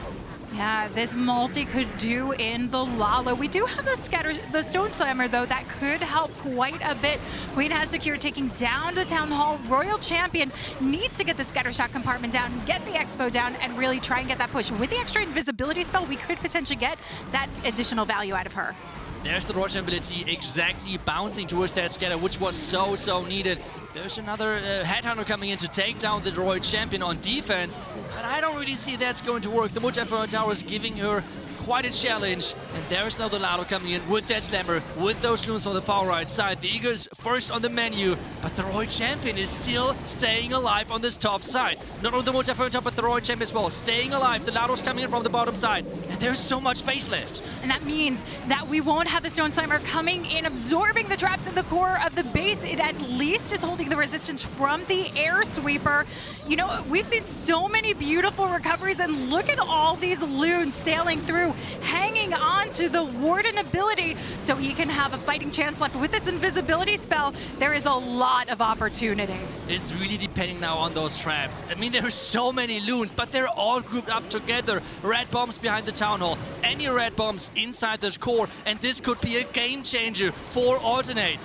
Yeah, this multi could do in the Lalo. We do have the Stone Slammer, though, that could help quite a bit. Queen has secured taking down the Town Hall. Royal Champion needs to get the Scatter Shot compartment down, get the Expo down, and really try and get that push. With the extra invisibility spell, we could potentially get that additional value out of her. There's the Royal Champion ability exactly bouncing towards that Scatter, which was so needed. There's another Headhunter coming in to take down the Royal Champion on defense, but I don't really see that's going to work. The multi-Inferno Tower is giving her quite a challenge, and there's now the Lado coming in with that Slammer, with those runes on the far right side. The Eagles first on the menu, but the Royal Champion is still staying alive on this top side. Not only the multi-Inferno Tower, but the Royal Champion as well, staying alive. The Lado's coming in from the bottom side, and there's so much space left. And that means that we won't have the Stone Slammer coming in, absorbing the traps in the core of the base. It at least is holding the resistance from the Air Sweeper. You know, we've seen so many beautiful recoveries, and look at all these loons sailing through, hanging on to the Warden ability so he can have a fighting chance left. With this invisibility spell, there is a lot of opportunity. It's really depending now on those traps. I mean, there are so many loons, but they're all grouped up together. Red bombs behind the Town Hall, any red bombs inside this core, and this could be a game changer for Alternate.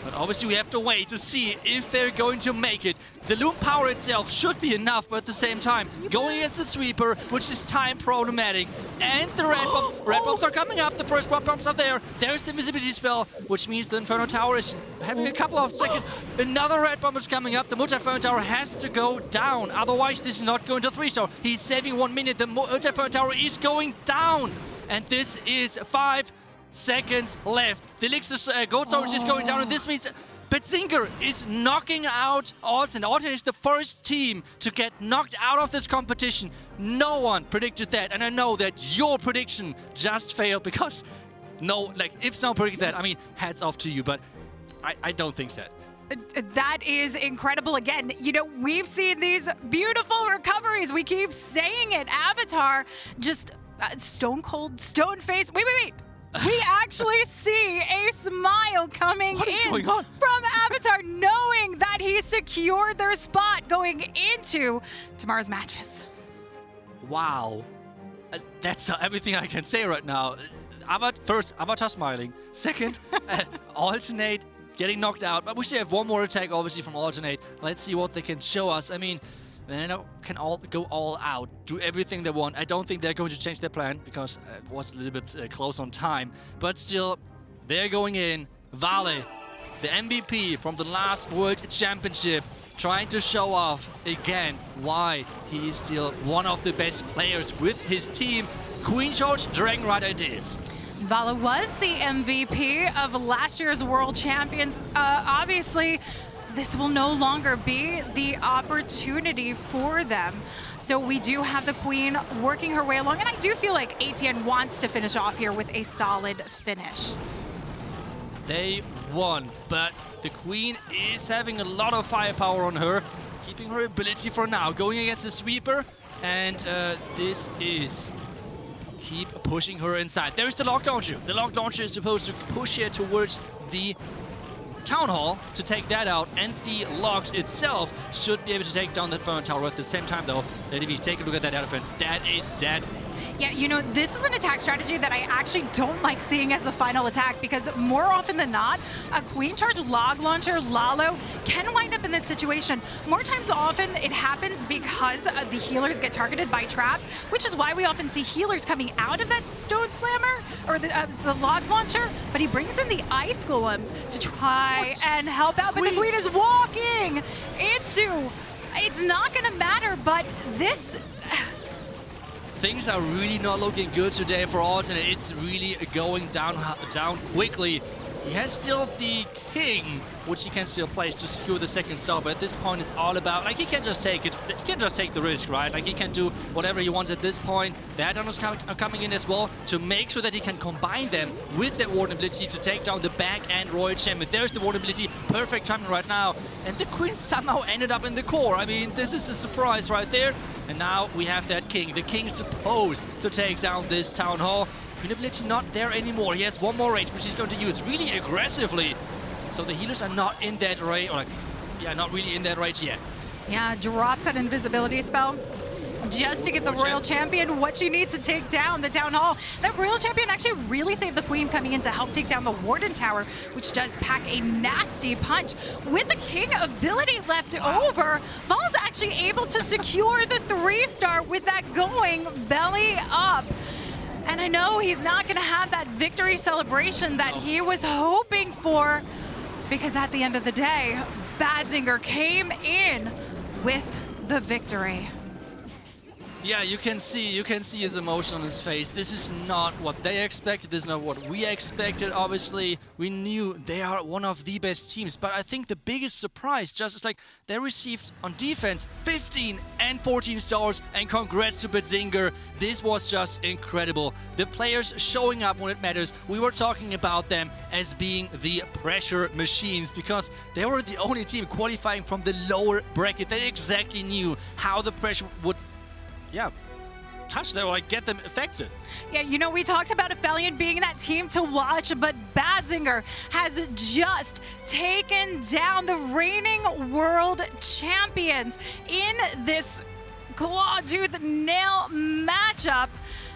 But obviously we have to wait to see if they're going to make it. The loon power itself should be enough, but at the same time, going against the Sweeper, which is time problematic, and the red bombs are coming up. The first red bombs are there. There's the invisibility spell, which means the Inferno Tower is having a couple of seconds. Another red bomb is coming up. The multi-Inferno Tower has to go down. Otherwise, this is not going to 3-star. He's saving 1 minute. The multi-Inferno Tower is going down. And this is 5 seconds left. The Elixir Gold Storage is going down, and this means Badzinger is knocking out Alten. Alten is the first team to get knocked out of this competition. No one predicted that, and I know that your prediction just failed, because if someone predicted that, I mean, hats off to you, but I don't think so. That is incredible. Again, you know, we've seen these beautiful recoveries. We keep saying it. Avatar, just stone cold, stone face. Wait. We actually see a smile coming in from Avatar, knowing that he secured their spot going into tomorrow's matches. Wow. That's everything I can say right now. First, Avatar smiling. Second, Alternate getting knocked out. But we still have one more attack, obviously, from Alternate. Let's see what they can show us. I mean, they can all go all out, do everything they want. I don't think they're going to change their plan because it was a little bit close on time. But still, they're going in. Vale, the MVP from the last World Championship, trying to show off again why he is still one of the best players with his team. Queen Charge, Dragon Rider it is. Vala was the MVP of last year's World Champions. Obviously, this will no longer be the opportunity for them. So we do have the Queen working her way along, and I do feel like ATN wants to finish off here with a solid finish. They won, but the Queen is having a lot of firepower on her, keeping her ability for now, going against the sweeper, and this is keep pushing her inside. There's the lock launcher. The lock launcher is supposed to push her towards the Town Hall to take that out, and the logs itself should be able to take down the Fern Tower at the same time, though. Let me take a look at that defense. That is dead. Yeah, you know, this is an attack strategy that I actually don't like seeing as the final attack, because more often than not, a Queen Charge log launcher, Lalo, can wind up in this situation. More times often, it happens because the healers get targeted by traps, which is why we often see healers coming out of that Stone Slammer, or the log launcher, but he brings in the Ice Golems to try and help out, but the Queen is walking into... It's not going to matter, but this... Things are really not looking good today for Alternate. It's really going down quickly. He has still the King, which he can still place to secure the second star, but at this point it's all about, like, he can just take it. He can just take the risk, right? Like, he can do whatever he wants at this point. The add-ons are coming in as well to make sure that he can combine them with that Warden ability to take down the back and Royal Champion. There's the Warden ability, perfect timing right now. And the Queen somehow ended up in the core. I mean, this is a surprise right there. And now we have that King. The King's supposed to take down this Town Hall. Queen ability not there anymore. He has one more rage, which he's going to use really aggressively. So the healers are not in that rage, or like, yeah, not really in that rage yet. Yeah, drops that invisibility spell just to give the Royal Champion what she needs to take down the Town Hall. That Royal Champion actually really saved the Queen coming in to help take down the Warden Tower, which does pack a nasty punch. With the King ability left over, Val's actually able to secure the 3-star with that going belly up. And I know he's not going to have that victory celebration that he was hoping for, because at the end of the day, Badzinger came in with the victory. Yeah, you can see his emotion on his face. This is not what they expected. This is not what we expected. Obviously, we knew they are one of the best teams. But I think the biggest surprise just is like they received on defense 15 and 14 stars. And congrats to Badzinger. This was just incredible. The players showing up when it matters. We were talking about them as being the pressure machines because they were the only team qualifying from the lower bracket. They exactly knew how the pressure would touch them, or like get them affected. Yeah, you know, we talked about Aphelion being that team to watch, but Badzinger has just taken down the reigning world champions in this claw-tooth-nail matchup.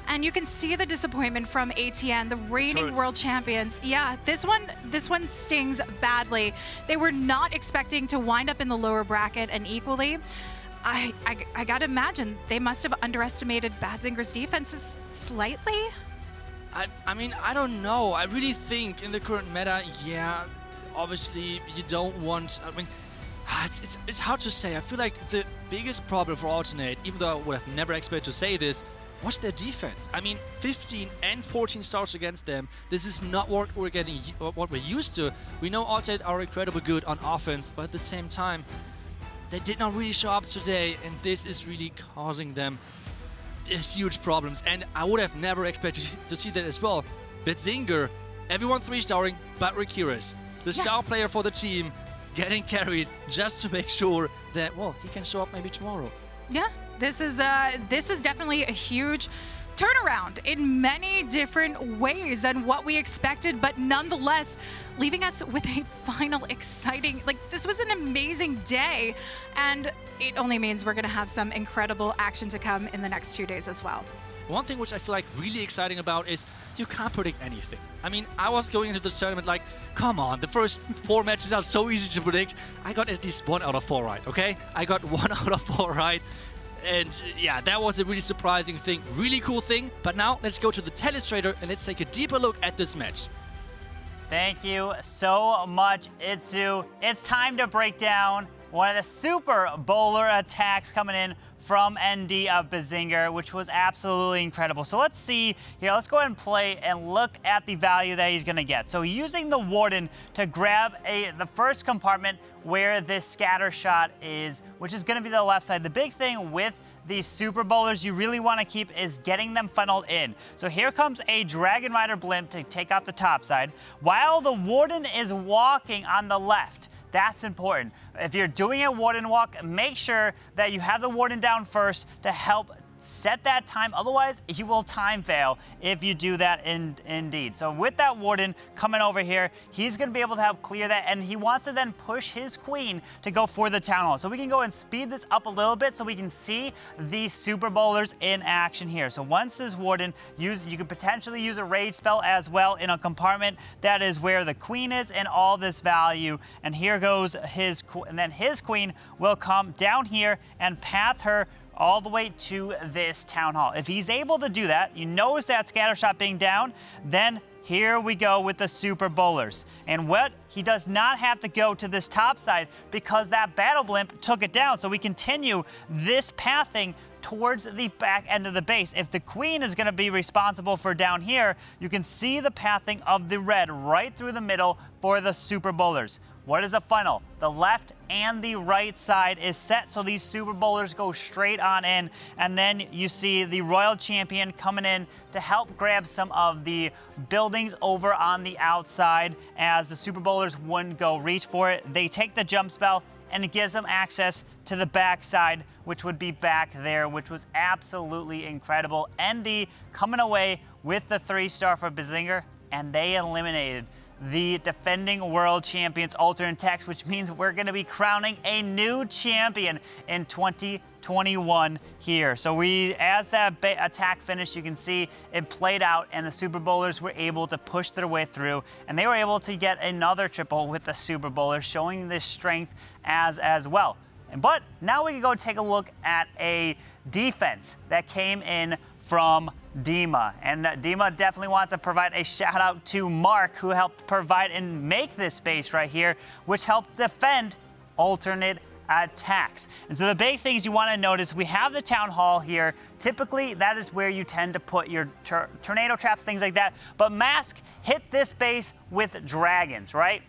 And you can see the disappointment from ATN, the reigning world champions. Yeah, this one stings badly. They were not expecting to wind up in the lower bracket, and equally, I gotta imagine they must have underestimated Badzinger's defenses slightly. I mean, I don't know. I really think in the current meta, yeah, obviously you don't want. I mean, it's hard to say. I feel like the biggest problem for Alternate, even though I would have never expected to say this, was their defense. I mean, 15 and 14 stars against them. This is not what we're used to. We know Alternate are incredibly good on offense, but at the same time, they did not really show up today, and this is really causing them huge problems. And I would have never expected to see that as well. Badzinger, everyone 3-starring, but Rikiris, the star player for the team, getting carried just to make sure that, well, he can show up maybe tomorrow. Yeah, this is definitely a huge turnaround in many different ways than what we expected, but nonetheless leaving us with a final exciting, like, this was an amazing day, and it only means we're going to have some incredible action to come in the next 2 days as well. One thing which I feel like really exciting about is you can't predict anything. I mean, I was going into this tournament like, come on, the first 4 matches are so easy to predict. I got at least 1 out of 4 right, okay? I got 1 out of 4 right. And yeah, that was a really surprising thing, really cool thing. But now let's go to the telestrator and let's take a deeper look at this match. Thank you so much, Itsu. It's time to break down one of the super bowler attacks coming in from ND of Badzinger, which was absolutely incredible. So let's see here. Let's go ahead and play and look at the value that he's going to get. So using the Warden to grab the first compartment where this scatter shot is, which is going to be the left side. The big thing with these super bowlers you really want to keep is getting them funneled in. So here comes a Dragon Rider blimp to take out the top side, while the Warden is walking on the left. That's important. If you're doing a Warden walk, make sure that you have the Warden down first to help set that time. Otherwise, you will time fail if you do that indeed. So with that Warden coming over here, he's going to be able to help clear that, and he wants to then push his queen to go for the Town Hall. So we can go and speed this up a little bit so we can see the super bowlers in action here. So once this Warden, you could potentially use a rage spell as well in a compartment that is where the queen is and all this value. And here goes his, and then his queen will come down here and path her all the way to this Town Hall. If he's able to do that, you notice that scatter shot being down, then here we go with the super bowlers. And what he does not have to go to this top side because that battle blimp took it down. So we continue this pathing towards the back end of the base. If the queen is going to be responsible for down here, you can see the pathing of the red right through the middle for the super bowlers. What is the funnel? The left and the right side is set so these super bowlers go straight on in, and then you see the Royal Champion coming in to help grab some of the buildings over on the outside as the super bowlers wouldn't go reach for it. They take the jump spell and it gives them access to the backside, which would be back there, which was absolutely incredible. ND coming away with the 3-star for Badzinger, and they eliminated the defending world champions alternate attacks, which means we're going to be crowning a new champion in 2021 here. So as that attack finished, you can see it played out and the super bowlers were able to push their way through, and they were able to get another triple with the super bowlers, showing this strength as well. But now we can go take a look at a defense that came in from Dima. And Dima definitely wants to provide a shout out to Mark, who helped provide and make this base right here, which helped defend alternate attacks. And so the big things you want to notice, we have the Town Hall here. Typically, that is where you tend to put your tornado traps, things like that. But Mask hit this base with dragons, right?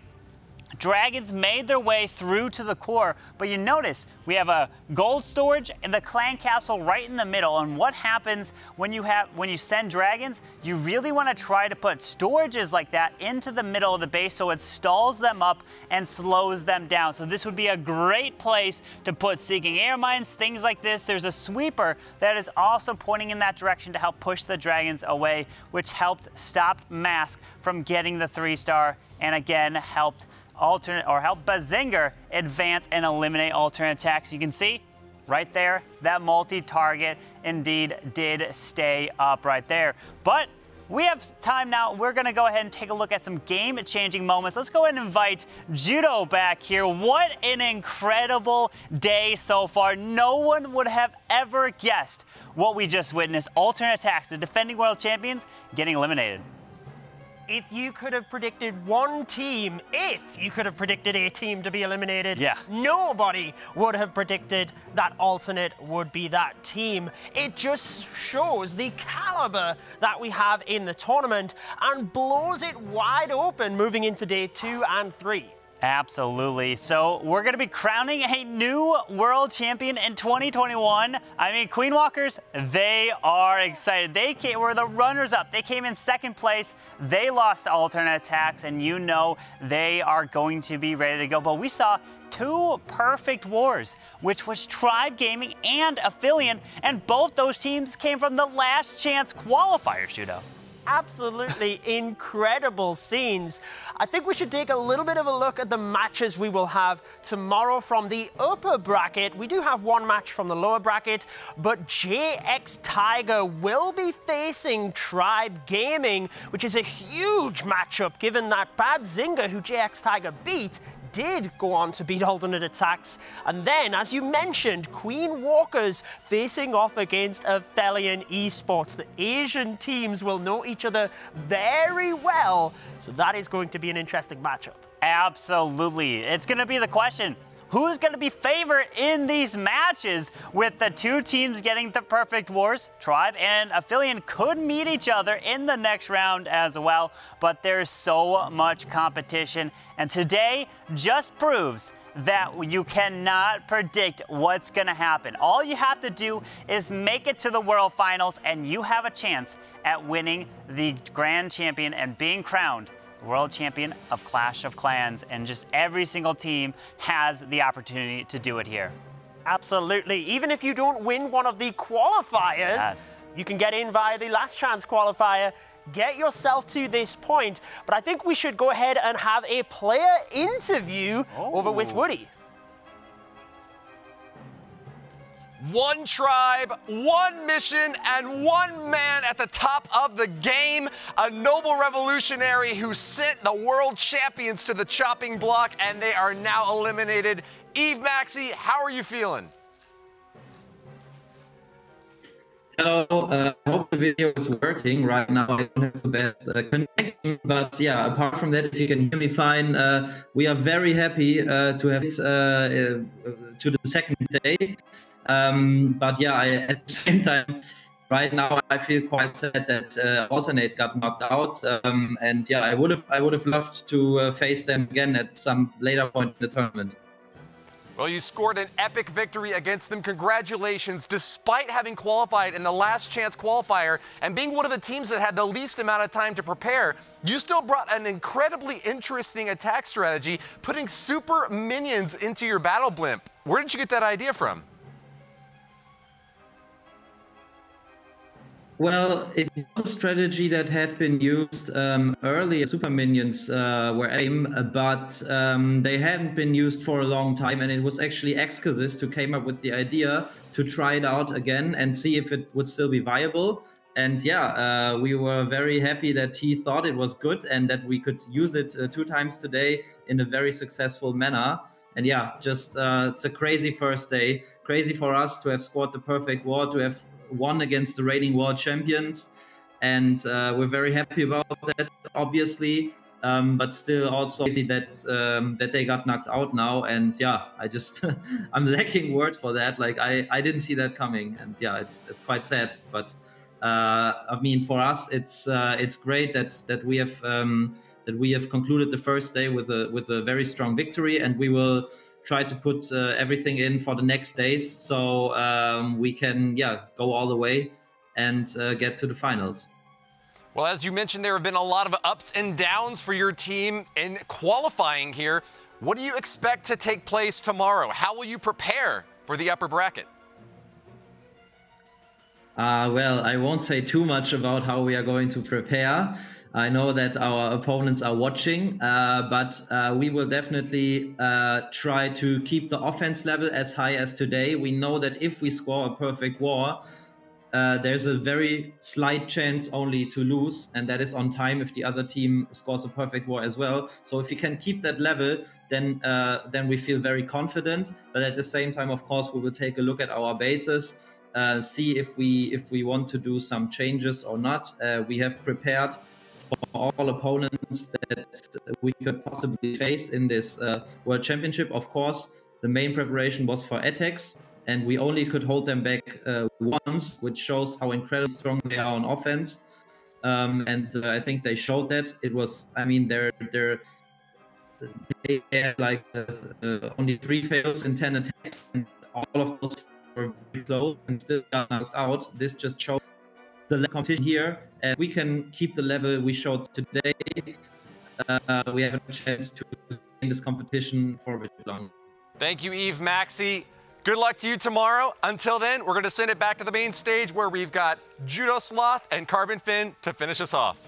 Dragons made their way through to the core, but you notice we have a gold storage and the clan castle right in the middle. And what happens when you send dragons? You really want to try to put storages like that into the middle of the base so it stalls them up and slows them down. So this would be a great place to put seeking air mines, things like this. There's a sweeper that is also pointing in that direction to help push the dragons away, which helped stop Mask from getting the 3-star, and again helped help Badzinger advance and eliminate alternate attacks. You can see right there that multi-target indeed did stay up right there. But we have time now. We're going to go ahead and take a look at some game-changing moments. Let's go ahead and invite Judo back here. What an incredible day so far. No one would have ever guessed what we just witnessed. Alternate attacks, the defending world champions, getting eliminated. If you could have predicted one team, if you could have predicted a team to be eliminated, nobody would have predicted that alternate would be that team. It just shows the caliber that we have in the tournament and blows it wide open moving into day 2 and 3. Absolutely. So we're going to be crowning a new world champion in 2021. I mean, Queen Walkers, they are excited. They were the runners-up. They came in second place. They lost to ATN.aTTaX, and you know they are going to be ready to go. But we saw two perfect wars, which was Tribe Gaming and Aphelion, and both those teams came from the last chance qualifier, Judo. Absolutely incredible scenes. I think we should take a little bit of a look at the matches we will have tomorrow from the upper bracket. We do have one match from the lower bracket, but JX Tiger will be facing Tribe Gaming, which is a huge matchup given that Badzinger, who JX Tiger beat, did go on to beat ATN.aTTaX. And then, as you mentioned, Queen Walkers facing off against Aphelion eSports. The Asian teams will know each other very well, so that is going to be an interesting matchup. Absolutely. It's going to be the question, who's going to be favored in these matches? With the two teams getting the perfect wars, Tribe and Aphelion could meet each other in the next round as well, but there's so much competition, and today just proves that you cannot predict what's going to happen. All you have to do is make it to the World Finals, and you have a chance at winning the Grand Champion and being crowned World Champion of Clash of Clans, and just every single team has the opportunity to do it here. Absolutely. Even if you don't win one of the qualifiers, Yes. you can get in via the last chance qualifier, get yourself to this point. But I think we should go ahead and have a player interview over with Woody. One tribe, one mission, and one man at the top of the game. A noble revolutionary who sent the world champions to the chopping block, and they are now eliminated. eVMAXi, how are you feeling? Hello, I hope the video is working right now. I don't have the best connection, but yeah, apart from that, if you can hear me fine, we are very happy to have it to the second day. But yeah, at the same time, right now I feel quite sad that Alternate got knocked out, and yeah, I would have loved to face them again at some later point in the tournament. Well, you scored an epic victory against them. Congratulations. Despite having qualified in the last chance qualifier and being one of the teams that had the least amount of time to prepare, you still brought an incredibly interesting attack strategy, putting super minions into your battle blimp. Where did you get that idea from? Well, it was a strategy that had been used earlier. Super minions were aim, but they hadn't been used for a long time, and it was actually Exquisite who came up with the idea to try it out again and see if it would still be viable. And yeah, we were very happy that he thought it was good and that we could use it 2 times today in a very successful manner. And yeah, just it's a crazy first day. Crazy for us to have scored the perfect war, to have won against the reigning world champions, and we're very happy about that, obviously, but still also crazy that that they got knocked out now. And yeah, I just I'm lacking words for that. Like I didn't see that coming, and yeah, it's quite sad. But I mean, for us, it's great that we have concluded the first day with a very strong victory, and we will try to put everything in for the next days, so we can go all the way and get to the finals. Well, as you mentioned, there have been a lot of ups and downs for your team in qualifying here. What do you expect to take place tomorrow? How will you prepare for the upper bracket? Well, I won't say too much about how we are going to prepare. I know that our opponents are watching, but we will definitely try to keep the offense level as high as today. We know that if we score a perfect war, there's a very slight chance only to lose, and that is on time if the other team scores a perfect war as well. So if we can keep that level, then we feel very confident. But at the same time, of course, we will take a look at our bases, see if we want to do some changes or not. We have prepared for all opponents that we could possibly face in this World Championship. Of course, the main preparation was for ATTaX, and we only could hold them back once, which shows how incredibly strong they are on offense. And I think they showed that. It was, I mean, their they had like only 3 fails in 10 attacks, and all of those were very close and still got knocked out. This just shows the competition here, and we can keep the level we showed today. We have a chance to win this competition for a bit long. Thank you, Eve Maxi. Good luck to you tomorrow. Until then, we're going to send it back to the main stage where we've got Judo Sloth and Carbon Finn to finish us off.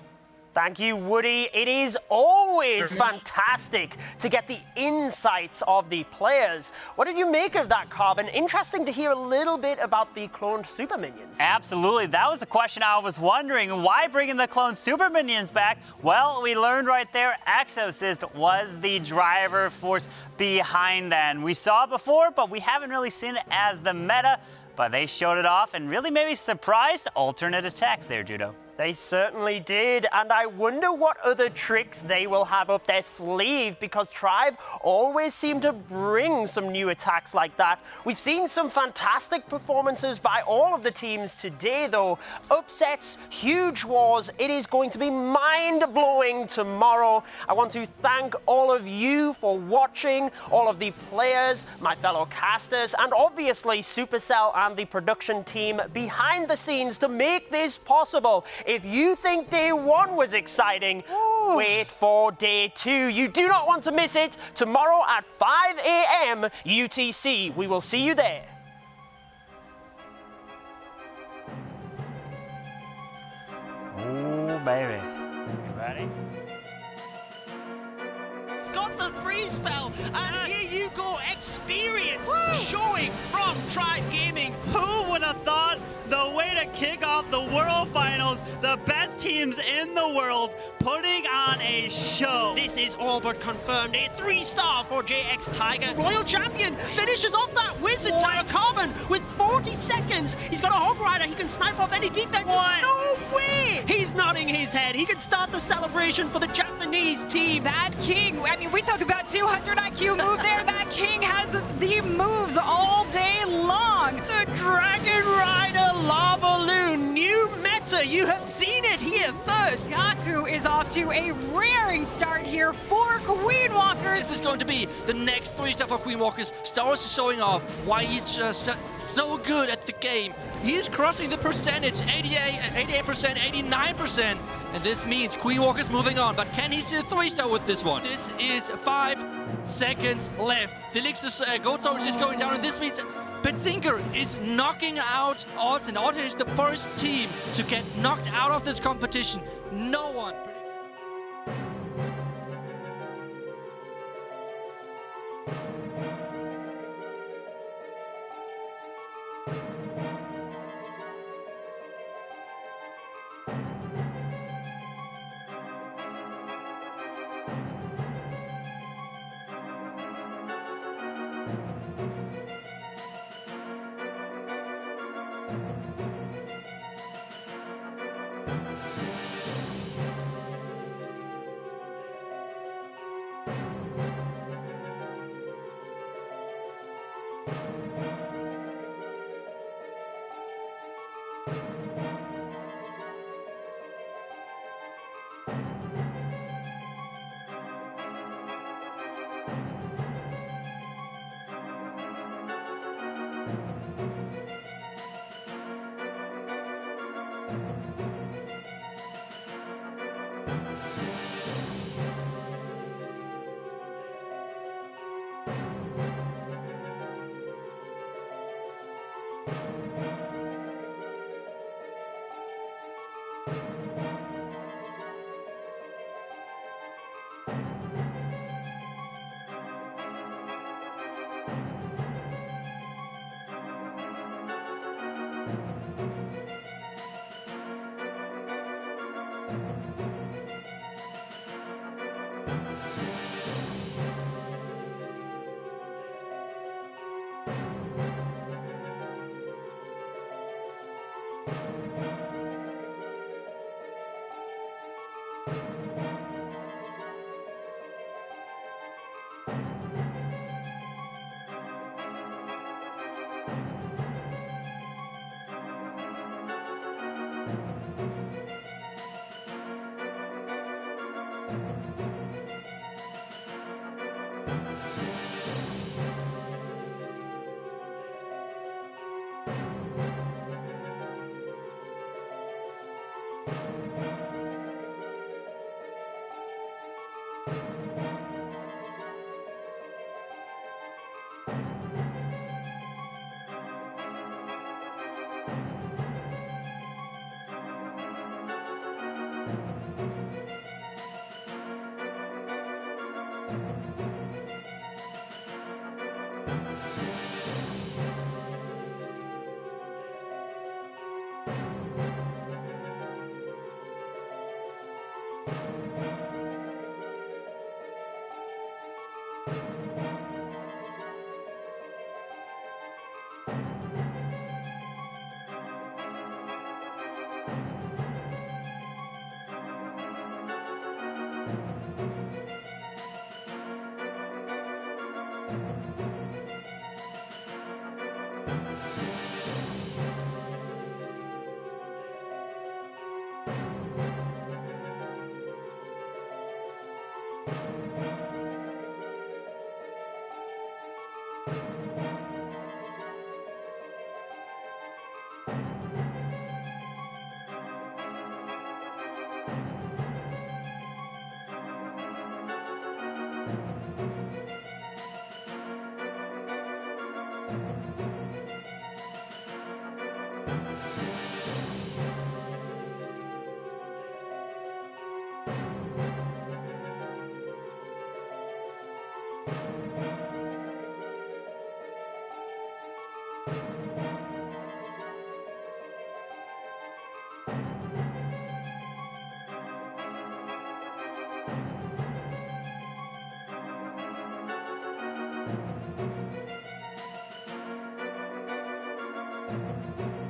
Thank you, Woody. It is always fantastic to get the insights of the players. What did you make of that, Carbon? Interesting to hear a little bit about the cloned super minions. Absolutely. That was a question I was wondering. Why bringing the cloned super minions back? Well, we learned right there Exorcist was the driver force behind that. We saw it before, but we haven't really seen it as the meta. But they showed it off and really maybe surprised alternate attacks there, Judo. They certainly did, and I wonder what other tricks they will have up their sleeve, because Tribe always seem to bring some new attacks like that. We've seen some fantastic performances by all of the teams today, though. Upsets, huge wars. It is going to be mind-blowing tomorrow. I want to thank all of you for watching, all of the players, my fellow casters, and obviously Supercell and the production team behind the scenes to make this possible. If you think day 1 was exciting, wait for day 2. You do not want to miss it. Tomorrow at 5 a.m. UTC. We will see you there. Oh, baby. You ready? It's got the free spell, and here you go. Experience showing from Tribe Gaming. Who would have thought the way to kick off the World Finals, the best teams in the world putting on a show? This is all but confirmed. A 3-star for JX Tiger. Royal Champion finishes off that Wizard Tower Carbon with 40 seconds. He's got a Hog Rider. He can snipe off any defense. No way! He's nodding his head. He can start the celebration for the Japanese team. That King, I mean, we talk about 200 IQ move there. That King has the moves all day long. The Dragon Rider Lava Loon, new meta. You have seen it here first. Gaku is off to a rearing start here for Queen Walkers. This is going to be the next 3-star for Queen Walkers. Star Wars is showing off why he's just so good at the game. He's crossing the percentage, 88%, 89%. And this means Queen Walker's moving on. But can he steal 3-star with this one? This is 5 seconds left. The Elixir Gold Storage is going down, and this means Badzinger is knocking out Alton. Alton is the first team to get knocked out of this competition. No one. Thank you. Thank you.